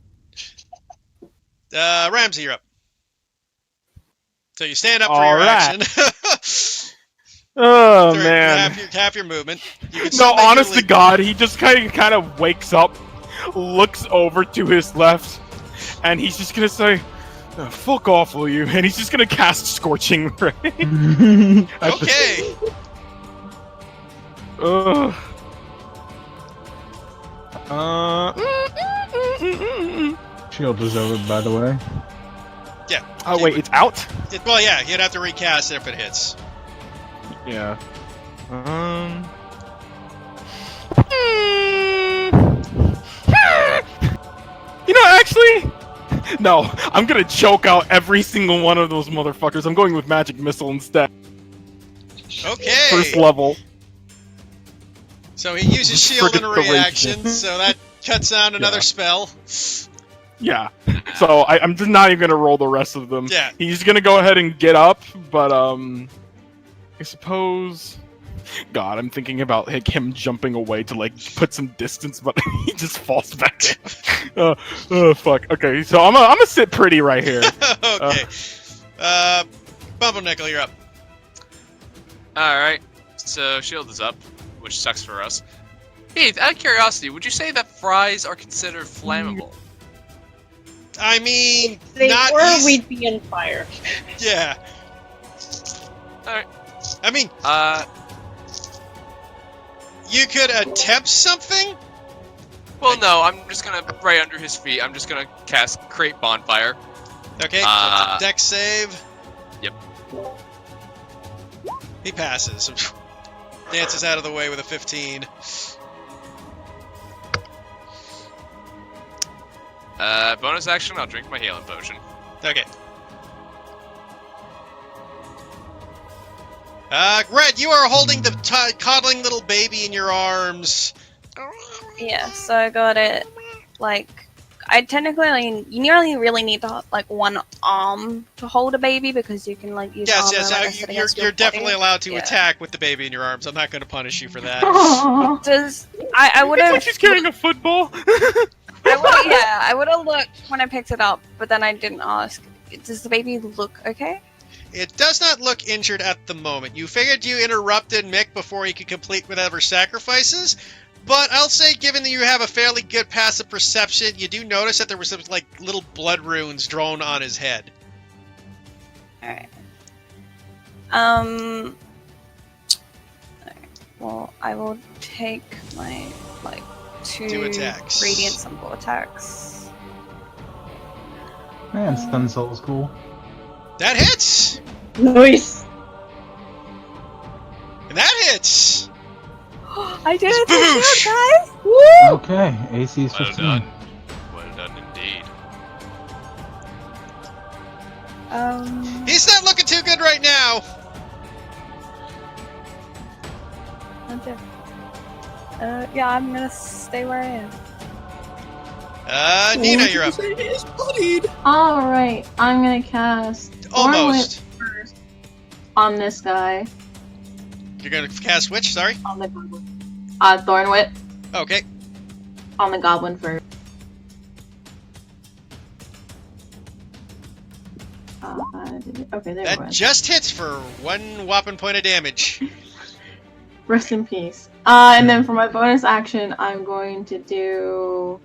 Ramsey, you're up. So you stand up for your Alright. action. Oh man. Half your movement. You can No, still make honest your to God, he just kind of wakes up, looks over to his left, and he's just gonna say, "Fuck off, will you?" And he's just gonna cast Scorching Ray. Okay. Shield was over, by the way. Yeah. Oh wait, it's out? Well, yeah, you'd have to recast it if it hits. Yeah. You know, actually, no. I'm gonna choke out every single one of those motherfuckers. I'm going with Magic Missile instead. Okay. First level. So he uses shield in a Forget the reaction, rage. so that cuts down another spell. Yeah. So I'm just not even gonna roll the rest of them. Yeah. He's gonna go ahead and get up, but I suppose. God, I'm thinking about like him jumping away to like put some distance, but he just falls back. Oh fuck. Okay, so I'm gonna sit pretty right here. Okay. Bumblenickel, you're up. Alright, so shield is up, which sucks for us. Heath, out of curiosity, would you say that fries are considered flammable? I mean, If they not were, eas- we'd be in fire. Yeah. Alright. I mean, you could attempt something? Well, no, I'm just gonna, right under his feet, I'm just gonna cast Create Bonfire. Okay, dex save. Yep. He passes. Dances out of the way with a 15. Bonus action, I'll drink my healing potion. Okay. Red, you are holding the coddling little baby in your arms. Yeah, so I got it. Like, I technically, you only really need to like one arm to hold a baby because you can like use Yes, armor, yes, like I said, against your you're definitely body. allowed to Yeah. attack with the baby in your arms. I'm not going to punish you for that. Does I would It's have like she's carrying a football. I would have looked when I picked it up, but then I didn't ask. Does the baby look okay? It does not look injured at the moment. You figured you interrupted Mick before he could complete whatever sacrifices, but I'll say, given that you have a fairly good passive perception, you do notice that there were some like little blood runes drawn on his head. Alright. Well, I will take my like two attacks. radiant symbol attacks. Man, Stun Soul's cool. That hits! Nice. And that hits! I did it, Boosh! guys! Woo! Okay, AC is Well 15. done. Well done indeed. He's not looking too good right now. Okay. Yeah, I'm gonna stay where I am. Nina, you're up. Alright, I'm gonna cast Almost. Thornwhip first on this guy. You're gonna cast which? Sorry. On the goblin. Thornwhip Okay. on the goblin first. Okay, there we That go. just hits for 1 whopping point of damage. Rest in peace. And then for my bonus action, I'm going to do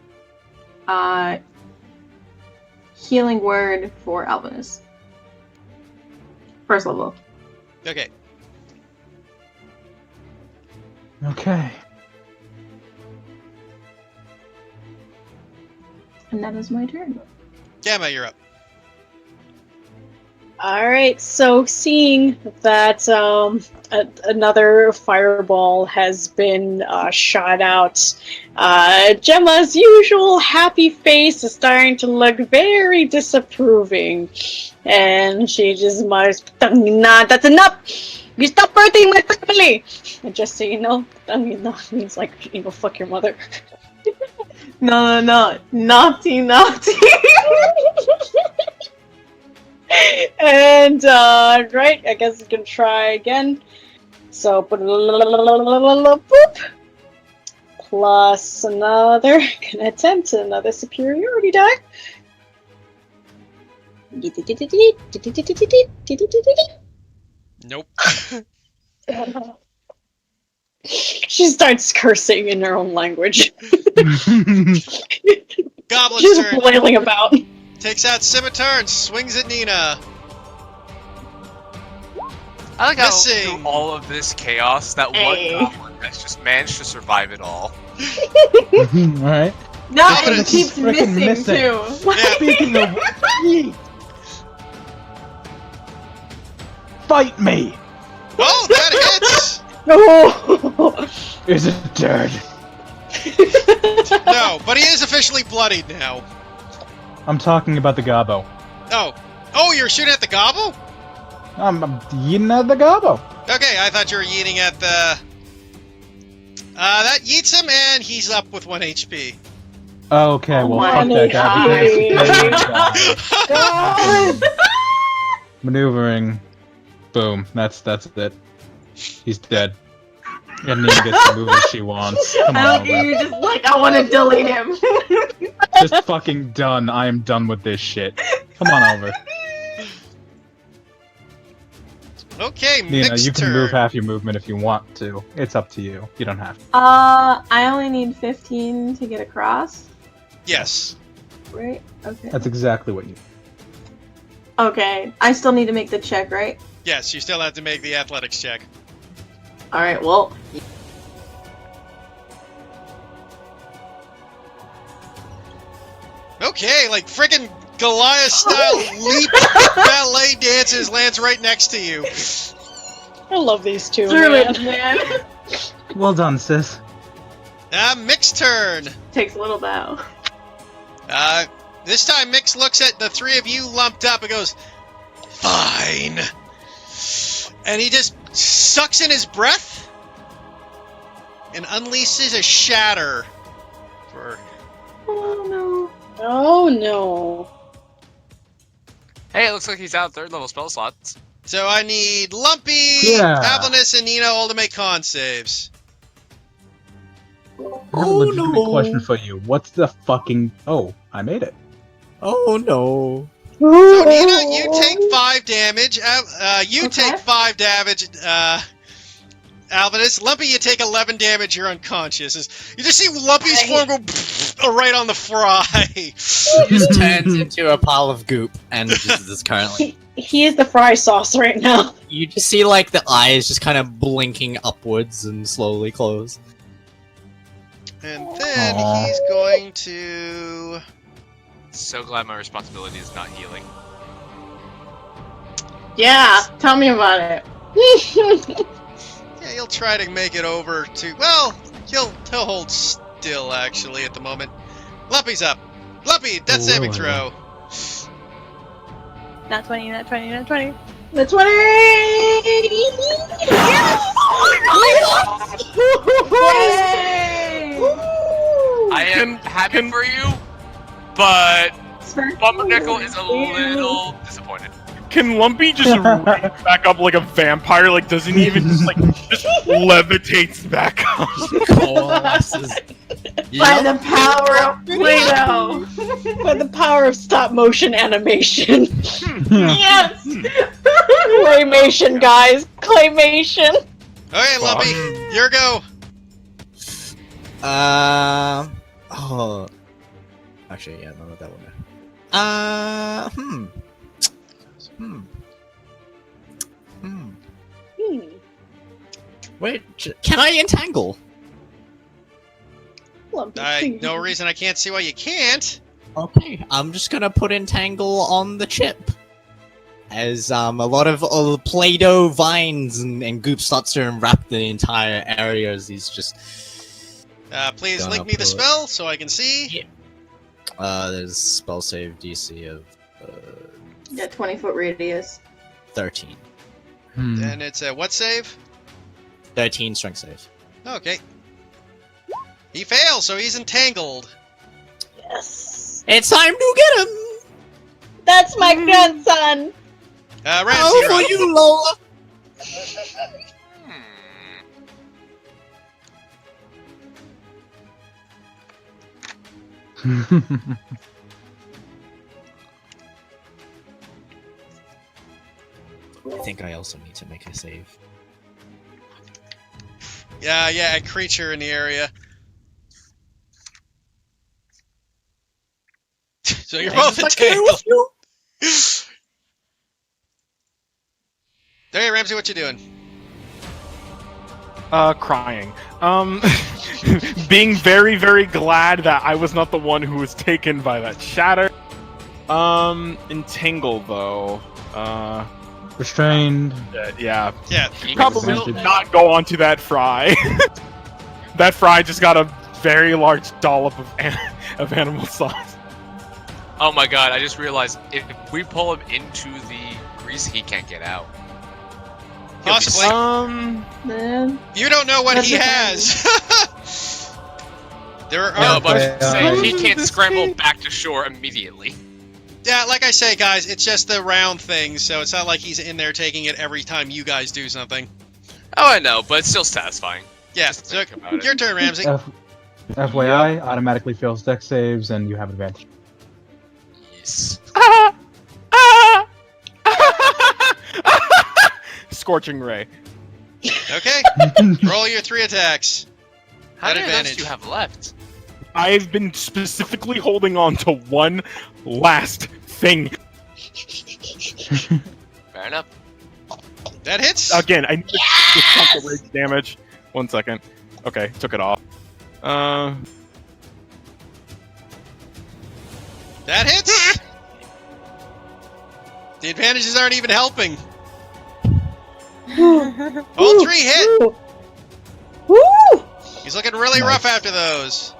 Healing Word for Albinus. First level. Okay. Okay. And that is my turn. Gamma, you're up. Alright, so seeing that another fireball has been shot out, Gemma's usual happy face is starting to look very disapproving. And she just mutters, "Nah, that's enough! You stop hurting my family!" And just so you know, that means like, you know, fuck your mother. No. Naughty. And right, I guess we can try again. So boop, plus another, can attempt another superiority die. Nope. She starts cursing in her own language. Goblin's She's turn. flailing about. Takes out Scimitar and swings at Nina. I like how Missing. through all of this chaos, that Hey. one goblin has just managed to survive it all. Alright. Nothing Albinus keeps frickin' missing, missing. too. Yeah. Speaking of which, fight me! Oh, that hits! No. Is it dead? No, but he is officially bloodied now. I'm talking about the gobbo. Oh, you're shooting at the gobble? I'm eating at the gobbo. Okay, I thought you were yeeting at the... that yeets him, and he's up with 1 HP. Okay, Oh well, my fuck that guy. God. Maneuvering. Boom. That's it. He's dead. And Nina gets to move as she wants. Come I on don't think over. you're just like, I want to delete him. Just fucking done. I am done with this shit. Come on over. Okay, Nina, mixed you can turn. move half your movement if you want to. It's up to you. You don't have to. I only need 15 to get across, Yes. right? Okay. That's exactly what you Okay, I still need to make the check, right? Yes, you still have to make the athletics check. Alright, well. Okay, like friggin' Goliath-style leap ballet dances lands right next to you. I love these two. Druid, Man. man. Well done, sis. Mixed turn. Takes a little bow. This time Mix looks at the three of you lumped up and goes, "Fine." And he just sucks in his breath and unleashes a shatter. Oh no. Oh no. Hey, it looks like he's out 3rd level spell slots. So I need Lumpy, Yeah. Avlinus, and Nina all to make con saves. I have a legitimate question for you. What's the fucking... Oh, I made it. Oh no. So Nina, you take 5 damage. You Okay. take 5 damage. Alvinus, Lumpy, you take 11 damage. You're unconscious. You just see Lumpy's form go right on the fry. He just turns into a pile of goop and just is currently. He is the fry sauce right now. You just see like the eyes just kind of blinking upwards and slowly close. And then Aw. he's going to... So glad my responsibility is not healing. Yeah, tell me about it. Yeah, he'll try to make it over to... Well, he'll hold still, actually, at the moment. Lumpy's up. Lumpy, death saving Lord. throw. Nat 20, nat 20, nat 20. That's what I am happy for you, but Bumpernickel is a little disappointed. Can Lumpy just run back up like a vampire? Like, doesn't he even just levitates back up? Coalesces. By the power of Play-Doh. By the power of stop motion animation. Yes. Claymation, guys. Claymation. Okay, Lumpy, your go. Oh. Actually, yeah, no, that one. Wait, can I entangle? No reason I can't see why you can't. Okay, I'm just gonna put entangle on the chip. As a lot of Play-Doh vines and goop starts to enwrap the entire area as he's just... Please Gonna link me the put- spell so I can see. there's spell save DC of Yeah, 20-foot radius. 13. And it's a what save? 13 strength save. Okay. He fails, so he's entangled. Yes. It's time to get him! That's my grandson. Ramsey, Oh, you're for up. you, Lola! I think I also need to make a save. Yeah, a creature in the area. So you're both entangled. Hey, Ramsey, what you doing? Crying. Being very, very glad that I was not the one who was taken by that shatter. Entangle though. Restrained. Yeah. Yeah. Probably should not go onto that fry. That fry just got a very large dollop of animal sauce. Oh my god, I just realized if we pull him into the grease, he can't get out. Possibly. Man. You don't know what That's he the has. There are. No, but I'm yeah. saying he can't scramble back to shore immediately. Yeah, like I say, guys, it's just the round thing, so it's not like he's in there taking it every time you guys do something. Oh, I know, but it's still satisfying. Yeah, Just so think about it. your turn, Ramsey. FYI, automatically fails dex saves, and you have advantage. Yes. Scorching ray. Okay, roll your 3 attacks. How At many of those advantage. do you have left? I've been specifically holding on to one last thing. Fair enough. That hits. Again, I need to count the rage damage. 1 second. Okay, took it off. That hits. The advantages aren't even helping. All 3 hit. Woo! He's looking really Nice. rough after those.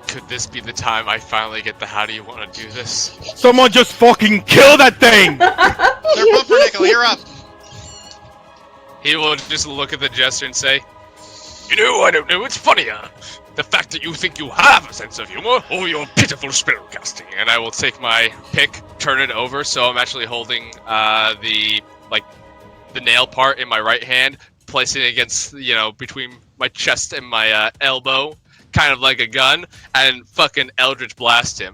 Could this be the time I finally get the how do you want to do this? Someone just fucking kill that thing! Sir Pumpernickel, you're up. He will just look at the jester and say, "You know, I don't know, it's funnier. The fact that you think you have a sense of humor, or your pitiful spellcasting." And I will take my pick, turn it over, so I'm actually holding the nail part in my right hand, placing it against, between my chest and my elbow, kind of like a gun, and fucking Eldritch blast him.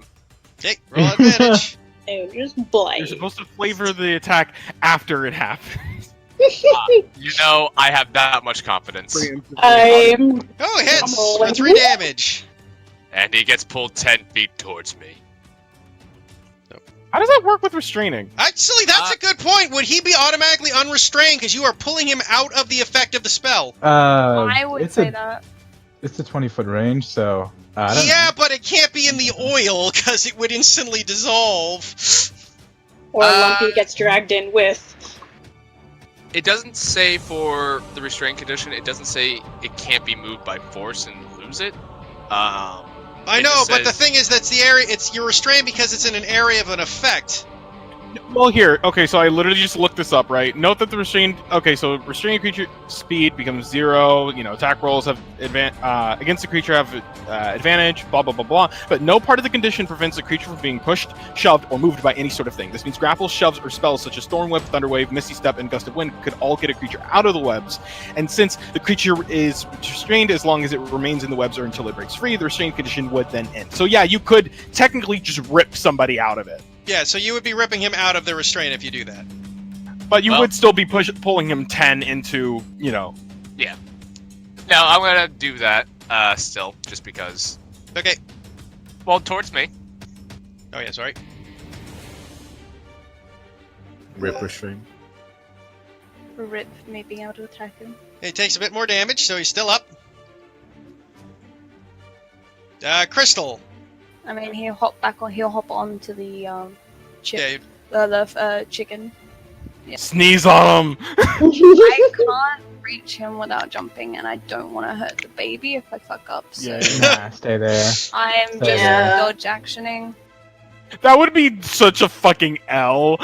Okay, roll advantage. Oh, just blind. You're supposed to flavor the attack after it happens. I have that much confidence. I'm. Oh, it hits Oh, for 3 damage. And he gets pulled 10 feet towards me. How does that work with restraining? Actually, that's a good point. Would he be automatically unrestrained because you are pulling him out of the effect of the spell? I would it's say a, that. It's a 20-foot range, so I don't Yeah, but it can't be in the oil because it would instantly dissolve. Or Lumpy gets dragged in with. It doesn't say for the restraint condition, it doesn't say it can't be moved by force and lose it. I It know, just but the says- thing is, that's the area. You're restrained because it's in an area of an effect. Well, here. Okay, so I literally just looked this up, right? Note that the restrained. Okay, so restrained creature speed becomes 0. You know, attack rolls have against the creature have advantage. Blah blah blah blah. But no part of the condition prevents the creature from being pushed, shoved, or moved by any sort of thing. This means grapples, shoves, or spells such as Storm Whip, Thunder Wave, Misty Step, and Gust of Wind could all get a creature out of the webs. And since the creature is restrained as long as it remains in the webs or until it breaks free, the restrained condition would then end. So yeah, you could technically just rip somebody out of it. Yeah, so you would be ripping him out of the restraint if you do that. But you would still be pulling him 10 into, you know. Yeah. No, I'm gonna do that still, just because. Okay. Well, towards me. Oh yeah, sorry. Rip restraint. Rip me being able to attack him. He takes a bit more damage, so he's still up. Crystal. I mean, he'll hop onto the chip, Yeah, the chicken. Yeah. Sneeze on him! I can't reach him without jumping, and I don't want to hurt the baby if I fuck up. So Nah, stay there. I am just dodge actioning. That would be such a fucking L.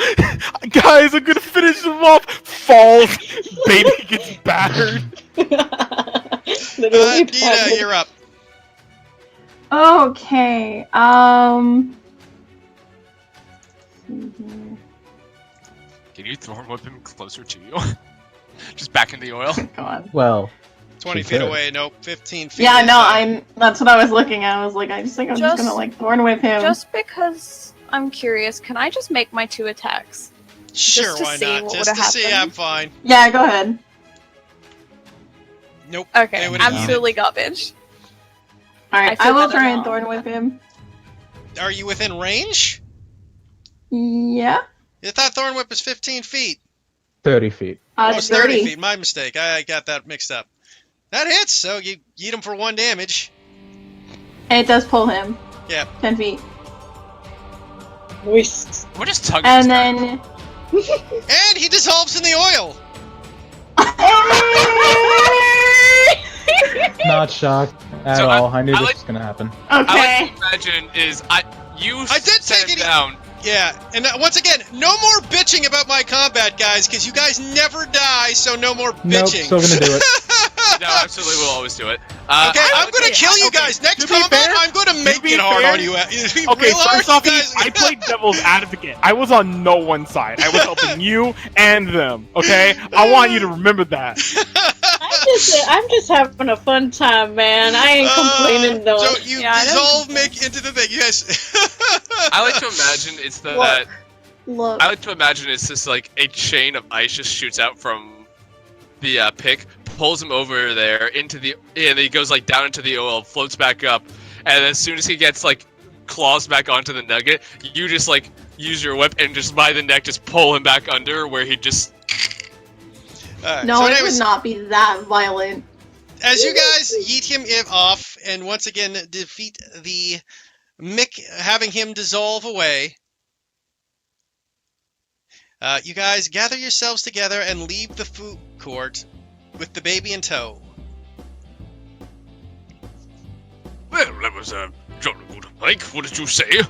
Guys, I'm gonna finish him off. Falls. Baby gets battered. Nina, you're up. Okay. Can you Thorn Whip him closer to you? Just back in the oil? God. Well, 20 she feet could. away, nope. 15 feet. Yeah, no, inside. that's what I was looking at. I was like, I just think I'm just gonna like thorn whip him. Just because I'm curious, can I just make my 2 attacks? Sure, just to why see not? what Just would've to see, happened? I'm fine. Yeah, go ahead. Nope. Okay, they would've absolutely garbage. Alright, I I feel will better try and now. thorn whip him. Are you within range? Yeah. I thought Thorn Whip was 15 feet. 30 feet. Oh, it's 30 30 feet. My mistake. I got that mixed up. That hits, so you eat him for 1 damage. And it does pull him. Yeah. 10 feet. We're just tugging And this then... And he dissolves in the oil! Not shocked at So all. I knew I this like- was gonna happen. I Okay. like to imagine is I did take it down. Yeah, and once again, no more bitching about my combat, guys, because you guys never die, so no more Nope, bitching. still gonna do it. No, absolutely, we'll always do it. Okay, I'm gonna kill you guys. Next to be combat, fair- I'm gonna make be it hard fair- on you. Okay, Real hard, first off, you guys. I played devil's advocate. I was on no one side. I was helping you and them. Okay, I want you to remember that. I'm just having a fun time, man. I ain't complaining though. So you dissolve, make into the thing. You guys. I like to imagine it's that. Look. I like to imagine it's just like a chain of ice just shoots out from the pick, pulls him over there into the, and he goes like down into the oil, floats back up, and as soon as he gets like claws back onto the nugget, you just like use your whip and just by the neck just pull him back under where he just. No, so it anyways, would not be that violent. as you guys yeet him off, and once again defeat the Mick, having him dissolve away. You guys gather yourselves together and leave the food court with the baby in tow. Well, that was jolly good, Mike. What did you say?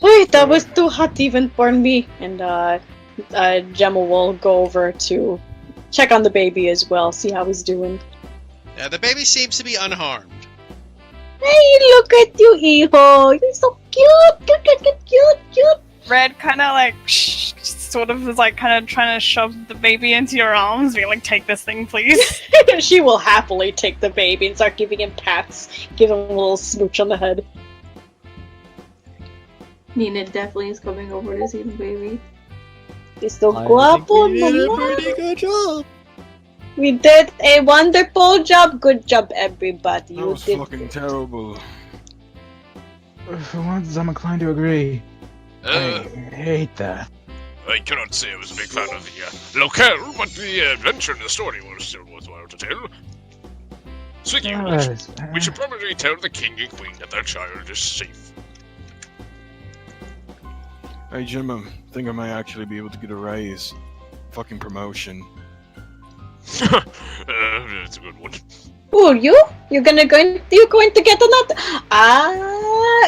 Wait, that was too hot even for me. And Gemma will go over to check on the baby as well, see how he's doing. Yeah, the baby seems to be unharmed. Hey, look at you, Iho! You're so cute! Red kind of like sort of is like kind of trying to shove the baby into your arms, being like, "Take this thing, please." She will happily take the baby and start giving him pats, give him a little smooch on the head. Nina definitely is coming over to see the baby. He's so I guapo, think we did a mama. pretty good job. We did a wonderful job. Good job, everybody. That You was did. fucking terrible. For once, I'm inclined to agree. Uh, I hate that. I cannot say I was a big fan of the locale, but the adventure and the story was still worthwhile to tell. Speaking of which, we should probably tell the king and queen that their child is safe. Hey Jim, I think I might actually be able to get a raise. Fucking promotion. That's a good one. Oh, you? You're going to get another?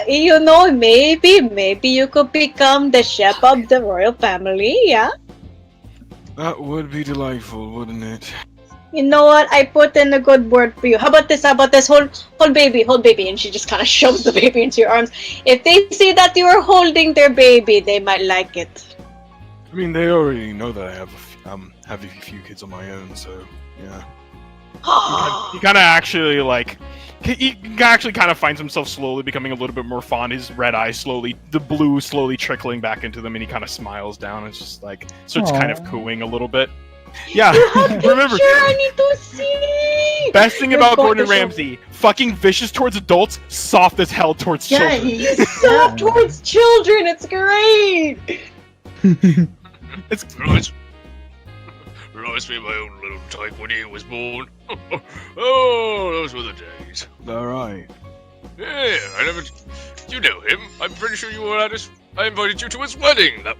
you know, maybe you could become the chef of the royal family, yeah? That would be delightful, wouldn't it? You know what? I put in a good word for you. How about this? Hold baby. And she just kind of shoves the baby into your arms. If they see that you are holding their baby, they might like it. I mean, they already know that I have a few kids of my own, so yeah. He kind of actually like. He actually kind of finds himself slowly becoming a little bit more fond. His red eyes the blue slowly trickling back into them, and he kind of smiles down and just like starts kind of cooing a little bit. Yeah, remember. I need to see. Best thing about Gordon Ramsay: fucking vicious towards adults, soft as hell towards children. He's soft towards children. It's great. It's Reminds me of my own little type when he was born. Oh, those were the days. Alright. Yeah, you know him. I'm pretty sure you were I invited you to his wedding that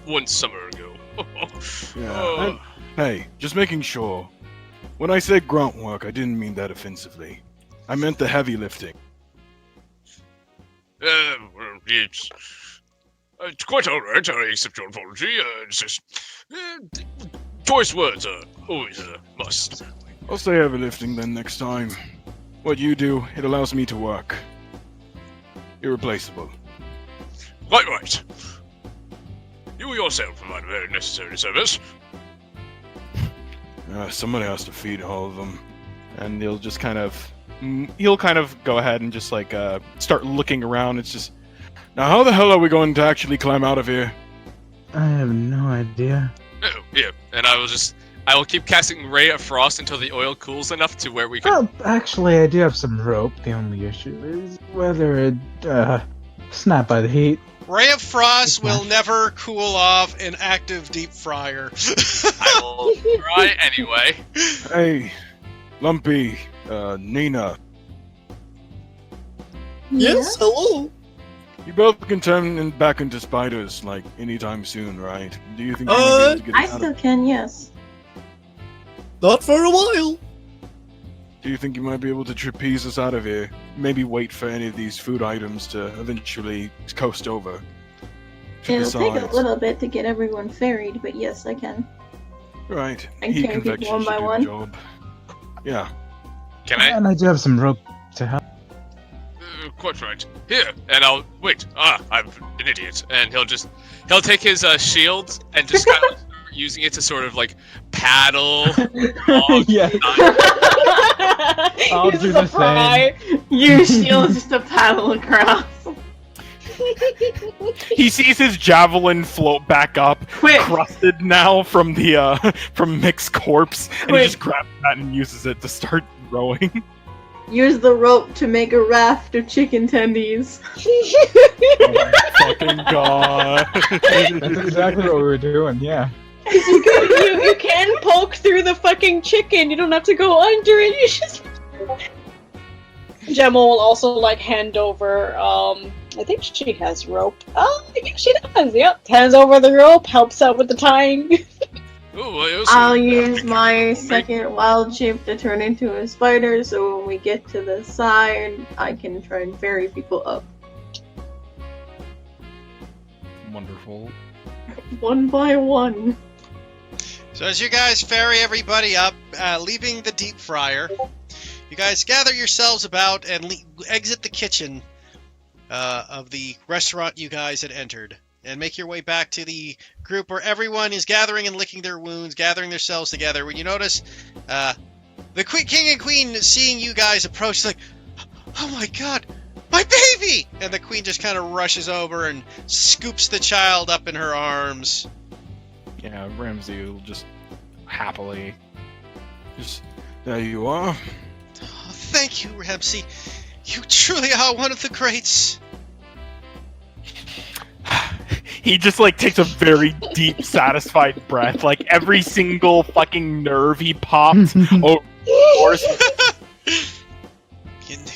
one summer ago. Yeah. Hey, just making sure. When I said grunt work, I didn't mean that offensively. I meant the heavy lifting. Well, it's quite alright. I accept your apology. It's just choice words are always a must. I'll say heavy lifting then next time. What you do, it allows me to work. Irreplaceable. Quite right. You yourself provide a very necessary service. Somebody has to feed all of them. And he'll kind of go ahead and just like start looking around. It's just, now how the hell are we going to actually climb out of here? I have no idea. Oh, yeah. And I will keep casting Ray of Frost until the oil cools enough to where we can. Well, actually, I do have some rope. The only issue is whether it snap by the heat. Ray of Frost will never cool off an active deep fryer. I will try anyway. Hey, Lumpy, Nina. Yes, hello. You both can turn back into spiders, like, anytime soon, right? Do you think you're gonna be able to get I out still of... can, yes. Not for a while. Do you think you might be able to trapeze us out of here? Maybe wait for any of these food items to eventually coast over. To It'll the take a sides. little bit to get everyone ferried, but yes, I can. Right. I can Heat carry people convection one should by do the one. job. Yeah. Can I? And I do have some rope to help. Quite right. Here, and I'll wait. I'm an idiot, and he'll take his shield and just kind of start using it to sort of like paddle. Yeah. I'll do the same. Use shield just to paddle across. he sees his javelin float back up, crusted now from the from Mick's corpse, and he just grabs that and uses it to start rowing. Use the rope to make a raft of chicken tendies. Oh my fucking god. That's exactly what we were doing, yeah. you can poke through the fucking chicken. You don't have to go under it. You just. Gemma will also like hand over. I think she has rope. Oh, yeah, she does. Yep, hands over the rope, helps out with the tying. I'll use my second wild shape to turn into a spider, so when we get to the side, I can try and ferry people up. Wonderful. One by one. So as you guys ferry everybody up, leaving the deep fryer, you guys gather yourselves about and exit the kitchen of the restaurant you guys had entered, and make your way back to the group where everyone is gathering and licking their wounds, gathering themselves together. When you notice the king and queen seeing you guys approach, like, oh my god, my baby! And the queen just kind of rushes over and scoops the child up in her arms. Yeah, Ramsay will just happily. Just, there you are. Oh, thank you, Ramsay. You truly are one of the greats. He just like takes a very deep, satisfied breath. Like every single fucking nerve he popped over the course.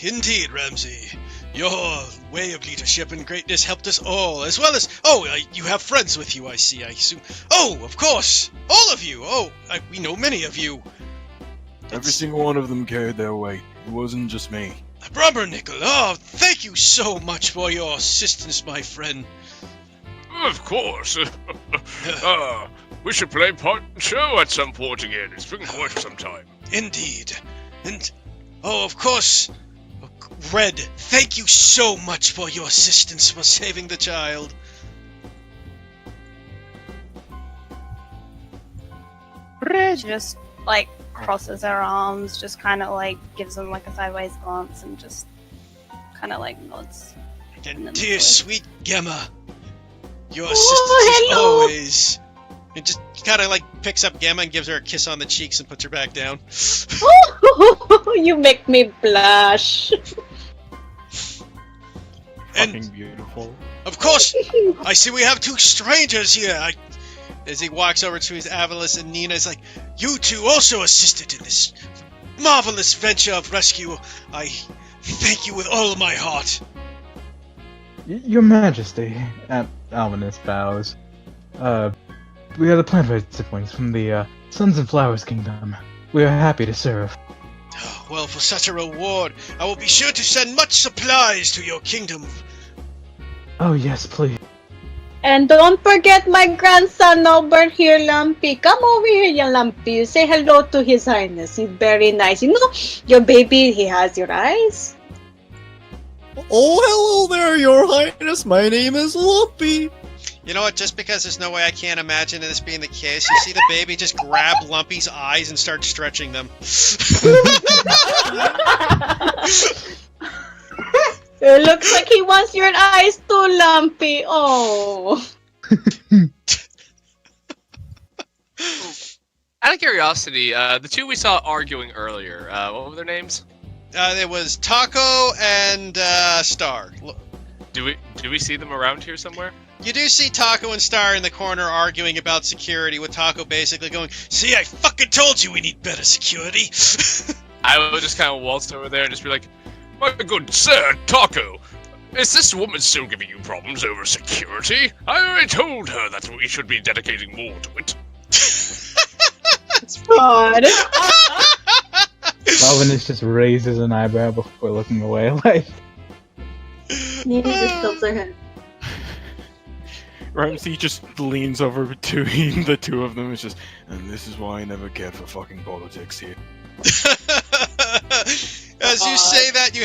Indeed, Ramsay. Your way of leadership and greatness helped us all, as well as... you have friends with you, I see, I assume. Oh, of course! All of you! We know many of you. Every single one of them carried their weight. It wasn't just me. Brumbernickel, oh, thank you so much for your assistance, my friend. Of course. We should play Poncho at some point again. It's been quite some time. Indeed. And, oh, of course, Red, thank you so much for your assistance for saving the child. She just like crosses her arms, just kind of like gives him like a sideways glance, and just kind of like nods. And dear sweet Gemma, your assistance is always. It just kind of like picks up Gemma and gives her a kiss on the cheeks and puts her back down. You make me blush. Fucking beautiful. Of course, I see we have two strangers here. As he walks over to his Avalis and Nina is like, you two also assisted in this marvelous venture of rescue. I thank you with all of my heart. Your Majesty, Alvinus bows. We are the plant siblings from the Suns and Flowers Kingdom. We are happy to serve. Well, for such a reward, I will be sure to send much supplies to your kingdom. Oh yes, please. And don't forget my grandson over here, Lumpy. Come over here, you Lumpy. You say hello to His Highness. He's very nice. You know, your baby, he has your eyes. Oh, hello there, Your Highness. My name is Lumpy. You know what? Just because there's no way I can't imagine this being the case, you see the baby just grab Lumpy's eyes and start stretching them. It looks like he wants your eyes too, Lumpy. Oh. Out of curiosity, the two we saw arguing earlier, what were their names? It was Taco and Star. Do we see them around here somewhere? You do see Taco and Star in the corner arguing about security, with Taco basically going, "See, I fucking told you we need better security." I would just kind of waltz over there and just be like, My good sir, Taco, is this woman still giving you problems over security? I already told her that we should be dedicating more to it. God. Alvinus just raises an eyebrow before looking away, like... Nina just tilts her head. Ramsey just leans over between the two of them. It's just, And this is why I never cared for fucking politics here. As you say that,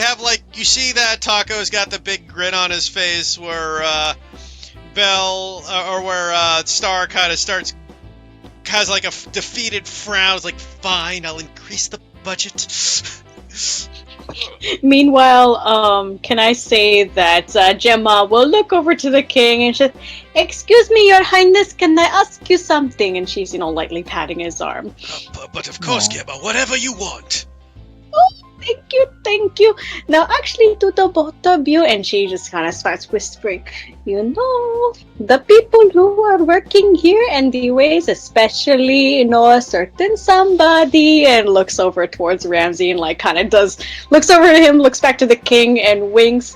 you see that Taco's got the big grin on his face where Star kind of has like a defeated frown. It's like, fine, I'll increase the budget. Meanwhile, can I say that Gemma will look over to the king and she's, "Excuse me, Your Highness, can I ask you something?" And she's, lightly patting his arm. But of course, Gemma, whatever you want. Oh, thank you. Now, actually, to the both of you, and she just kind of starts whispering, the people who are working here and the ways, especially, a certain somebody, and looks over towards Ramsey and looks over to him, looks back to the king and winks.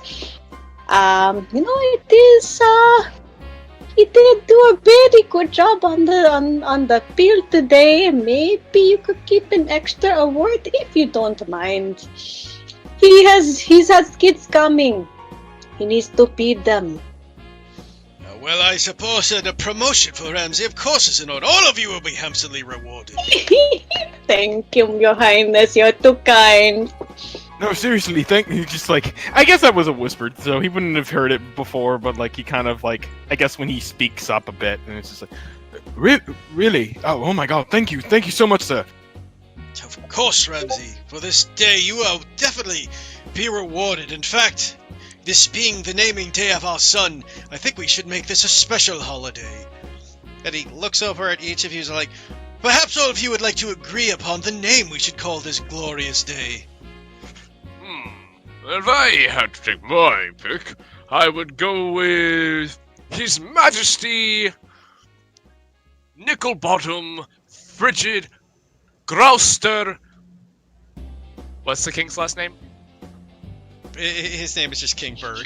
He did do a very good job on the field today. Maybe you could keep an extra award if you don't mind. He has kids coming. He needs to feed them. Well, I suppose the promotion for Ramsey, of course, is in order. All of you will be handsomely rewarded. Thank you, Your Highness. You're too kind. no, seriously, thank you. Just I guess that was a whispered, so he wouldn't have heard it before, but he kind of I guess when he speaks up a bit, and it's just Really? Oh my god, thank you so much, sir. Of course, Ramsey. For this day, you will definitely be rewarded. In fact, this being the naming day of our son, I think we should make this a special holiday. And he looks over at each of you and is like, perhaps all of you would like to agree upon the name we should call this glorious day. If I had to take my pick, I would go with His Majesty Nickelbottom Frigid Grouster. what's the king's last name? His name is just King Berg.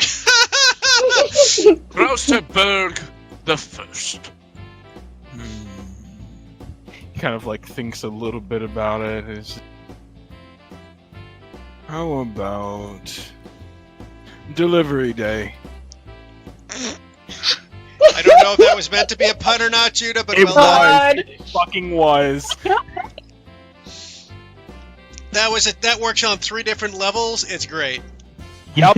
Grousterberg the First. He kind of thinks a little bit about it. How about delivery day? I don't know if that was meant to be a pun or not, Judah, but It well done. was. It fucking was. That works on 3 different levels. It's great. Yep.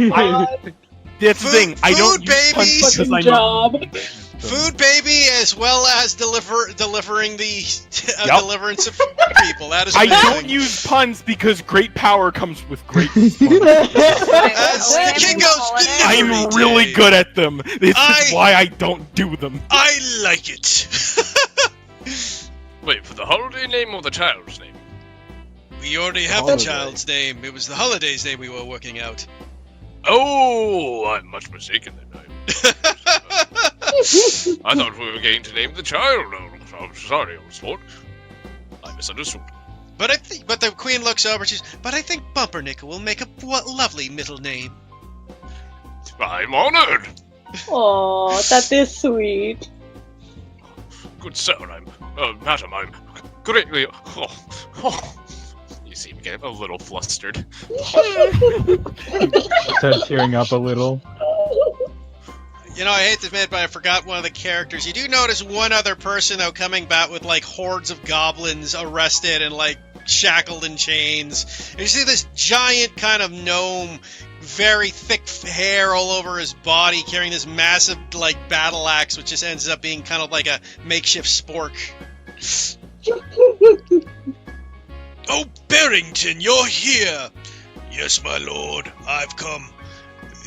That's the thing. I don't Food use puns babies. because I Good know. job. Food baby, as well as delivering the Yep. deliverance of people. That is I amazing. don't use puns because great power comes with great As the king goes, I'm delivery really day. good at them. This I- is why I don't do them. I like it. Wait, for the holiday name or the child's name? We already have Holiday. the child's name. It was the holiday's name we were working out. Oh, I'm much mistaken then. I thought we were going to name the child. Oh, I'm sorry, old sport. I misunderstood. But the queen looks over. She's. But I think Bumpernickel will make a lovely middle name. I'm honored. Oh, that is sweet. Good sir, madam, I'm greatly. You seem to get a little flustered. Starts tearing up a little. You know, I hate to admit, but I forgot one of the characters. You do notice one other person, though, coming back with, like, hordes of goblins arrested and, like, shackled in chains. And you see this giant kind of gnome, very thick hair all over his body, carrying this massive, like, battle axe, which just ends up being kind of like a makeshift spork. Oh, Barrington, you're here! Yes, my lord, I've come.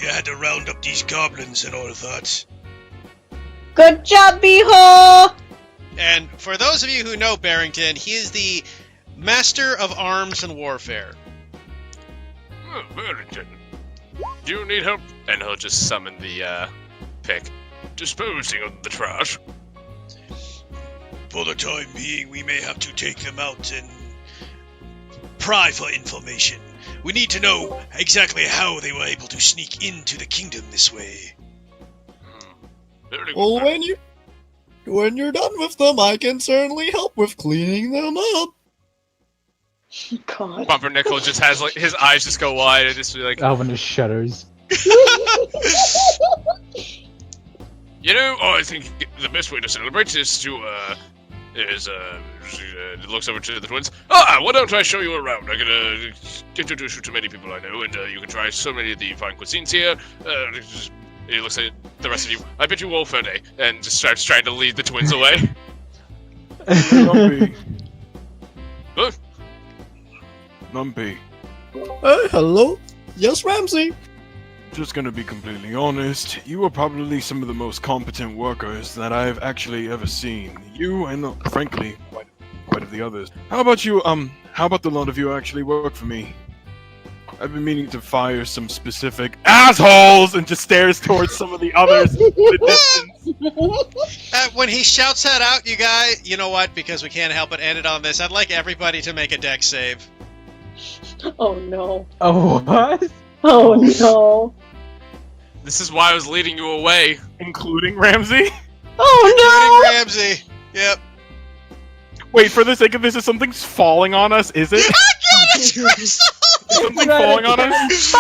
You had to round up these goblins and all of that. Good job, Beho! And for those of you who know Barrington, he is the master of arms and warfare. Oh, Barrington, do you need help? And he'll just summon the pick, disposing of the trash. For the time being, we may have to take them out and pry for information. We need to know exactly how they were able to sneak into the kingdom this way. Very Well, good. when you're done with them, I can certainly help with cleaning them up. God. Pumpernickel just has like his eyes just go wide and just be like, Alvin just shudders. You know, I think the best way to celebrate is to, looks over to the twins. Why don't I show you around? I'm gonna introduce you to many people I know, and you can try so many of the fine cuisines here. He looks at the rest of you. I bet you will, Ferde, and just starts trying to lead the twins away. Numpy. Huh? Numpy. Hello? Yes, Ramsey? Just gonna be completely honest, you are probably some of the most competent workers that I've actually ever seen. You and, frankly, quite of the others. How about you, how about the lot of you actually work for me? I've been meaning to fire some specific assholes and just stares towards some of the others in the distance. When he shouts that out, you guys, you know what? Because we can't help but end it on this. I'd like everybody to make a dex save. Oh no. Oh, what? Oh no. this is why I was leading you away. Including Ramsey? Oh Including Ramsey. Yep. Wait, for the sake of this, if something's falling on us, is it? Is something falling on us?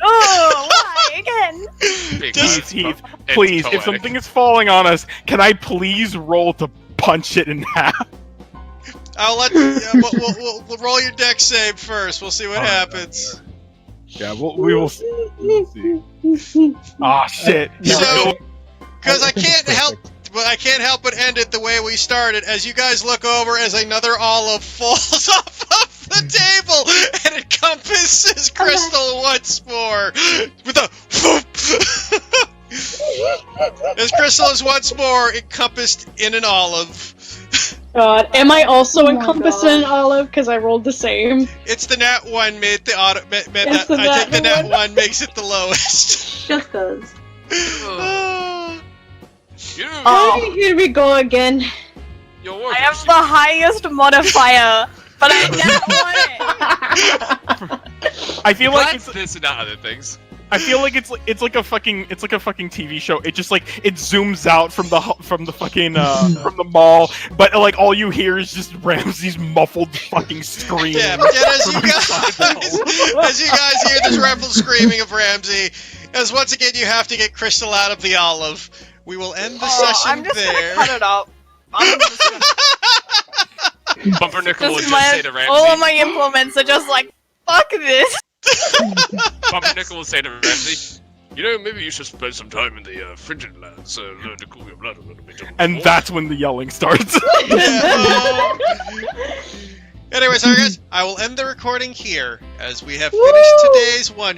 Oh, why again? Heath, Heath, It's please, poetic. if something is falling on us, can I please roll to punch it in half? I'll let we'll roll your dex save first. We'll see what happens. Yeah, we will see. We'll see. Ah, shit. So, because I can't help but end it the way we started. As you guys look over, as another olive falls off of the table and encompasses Crystal once more with a whoop. As Crystal is once more encompassed in an olive. God. Am I also Oh my encompassed God. in an olive? Because I rolled the same. It's the nat one made the auto. Meant It's that the I think the nat nat one makes it the lowest. Just does. You, Oh, here we go again. your I work. have the highest modifier, but I don't want it. I feel like Glad this and not other things. I feel like it's like a fucking TV show. It just like it zooms out from the fucking from the mall, but like all you hear is just Ramsey's muffled fucking scream. Yeah, but yet as you guys hear this raffle screaming of Ramsey, as once again you have to get Crystal out of the olive. We will end the session I'm just there. gonna cut it up. I'm just gonna... Bumpernickel will Just just say to Ramsey. all of my implements are just like, fuck this. Bumpernickel will say to Ramsey, you know, maybe you should spend some time in the frigid lands, learn to cool your blood a little bit. And that's when the yelling starts. Anyways, alright guys, I will end the recording here as we have finished today's one